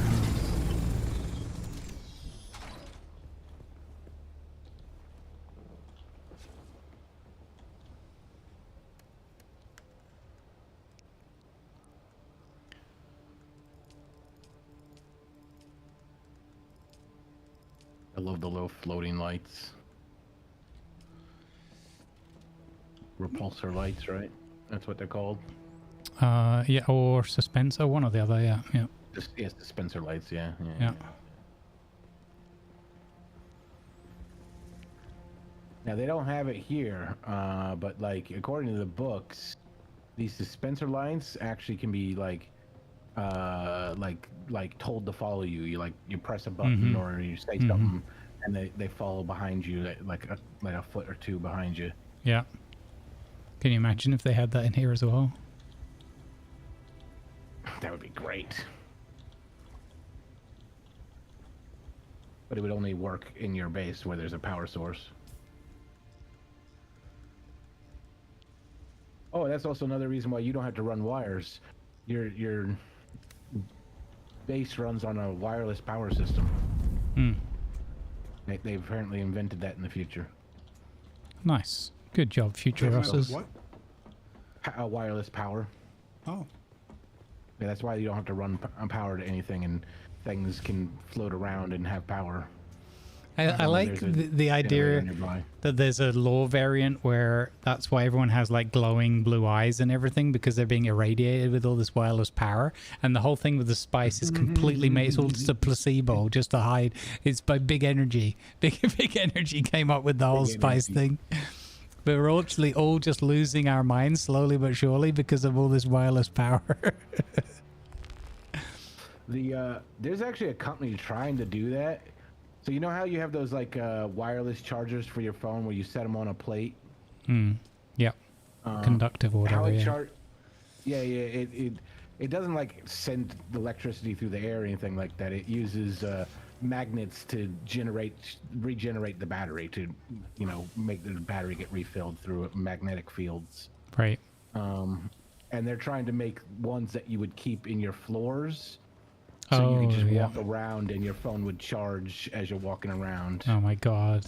I love the little floating lights. Repulsor lights, right? That's what they're called. Yeah, or suspensor, one or the other. Yeah. Yes, dispenser lights. Yeah. Now they don't have it here, but like according to the books, these dispenser lights actually can be like told to follow you. You press a button or you say something, and they follow behind you, like a foot or two behind you. Yeah. Can you imagine if they had that in here as well? That would be great. But it would only work in your base where there's a power source. Oh, that's also another reason why you don't have to run wires. Your base runs on a wireless power system. They've apparently invented that in the future. Nice. Good job, future Russes. What? Wireless power. Oh. Yeah, that's why you don't have to run power to anything, and things can float around and have power. I like the idea that there's a lore variant where that's why everyone has like glowing blue eyes and everything, because they're being irradiated with all this wireless power, and the whole thing with the spice is completely made. It's all just a placebo, just to hide. It's by Big Energy. Big Energy came up with the whole spice thing. But we're actually all just losing our minds slowly but surely because of all this wireless power. There's actually a company trying to do that. So you know how you have those like wireless chargers for your phone where you set them on a plate? Yeah. Conductive or whatever. It doesn't like send the electricity through the air or anything like that. It uses magnets to regenerate the battery to, you know, make the battery get refilled through magnetic fields. Right. And they're trying to make ones that you would keep in your floors. So you could just walk around and your phone would charge as you're walking around. Oh my god.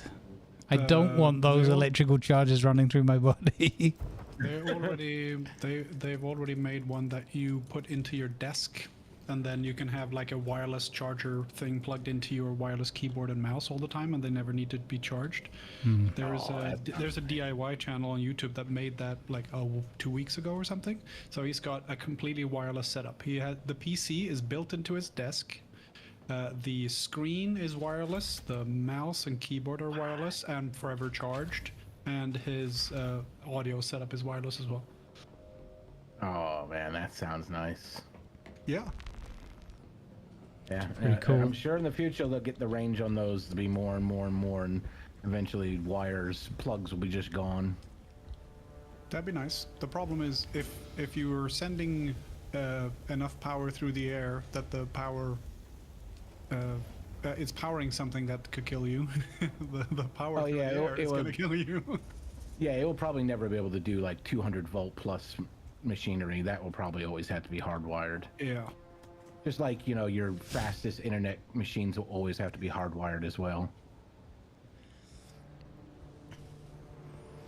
I don't want those electrical charges running through my body. They've already made one that you put into your desk and then you can have like a wireless charger thing plugged into your wireless keyboard and mouse all the time, and they never need to be charged. There's a DIY channel on YouTube that made that like 2 weeks ago or something. So he's got a completely wireless setup. He had the PC is built into his desk. The screen is wireless. The mouse and keyboard are wireless and forever charged. And his audio setup is wireless as well. Oh man, that sounds nice. Yeah. Yeah, pretty cool. I'm sure in the future they'll get the range on those to be more and more and more, and eventually plugs will be just gone. That'd be nice. The problem is if you were sending enough power through the air that the power it's powering something that could kill you. the power through the air is going to kill you. Yeah, it will probably never be able to do like 200 volt plus machinery. That will probably always have to be hardwired. Yeah. Just like, your fastest internet machines will always have to be hardwired as well.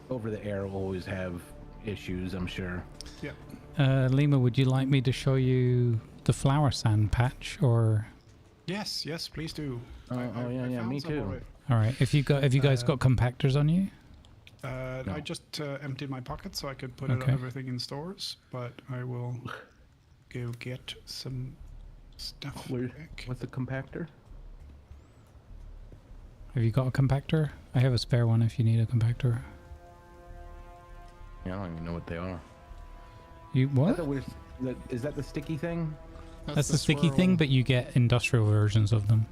Over the air will always have issues, I'm sure. Yeah. Lima, would you like me to show you the flower sand patch, or? Yes, please do. Yeah, me too. All right. Have you guys got compactors on you? No. I just emptied my pocket so I could put everything in stores, but I will go get some stuff. What's the compactor? Have you got a compactor? I have a spare one if you need a compactor. Yeah, I don't even know what they are. You what? Is that the sticky thing? That's the sticky thing, but you get industrial versions of them.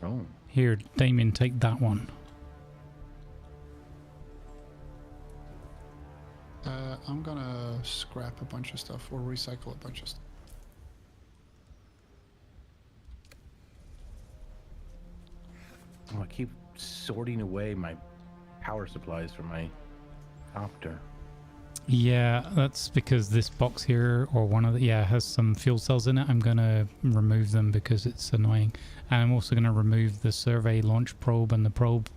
Oh. Here, Damien, take that one. I'm gonna scrap a bunch of stuff or recycle a bunch of stuff. Oh, I keep sorting away my power supplies from my copter. Yeah, that's because this box here, or one of the, has some fuel cells in it. I'm going to remove them because it's annoying. And I'm also going to remove the survey launch probe and the probe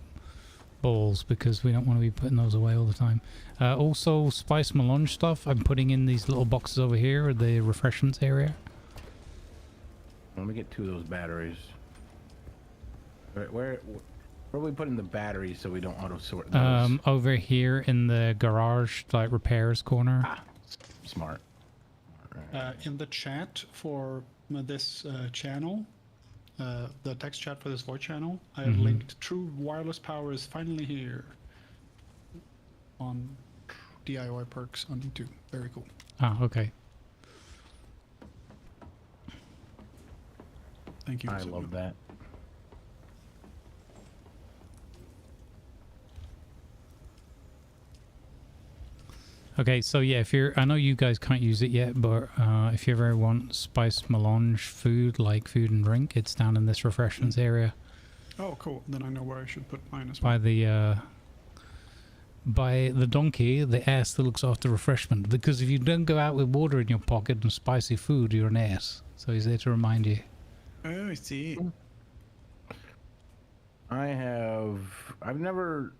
balls because we don't want to be putting those away all the time. Also, spice melange stuff, I'm putting in these little boxes over here, the refreshments area. Let me get 2 of those batteries. Where are we putting the batteries so we don't auto sort those? Over here in the garage, like repairs corner. Smart. In the chat for this channel, the text chat for this voice channel, I have linked True Wireless Power is finally here on DIY Perks on YouTube. Very cool. Ah, okay. Thank you. I love that. Okay, so yeah, I know you guys can't use it yet, but if you ever want spice melange food, like food and drink, it's down in this refreshments area. Oh, cool. Then I know where I should put mine as well. By the donkey, the ass that looks after refreshment. Because if you don't go out with water in your pocket and spicy food, you're an ass. So he's there to remind you. Oh, I see. I've never...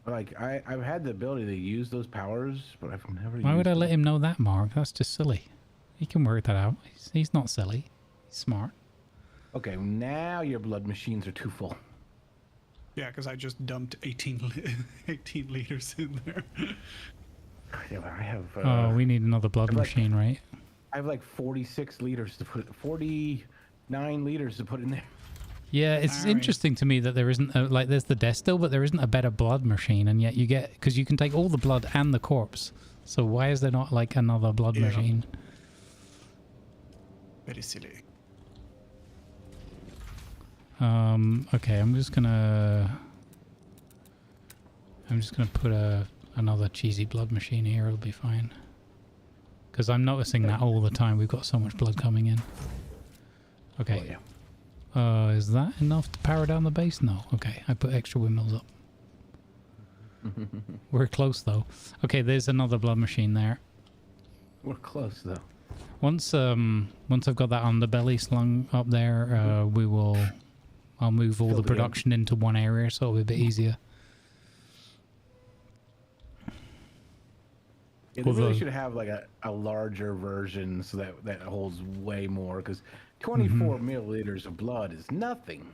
I've had the ability to use those powers, but I've never used Why would I them. let him know that, Mark? That's just silly. He can work that out. He's not silly. He's smart. Okay, now your blood machines are too full. Yeah, because I just dumped 18 liters in there. Yeah, but I have... we need another blood machine, right? I have like 46 liters to put... 49 liters to put in there. Yeah, it's interesting to me that there isn't there's the death still, but there isn't a better blood machine, and yet you get, because you can take all the blood and the corpse. So why is there not like another blood machine? Very silly. Okay, I'm just gonna put another cheesy blood machine here. It'll be fine. Because I'm noticing that all the time. We've got so much blood coming in. Okay. Oh, yeah. Is that enough to power down the base? No. Okay, I put extra windmills up. We're close though. Okay, there's another blood machine there. We're close though. Once I've got that underbelly slung up there, I'll move all the production into one area, so it'll be a bit easier. Yeah, they really should have like a larger version so that holds way more, because 24 milliliters of blood is nothing.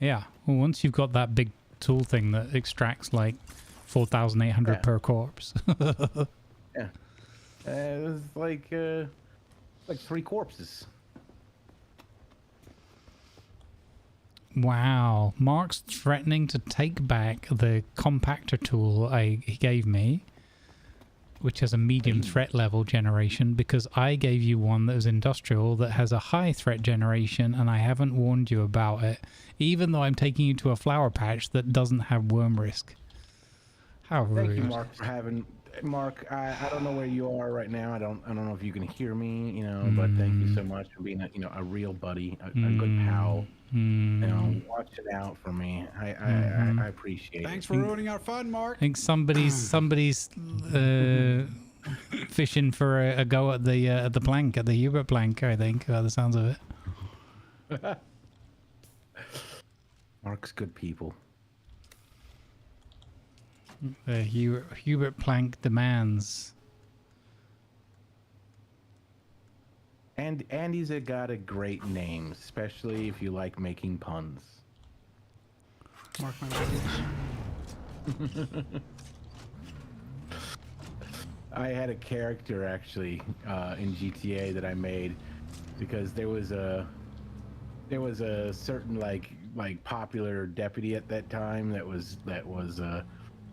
Yeah. Well, once you've got that big tool thing that extracts like 4,800 per corpse. Yeah. It was like 3 corpses. Wow. Mark's threatening to take back the compactor tool he gave me, which has a medium threat level generation, because I gave you one that was industrial that has a high threat generation, and I haven't warned you about it, even though I'm taking you to a flower patch that doesn't have worm risk. How rude. Thank you, Mark, for having... Mark, I don't know where you are right now. I don't know if you can hear me, you know, but thank you so much for being a real buddy, a good pal. You know, watching out for me. I appreciate it. Thanks for ruining our fun, Mark. I think somebody's fishing for a go at the plank, at the Hubert plank, I think, by the sounds of it. Mark's good people. Hubert plank demands. And Andy's got a great name, especially if you like making puns. Mark my words. I had a character actually in GTA that I made because there was a certain like popular deputy at that time that was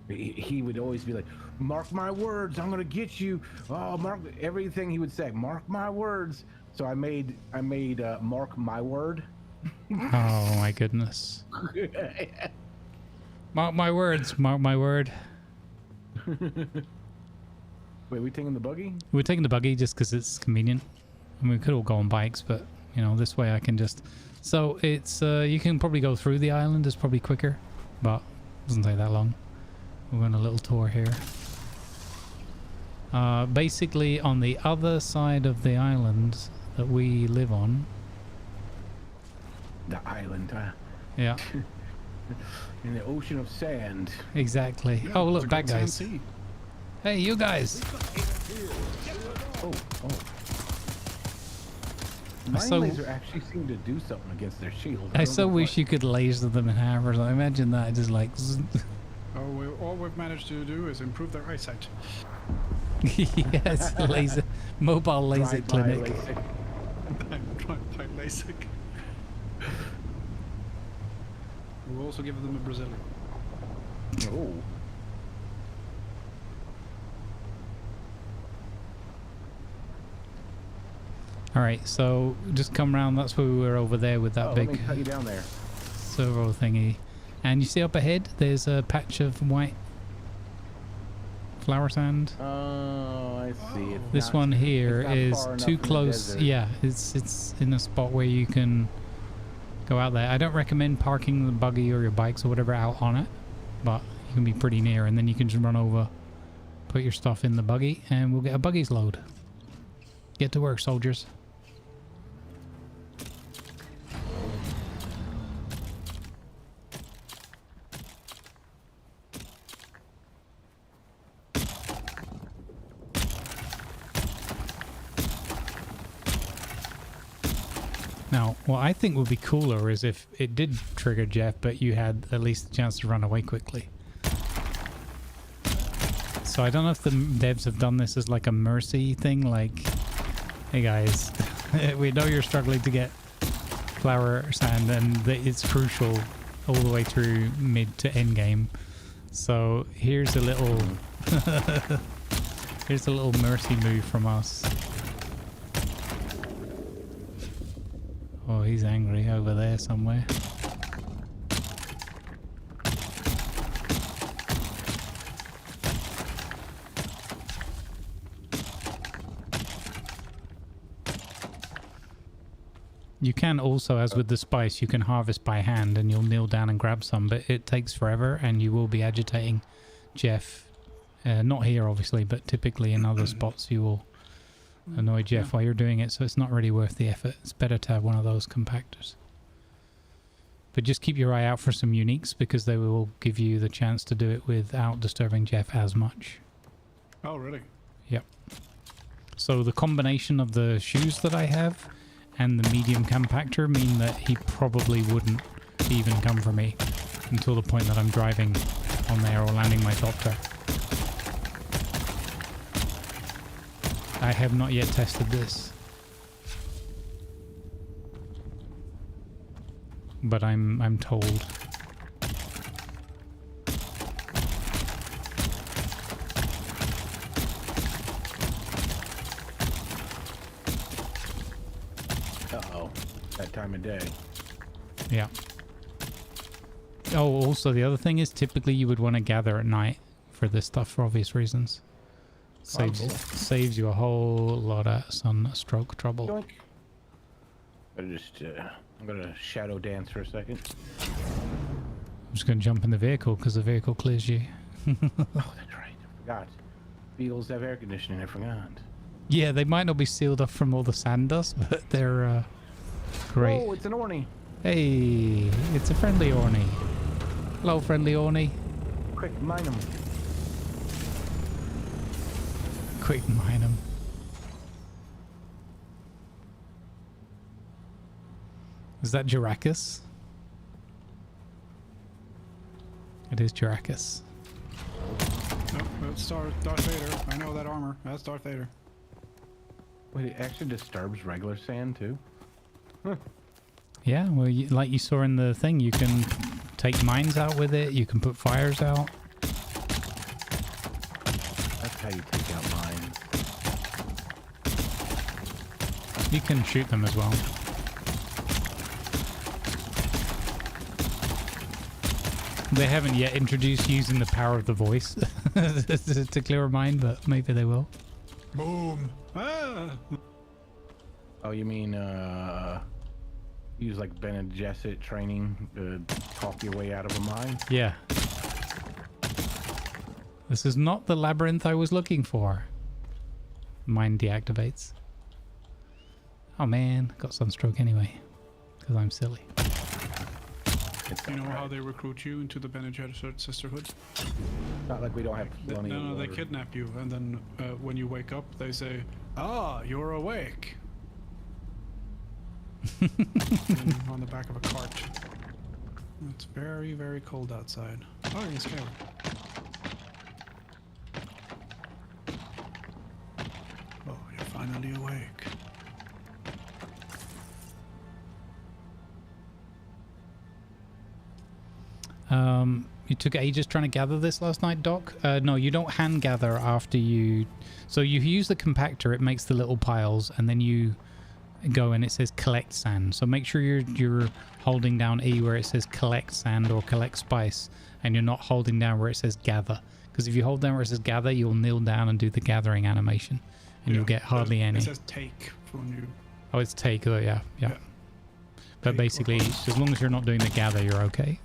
he would always be like, "Mark my words, I'm gonna get you." Oh, Mark, everything he would say, "Mark my words." So I made Mark my word. Oh my goodness. Mark my words. Mark my word. Wait, we taking the buggy? We're taking the buggy just because it's convenient. I mean, we could all go on bikes, but you know, this way I can just. So it's you can probably go through the island. It's probably quicker, but it doesn't take that long. We're on a little tour here. Basically, on the other side of the island that we live on. The island, huh? Yeah. In the ocean of sand. Exactly. Yeah, oh, look, bad guys. Hey, you guys. Oh. Mine laser actually seemed to do something against their shield. I so wish you could laser them in half or something. Imagine that, just like. All we've managed to do is improve their eyesight. Yes, mobile laser clinic. Drive-by LASIK. We'll also give them a Brazilian. Oh. All right, so just come around. That's where we were over there with that big let me cut you down there. servo thingy. And you see up ahead, there's a patch of white flower sand. Oh, I see. This one here is too close. Yeah, it's in a spot where you can go out there. I don't recommend parking the buggy or your bikes or whatever out on it, but you can be pretty near, and then you can just run over, put your stuff in the buggy, and we'll get a buggy's load. Get to work, soldiers. Now, what I think would be cooler is if it did trigger Jeff, but you had at least a chance to run away quickly. So I don't know if the devs have done this as like a mercy thing, like, hey guys, we know you're struggling to get flower sand and it's crucial all the way through mid to end game. So here's a little, here's a little mercy move from us. Oh, he's angry over there somewhere. You can also, as with the spice, you can harvest by hand and you'll kneel down and grab some, but it takes forever and you will be agitating Jeff. Not here, obviously, but typically in other spots you will annoy Jeff while you're doing it, so it's not really worth the effort. It's better to have one of those compactors. But just keep your eye out for some uniques because they will give you the chance to do it without disturbing Jeff as much. Oh, really? Yep. So the combination of the shoes that I have and the medium compactor mean that he probably wouldn't even come for me until the point that I'm driving on there or landing my doctor. I have not yet tested this, but I'm told. Uh-oh, that time of day. Yeah. Oh, also the other thing is typically you would want to gather at night for this stuff for obvious reasons. Saves you a whole lot of sunstroke trouble. Yoink. I'm gonna shadow dance for a second. I'm just gonna jump in the vehicle because the vehicle clears you. Oh, that's right. I forgot. Vehicles have air conditioning. I forgot. Yeah, they might not be sealed up from all the sand dust, but they're great. Oh, it's an Orny. Hey, it's a friendly Orny. Hello, friendly Orny. Quick, mine them. Quick, mine them. Is that Juracus? It is Juracus. Nope, that's Darth Vader. I know that armor. That's Darth Vader. Wait, it actually disturbs regular sand too? Huh. Yeah, well, like you saw in the thing, you can take mines out with it. You can put fires out. That's how you take out mines. You can shoot them as well. They haven't yet introduced using the power of the voice to clear a mine, but maybe they will. Boom. Ah. Oh, you mean use like Bene Gesserit training to talk your way out of a mine? Yeah. This is not the labyrinth I was looking for. Mine deactivates. Oh man, got sunstroke anyway, because I'm silly. You know how they recruit you into the Bene Gesserit Sisterhood? Not like we don't have plenty of No, they water. kidnap you, and then when you wake up, they say, "Ah, you're awake." And on the back of a cart. It's very, very cold outside. Oh, you're scared. Oh, you're finally awake. You took ages trying to gather this last night, Doc? No, you don't hand gather after you... So you use the compactor, it makes the little piles, and then you go and it says collect sand. So make sure you're holding down E where it says collect sand or collect spice, and you're not holding down where it says gather. Because if you hold down where it says gather, you'll kneel down and do the gathering animation, and you'll get hardly any. It says take when you... Oh, it's take, oh yeah. But basically, as long as you're not doing the gather, you're okay.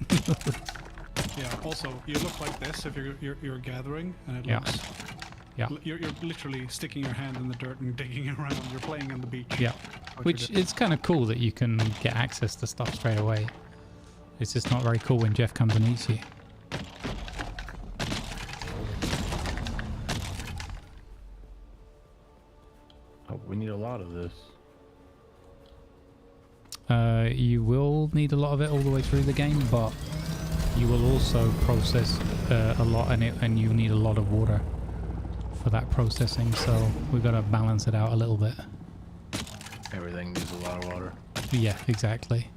Yeah, also, you look like this if you're gathering, and it Yeah. looks... Yeah. You're literally sticking your hand in the dirt and digging around. You're playing on the beach. Yeah. What Which you do. it's kind of cool that you can get access to stuff straight away. It's just not very cool when Jeff comes and eats you. Oh, we need a lot of this. You will need a lot of it all the way through the game, but you will also process a lot in it, and you need a lot of water for that processing, so we've got to balance it out a little bit. Everything needs a lot of water. Yeah, exactly.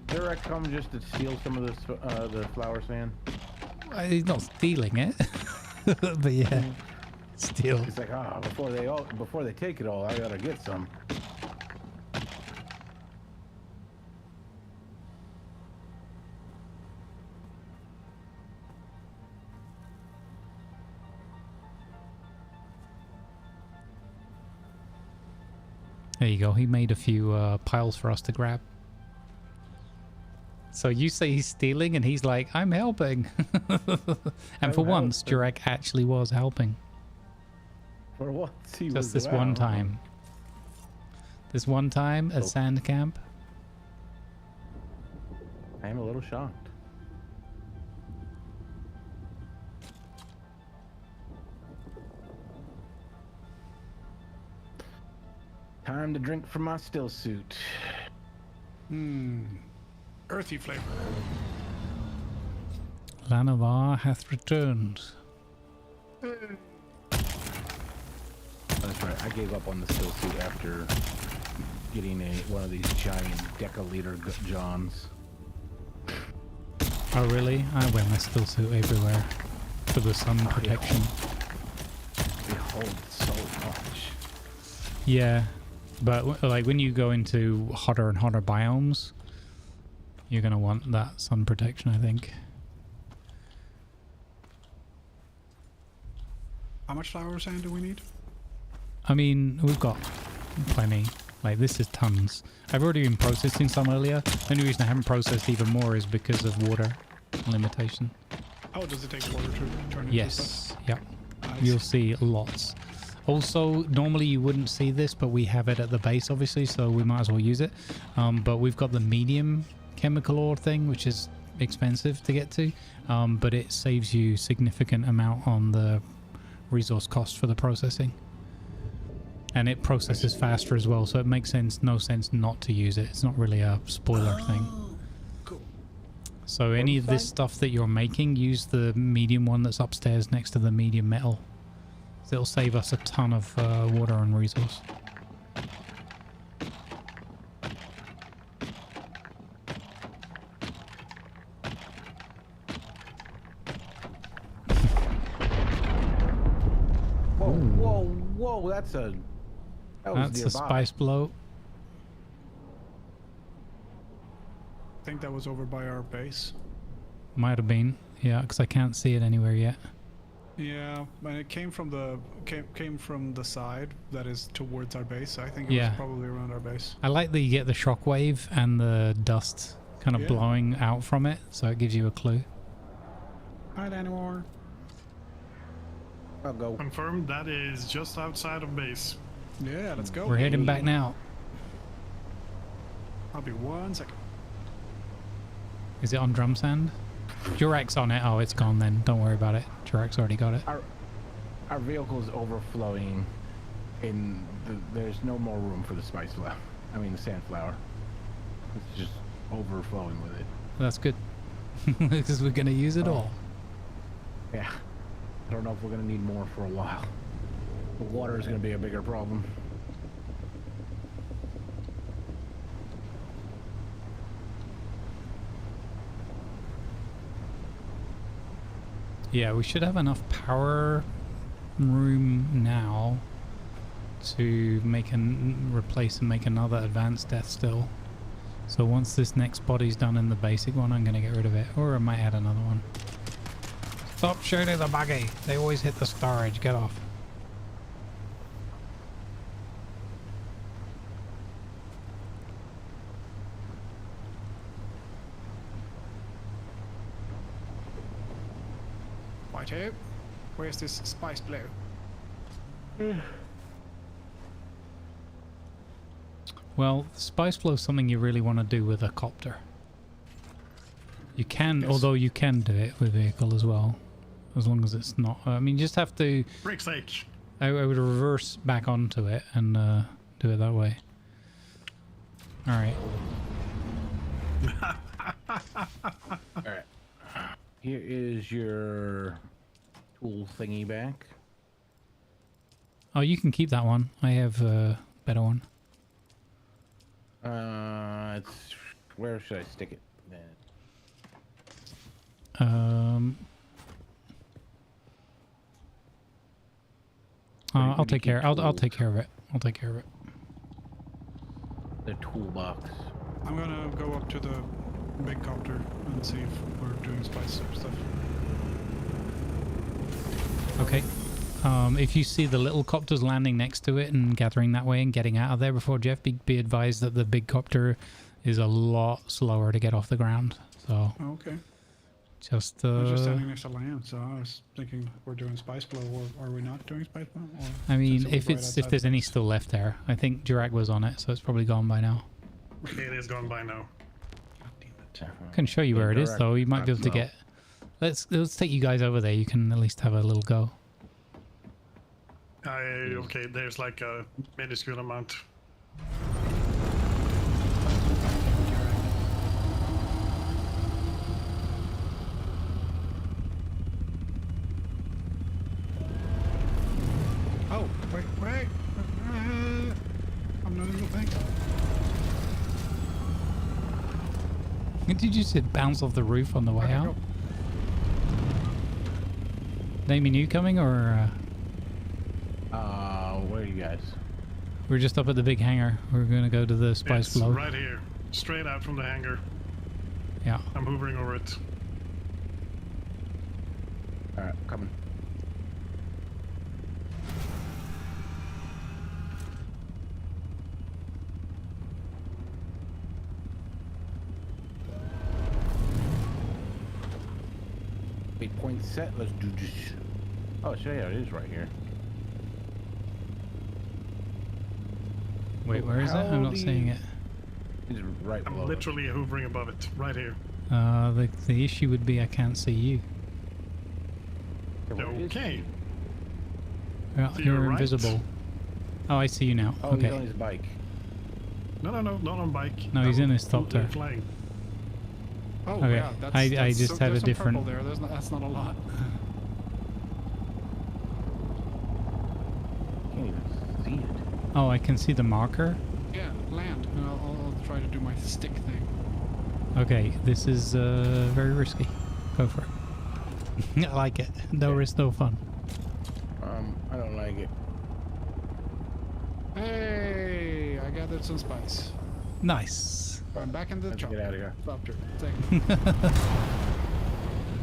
Did Derek come just to steal some of this, the flower sand? He's not stealing it, but yeah, steal. It's like, before they take it all, I gotta get some. There you go. He made a few piles for us to grab. So you say he's stealing, and he's like, I'm helping. And for once, Jurek actually was helping. For once, he Just was this one around. time. This one time at sand camp. I am a little shocked. Time to drink from my still suit. Earthy flavor. Lanavar hath returned. That's right. I gave up on the still suit after getting one of these giant decaliter johns. Oh really? I wear my still suit everywhere for the sun protection. It holds so much. Yeah, but like when you go into hotter and hotter biomes, you're gonna want that sun protection, I think. How much flower sand do we need? I mean, we've got plenty. Like, this is tons. I've already been processing some earlier. The only reason I haven't processed even more is because of water limitation. Oh, does it take water to turn into Yes, stuff? yep. Nice. You'll see lots. Also, normally you wouldn't see this, but we have it at the base, obviously, so we might as well use it. But we've got the medium chemical ore thing, which is expensive to get to, but it saves you significant amount on the resource cost for the processing. And it processes faster as well, so it makes no sense not to use it. It's not really a spoiler thing. Cool. So any of this stuff that you're making, use the medium one that's upstairs next to the medium metal. So it'll save us a ton of water and resource. Whoa, that's a... That's a spice blow. I think that was over by our base. Might have been, yeah, because I can't see it anywhere yet. Yeah, but it came from the side that is towards our base. I think it Yeah. was probably around our base. I like that you get the shockwave and the dust kind of blowing out from it, so it gives you a clue. Not anymore. I'll go. Confirmed, that is just outside of base. Yeah, let's go. We're heading back now. I'll be 1 second. Is it on drum sand? Jurak's on it. Oh, it's gone then. Don't worry about it. Jurak's already got it. Our vehicle is overflowing, and there's no more room for the spice flower. I mean, the sandflower. It's just overflowing with it. That's good. Because we're going to use it all. Yeah. I don't know if we're going to need more for a while. The water is going to be a bigger problem. Yeah, we should have enough power room now to make replace and make another advanced death still. So once this next body's done in the basic one, I'm going to get rid of it. Or I might add another one. Stop shooting the buggy. They always hit the storage. Get off. Righto. Where's this spice blow? Well, spice flow is something you really want to do with a copter. You can, although you can do it with vehicle as well, as long as it's not. I mean, you just have to. Brick's H. I would reverse back onto it and do it that way. All right. All right. Here is your tool thingy back. Oh, you can keep that one. I have a better one. Where should I stick it then? I'll take care. I'll take care of it. I'll take care of it. The toolbox. I'm gonna go up to the big copter and see if we're doing spice stuff. Okay. If you see the little copters landing next to it and gathering that way and getting out of there before Jeff, be advised that the big copter is a lot slower to get off the ground. So. Okay. Just. I was just standing next to land, so I was thinking we're doing spice blow, or are we not doing spice blow? Or I mean, if there's any still left there, I think Jurak was on it, so it's probably gone by now. Okay, it is gone by now. I can show you where it is, though. You might be able to get. Let's take you guys over there. You can at least have a little go. Okay, there's like a minuscule amount. Did you just bounce off the roof on the way out? Damien, you coming or? Where are you guys? We're just up at the big hangar. We're gonna go to the spice It's flow. right here, straight out from the hangar. Yeah. I'm hovering over it. All right, coming. Point set. Let's do this. Oh, so yeah, it is right here. Wait, where is it? I'm not seeing it. It's right below. I'm literally hovering above it, right here. The issue would be I can't see you. Okay. Well, To you're your right? invisible. Oh, I see you now. Oh, okay. he's on his bike. No, not on bike. No, he's in his thopter. Flying. Oh, Okay, yeah. That's, I just had a there's some different. purple there. That's not a lot. Can't even see it. Oh, I can see the marker. Yeah, land. And I'll try to do my stick thing. Okay, this is very risky. Go for it. I like it. No risk, no fun. I don't like it. Hey, I gathered some spice. Nice. I'm back in the Let's chopper. get out of here. Chopper.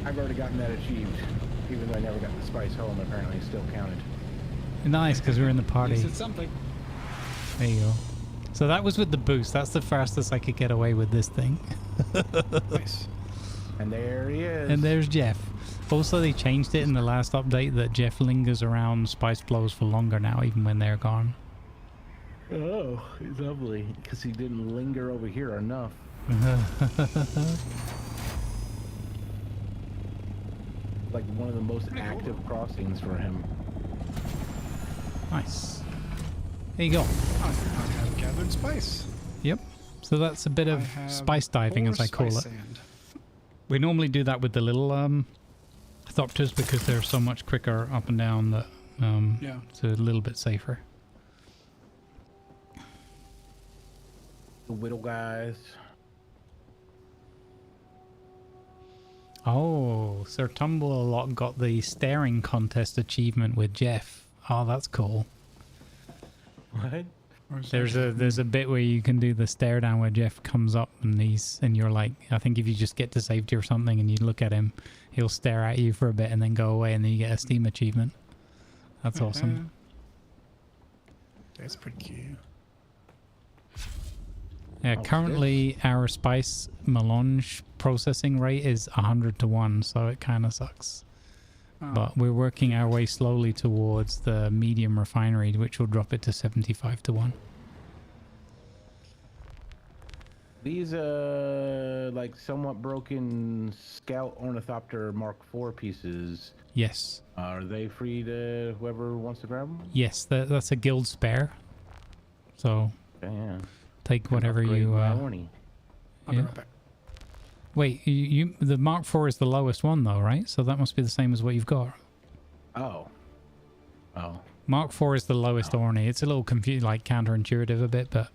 I've already gotten that achieved, even though I never got the spice home. Apparently, it still counted. Nice, because we're in the party. It's something. There you go. So that was with the boost. That's the fastest I could get away with this thing. Nice. And there he is. And there's Jeff. Also, they changed it in the last update that Jeff lingers around spice flows for longer now, even when they're gone. Oh, he's lovely. Because he didn't linger over here enough. Like one of the most active crossings for him. Nice. There you go. I have gathered spice. Yep. So that's a bit of spice diving, as I call it. Sand. We normally do that with the little thopters because they're so much quicker up and down that Yeah. it's a little bit safer. The whittle guys. Oh, Sir Tumble-A-Lot got the staring contest achievement with Jeff. Oh, that's cool. What? There's a bit where you can do the stare down where Jeff comes up and you're like, I think if you just get to safety or something and you look at him, he'll stare at you for a bit and then go away and then you get a Steam achievement. That's awesome. That's pretty cute. Yeah, currently our spice melange processing rate is 100 to 1, so it kind of sucks. Oh. But we're working our way slowly towards the medium refinery, which will drop it to 75 to 1. These like somewhat broken Scout Ornithopter Mark IV pieces. Yes. Are they free to whoever wants to grab them? Yes, that's a guild spare. So yeah. Take whatever you. Yeah. Wait, you the Mark IV is the lowest one though, right? So that must be the same as what you've got. Oh. Oh. Mark IV is the lowest Orny. It's a little like counterintuitive a bit, but.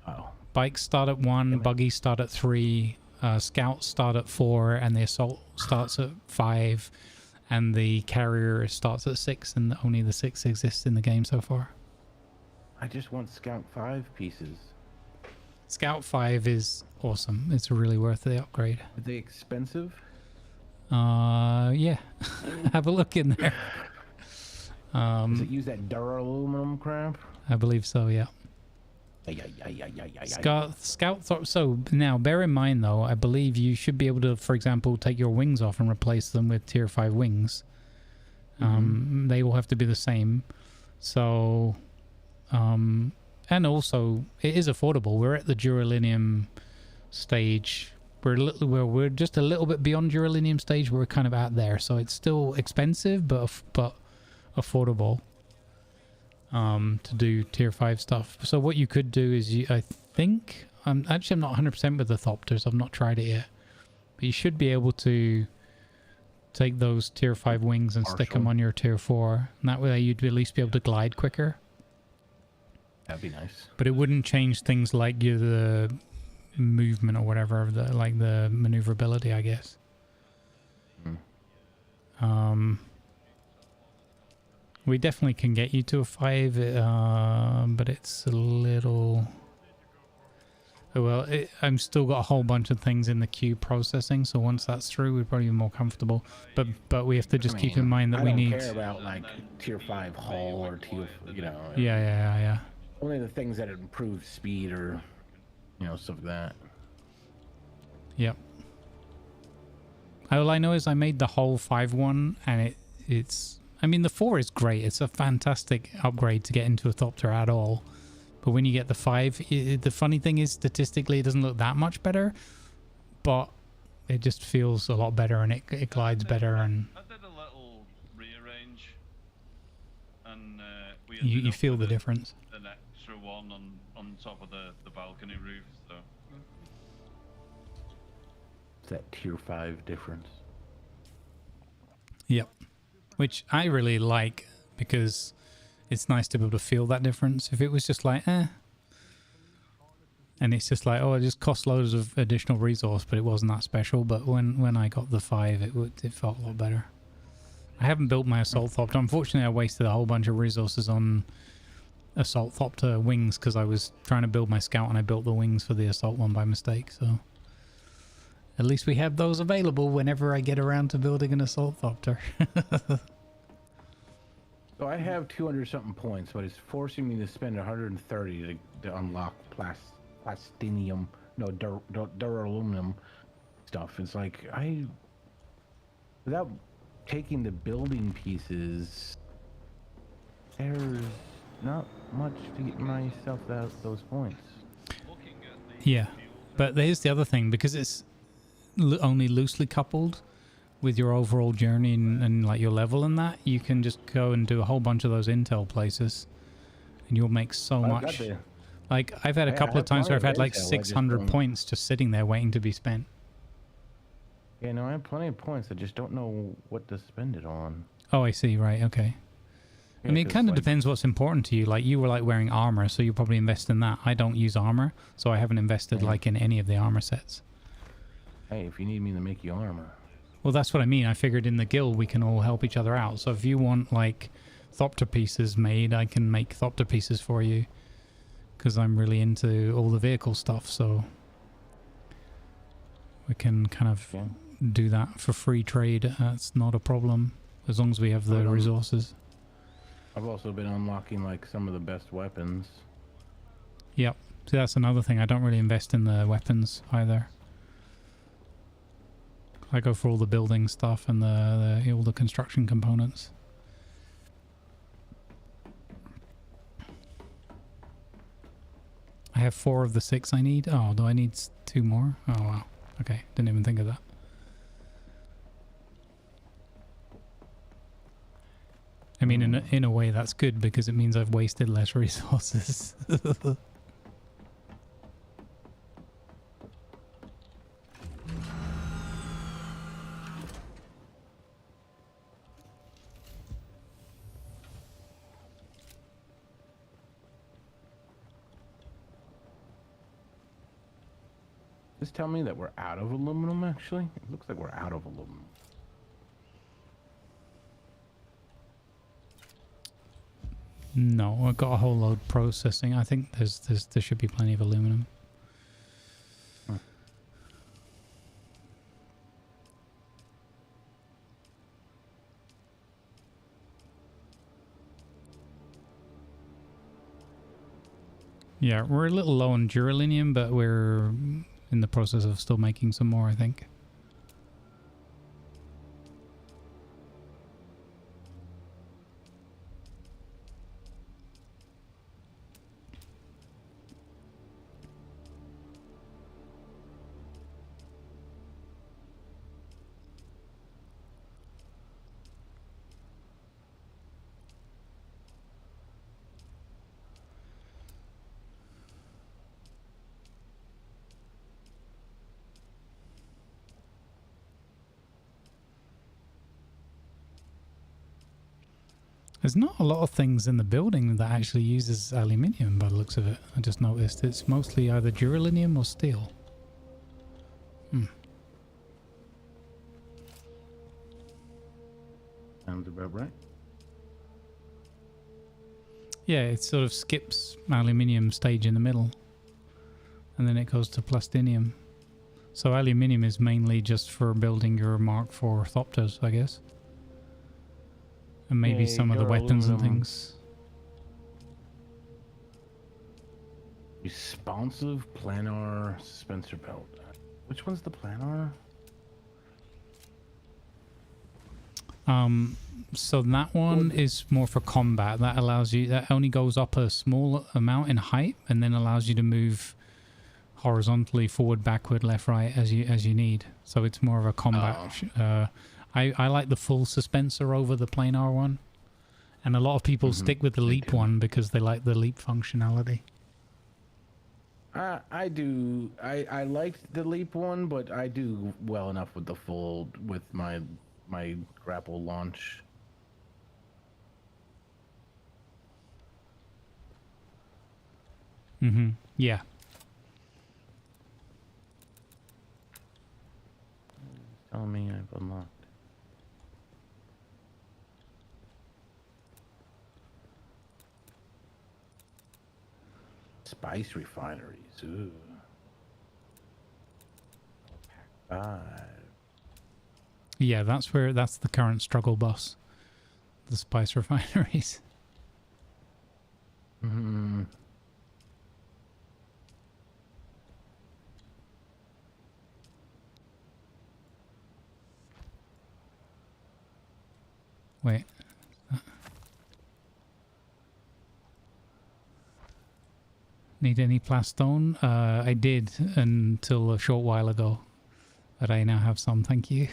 Oh. Bikes start at 1, buggies start at 3, scouts start at 4, and the assault starts at 5, and the carrier starts at 6, and only the 6 exists in the game so far. I just want Scout 5 pieces. Scout 5 is awesome. It's really worth the upgrade. Are they expensive? Yeah. Have a look in there. Does it use that duraluminum crap? I believe so, yeah. Scout so now bear in mind though, I believe you should be able to, for example, take your wings off and replace them with tier 5 wings. They will have to be the same. So and also it is affordable. We're at the Duralinium stage. We're just a little bit beyond Duralinium stage. We're kind of out there, so it's still expensive but affordable to do tier 5 stuff. So what you could do is I think I'm not 100% with the Thopters. I've not tried it yet, but you should be able to take those tier 5 wings and stick them on your tier 4, and that way you'd at least be able to glide quicker. That'd be nice. But it wouldn't change things like the movement or whatever of the like the maneuverability, I guess. We definitely can get you to a 5, but it's a little. Oh, well, I'm still got a whole bunch of things in the queue processing, so once that's through, we'd probably be more comfortable. But we have to just keep in mind that we need. I don't care about like tier 5 hull or tier, you know. Yeah. Only the things that improve speed or, you know, stuff like that. Yep. All I know is I made the whole 5 one, and it's. I mean, the 4 is great. It's a fantastic upgrade to get into a Thopter at all. But when you get the 5, the funny thing is, statistically, it doesn't look that much better. But it just feels a lot better, and it glides better. And I did a little rearrange, and you feel the difference. An extra one on top of the balcony roof. So it's that tier 5 difference. Yep. Which I really like, because it's nice to be able to feel that difference. If it was just like, and it's just like, oh, it just costs loads of additional resource, but it wasn't that special. But when I got the 5, it felt a lot better. I haven't built my Assault Thopter. Unfortunately, I wasted a whole bunch of resources on Assault Thopter wings, because I was trying to build my Scout, and I built the wings for the Assault one by mistake, so... At least we have those available whenever I get around to building an Assault Thopter. So I have 200-something points, but it's forcing me to spend 130 to unlock plastinium, no, duraluminum stuff. It's like, without taking the building pieces, there's not much to get myself those points. Yeah, but here's the other thing, because it's only loosely coupled with your overall journey and like your level and that, you can just go and do a whole bunch of those intel places, and you'll make so much. Like I've had a couple of times where I've had like 600 points just sitting there waiting to be spent. Yeah, no, I have plenty of points. I just don't know what to spend it on. Oh, I see. Right. Okay. I mean, it kind of depends what's important to you. Like you were like wearing armor, so you probably invest in that. I don't use armor, so I haven't invested like in any of the armor sets. Hey, if you need me to make you armor. Well, that's what I mean. I figured in the guild we can all help each other out. So if you want like Thopter pieces made, I can make Thopter pieces for you, because I'm really into all the vehicle stuff. So we can kind of do that for free trade. That's not a problem as long as we have the resources. I've also been unlocking like some of the best weapons. Yep. See, that's another thing. I don't really invest in the weapons either. I go for all the building stuff and all the construction components. I have 4 of the 6 I need. Oh, do I need 2 more? Oh, wow. Okay, didn't even think of that. I mean, in a way, that's good, because it means I've wasted less resources. Just tell me that we're out of aluminum, actually? It looks like we're out of aluminum. No, I've got a whole load processing. I think there should be plenty of aluminum. Yeah, we're a little low on duralinium, but we're in the process of still making some more, I think. There's not a lot of things in the building that actually uses aluminium by the looks of it. I just noticed it's mostly either duralinium or steel. Sounds about right. Yeah, it sort of skips aluminium stage in the middle, and then it goes to plastinium. So aluminium is mainly just for building your Mark IV Thopters, I guess, and maybe some of the weapons and things. Responsive planar suspensor belt. Which one's the planar? So that one is more for combat. That allows you, that only goes up a small amount in height and then allows you to move horizontally, forward, backward, left, right as you need. So it's more of a combat. I like the full suspensor over the planar one, and a lot of people stick with the leap one because they like the leap functionality. I do. I liked the leap one, but I do well enough with the full, with my grapple launch. Yeah. Telling me I've unlocked. Spice refineries. Ooh. Pack 5. Yeah, that's the current struggle boss. The spice refineries. Wait. Need any plastone? I did until a short while ago, but I now have some, thank you.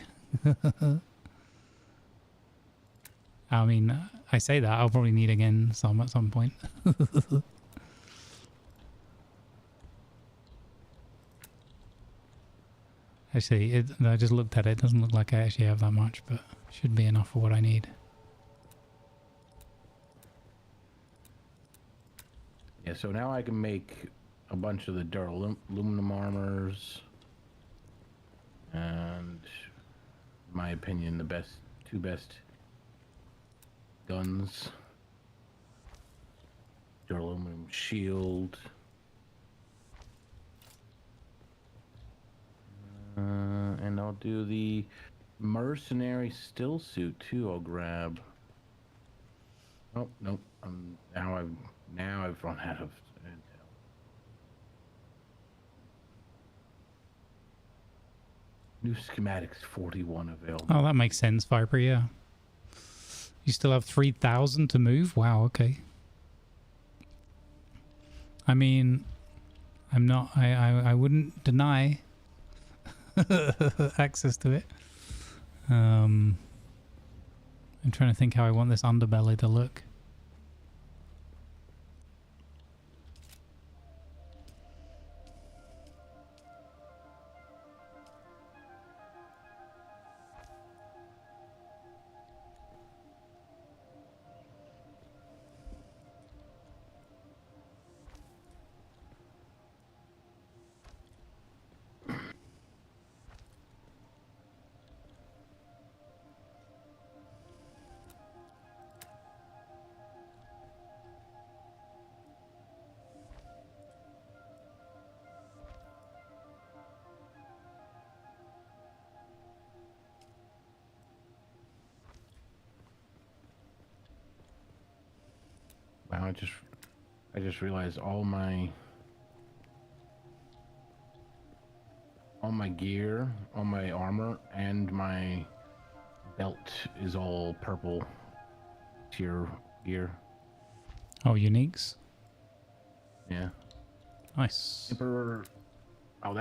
I mean, I say that, I'll probably need again some at some point. Actually, I just looked at it, it doesn't look like I actually have that much, but should be enough for what I need. Yeah, so now I can make a bunch of the aluminum armors, and in my opinion, the two best guns. Aluminum shield. And I'll do the mercenary still suit too. I'll grab. Oh nope. Now I've run out of intel. New schematics 41 available. Oh, that makes sense, Viper. Yeah. You still have 3,000 to move. Wow. Okay. I mean, I'm not. I wouldn't deny access to it. I'm trying to think how I want this underbelly to look. Wow, I just realized all my gear, all my armor, and my belt is all purple tier gear. Oh, uniques? Yeah. Nice. Emperor. Oh,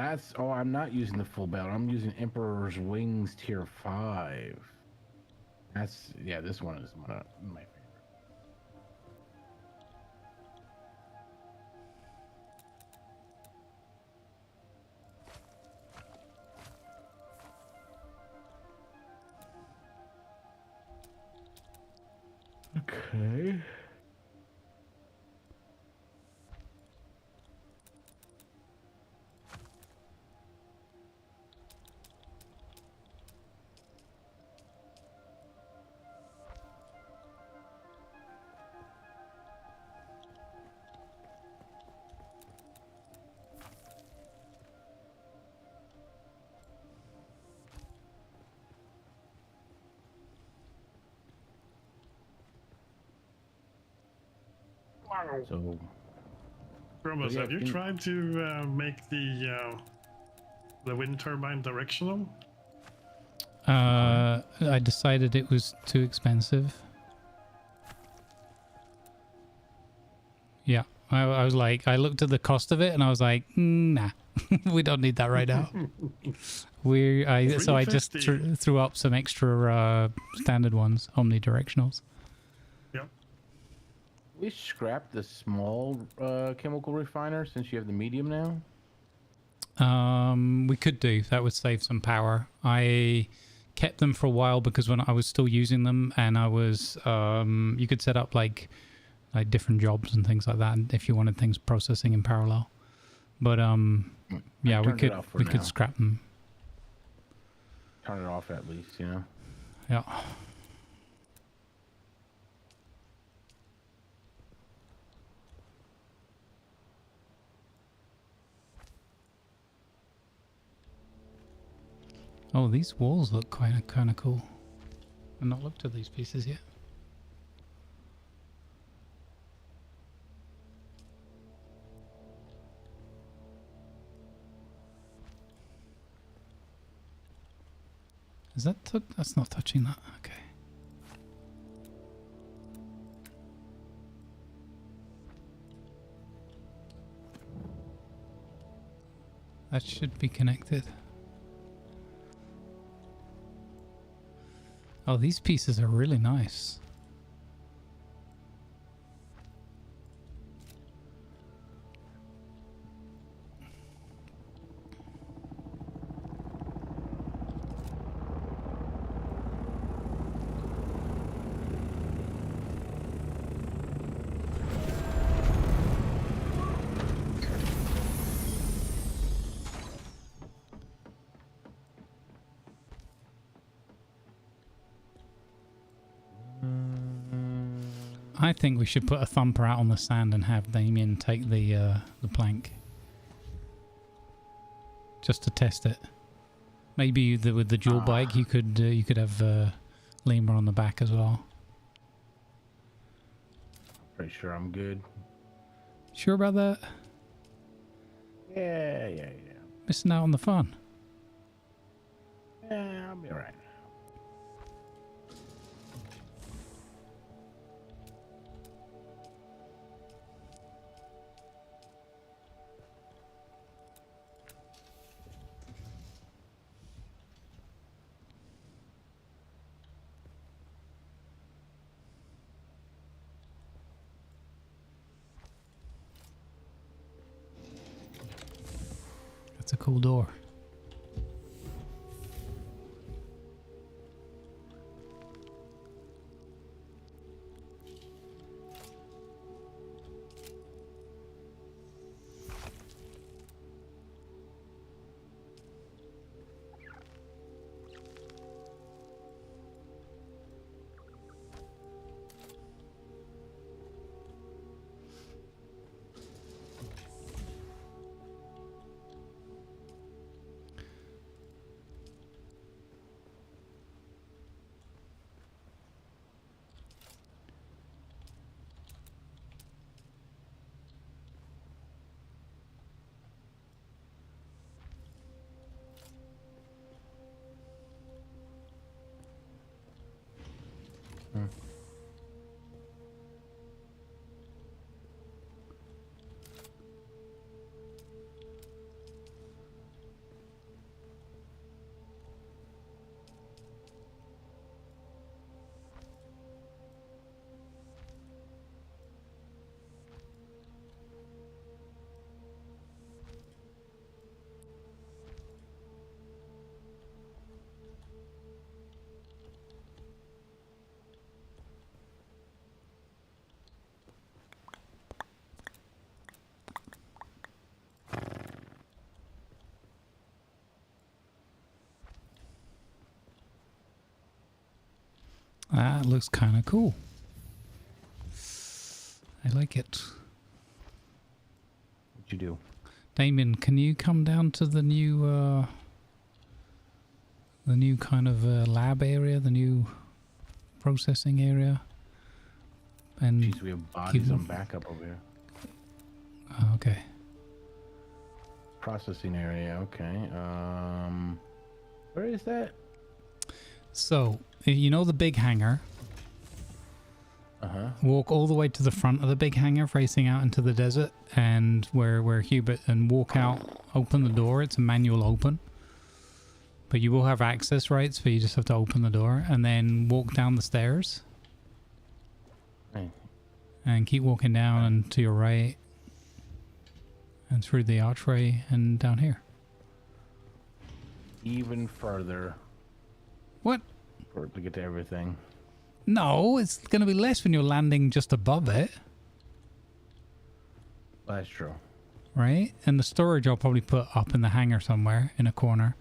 I'm not using the full belt. I'm using Emperor's Wings tier 5. This one is my favorite. Okay. So, Grumbles, yeah, have you tried to make the wind turbine directional? I decided it was too expensive. Yeah, I was like, I looked at the cost of it and I was like, nah, we don't need that right now. So I just threw up some extra standard ones, omnidirectionals. Yep. We scrapped the small chemical refiner since you have the medium now. We could do that. Would save some power. I kept them for a while because when I was still using them, and I was you could set up like different jobs and things like that if you wanted things processing in parallel. But yeah, we could scrap them. Turn it off at least, you know. Yeah. Oh, these walls look kind of cool. I've not looked at these pieces yet. Is that that's not touching that? Okay. That should be connected. Oh, these pieces are really nice. I think we should put a thumper out on the sand and have Damien take the plank, just to test it. Maybe with the dual bike, you could have Lima on the back as well. Pretty sure I'm good. Sure about that? Yeah. Missing out on the fun. Yeah, I'll be alright. That's a cool door. That looks kind of cool. I like it. What'd you do? Damien, can you come down to the new kind of lab area, the new processing area? And Jeez, we have bodies on backup over here. Okay. Processing area. Okay. Where is that? So, you know the big hangar? Walk all the way to the front of the big hangar, facing out into the desert, and where Hubert, and walk out, open the door. It's a manual open, but you will have access rights, so you just have to open the door, and then walk down the stairs. Right. And keep walking down and to your right, and through the archway, and down here. Even further. What? To get to everything. No, it's going to be less when you're landing just above it. That's true. Right? And the storage I'll probably put up in the hangar somewhere in a corner.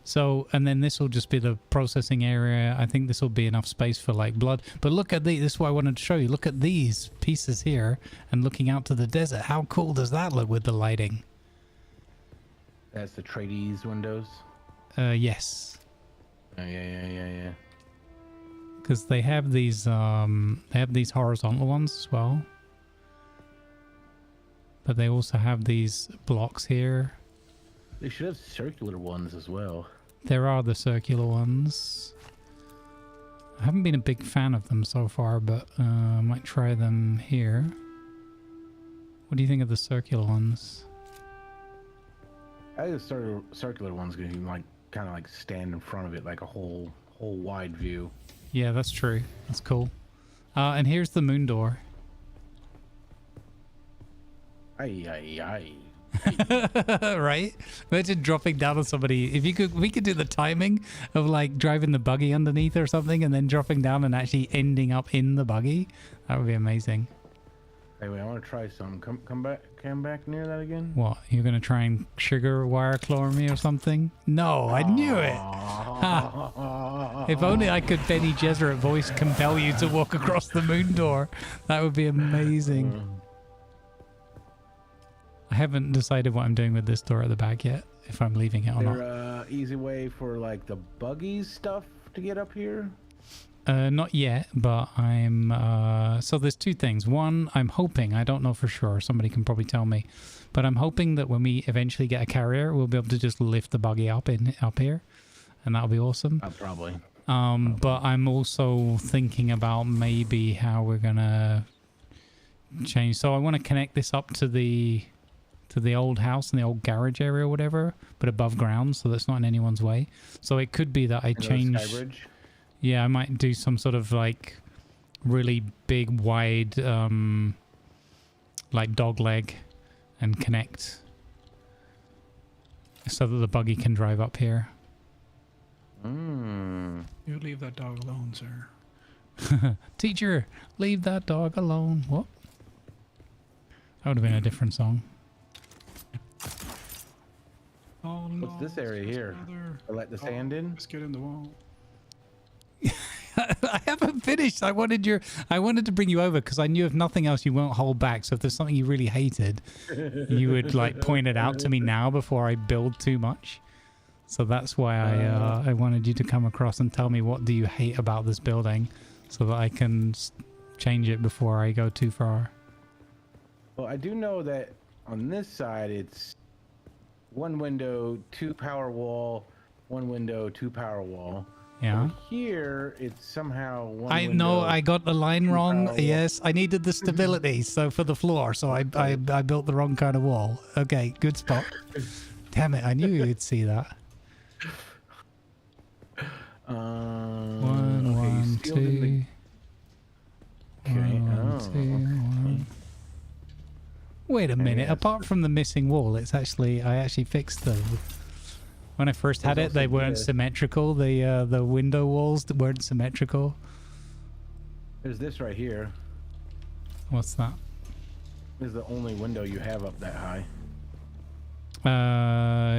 So, and then this will just be the processing area. I think this will be enough space for like blood. But look at this is what I wanted to show you. Look at these pieces here and looking out to the desert. How cool does that look with the lighting? That's the tradies windows? Yes. Yeah. Because they have these horizontal ones as well. But they also have these blocks here. They should have circular ones as well. There are the circular ones. I haven't been a big fan of them so far, but I might try them here. What do you think of the circular ones? I think the circular one's gonna be like kind of like stand in front of it, like a whole wide view. Yeah, that's true. That's cool. And here's the moon door. Aye. Right? Imagine dropping down on somebody. If we could do the timing of like driving the buggy underneath or something, and then dropping down and actually ending up in the buggy. That would be amazing. Hey, wait, I want to try some. Come back near that again. What? You're gonna try and sugar wire claw me or something? No, I knew it. If only I could Benny Gesserit voice compel you to walk across the moon door. That would be amazing. I haven't decided what I'm doing with this door at the back yet. If I'm leaving it or not. Is there easy way for like the buggy stuff to get up here? Not yet, but I'm so there's two things. One, I'm hoping, I don't know for sure, somebody can probably tell me, but I'm hoping that when we eventually get a carrier, we'll be able to just lift the buggy up here, and that'll be awesome. Probably. But I'm also thinking about maybe how we're gonna change. So I want to connect this up to the old house and the old garage area or whatever, but above ground, so that's not in anyone's way. So it could be that I change. Skybridge? Yeah, I might do some sort of like really big, wide, like dog leg, and connect so that the buggy can drive up here. Mm. You leave that dog alone, sir. Teacher, leave that dog alone. What? That would have been a different song. Oh, no, what's this area here? I let the sand in? Let's get in the wall. I haven't finished. I wanted to bring you over because I knew if nothing else you won't hold back. So if there's something you really hated, you would like point it out to me now before I build too much. So that's why I wanted you to come across and tell me what do you hate about this building, so that I can change it before I go too far. Well, I do know that on this side it's one window, 2 power wall, 1 window, 2 power wall. Yeah. Over here, it's somehow one I window, know I got the line wrong. wall. Yes, I needed the stability. So for the floor, so I built the wrong kind of wall. Okay, good spot. Damn it! I knew you'd see that. One, two. One. Wait a minute. Apart from the missing wall, I actually fixed them. When I first had it, they weren't symmetrical. The window walls weren't symmetrical. There's this right here. What's that? This is the only window you have up that high.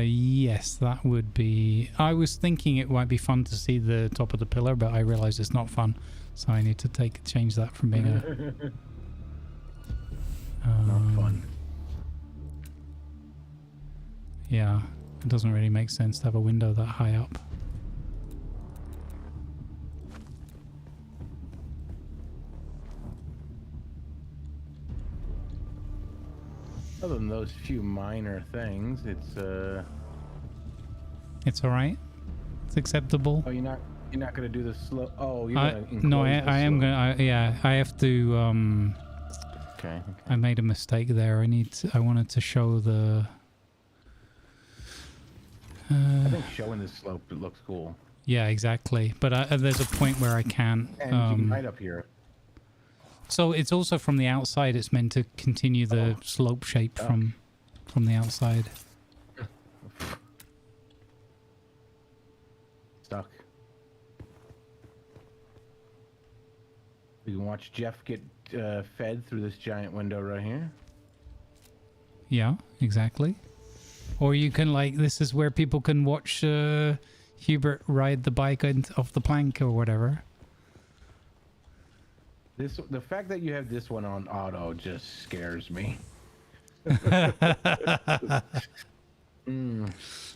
Yes, that would be. I was thinking it might be fun to see the top of the pillar, but I realized it's not fun, so I need to change that from being a. Not fun. Yeah, it doesn't really make sense to have a window that high up. those few minor things, It's all right. It's acceptable. Oh, you're not gonna do the slow. Oh, you're gonna no, enclose the I am slope. gonna. Yeah, I have to. Okay. I made a mistake there. I wanted to show the. I think showing the slope, it looks cool. Yeah, exactly. But there's a point where I can't. And you can hide up here. So it's also from the outside. It's meant to continue the slope shape from the outside. Stuck. We can watch Jeff get fed through this giant window right here. Yeah, exactly. Or you can this is where people can watch Hubert ride the bike off the plank or whatever. The fact that you have this one on auto just scares me.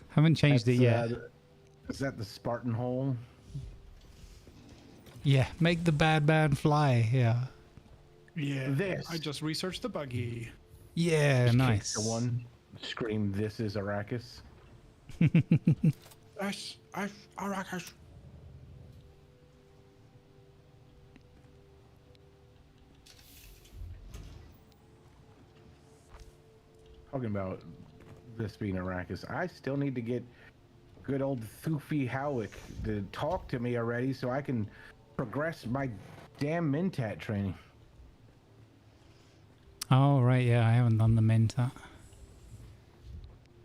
Haven't changed it yet. Is that the Spartan hole? Yeah, make the bad man fly. Yeah. Yeah. This. I just researched the buggy. Yeah, Just nice. kick the one. Scream, "This is Arrakis." Arrakis. Talking about this being Arrakis, I still need to get good old Thufi Howick to talk to me already so I can progress my damn Mentat training. Oh, right, yeah, I haven't done the Mentat.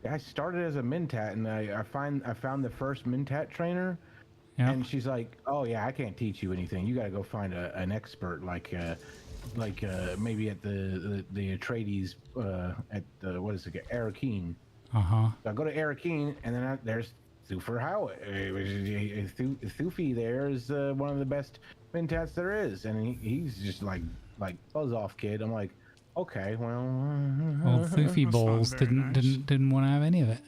I started as a Mentat, and I found the first Mentat trainer, yeah. And she's like, "Oh yeah, I can't teach you anything. You got to go find an expert, like maybe at the Atreides at the what is it, Arakeen." Uh-huh. So I go to Arakeen, and then there's Thufir Howitt. Thufi there is one of the best Mentats there is, and he's just like buzz off kid. I'm like, okay, well. Old Thufi balls didn't want to have any of it.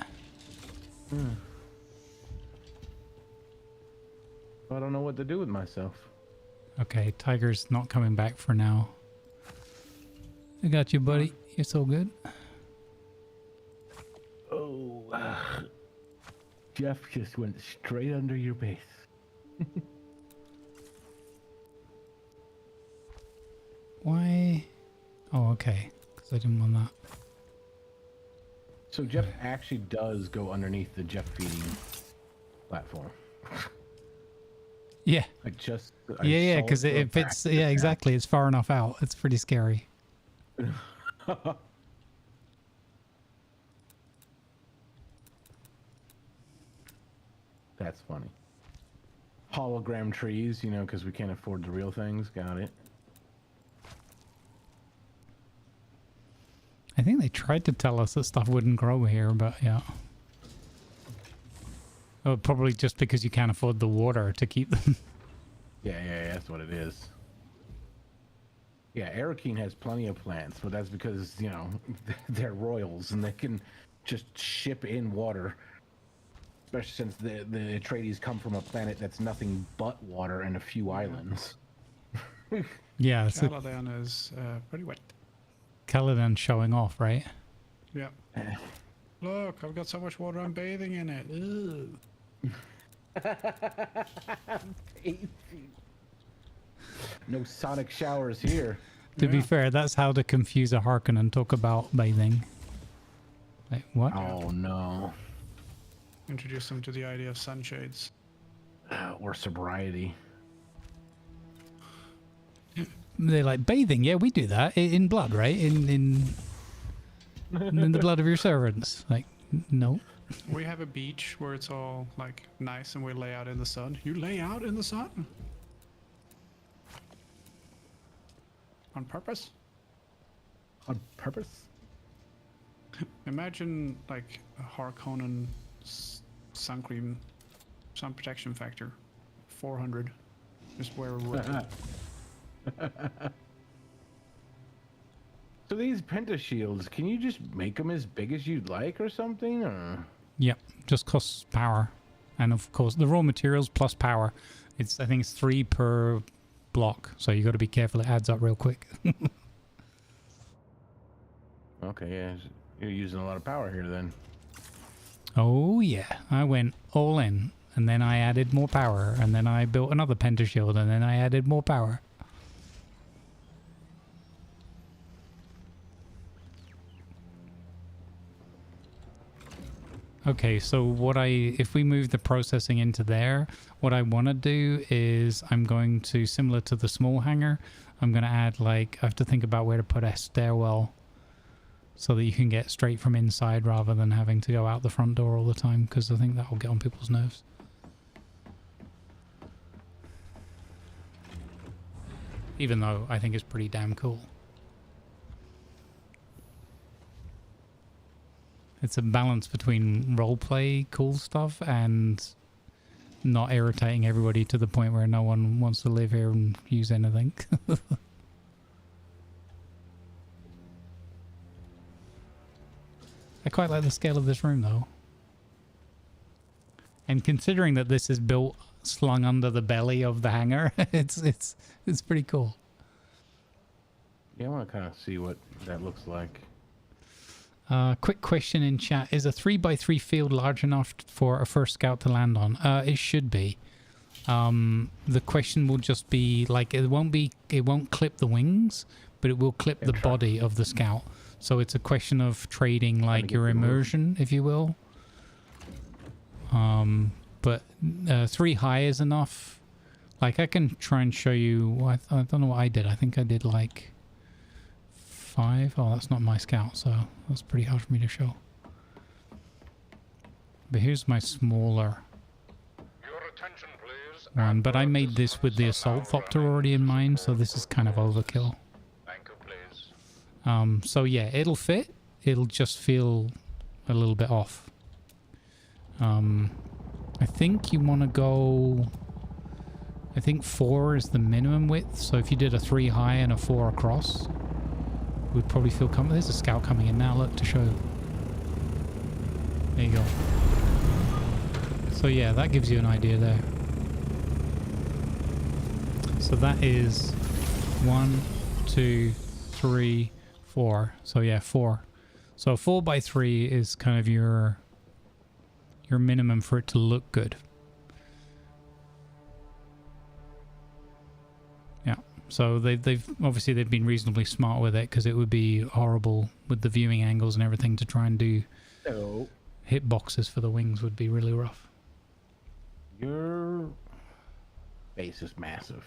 I don't know what to do with myself. Okay, Tiger's not coming back for now. I got you, buddy. You're so good. Oh, Jeff just went straight under your base. Why? Oh, okay. Because I didn't want that. So Jeff actually does go underneath the Jeff feeding platform. Yeah. Yeah, because it fits. Yeah, exactly. It's far enough out. It's pretty scary. That's funny. Hologram trees, because we can't afford the real things. Got it. I think they tried to tell us that stuff wouldn't grow here, but yeah. Oh, probably just because you can't afford the water to keep them. Yeah, that's what it is. Yeah, Arakeen has plenty of plants, but that's because, they're royals and they can just ship in water. Especially since the Atreides come from a planet that's nothing but water and a few islands. Yeah. Caladan is pretty wet. Caladan showing off, right? Yeah. Look, I've got so much water, I'm bathing in it. Ew. No sonic showers here. To be fair, that's how to confuse a Harkonnen and talk about bathing. Like, what? Oh, no. Introduce them to the idea of sunshades. Or sobriety. They're like, bathing? Yeah, we do that. In blood, right? In the blood of your servants. Like, no. We have a beach where it's all, nice and we lay out in the sun. You lay out in the sun? On purpose? On purpose? Imagine, a Harkonnen sun cream, sun protection factor. 400. Just wear a robe. So these pentashields, can you just make them as big as you'd like or something? Or? Yep, just costs power. And of course, the raw materials plus power. I think it's 3 per block, so you got to be careful. It adds up real quick. Okay, You're using a lot of power here then. Oh yeah, I went all in, and then I added more power, and then I built another pentashield, and then I added more power. Okay, so if we move the processing into there, what I want to do is I'm going to, similar to the small hangar, I'm going to add I have to think about where to put a stairwell so that you can get straight from inside rather than having to go out the front door all the time, because I think that will get on people's nerves. Even though I think it's pretty damn cool. It's a balance between roleplay cool stuff and not irritating everybody to the point where no one wants to live here and use anything. I quite like the scale of this room though. And considering that this is built slung under the belly of the hangar, it's pretty cool. Yeah, I want to kind of see what that looks like. Quick question in chat. Is a 3x3 field large enough for a first scout to land on? It should be. The question will just be it won't clip the wings, but it will clip the body of the scout. So it's a question of trading your immersion, if you will. But 3 high is enough. I can try and show you. I don't know what I did. I think I did 5. Oh, that's not my scout, so that's pretty hard for me to show. But here's my smaller one. But I made this with the assault thopter already in mind, so this is kind of overkill. So yeah, it'll fit. It'll just feel a little bit off. I think you want to go... I think 4 is the minimum width, so if you did a 3 high and a 4 across, would probably feel comfortable. There's a scout coming in now, look, to show. There you go. So yeah, that gives you an idea there. So that is 1, 2, 3, 4. So yeah, 4. So 4x3 is kind of your minimum for it to look good. Yeah. So they've obviously been reasonably smart with it, because it would be horrible with the viewing angles and everything to try and do hit boxes for the wings would be really rough. Your base is massive.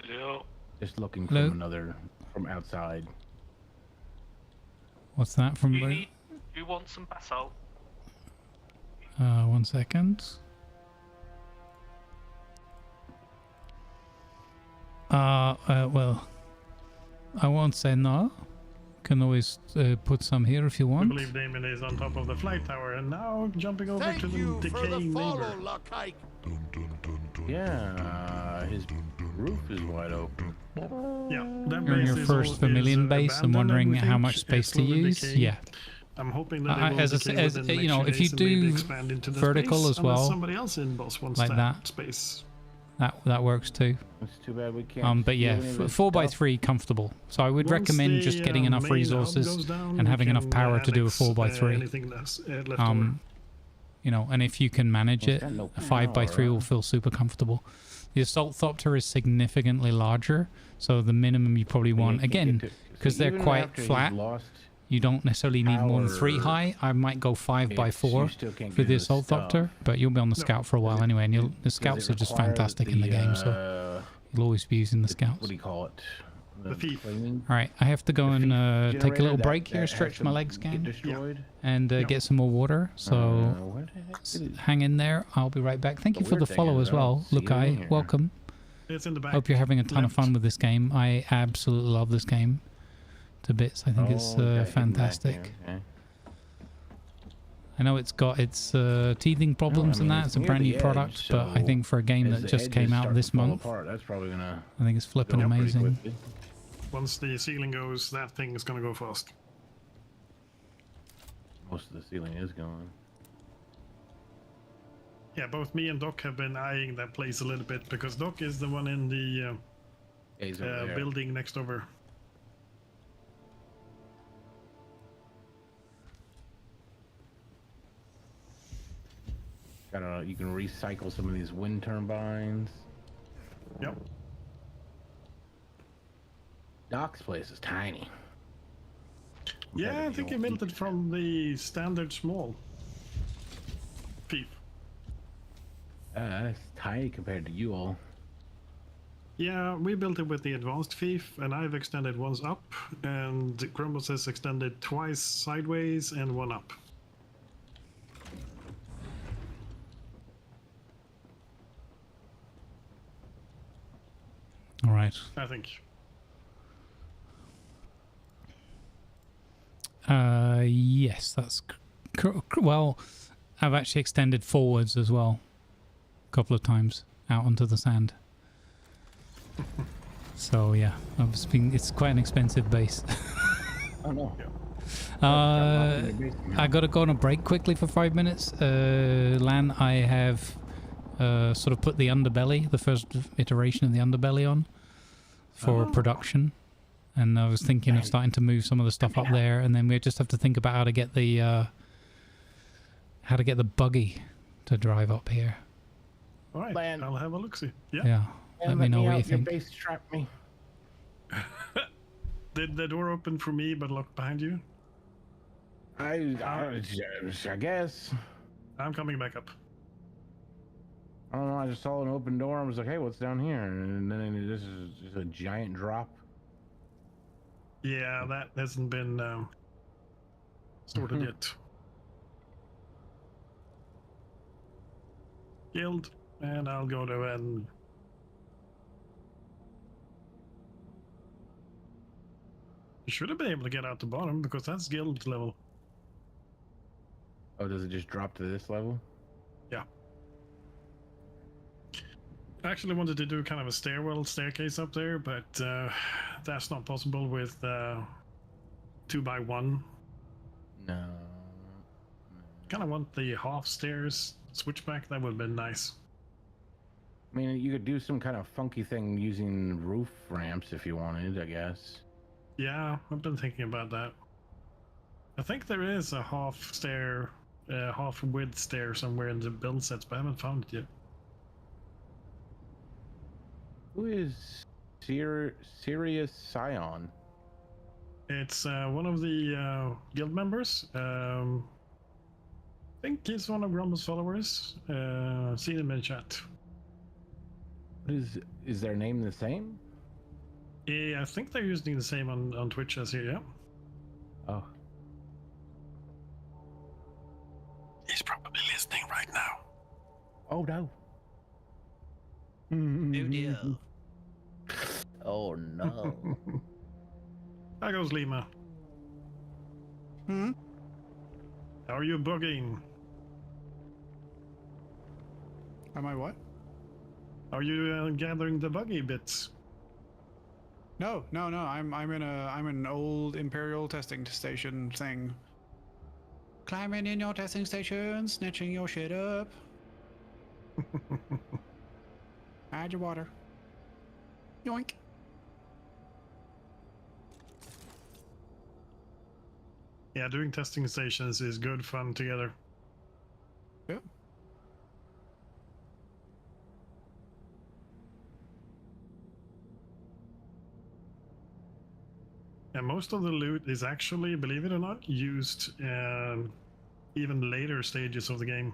Hello. Just looking from outside. What's that from? Do you want some basalt? 1 second. Well, I won't say no. Can always put some here if you I want. believe Damon is on top of the flight tower and now jumping over to the decaying neighbor. Yeah, his roof is wide open. Yeah, that You're in your first Vermilion base and wondering how much space to use. Decaying. Yeah. I'm hoping that it will as decay within the next if few you days and maybe do expand into the vertical space, as well, unless somebody else in boss wants like that space. that works too. It's too bad we can't. But yeah, 4x3 comfortable. So I would recommend just getting enough resources and having enough power to do a 4x3. You know, and if you can manage it, a 5x3 will feel super comfortable. The assault thopter is significantly larger, so the minimum you probably want, again, because they're quite flat, you don't necessarily need more than 3 high. I might go 5x4 for the assault thopter, but you'll be on the scout for a while anyway, and the scouts are just fantastic in the game, so you'll always be using the scouts. What do you call it? The thief. Alright, I have to go and take a little break here, stretch my legs again, and get some more water, so hang in there, I'll be right back. Thank you for the follow as well, Lukai, welcome. It's in the back. Hope you're having a ton of fun with this game. I absolutely love this game to bits. I think it's fantastic. I know it's got its teething problems and that. It's a brand new product, but I think for a game that just came out this month, that's probably gonna. I think it's flipping amazing. Once the ceiling goes, that thing is gonna go fast. Most of the ceiling is going. Yeah, both me and Doc have been eyeing that place a little bit because Doc is the one in the building next over. You can recycle some of these wind turbines. Yep. Doc's place is tiny. Yeah, I think he built it from the standard small thief. It's tiny compared to you all. Yeah, we built it with the advanced thief, and I've extended once up, and Grumbles has extended twice sideways and one up. All right. I think. Yes, that's well. I've actually extended forwards as well, a couple of times out onto the sand. So yeah, it's quite an expensive base. Oh no. I gotta go on a break quickly for 5 minutes. Lan, I have sort of put the underbelly, the first iteration of the underbelly on for production. And I was thinking of starting to move some of the stuff up there, and then we just have to think about how to get the buggy to drive up here. All right, Land. I'll have a look-see. Yeah. Yeah. Let me know what you think. Your base trapped me. Did the door open for me but locked behind you? I guess. I'm coming back up. I don't know. I just saw an open door. I was like, "Hey, what's down here?" And then this is just a giant drop. Yeah, that hasn't been sorted yet. Guild, and I'll go to and you should have been able to get out the bottom because that's guild level. Oh, does it just drop to this level? Yeah. I actually wanted to do kind of a staircase up there, but that's not possible with 2x1. No. Kind of want the half stairs switchback. That would have been nice. I mean, you could do some kind of funky thing using roof ramps if you wanted, I guess. Yeah, I've been thinking about that. I think there is a half width stair somewhere in the build sets, but I haven't found it yet. Who is Sirius Scion? It's one of the guild members. I think he's one of Grumbles' followers. See him in chat. Is their name the same? Yeah, I think they're using the same on Twitch as here, yeah. Oh. He's probably listening right now. Oh no. Oh dear. Oh no. There goes Lima. Hmm? How are you bugging? Am I what? Are you gathering the buggy bits? No. I'm in an old Imperial testing station thing. Climbing in your testing station, snatching your shit up. Add your water. Yoink. Yeah, doing testing stations is good fun together. Yep. And most of the loot is actually, believe it or not, used even later stages of the game.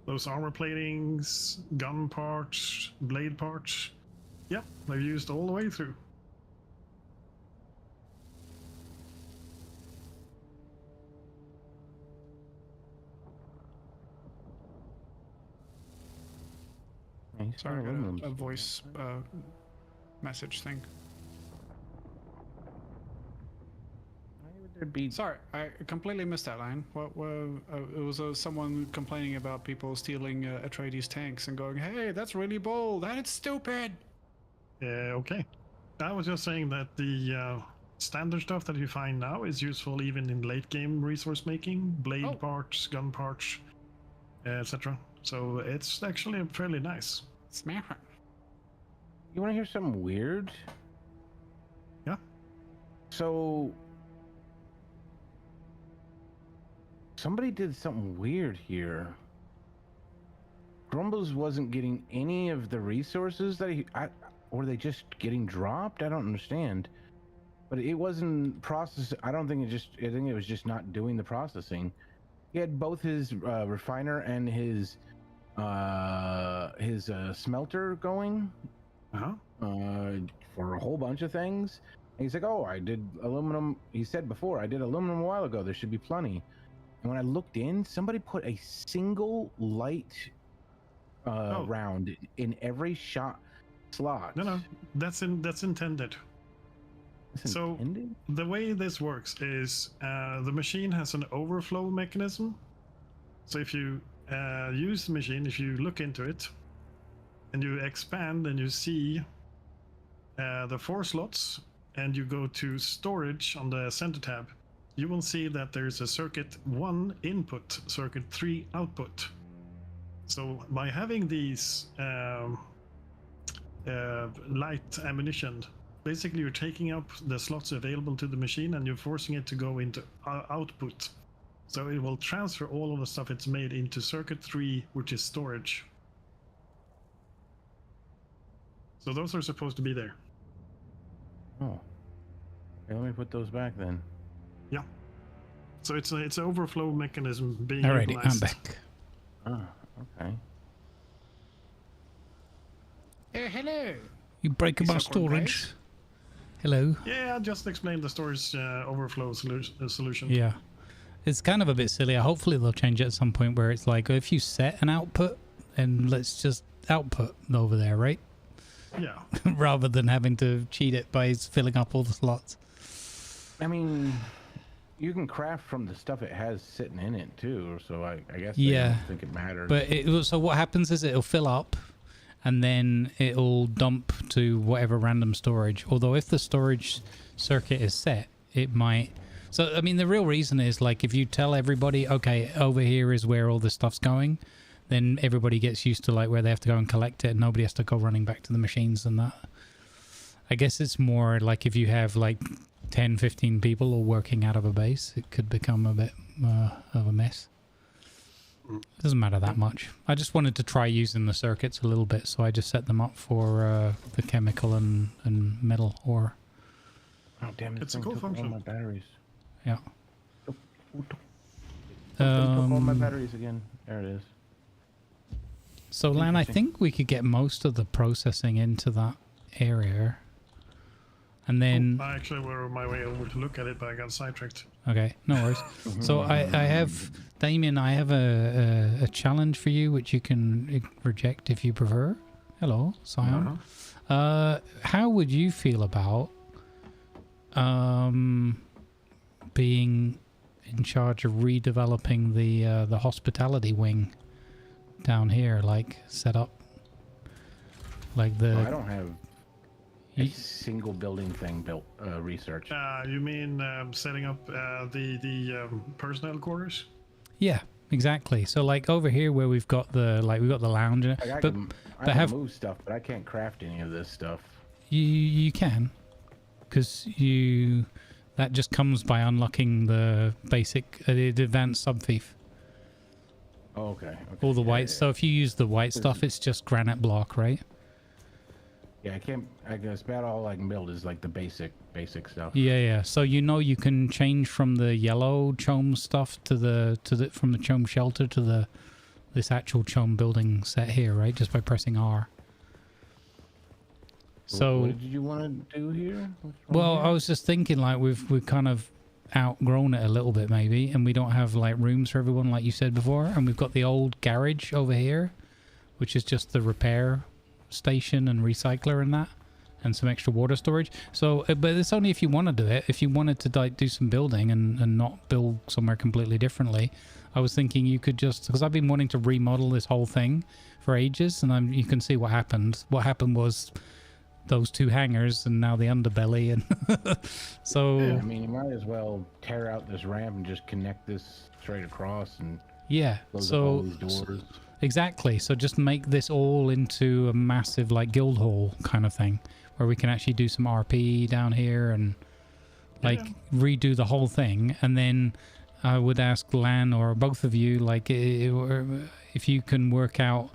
Those armor platings, gun parts, blade parts, yep, they're used all the way through. Sorry, I got a voice message thing. Sorry, I completely missed that line. It was someone complaining about people stealing Atreides tanks and going, "Hey, that's really bold. That is stupid." Okay. I was just saying that the standard stuff that you find now is useful even in late game resource making, blade parts, gun parts, etc. So it's actually fairly nice. Smart. You want to hear something weird? Yeah. So somebody did something weird here. Grumbles wasn't getting any of the resources that or they just getting dropped? I don't understand. But it wasn't processed. I think it was just not doing the processing. He had both his refiner and his smelter going for a whole bunch of things. And he's like, oh, I did aluminum. He said before, I did aluminum a while ago. There should be plenty. And when I looked in, somebody put a single light round in every slot. No, that's intended. So the way this works is the machine has an overflow mechanism. So if you use the machine, if you look into it and you expand and you see the 4 slots and you go to storage on the center tab, you will see that there's a circuit 1 input, circuit 3 output. So by having these light ammunition, basically you're taking up the slots available to the machine and you're forcing it to go into output. So it will transfer all of the stuff it's made into circuit 3, which is storage. So those are supposed to be there. Oh. Okay, let me put those back then. Yeah. So it's an overflow mechanism being Alrighty, utilized. I'm back. Oh, okay. Hello. You break my storage. Hello. Yeah, I just explained the storage overflow solution. Yeah. It's kind of a bit silly. Hopefully they'll change it at some point where it's like, if you set an output, and let's just output over there, right? Yeah. Rather than having to cheat it by filling up all the slots. I mean, you can craft from the stuff it has sitting in it too, so I guess I don't think it matters. But so what happens is it'll fill up, and then it'll dump to whatever random storage. Although if the storage circuit is set, it might... So, I mean, the real reason is, like, if you tell everybody, okay, over here is where all this stuff's going, then everybody gets used to, like, where they have to go and collect it, and nobody has to go running back to the machines and that. I guess it's more like if you have, like, 10, 15 people all working out of a base, it could become a bit of a mess. It doesn't matter that much. I just wanted to try using the circuits a little bit, so I just set them up for the chemical and metal ore. Oh, damn it. It's a cool function. All my batteries. Yeah. Took all my batteries again. There it is. So, Lan, I think we could get most of the processing into that area. And then... I actually were on my way over to look at it, but I got sidetracked. Okay, no worries. So I have... Damien, I have a challenge for you, which you can reject if you prefer. Hello, Sion. How would you feel about being in charge of redeveloping the hospitality wing down here, like set up like the... I don't have a single building thing built research. You mean setting up the personnel quarters? Yeah, exactly. So like over here where we've got the lounge, Like I can move stuff, but I can't craft any of this stuff. You can, because that just comes by unlocking the basic the advanced subthief. Oh, okay. All the white. So if you use the white stuff, it's just granite block, right? Yeah, I guess about all I can build is like the basic stuff. Yeah. So you can change from the yellow chome stuff from the chome shelter to this actual chome building set here, right? Just by pressing R. So what did you want to do here? Well, I was just thinking, like, we've kind of outgrown it a little bit maybe, and we don't have like rooms for everyone like you said before, and we've got the old garage over here, which is just the repair station and recycler and that, and some extra water storage. So but it's only if you want to do it. If you wanted to like do some building and not build somewhere completely differently, I was thinking you could just, because I've been wanting to remodel this whole thing for ages, and you can see what happened. What happened was those two hangars and now the underbelly, and so yeah, I mean, you might as well tear out this ramp and just connect this straight across and yeah, close so up all these doors. Exactly. So just make this all into a massive like guild hall kind of thing, where we can actually do some RP down here and like redo the whole thing. And then I would ask Lan or both of you, like, if you can work out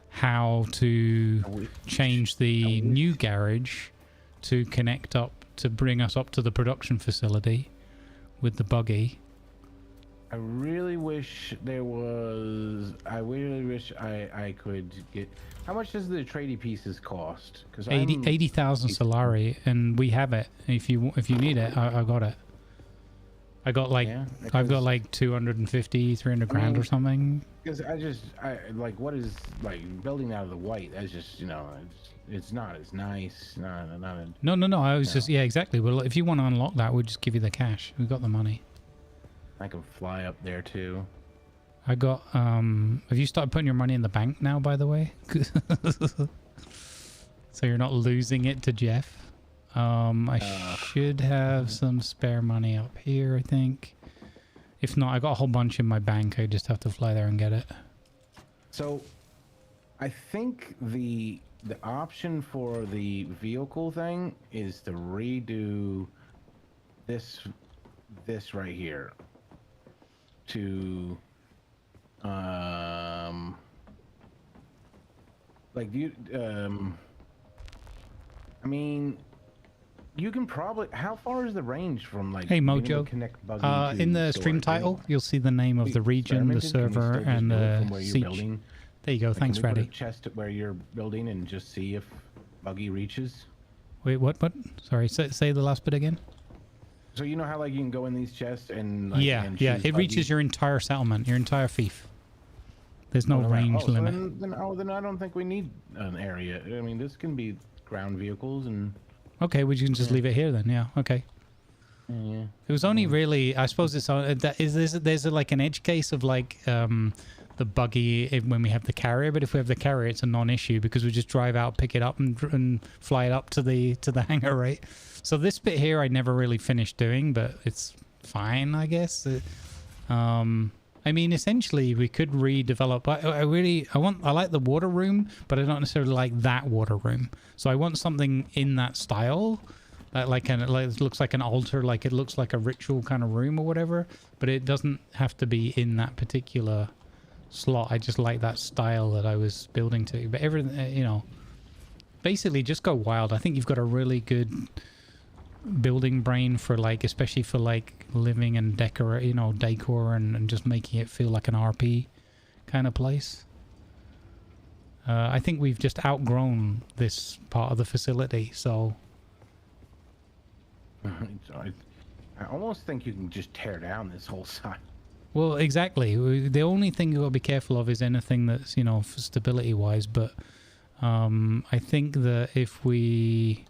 how to change the new garage to connect up to bring us up to the production facility with the buggy. I really wish there was. I really wish I could get. How much does the trading pieces cost? Because 80,000 Solari, and we have it. If you need it, I got it. I got like I've got like 250, 300 grand or something. Because I like what is like building out of the white. That's just it's not as nice. No. I was just exactly. Well, if you want to unlock that, we'll just give you the cash. We got the money. I can fly up there too. I got have you started putting your money in the bank now, by the way? So you're not losing it to Jeff. I should have some spare money up here, I think. If not, I got a whole bunch in my bank. I just have to fly there and get it. So I think the option for the vehicle thing is to redo this right here to like you I mean, you can probably. How far is the range from like? Hey Mojo, connect buggy in the stream title, you'll see the name of the region, the server, and the siege. There you go. Thanks, Raddy. Chest where you're building and just see if buggy reaches. Wait, what? Sorry, say the last bit again. So you know how like you can go in these chests and like, yeah, it reaches your entire settlement, your entire fief. There's no range limit. So then I don't think we need an area. I mean, this can be ground vehicles and. Okay, we can just leave it here then. Yeah. Okay. Yeah. It was only really, I suppose it's on. There's like an edge case of like the buggy when we have the carrier, but if we have the carrier, it's a non-issue because we just drive out, pick it up, and fly it up to the hangar, right? So this bit here, I never really finished doing, but it's fine, I guess. I mean, essentially, we could redevelop. I like the water room, but I don't necessarily like that water room. So I want something in that style, like it looks like an altar, like it looks like a ritual kind of room or whatever. But it doesn't have to be in that particular slot. I just like that style that I was building to. But everything, basically, just go wild. I think you've got a really good building brain for like, especially for like living and decor and just making it feel like an RP kind of place. I think we've just outgrown this part of the facility, so I almost think you can just tear down this whole side. Well, exactly. The only thing you've got to be careful of is anything that's for stability wise, but I think that if we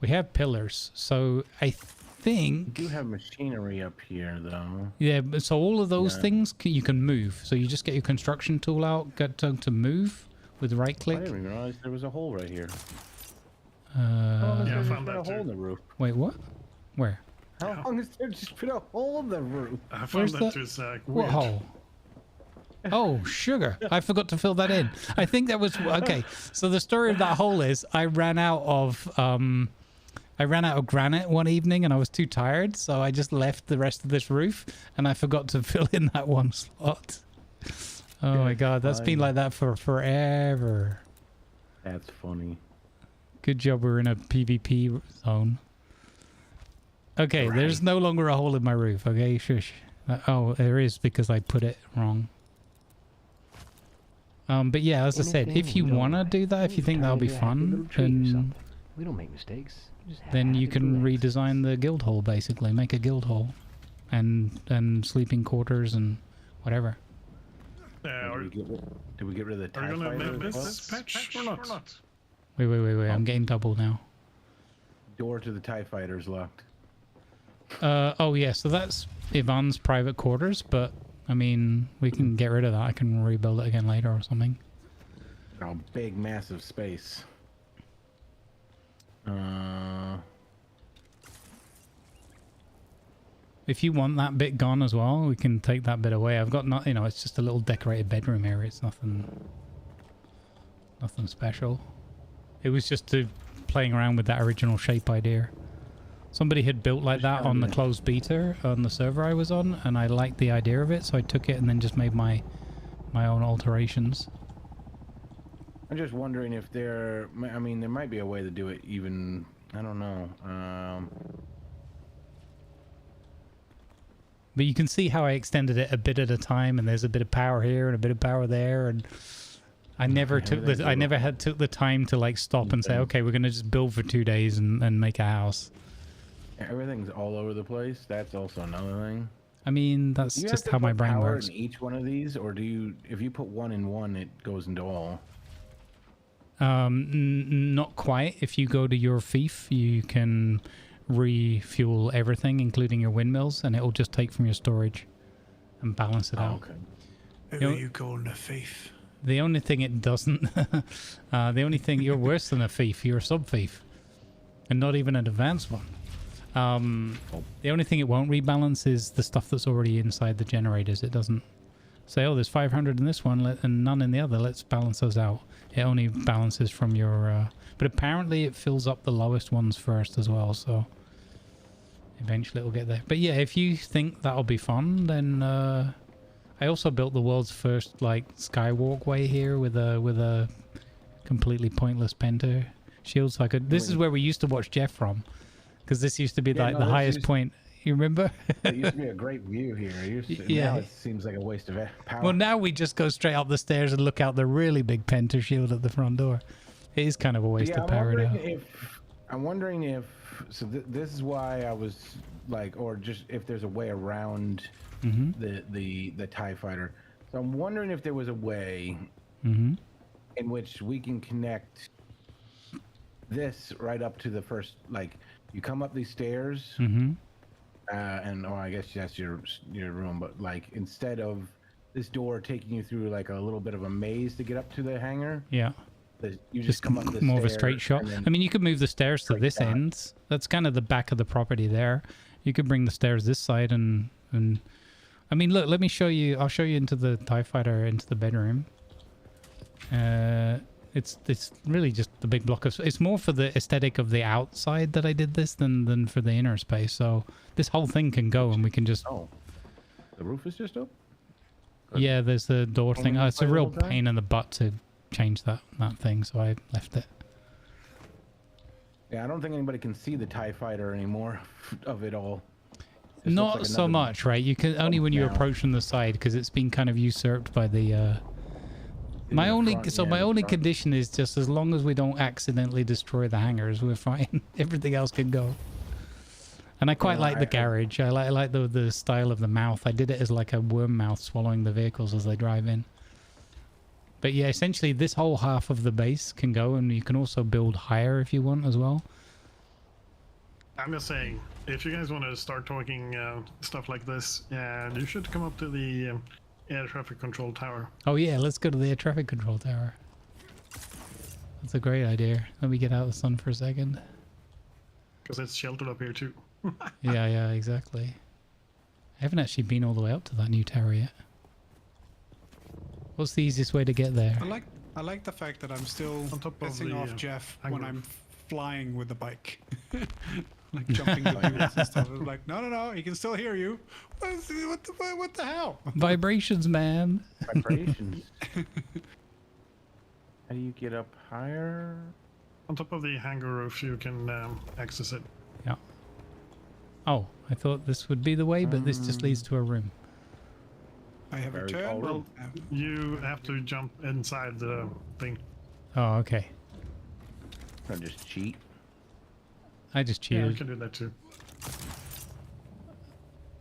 have pillars, so I think... You do have machinery up here, though. Yeah, so all of those things you can move. So you just get your construction tool out, get to move with right click. I didn't even realize there was a hole right here. I found that a hole in the roof. Wait, what? Where? How long is there just put a hole in the roof? I found that too, Zach. What hole? Oh, sugar. I forgot to fill that in. I think that was... Okay, so the story of that hole is I ran out of granite one evening and I was too tired, so I just left the rest of this roof and I forgot to fill in that one slot. Oh my god, that's been like that for forever. That's funny. Good job we're in a PvP zone. Okay, there's no longer a hole in my roof, okay? Shush. Oh, there is because I put it wrong. But yeah, as I said, if you want to do that, if you think that'll be fun, then... We don't make mistakes. Then you can redesign the guild hall, basically. Make a guild hall. And sleeping quarters and whatever. Did we get rid of the TIE Are you going to fighter make as well? this patch or not? Wait. I'm getting double now. Door to the TIE fighter's locked. Oh yeah, so that's Ivan's private quarters, but I mean, we can get rid of that. I can rebuild it again later or something. Oh, big, massive space. If you want that bit gone as well, we can take that bit away. I've got not, it's just a little decorated bedroom area. It's nothing special. It was just playing around with that original shape idea. Somebody had built like that on the closed beta on the server I was on, and I liked the idea of it, so I took it and then just made my own alterations. I'm just wondering if there might be a way to do it even, I don't know. But you can see how I extended it a bit at a time, and there's a bit of power here and a bit of power there, and I never took the time to like stop and say, okay, we're gonna just build for 2 days and make a house. Everything's all over the place. That's also another thing. I mean, that's just how my brain works. In each one of these, or do you? If you put one in one, it goes into all. Not quite. If you go to your fief, you can refuel everything, including your windmills, and it will just take from your storage and balance it out. Okay. Who are you calling a thief? The only thing it doesn't, the only thing, you're worse than a thief. You're a sub-thief, and not even an advanced one. The only thing it won't rebalance is the stuff that's already inside the generators. It doesn't say, oh, there's 500 in this one and none in the other. Let's balance those out. It only balances from your... but apparently it fills up the lowest ones first as well, so eventually it'll get there. But yeah, if you think that'll be fun, then I also built the world's first like skywalkway here with a completely pointless penta shield. So I could... This is where we used to watch Jeff from, because this used to be like the highest point. You remember? It used to be a great view here. Now it seems like a waste of power. Well, now we just go straight up the stairs and look out the really big penta shield at the front door. It is kind of a waste of power now. I'm wondering if... So this is why I was like... Or just if there's a way around the TIE fighter. So I'm wondering if there was a way in which we can connect this right up to the first... Like, you come up these stairs... and I guess that's your room, but like instead of this door taking you through like a little bit of a maze to get up to the hangar, you just come up the more of a straight shot. I mean, you could move the stairs to this end. That's kind of the back of the property there. You could bring the stairs this side and I mean, look, let me show you. I'll show you into the TIE fighter, into the bedroom. It's really just the big block of... It's more for the aesthetic of the outside that I did this than for the inner space. So this whole thing can go and we can just... Oh, the roof is just up? Yeah, there's the door thing. Oh, it's a real pain in the butt to change that thing, so I left it. Yeah, I don't think anybody can see the TIE fighter anymore of it all. Not like so much, right? You can only when you approach from the side, because it's been kind of usurped by the... My only condition is just as long as we don't accidentally destroy the hangars, we're fine. Everything else can go. And I quite like the garage. I like the style of the mouth. I did it as like a worm mouth swallowing the vehicles as they drive in. But yeah, essentially this whole half of the base can go, and you can also build higher if you want as well. I'm just saying, if you guys want to start talking stuff like this, you should come up to the air traffic control tower. Oh yeah, let's go to the air traffic control tower. That's a great idea. Let me get out of the sun for a second. Because it's sheltered up here too. yeah, exactly. I haven't actually been all the way up to that new tower yet. What's the easiest way to get there? I like the fact that I'm still pissing off Jeff when I'm flying with the bike. Like jumping the dunes and stuff. It's like, no, he can still hear you. What the hell? Vibrations, man. Vibrations. How do you get up higher? On top of the hangar roof, you can access it. Yeah. Oh, I thought this would be the way, but this just leads to a room. I have a turn. Well, you have to jump inside the thing. Oh, okay. I'll just cheat. I just cheated. Yeah, I can do that too.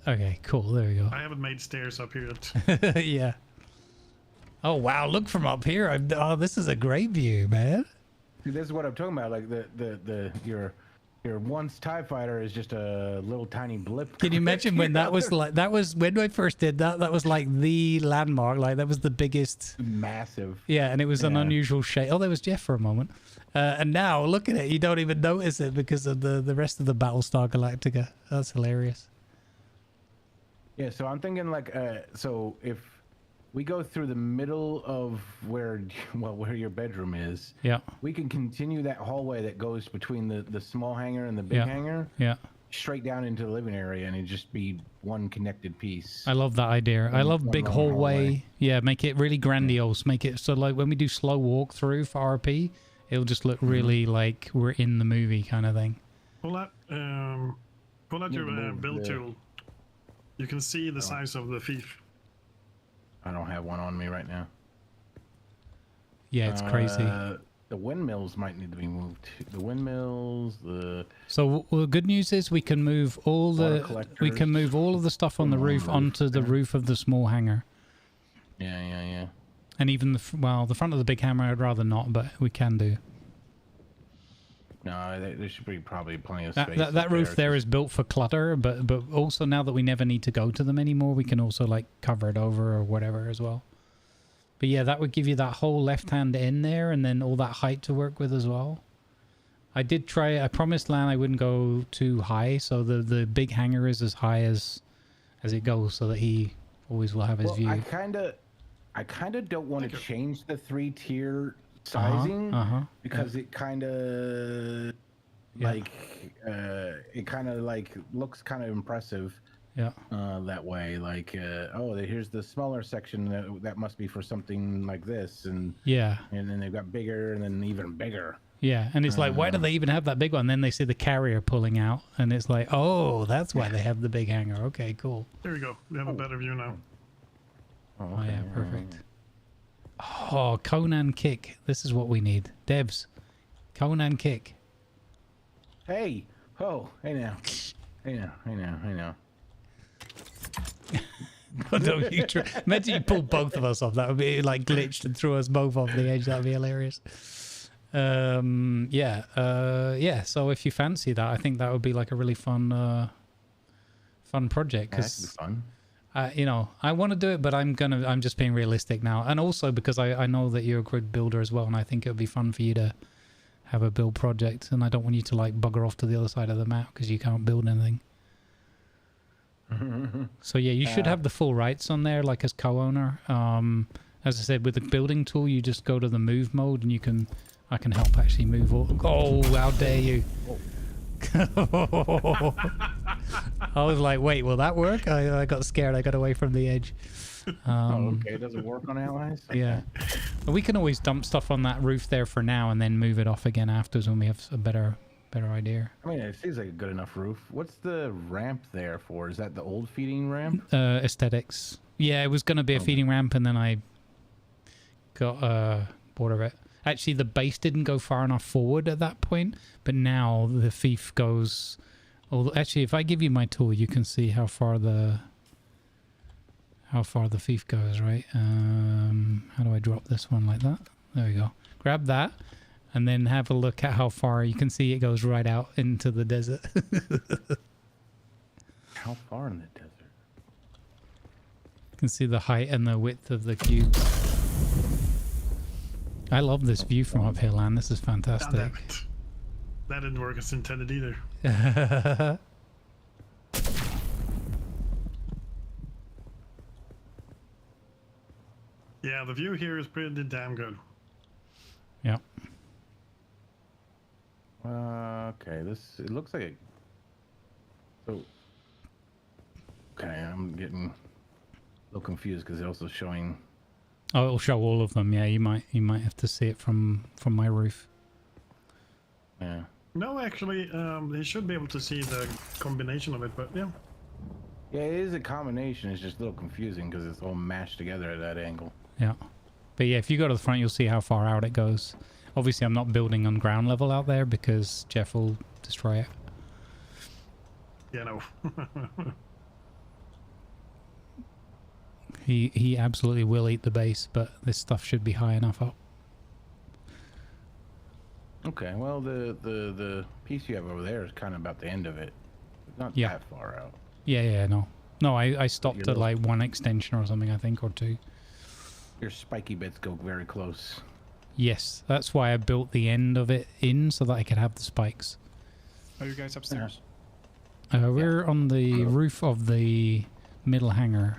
Okay, cool. There we go. I haven't made stairs up here yet. Yeah. Oh wow! Look from up here. Oh, this is a great view, man. See, this is what I'm talking about. Like your once TIE fighter is just a little tiny blip. Can you imagine when that was like? That was when I first did that. That was like the landmark. Like that was the biggest. Massive. Yeah, and it was an unusual shape. Oh, there was Jeff for a moment. And now look at it. You don't even notice it because of the rest of the Battlestar Galactica. That's hilarious. Yeah, so I'm thinking like, so if we go through the middle of where your bedroom is, yeah, we can continue that hallway that goes between the small hangar and the big hangar, straight down into the living area, and it'd just be one connected piece. I love that idea. I love big hallway. Yeah, make it really grandiose. Make it so like when we do slow walkthrough for RP, it'll just look really like we're in the movie kind of thing. Pull out your build tool. You can see the size of the thief. I don't have one on me right now. Yeah, it's crazy. The windmills might need to be moved. The windmills, So the good news is we can move all of the stuff on the roof onto the roof of the small hangar. Yeah. And even the front of the big hammer, I'd rather not, but we can do. No, there should be probably plenty of space. That roof there is built for clutter, but also now that we never need to go to them anymore, we can also like cover it over or whatever as well. But yeah, that would give you that whole left hand in there, and then all that height to work with as well. I did try. I promised Lan I wouldn't go too high, so the big hangar is as high as it goes, so that he always will have his view. I kind of don't want to change the 3-tier sizing because it kind of looks kind of impressive. Yeah. That way, like, here's the smaller section that must be for something like this, and and then they've got bigger and then even bigger. Yeah, and it's like, why do they even have that big one? Then they see the carrier pulling out, and it's like, oh, that's why they have the big hangar. Okay, cool. There we go. We have a better view now. Oh yeah, perfect. Oh, Conan kick. This is what we need. Devs, Conan kick. Hey. Oh, hey now. Hey now. No, you imagine you pull both of us off. That would be like glitched and threw us both off the edge. That would be hilarious. Yeah. So if you fancy that, I think that would be like a really fun project. Cause, fun. I want to do it, but I'm just being realistic now. And also because I know that you're a good builder as well, and I think it would be fun for you to have a build project, and I don't want you to like bugger off to the other side of the map because you can't build anything. So yeah, you should have the full rights on there, like as co-owner. As I said, with the building tool, you just go to the move mode, and I can help actually move all. Oh, how dare you! I was like, wait, will that work? I got scared. I got away from the edge. Okay, it doesn't work on allies. Okay. Yeah, we can always dump stuff on that roof there for now, and then move it off again afterwards when we have a better idea. I mean, it seems like a good enough roof. What's the ramp there for? Is that the old feeding ramp? Aesthetics. Yeah, it was going to be a feeding ramp, and then I got bored of it. Actually, the base didn't go far enough forward at that point, but now the thief goes. Actually, if I give you my tool, you can see how far the thief goes, right? How do I drop this one like that? There we go. Grab that. And then have a look at how far. You can see it goes right out into the desert. How far in the desert? You can see the height and the width of the cube. I love this view from up here, Lan. This is fantastic. That didn't work as intended either. Yeah, the view here is pretty damn good. Yeah. Okay, it looks like it. So, okay, I'm getting a little confused because it's also showing. Oh, it'll show all of them. Yeah, you might have to see it from my roof. Yeah. No, actually, they should be able to see the combination of it, but yeah. Yeah, it is a combination. It's just a little confusing because it's all mashed together at that angle. Yeah. But yeah, if you go to the front, you'll see how far out it goes. Obviously, I'm not building on ground level out there because Jeff will destroy it. Yeah, no. He absolutely will eat the base, but this stuff should be high enough up. Okay, well, the piece you have over there is kind of about the end of it. It's not that far out. Yeah, no. No, I stopped at like one extension or something, I think, or two. Your spiky bits go very close. Yes, that's why I built the end of it in so that I could have the spikes. Are you guys upstairs? We're on the roof of the middle hangar.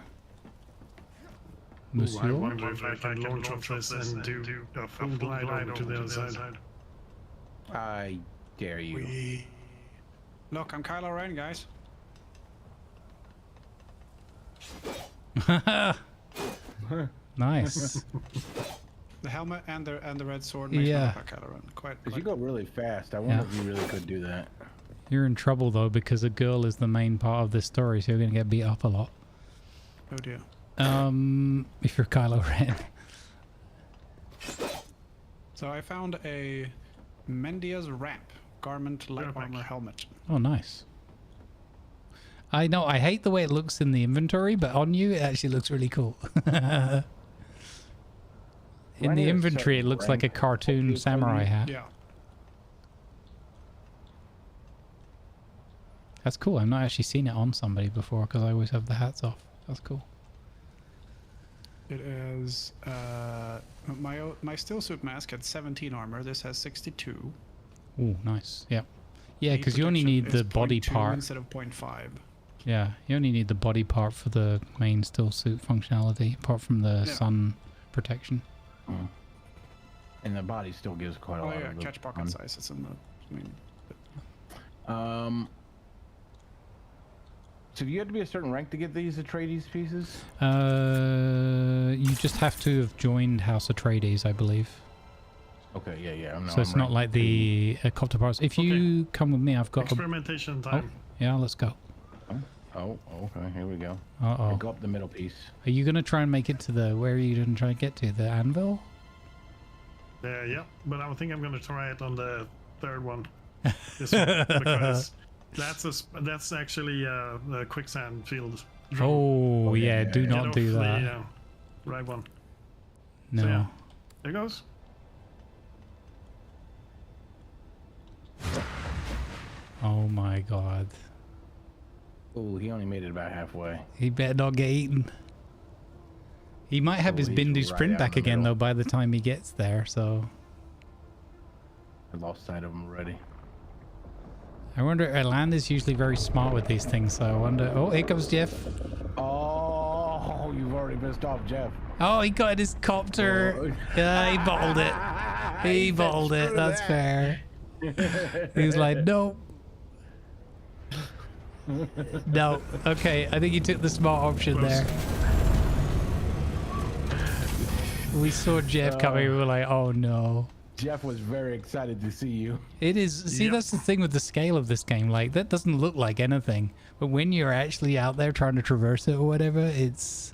Ooh, I Monsieur? wonder if I can launch off this and do a full glide over to the other side. I dare you. Look, I'm Kylo Ren, guys. Nice. The helmet and the red sword makes me look like Kylo Ren. Quite. You go really fast. I wonder if you really could do that. You're in trouble though, because a girl is the main part of this story, so you're gonna get beat up a lot. Oh dear. If you're Kylo Ren. So I found a Mendia's wrap garment light armor helmet. Oh, nice. I know, I hate the way it looks in the inventory, but on you it actually looks really cool. In the inventory it looks like a cartoon samurai hat. Yeah. That's cool. I've not actually seen it on somebody before because I always have the hats off. That's cool. It is my steel suit mask had 17 armor. This has 62. Oh, nice. Yeah. Yeah, because you only need the body 0.2 part. instead of 0.5. Yeah, you only need the body part for the main still suit functionality, apart from the sun protection. And the body still gives quite a lot of catch pocket size. It's in the So do you have to be a certain rank to get these Atreides pieces? You just have to have joined House Atreides, I believe. Okay, yeah. So it's not like the copter parts. If you come with me, I've got experimentation time. Oh, yeah, let's go. Oh, okay, here we go. Uh-oh. Go up the middle piece. Are you going to try and make it to the... Where are you going to try and get to? The anvil? Yeah, but I think I'm going to try it on the third one. This one, because that's actually a quicksand field. Oh, yeah, do not do that. The, right one. No. So, yeah, there goes. Oh my god. Oh, he only made it about halfway. He better not get eaten. He might have his Bindu sprint back again, though, by the time he gets there, so... I lost sight of him already. I wonder, Land is usually very smart with these things, so I wonder... Oh, here comes Jeff. Oh, you've already missed off Jeff. Oh, he got his copter. Yeah, he bottled it. He bottled it, that's fair. He was like, nope. No. Okay, I think you took the smart option there. We saw Jeff coming, we were like, oh no. Jeff was very excited to see you. It is. See, that's the thing with the scale of this game. Like, that doesn't look like anything. But when you're actually out there trying to traverse it or whatever, it's...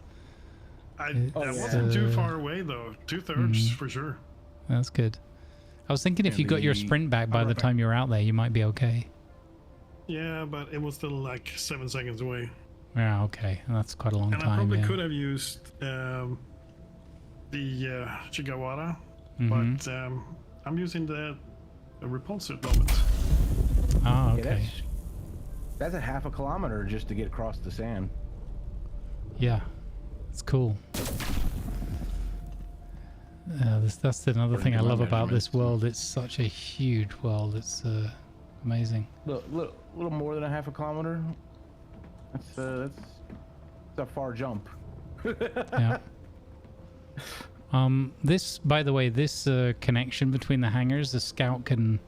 That wasn't too far away, though. 2/3 for sure. That's good. I was thinking if you got your sprint back by the time you're out there, you might be okay. Yeah, but it was still like 7 seconds away. Yeah, okay. That's quite a long time. And I probably could have used the Chigawara, but I'm using the repulsor at the moment. Oh, okay. That's a half a kilometer just to get across the sand. Yeah, it's cool. That's another thing I love about this world. It's such a huge world. It's amazing. Little more than a half a kilometer. That's a far jump. Yeah. This, by the way, this connection between the hangars, the scout can,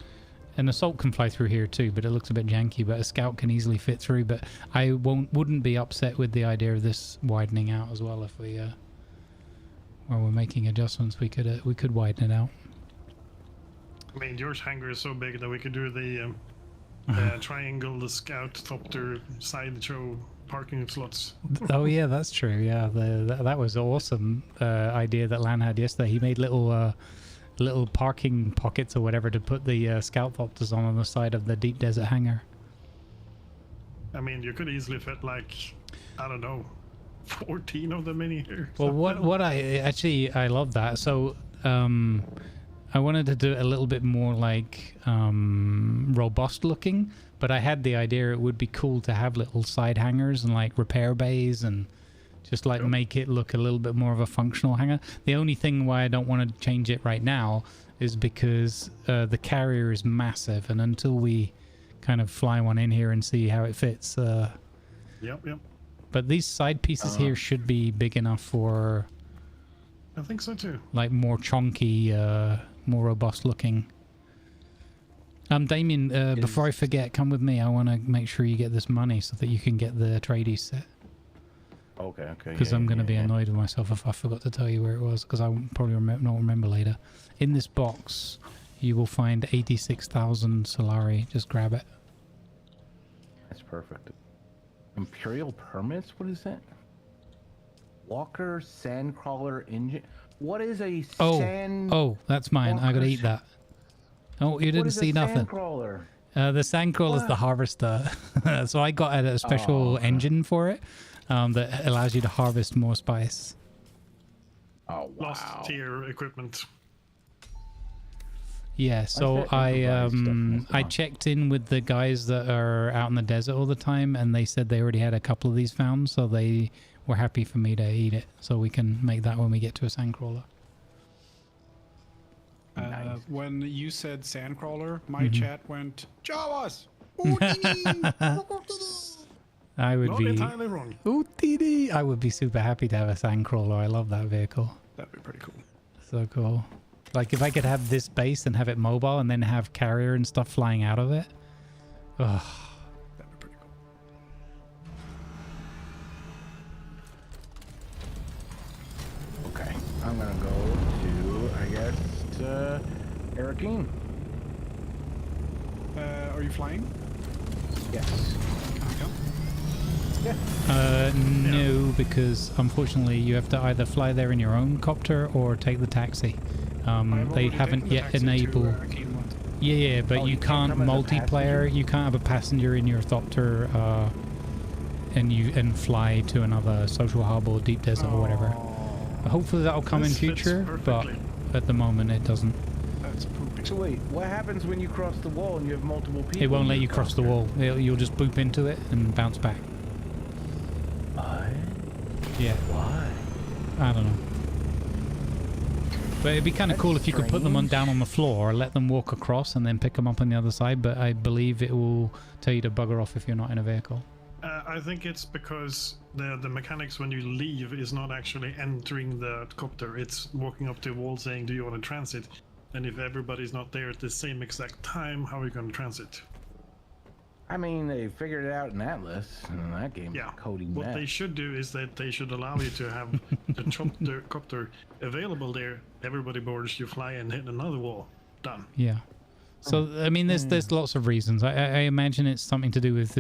an assault can fly through here too, but it looks a bit janky. But a scout can easily fit through. But I wouldn't be upset with the idea of this widening out as well. If we, while we're making adjustments, we could widen it out. I mean, yours hangar is so big that we could do the triangle, the scout, thopter, sideshow parking slots. Oh yeah, that's true. Yeah, that was awesome idea that Lan had yesterday. He made little parking pockets or whatever to put the scout thopters on the side of the deep desert hangar. I mean, you could easily fit like, I don't know, 14 of them in here. Well, what I love that. So I wanted to do it a little bit more like robust looking, but I had the idea it would be cool to have little side hangars and like repair bays and just like make it look a little bit more of a functional hangar. The only thing why I don't want to change it right now is because the carrier is massive, and until we kind of fly one in here and see how it fits, yep. But these side pieces here should be big enough for... I think so too. Like more chunky, more robust looking. Damien, before I forget, come with me. I want to make sure you get this money so that you can get the Atreides set. Okay. Because I'm going to be annoyed with myself if I forgot to tell you where it was, because I will probably not remember later. In this box, you will find 86,000 Solari. Just grab it. That's perfect. Imperial permits? What is that? Walker Sandcrawler engine. What is a sand? Oh, that's mine. I gotta eat that. Oh, you didn't see nothing. Sandcrawler? The Sandcrawler is the harvester. So I got a special engine for it that allows you to harvest more spice. Oh, wow. Lost tier equipment. Yeah, so I checked in with the guys that are out in the desert all the time, and they said they already had a couple of these found, so they were happy for me to eat it, so we can make that when we get to a sandcrawler. Nice. When you said sandcrawler, my chat went Jawas. I would Not be entirely wrong. I would be super happy to have a sandcrawler. I love that vehicle. That'd be pretty cool. So cool. Like if I could have this base and have it mobile and then have carrier and stuff flying out of it. Ugh. That'd be pretty cool. Okay, I'm gonna go to, I guess, Arakeen. Are you flying? Yes. Can I come? Yeah. No, because unfortunately you have to either fly there in your own copter or take the taxi. They haven't yet enabled. Yeah, but you can't multiplayer. You can't have a passenger in your thopter and fly to another social hub or deep desert or whatever. Hopefully that'll come in future, but at the moment it doesn't. That's poopy. So wait, what happens when you cross the wall and you have multiple people? It won't let you cross the wall. You'll just boop into it and bounce back. Yeah. Why? I don't know. But it'd be kind of cool if you could put them down on the floor, let them walk across, and then pick them up on the other side. But I believe it will tell you to bugger off if you're not in a vehicle. I think it's because the mechanics when you leave is not actually entering the copter. It's walking up to a wall saying, "Do you want to transit?" And if everybody's not there at the same exact time, how are you going to transit? I mean, they figured it out in Atlas, in that game. Yeah. Coding What that. they should do is that they should allow you to have the copter available there. Everybody boards, you fly and hit another wall. Done. Yeah. So I mean, there's lots of reasons. I imagine it's something to do with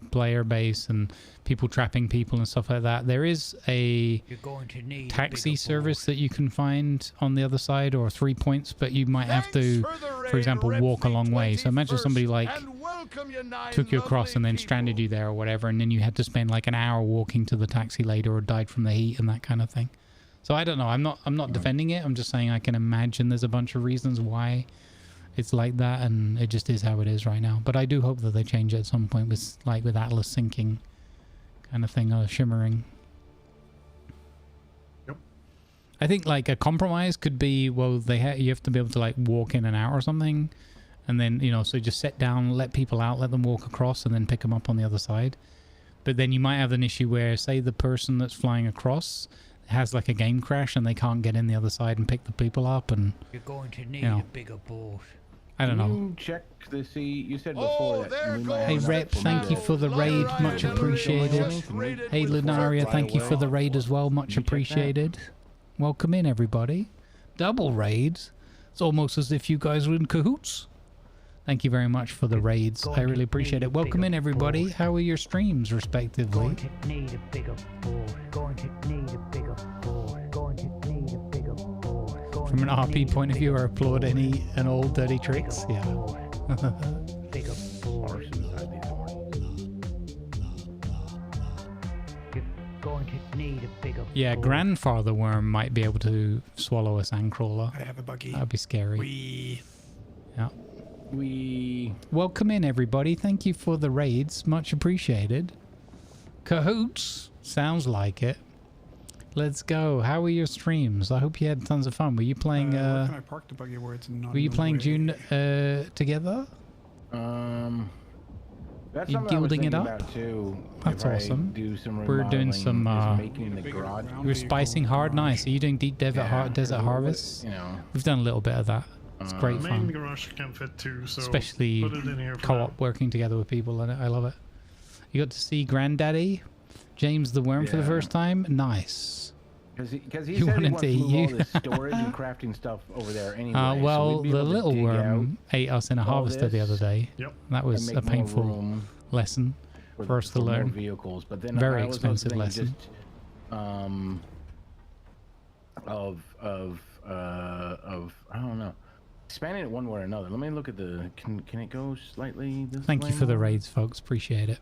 player base and people trapping people and stuff like that. There is a taxi service that you can find on the other side, or 3 points, but you might have to, for example, walk a long way. So imagine somebody like took you across and then stranded you there or whatever, and then you had to spend like an hour walking to the taxi later, or died from the heat and that kind of thing. So I don't know. I'm not defending it. I'm just saying I can imagine there's a bunch of reasons why it's like that, and it just is how it is right now. But I do hope that they change it at some point with Atlas sinking kind of thing, or shimmering. Yep. I think like a compromise could be, well, you have to be able to like walk in and out or something, and then so just sit down, let people out, let them walk across, and then pick them up on the other side. But then you might have an issue where, say, the person that's flying across has like a game crash and they can't get in the other side and pick the people up, and you're going to need a bigger boat. I don't know. You check to see. You said before that. We might Hey have Rep, enough thank you for the raid, much appreciated. Hey Lunaria, thank you for the raid as well, much appreciated. Welcome in everybody. Double raids. It's almost as if you guys were in cahoots. Thank you very much for the raids. I really appreciate it. Welcome in everybody. How are your streams respectively? Going to need a bigger boat. Going to need a bigger boat. Going to need a bigger boat. From an RP point of view, I applaud any and all dirty tricks. Yeah. Bigger boat. You're going to need a bigger Yeah, boat. Grandfather Worm might be able to swallow a sandcrawler. I have a buggy. That'd be scary. Yeah. Welcome in everybody. Thank you for the raids. Much appreciated. Cahoots. Sounds like it. Let's go. How were your streams? I hope you had tons of fun. Were you playing Where can I park the buggy where it's not were you in the playing way? Dune together? That's You something I was gilding it thinking up? about too. That's if I awesome. do some We're doing remodeling, some. is making the garage. We're spicing hard. Nice. Are you doing deep desert harvest? You know, we've done a little bit of that. It's great main fun. garage can fit 2, so Especially put it in here for co-op working together with people, and I love it. You got to see Granddaddy, James the Worm, for the first time. Nice. Because he You said he wanted wants to to eat move you. all the storage and crafting stuff over there anyway. so Well, we'd be the able to little dig worm ate us in a all harvester the this other day. Yep. That was and a make more painful room lesson for us to more learn. vehicles, but then Very I was also expensive thinking lesson. Just, of I don't know, expanding it one way or another. Let me look at the. Can it go slightly this Thank way you for the more? raids, folks. Appreciate it.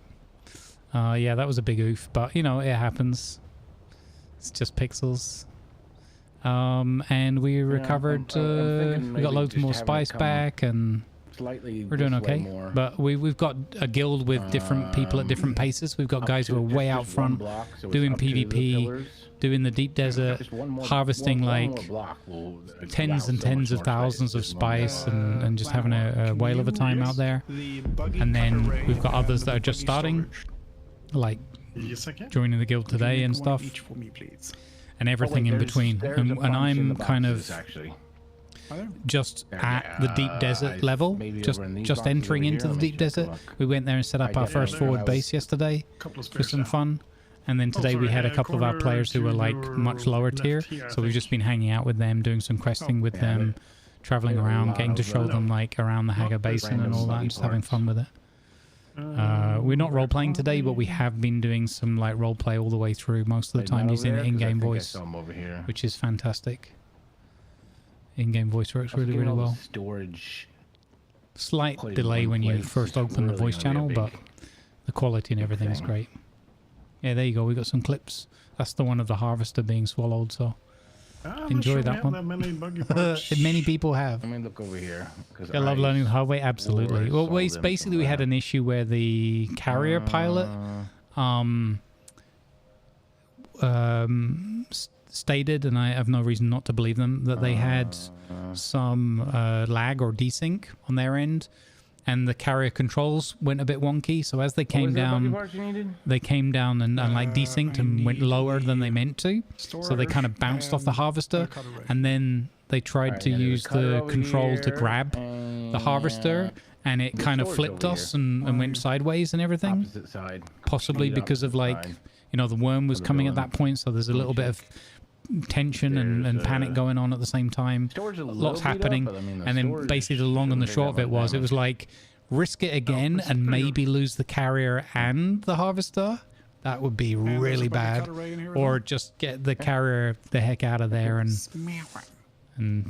Yeah, that was a big oof, but you know, it happens. It's just pixels. And we recovered. thinking We got maybe loads just more having it spice come back, and slightly we're doing this way okay. more. But we've got a guild with different people at different paces. We've got up guys to who are way just out one front, block, so it's doing up to the PvP, pillars. doing the deep desert, Just one more- harvesting one like more block will allow tens and so tens much of more thousands of space. Just one spice and just having a whale of a time out there. The buggy And then cutter we've got raid others and that the are just buggy starting, storage. like Yes, I can. joining the guild Can you today make and one stuff, each for me, please? and everything in between. There's And a bunch in I'm the kind boxes, of actually. Are there? just at the deep desert level, maybe just over in these just boxes entering over into here, the let me deep check a desert. look. We went there and set up our first forward base yesterday Couple of for spares some now. fun. And then today we sorry, had a couple of our corner players who to were like your much lower left tier, here, I so we've think. just been hanging out with them, doing some questing with them, traveling there are a around, lot getting to of, show them like around the Haga Basin and all that, and just having fun with it. We're not role playing today, but we have been doing some like role play all the way through most of the time, Not over using there, 'cause I in-game think I voice, saw 'em over here. which is fantastic. In-game voice works I was really, getting really all the well. Storage. Slight put in delay one when you place. first open the Really voice gonna be a channel, big- but the quality and everything is thing. great. Yeah, there you go. We got some clips. That's the one of the harvester being swallowed. So I'm not enjoy sure that we have one. that many buggy parts. Many people have. Let me look over here. 'Cause I love learning the hard way. Absolutely. Well, sold them basically, we had an issue where the carrier pilot stated, and I have no reason not to believe them, that they had some lag or desync on their end, and the carrier controls went a bit wonky. So as they came down, they came down and like desynced and went lower than they meant to. So they kind of bounced off the harvester, and then they tried to use the control to grab the harvester, and it kind of flipped us and went sideways and everything. Opposite side. Possibly Complete because of opposite like, side. you know, the worm was coming at that point, so there's a little bit of tension and panic going on at the same time. Storage is a little Lots beat up, happening, but I mean, the and then storage basically the long and the shouldn't short take of that it much was, it was like, risk it again and maybe lose the carrier and the harvester. That would be really bad. Or just get the carrier the heck out of there, and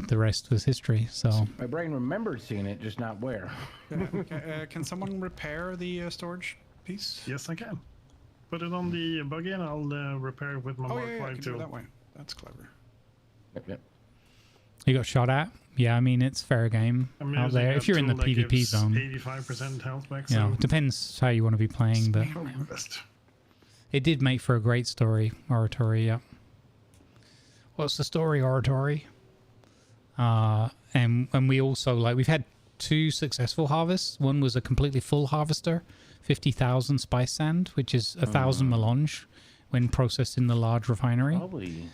the rest was history. So My brain remembered seeing it, just not where. Can someone repair the storage piece? Yes, I can. Put it on the buggy and I'll repair it with my Mark I V can do it tool. that way. That's clever. Yep. you got shot at. Yeah, I mean, it's fair game I'm out using there. a If you're in the tool that PvP gives zone, 85% health back, you know, so it depends how you want to be playing, but try my best. it did make for a great story oratory. Yeah. What's the story oratory? And we also, like, we've had 2 successful harvests. One was a completely full harvester, 50,000 spice sand, which is 1,000 melange when processed in the large refinery. Probably.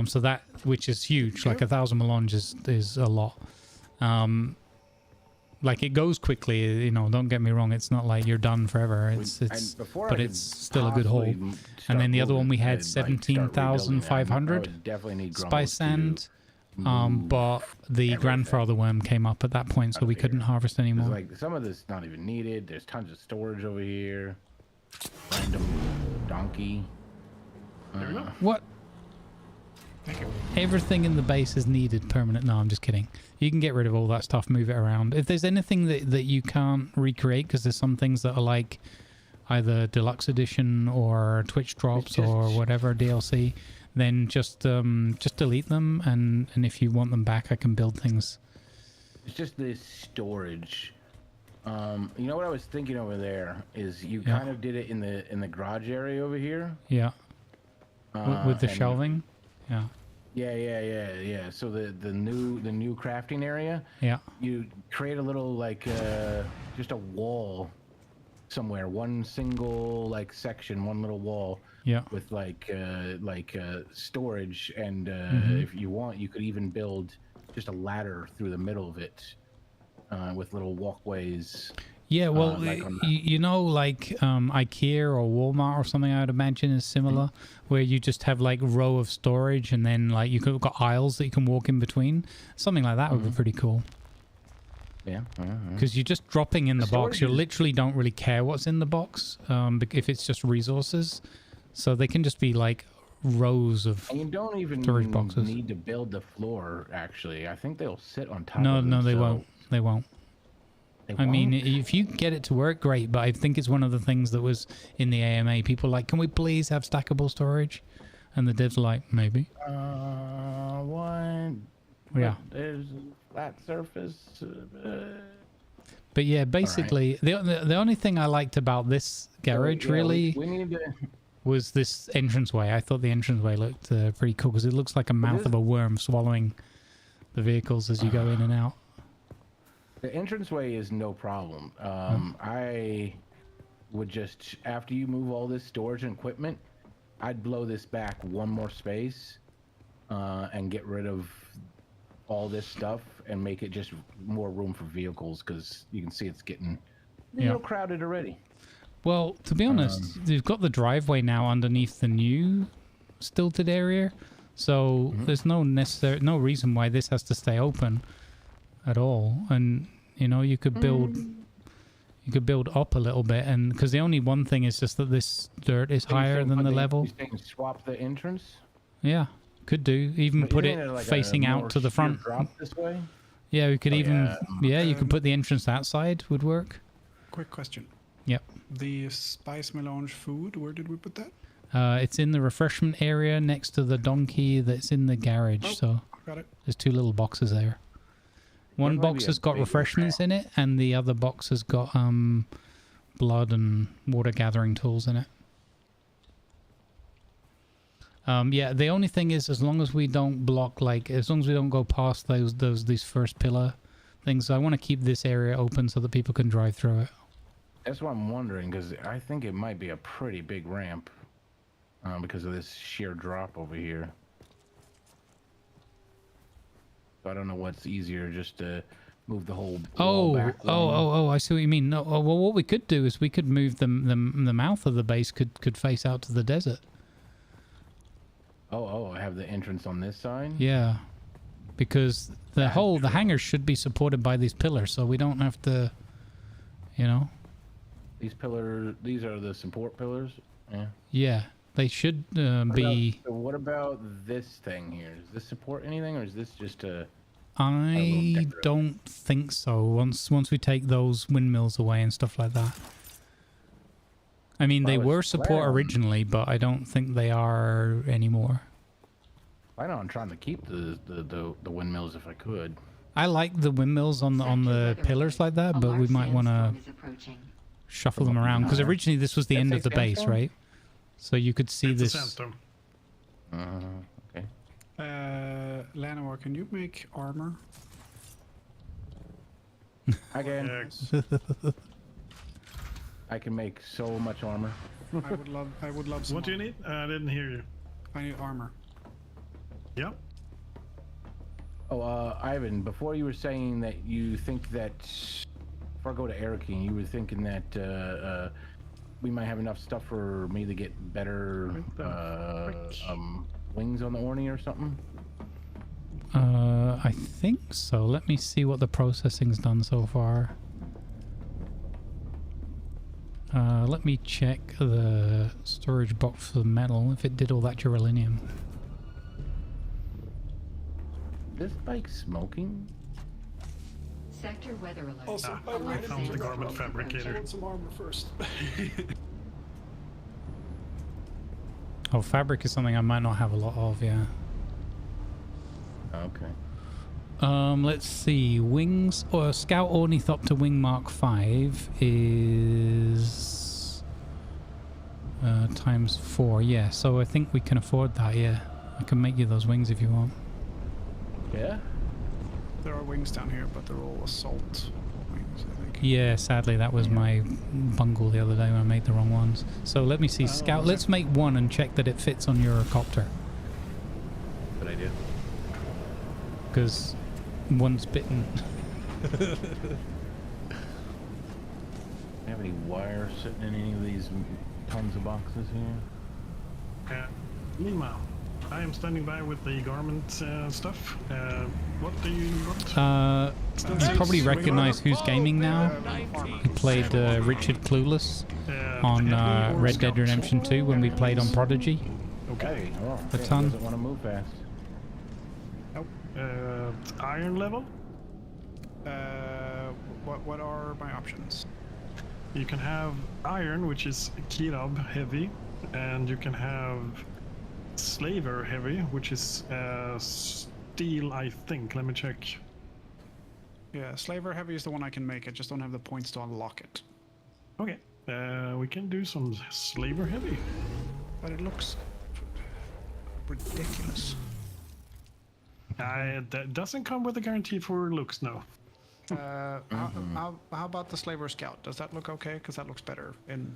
So that, which is huge, like 1,000 melange is a lot. Like, it goes quickly, you know, don't get me wrong, it's not like you're done forever. But it's still a good haul. And then the other one we had 17,500 spice sand. But the grandfather worm came up at that point, so we couldn't harvest anymore. Like some of this not even needed. There's tons of storage over here. Random donkey. There we go. What? Everything in the base is needed permanent. No, I'm just kidding. You can get rid of all that stuff, move it around. If there's anything that you can't recreate, because there's some things that are like either deluxe edition or Twitch drops or whatever DLC, then just delete them, and if you want them back, I can build things. It's just this storage. You know what I was thinking over there is you Yeah. kind of did it in the garage area over here. Yeah. With the and- shelving. Yeah. Yeah. So the new crafting area. Yeah. You create a little like just a wall somewhere, one single like section, one little wall. Yeah. With like storage, and if you want, you could even build just a ladder through the middle of it, with little walkways. Yeah, well, like you know, like IKEA or Walmart or something, I would imagine is similar, where you just have like row of storage, and then like you've got aisles that you can walk in between. Something like that would be pretty cool. Yeah. Because you're just dropping in the box. You literally don't really care what's in the box, if it's just resources. So they can just be like rows of and you don't even storage boxes. need to build the floor, actually. I think they'll sit on top No, of no, them, they so- won't. They won't. I mean, if you get it to work, great. But I think it's one of the things that was in the AMA. People like, can we please have stackable storage? And the devs are like, maybe. What? Yeah. There's a flat surface. But yeah, basically, the only thing I liked about this garage really we need to... was this entranceway. I thought the entranceway looked pretty cool because it looks like a mouth of a worm swallowing the vehicles as you go in and out. The entranceway is no problem. I would just, after you move all this storage and equipment, I'd blow this back one more space and get rid of all this stuff and make it just more room for vehicles, because you can see it's getting a little crowded already. Well, to be honest, they've got the driveway now underneath the new stilted area, so there's no reason why this has to stay open at all. And you know, you could build up a little bit, and because the only one thing is just that this dirt is higher than the level. You saying swap the entrance? Yeah, could do. Even put it like facing out to the front. Drop this way? Yeah, we could you could put the entrance that side, would work. Quick question. Yep. The spice melange food, where did we put that? It's in the refreshment area next to the donkey that's in the garage. So got it. There's two little boxes there. One box has got refreshments in it, and the other box has got blood and water gathering tools in it. Yeah, the only thing is, as long as we don't block, as long as we don't go past these first pillar things, I want to keep this area open so that people can drive through it. That's what I'm wondering, because I think it might be a pretty big ramp because of this sheer drop over here. So I don't know what's easier, just to move the whole wall back. I see what you mean. No, well, what we could do is we could move the mouth of the base could face out to the desert. I have the entrance on this side? Yeah, because the hangar should be supported by these pillars, so we don't have to, you know. These pillars, these are the support pillars? Yeah. Yeah, they should be... What about this thing here? Does this support anything, or is this just a... I don't think so, once we take those windmills away and stuff like that. I mean, they were support originally, but I don't think they are anymore. I know I'm trying to keep the windmills if I could. I like the windmills on the pillars like that, but we might want to shuffle them around, because originally this was the end of the base, right? So you could see this. Sandstorm. Okay. Llanowar, can you make armor? I can. I can make so much armor. I would love some. What do you need? I didn't hear you. I need armor. Yep. Oh, Ivan, before you were saying that you think that, before I go to Eriking, you were thinking that we might have enough stuff for me to get better wings on the Orny or something? I think so. Let me see what the processing's done so far. Let me check the storage box for the metal, if it did all that duralinium. This bike smoking? Sector weather alert. Also, I found the garment I fabricator. want some armor first. Oh, fabric is something I might not have a lot of, yeah. Okay. Let's see. Wings or Scout Ornithopter Wing Mark 5 is times 4. Yeah, so I think we can afford that. Yeah, I can make you those wings if you want. Yeah. There are wings down here, but they're all assault wings, I think. Yeah, sadly that was my bungle the other day when I made the wrong ones. So let me see. Scout, let's make one and check that it fits on your copter. Good idea. Because one's bitten. Have any wire sitting in any of these tons of boxes here? Meanwhile, I am standing by with the garment stuff. What do you want? You probably recognize who's gaming now. He played Richard Clueless on Red Dead Redemption 2 when we played on Prodigy. Okay. A ton. Doesn't want to move fast. Nope. Iron level? What are my options? You can have iron, which is Kirab heavy, and you can have slaver heavy, which is steel, I think. Let me check. Yeah, slaver heavy is the one I can make. I just don't have the points to unlock it. Okay. We can do some slaver heavy. But it looks ridiculous. That doesn't come with a guarantee for looks, no. How about the slaver scout? Does that look okay? Because that looks better in...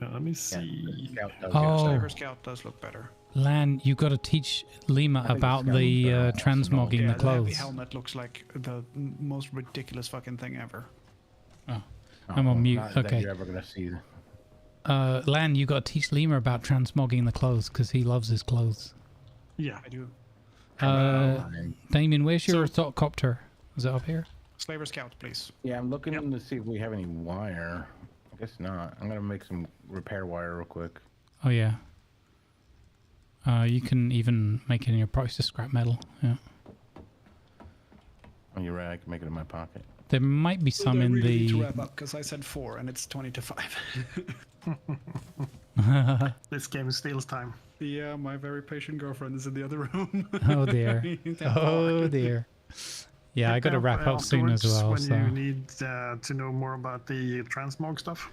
let me see. Slaver scout does look better. Lan, you got to teach Lima about the transmogging the The clothes. helmet looks like the most ridiculous fucking thing ever. Oh, I'm on mute. Not that Okay. you're ever gonna see. Lan, you got to teach Lima about transmogging the clothes because he loves his clothes. Yeah, I do. Damien, where's your thought copter? Is it up here? Slaver scout, please. Yeah, I'm looking to see if we have any wire. I guess not. I'm gonna make some repair wire real quick. Oh yeah. You can even make it in your pocket to scrap metal. Yeah. Oh, you're right. I can make it in my pocket. There might be some in Need to the. wrap up because I said 4 and it's 20 to 5. This game steals time. Yeah, my very patient girlfriend is in the other room. Oh dear. Oh dear. Yeah, I got to wrap up soon as well. When So. you need to know more about the transmog stuff.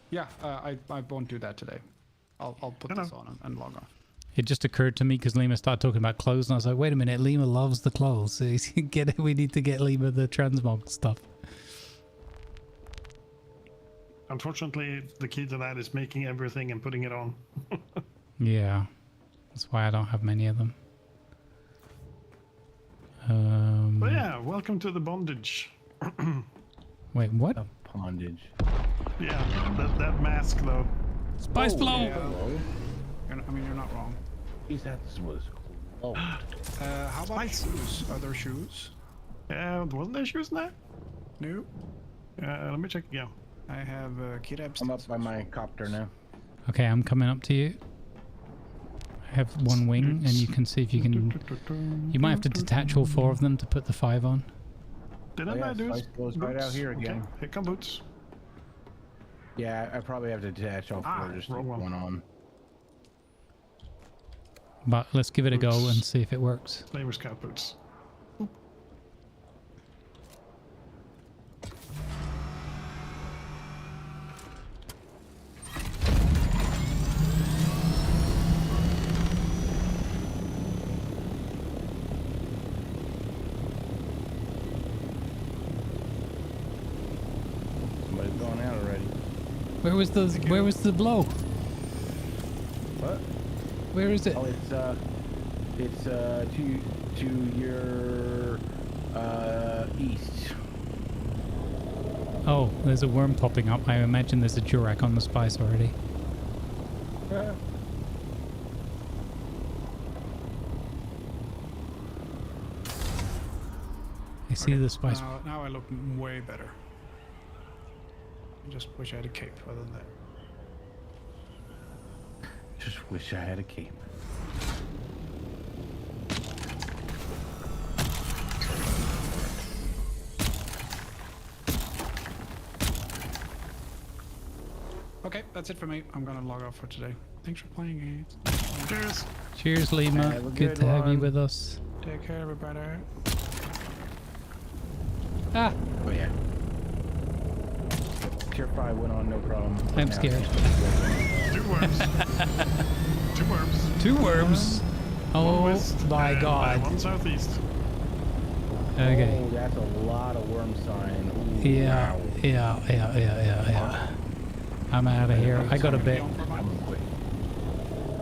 Yeah, I won't do that today. I'll put this on and log off. It just occurred to me because Lima started talking about clothes, and I was like, "Wait a minute, Lima loves the clothes. So get it? We need to get Lima the transmog stuff." Unfortunately, the key to that is making everything and putting it on. Yeah, that's why I don't have many of them. But yeah, welcome to the bondage. Wait, what? Bondage. Yeah, that mask though. Spice blow. Yeah. I mean, you're not wrong. Geez, that was cool. How about shoes? Are there shoes? Wasn't there shoes in there? No. Let me check again. I have Kirab. I'm up by my copter now. Okay, I'm coming up to you. I have one wing, and you can see if you can. You might have to detach all 4 of them to put the 5 on. Didn't I do Spice goes right out here again. Okay, here come boots. Yeah, I probably have to detach all 4 just to put one on. But let's give it a go and see if it works. Slaver scout boots. Somebody's going out already. Where was the blow? What? Where is it? Oh, it's to your east. Oh, there's a worm popping up. I imagine there's a Jurak on the spice already. Yeah. I see the spice. Now I look way better. I just wish I had a cape other than that. Just wish I had a cape. Okay, that's it for me. I'm gonna log off for today. Thanks for playing it. Cheers. Cheers, Lima. Good to have you with us. Take care, everybody. Ah. Oh yeah. Tier 5 went on, no problem. I'm scared. 2 worms. 2 worms. 2 worms. Oh One west my and god. 1 southeast. Okay. Oh, that's a lot of worm sign. Ooh, Yeah, wow. yeah. I'm out of here. I got a bit.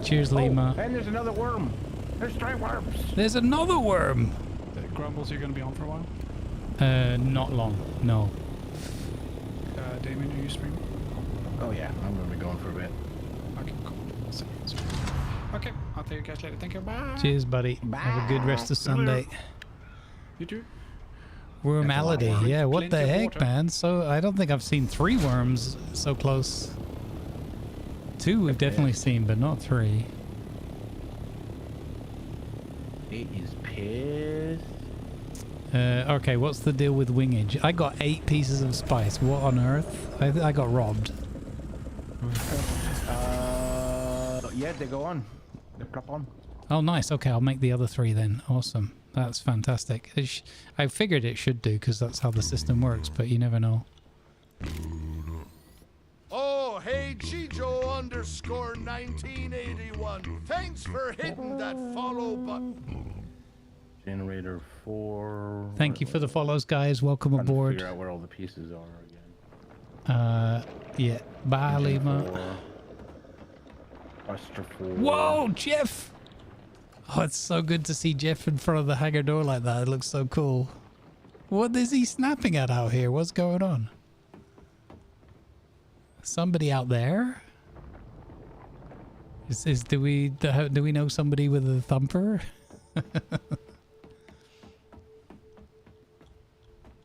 Cheers, Lima. And there's another worm. There's 3 worms. There's another worm. Grumbles, you're going to be on for a while? Not long. No. Damien, are you streaming? Oh yeah, I'm going to be going for a bit. Okay, cool. Okay, I'll tell you guys later. Thank you. Bye. Cheers, buddy. Bye. Have a good rest of Sunday. You too. Wormality. Yeah, what the Plenty of heck, water. man? So I don't think I've seen 3 worms so close. 2 we've definitely seen, but not 3. It is pissed. Okay, what's the deal with wingage? I got 8 pieces of spice. What on earth? I got robbed. Yeah, they go on. They pop on. Oh, nice. Okay, I'll make the other 3 then. Awesome. That's fantastic. I figured it should do because that's how the system works, but you never know. Oh, hey, Chijo_1981. Thanks for hitting that follow button. Generator 4. Thank you for the follows, guys. Welcome Trying to aboard. figure out where all the pieces are again. Yeah. Bye, Engine Lima. 4. Buster 4. Whoa, Jeff! Oh, it's so good to see Jeff in front of the hangar door like that. It looks so cool. What is he snapping at out here? What's going on? Somebody out there? Do we know somebody with a thumper?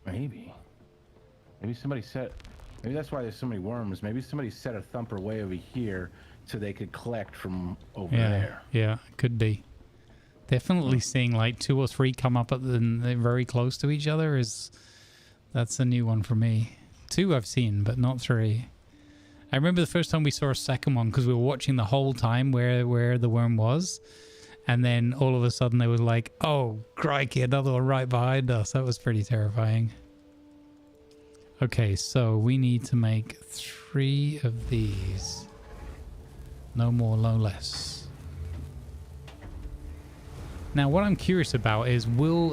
Maybe somebody set. Maybe that's why there's so many worms. Maybe somebody set a thumper way over here so they could collect from over there. Yeah, could be. Definitely seeing like 2 or 3 come up at they're very close to each other that's a new one for me. 2 I've seen, but not 3. I remember the first time we saw a second one because we were watching the whole time where the worm was, and then all of a sudden they was like, oh crikey, another one right behind us. That was pretty terrifying. Okay, so we need to make 3 of these. No more, no less. Now, what I'm curious about is,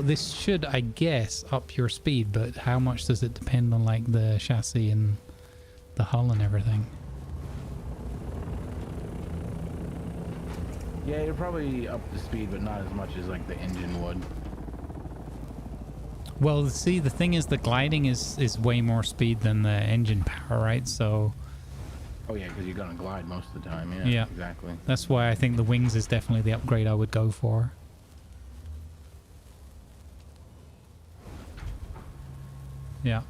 this should, I guess, up your speed, but how much does it depend on, like, the chassis and the hull and everything? Yeah, it'll probably up the speed, but not as much as, like, the engine would. Well, see, the thing is, the gliding is way more speed than the engine power, right? So... Oh, yeah, because you're going to glide most of the time. Yeah, exactly. That's why I think the wings is definitely the upgrade I would go for. Yeah.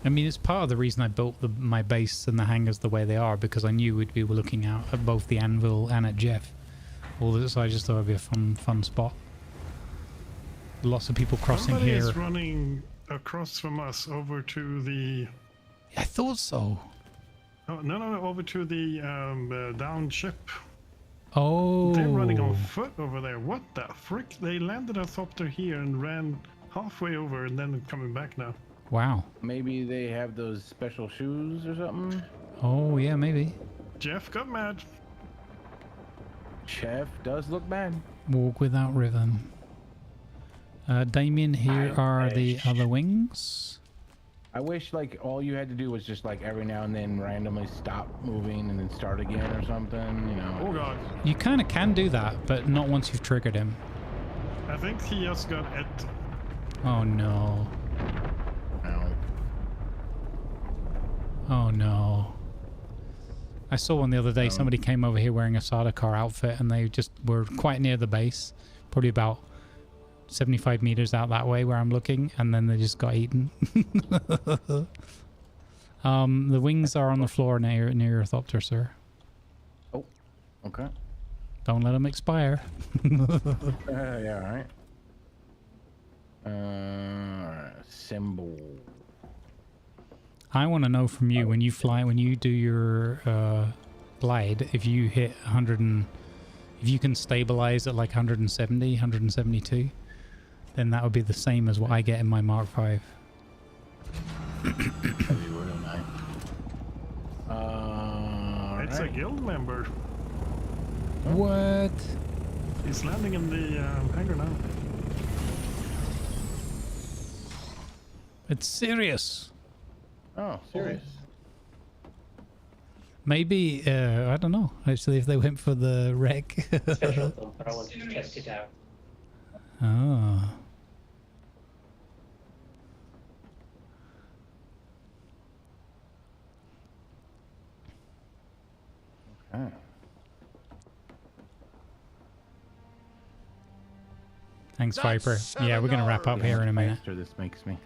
I mean, it's part of the reason I built my base and the hangars the way they are, because I knew we'd be looking out at both the anvil and at Jeff. So I just thought it'd be a fun spot. Lots of people crossing Somebody here. is running across from us over to the... I thought so. Oh, no, over to the down ship. Oh. They're running on foot over there. What the frick? They landed a thopter here and ran halfway over and then coming back now. Wow. Maybe they have those special shoes or something? Oh, yeah, maybe. Jeff got mad. Jeff does look bad. Walk without rhythm. Damien, here are the other wings. I wish, like, all you had to do was just, like, every now and then randomly stop moving and then start again or something, you know. Oh, God. You kind of can do that, but not once you've triggered him. I think he just got it. Oh, no. Oh, no. I saw one the other day. Somebody came over here wearing a Sada car outfit, and they just were quite near the base. Probably about 75 meters out that way where I'm looking, and then they just got eaten. The wings are on the floor near your thopter, sir. Oh, okay. Don't let them expire. Yeah, alright. Symbol. I want to know from you, when you fly, when you do your glide, if you hit 100 and if you can stabilize at like 170, 172, then that would be the same as what I get in my Mark V. That'd be real nice. It's a guild member. What? He's landing in the hangar now. It's serious. Oh, serious. Maybe, I don't know, actually, if they went for the wreck. Special though, but I want to test it out. Oh. Okay. Thanks, Viper. Yeah, we're gonna wrap up here in a minute. This makes me.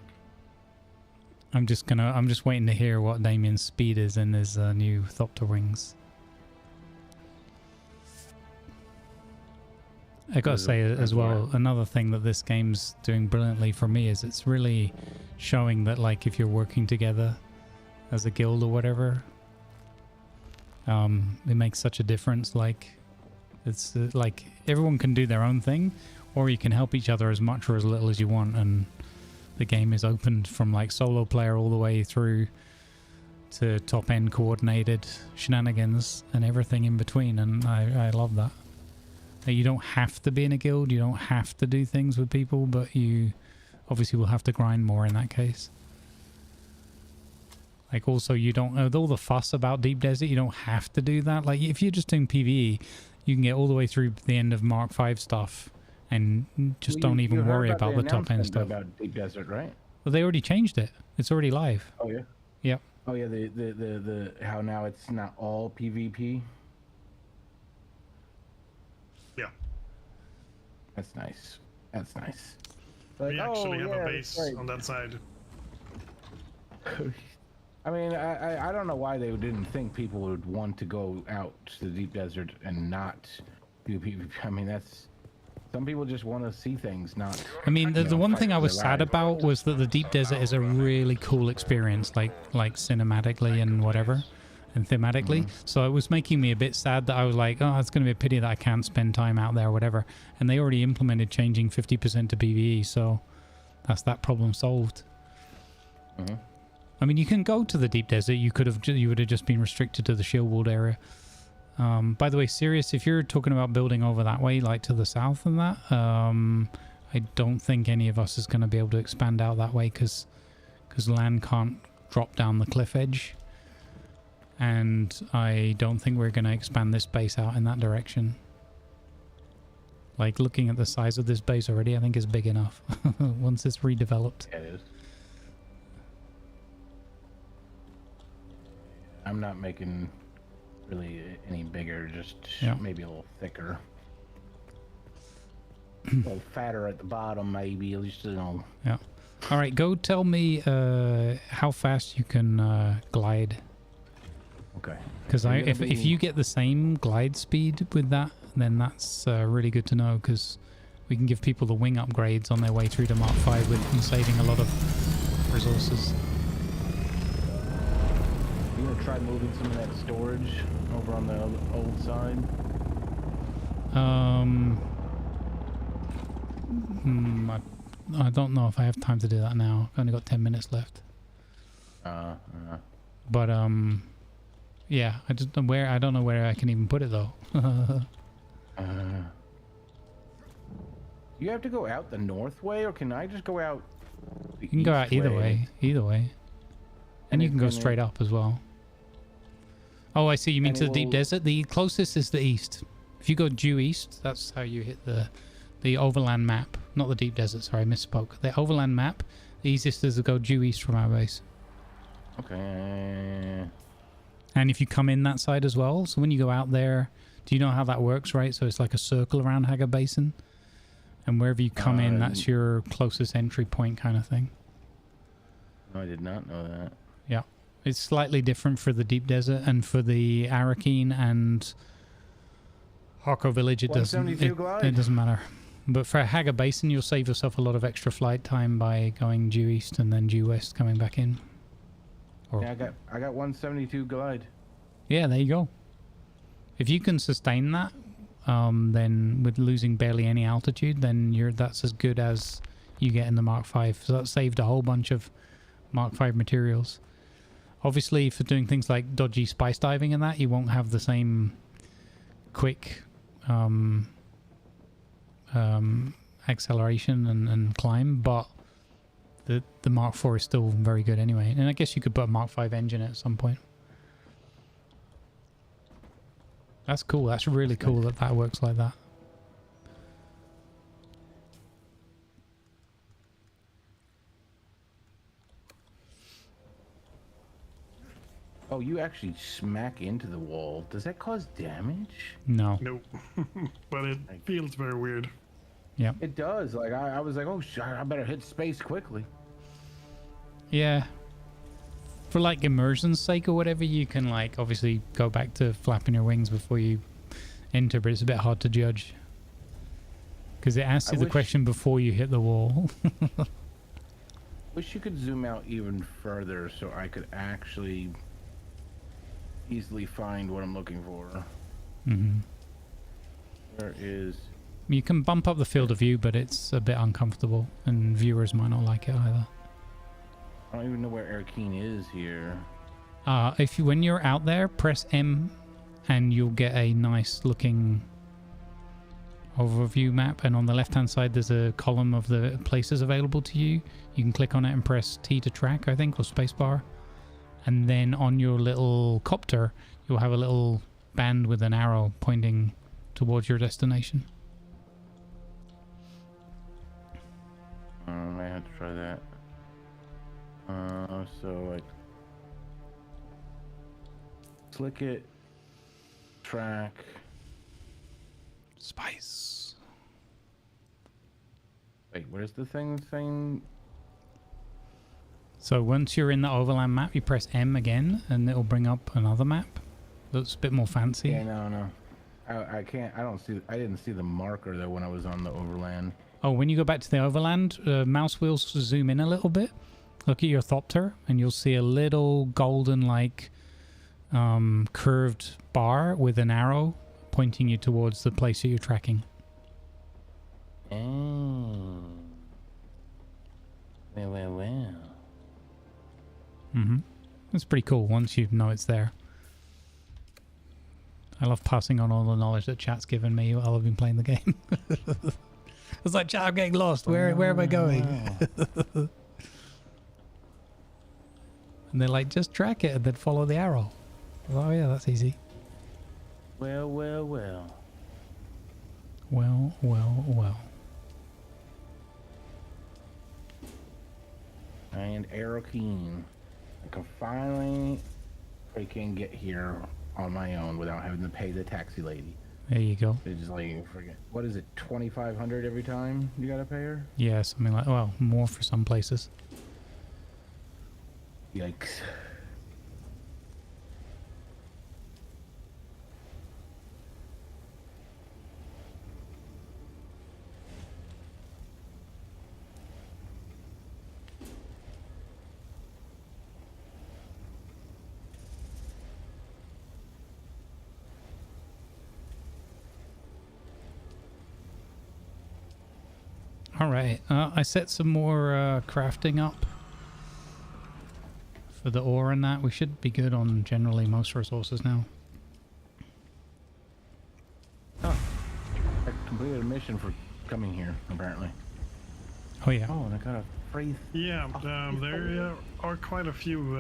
I'm just waiting to hear what Damien's speed is in his new Thopter wings. I gotta say as well, another thing that this game's doing brilliantly for me is it's really showing that, like, if you're working together as a guild or whatever, it makes such a difference. Like, it's like everyone can do their own thing, or you can help each other as much or as little as you want, and the game is opened from like solo player all the way through to top end coordinated shenanigans and everything in between, and I love that. You don't have to be in a guild, you don't have to do things with people, but you obviously will have to grind more in that case. Like, also, you don't, with all the fuss about Deep Desert, you don't have to do that. Like, if you're just doing PvE, you can get all the way through the end of Mark 5 stuff and just don't even worry about the top end stuff. About Deep Desert, right? Well, they already changed it. It's already live. Oh yeah. Yep. Oh yeah. The how now it's not all PvP. Yeah. That's nice. That's nice. We actually have a base on that side. I mean, I don't know why they didn't think people would want to go out to the Deep Desert and not do PvP. I mean, that's... Some people just want to see things, not... I mean, the one thing I was sad about was that the Deep Desert is a really cool experience, like cinematically and whatever, and thematically. So it was making me a bit sad that I was like, oh, it's going to be a pity that I can't spend time out there or whatever. And they already implemented changing 50% to PvE, so that's that problem solved. I mean, you can go to the Deep Desert. You would have just been restricted to the shield walled area. By the way, Sirius, if you're talking about building over that way, like to the south and that, I don't think any of us is going to be able to expand out that way because land can't drop down the cliff edge. And I don't think we're going to expand this base out in that direction. Like, looking at the size of this base already, I think is big enough once it's redeveloped. Yeah, it is. I'm not making really any bigger, just maybe a little thicker. A little fatter at the bottom, maybe, at least, you know. Yeah. All right, go tell me how fast you can glide. Okay. Because if you get the same glide speed with that, then that's really good to know, because we can give people the wing upgrades on their way through to Mark 5 with saving a lot of resources. You gonna try moving some of that storage over on the old side? I don't know if I have time to do that now. I've only got 10 minutes left. But yeah, I don't know where I can even put it though. You have to go out the north way, or can I just go out? You can go out either way. Either way. And you can go straight up as well. Oh, I see. You mean to the Deep Desert? The closest is the east. If you go due east, that's how you hit the overland map. Not the Deep Desert, sorry, I misspoke. The overland map, the easiest is to go due east from our base. Okay. And if you come in that side as well, so when you go out there, do you know how that works, right? So it's like a circle around Hagar Basin. And wherever you come in, that's your closest entry point kind of thing. No, I did not know that. Yeah. It's slightly different for the Deep Desert, and for the Arakeen and Harko Village, it doesn't matter. But for Hagar Basin, you'll save yourself a lot of extra flight time by going due east and then due west coming back in. Yeah, I got 172 glide. Yeah, there you go. If you can sustain that, then with losing barely any altitude, then that's as good as you get in the Mark 5. So that saved a whole bunch of Mark 5 materials. Obviously, for doing things like dodgy spice diving and that, you won't have the same quick acceleration and climb, but the Mark IV is still very good anyway. And I guess you could put a Mark V engine at some point. That's cool. That's really cool that that works like that. Oh, you actually smack into the wall. Does that cause damage? No. Nope. But it feels very weird. Yeah. It does. Like I was like, oh, I better hit space quickly. Yeah. For like immersion's sake or whatever, you can like obviously go back to flapping your wings before you enter, but it's a bit hard to judge. Because it asks you the question before you hit the wall. Wish you could zoom out even further so I could actually easily find what I'm looking for. Mm-hmm. There is... You can bump up the field of view, but it's a bit uncomfortable, and viewers might not like it either. I don't even know where Erkeen is here. When you're out there, press M, and you'll get a nice looking overview map. And on the left-hand side, there's a column of the places available to you. You can click on it and press T to track, I think, or spacebar. And then on your little copter, you'll have a little band with an arrow pointing towards your destination. I might have to try that. So like, click it, track, spice. Wait, where's the thing saying? So once you're in the overland map, you press M again, and it'll bring up another map that's a bit more fancy. Yeah, no. I can't. I don't see. I didn't see the marker though when I was on the overland. Oh, when you go back to the overland, mouse wheels zoom in a little bit. Look at your Thopter, and you'll see a little golden, like, curved bar with an arrow pointing you towards the place that you're tracking. Oh. Well. Mm-hmm. It's pretty cool once you know it's there. I love passing on all the knowledge that chat's given me while I've been playing the game. It's like, chat, I'm getting lost. Where am I going? And they're like, just track it and then follow the arrow. Oh yeah, that's easy. Well. And Erkeen. I can finally freaking get here on my own without having to pay the taxi lady. There you go. It's just like, forget. What is it, 2,500 every time you gotta pay her? Yeah, something like, well, more for some places. Yikes. All right, I set some more crafting up for the ore and that. We should be good on generally most resources now. Oh, I completed a mission for coming here, apparently. Oh yeah. Oh, and I got a free... Yeah, there are quite a few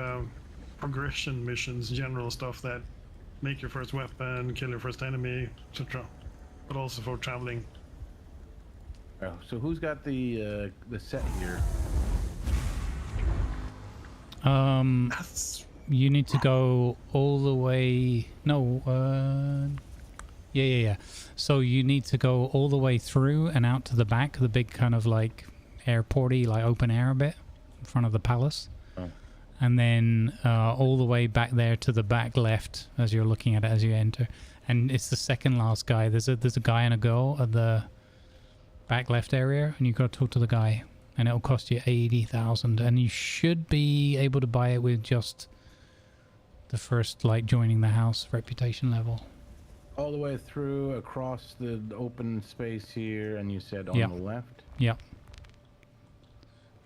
progression missions, general stuff that make your first weapon, kill your first enemy, etc. But also for traveling. Oh, so who's got the set here? You need to go all the way. No, yeah. So you need to go all the way through and out to the back, the big kind of like airporty, like open air bit in front of the palace, and then all the way back there to the back left as you're looking at it as you enter. And it's the second last guy. There's a guy and a girl at the back left area, and you got to talk to the guy, and it'll cost you 80,000, and you should be able to buy it with just the first, like, joining the house reputation level. All the way through across the open space here, and you said on Yep. the left? Yep.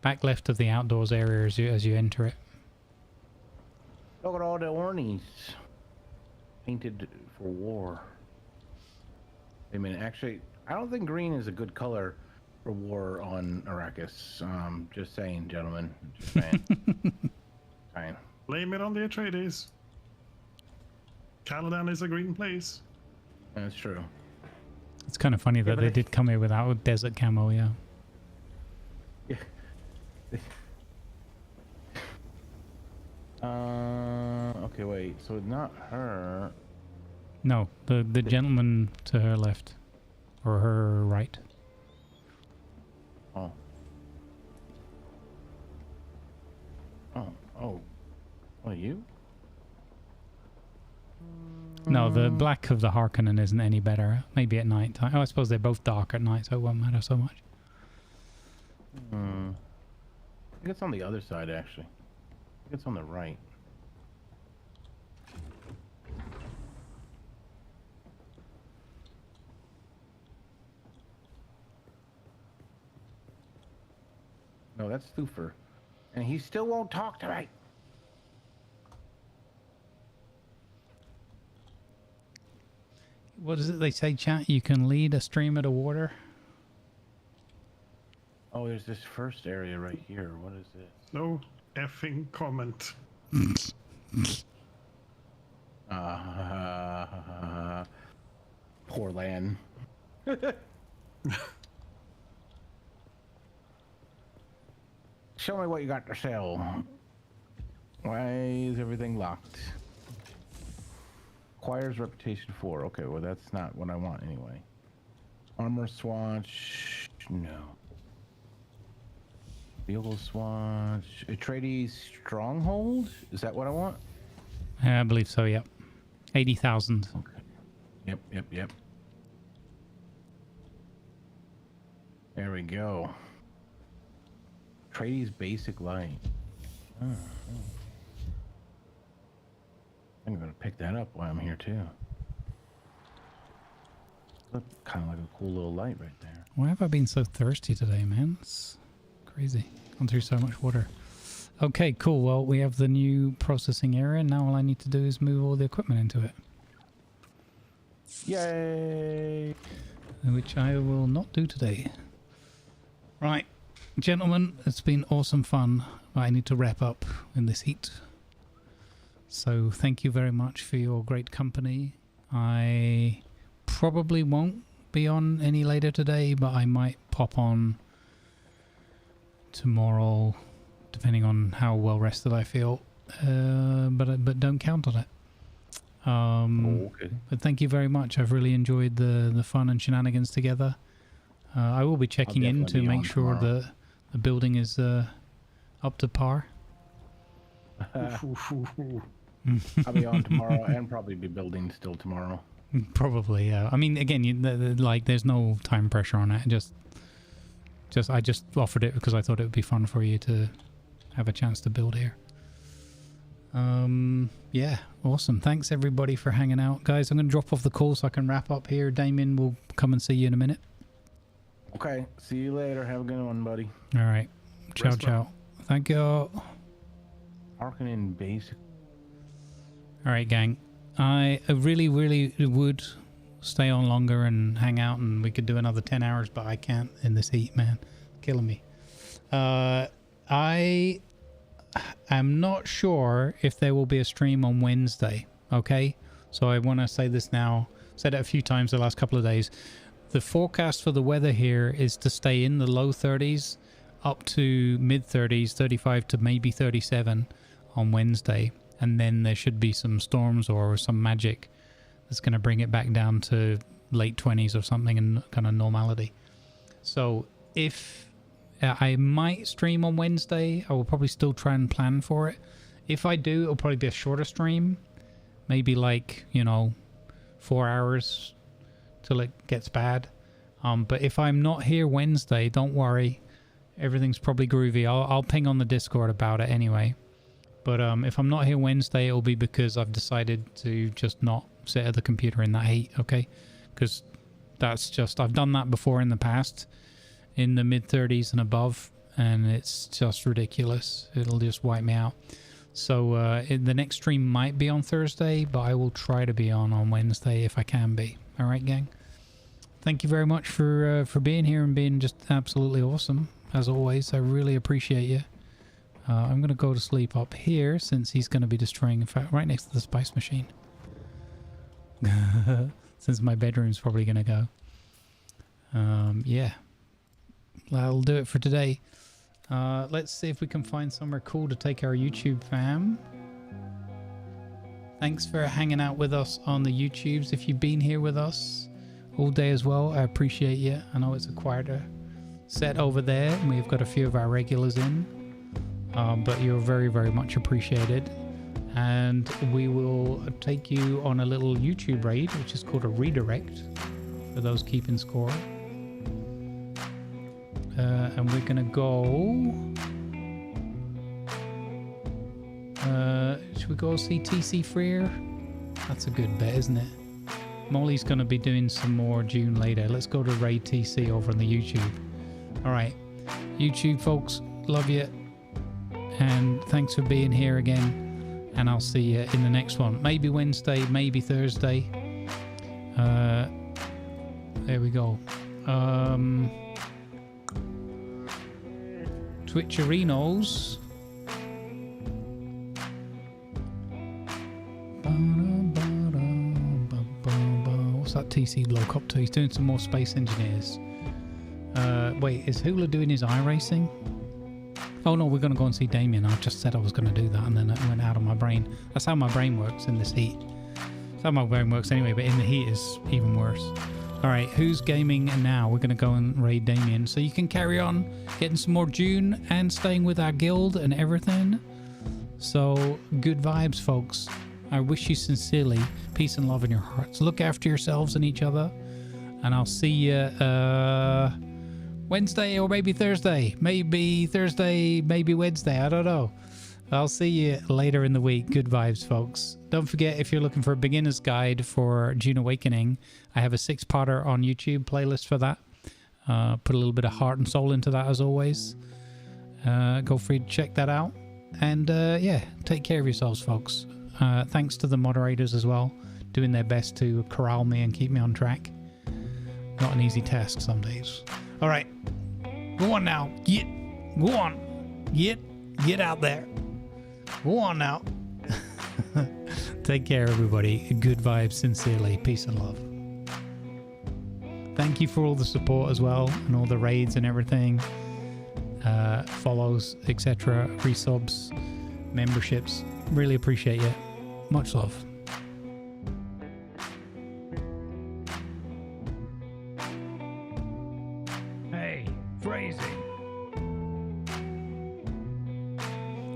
Back left of the outdoors area as you enter it. Look at all the ornies painted for war. I mean, actually, I don't think green is a good color for war on Arrakis. Just saying, gentlemen. Just saying. Fine. Blame it on the Atreides. Caladan is a green place. That's true. It's kind of funny that they did come here without a desert camo, yeah. Yeah. Okay, wait. So it's not her. No, the gentleman to her left. Or her right. Oh. Oh. Well, you? No, the black of the Harkonnen isn't any better. Maybe at night time. Oh, I suppose they're both dark at night, so it won't matter so much. I think it's on the other side, actually. I think it's on the right. No, that's Thufir. And he still won't talk to me. What is it they say, chat? You can lead a stream of water? Oh, there's this first area right here. What is this? No effing comment. Poor Lan. Show me what you got to sell. Why is everything locked? Acquires reputation 4. Okay, well that's not what I want anyway. Armor swatch. No. Vehicle swatch. Atreides stronghold? Is that what I want? I believe so, yep. 80,000. Okay. Yep. There we go. Atreides basic light. I'm gonna pick that up while I'm here too. Look, kind of like a cool little light right there. Why have I been so thirsty today, man? It's crazy. Gone through so much water. Okay, cool. Well, we have the new processing area. Now all I need to do is move all the equipment into it. Yay! Which I will not do today. Right, gentlemen, it's been awesome fun. I need to wrap up in this heat. So thank you very much for your great company. I probably won't be on any later today, but I might pop on tomorrow, depending on how well rested I feel. But don't count on it. Okay. But thank you very much. I've really enjoyed the fun and shenanigans together. I will be checking in to make sure that the building is up to par. I'll be on tomorrow and probably be building still tomorrow. Probably, yeah. I mean, again, like, there's no time pressure on it. I just offered it because I thought it would be fun for you to have a chance to build here. Yeah, awesome. Thanks everybody for hanging out, guys. I'm going to drop off the call so I can wrap up here. Damien will come and see you in a minute. Okay, see you later. Have a good one, buddy. All right. Ciao. Thank you. Harkonnen basic. All right, gang. I really would stay on longer and hang out, and we could do another 10 hours, but I can't in this heat, man. Killing me. I am not sure if there will be a stream on Wednesday, okay? So I want to say this now. Said it a few times the last couple of days. The forecast for the weather here is to stay in the low 30s up to mid 30s, 35 to maybe 37 on Wednesday. And then there should be some storms or some magic that's going to bring it back down to late 20s or something and kind of normality. So if I might stream on Wednesday, I will probably still try and plan for it. If I do, it'll probably be a shorter stream. Maybe like, 4 hours till it gets bad. But if I'm not here Wednesday, don't worry. Everything's probably groovy. I'll ping on the Discord about it anyway. But if I'm not here Wednesday, it'll be because I've decided to just not sit at the computer in that heat, okay? Because that's just... I've done that before in the past, in the mid-30s and above, and it's just ridiculous. It'll just wipe me out. So the next stream might be on Thursday, but I will try to be on Wednesday if I can be. All right, gang? thank you very much for being here and being just absolutely awesome as always. I really appreciate you. I'm gonna go to sleep up here since he's gonna be destroying, in fact, right next to the spice machine. Since my bedroom's probably gonna go. Yeah, that'll do it for today. Let's see if we can find somewhere cool to take our YouTube fam. Thanks for hanging out with us on the YouTubes. If you've been here with us all day as well, I appreciate you. I know it's a quieter set over there and we've got a few of our regulars in, but you're very, very much appreciated. And we will take you on a little YouTube raid, which is called a redirect for those keeping score. And we're gonna go. Should we go see TC Freer? That's a good bet, isn't it? Molly's gonna be doing some more Dune later. Let's go to raid TC over on the YouTube. All right, YouTube folks, love you, and thanks for being here again. And I'll see you in the next one. Maybe Wednesday, maybe Thursday. There we go. Twitcherinos. What's that TC bloke up to? He's doing some more Space Engineers. Wait, is Hula doing his iRacing? Oh no, we're going to go and see Damien. I just said I was going to do that and then it went out of my brain. That's how my brain works in this heat. That's how my brain works anyway, but in the heat is even worse. Alright, who's gaming now? We're going to go and raid Damien. So you can carry on getting some more Dune and staying with our guild and everything. So, good vibes, folks. I wish you sincerely peace and love in your hearts. Look after yourselves and each other. And I'll see you Wednesday or maybe Thursday. Maybe Thursday, maybe Wednesday. I don't know. I'll see you later in the week. Good vibes, folks. Don't forget, if you're looking for a beginner's guide for Dune Awakening, I have a 6-parter on YouTube playlist for that. Put a little bit of heart and soul into that as always. Go free to check that out. And yeah, take care of yourselves, folks. Thanks to the moderators as well, doing their best to corral me and keep me on track. Not an easy task some days. All right, go on now. Go on. Get out there. Go on now. Take care, everybody. Good vibes, sincerely. Peace and love. Thank you for all the support as well, and all the raids and everything. Follows, etc. Resubs, memberships. Really appreciate you. Much love. Hey, phrasing.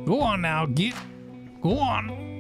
Go on now. Go on.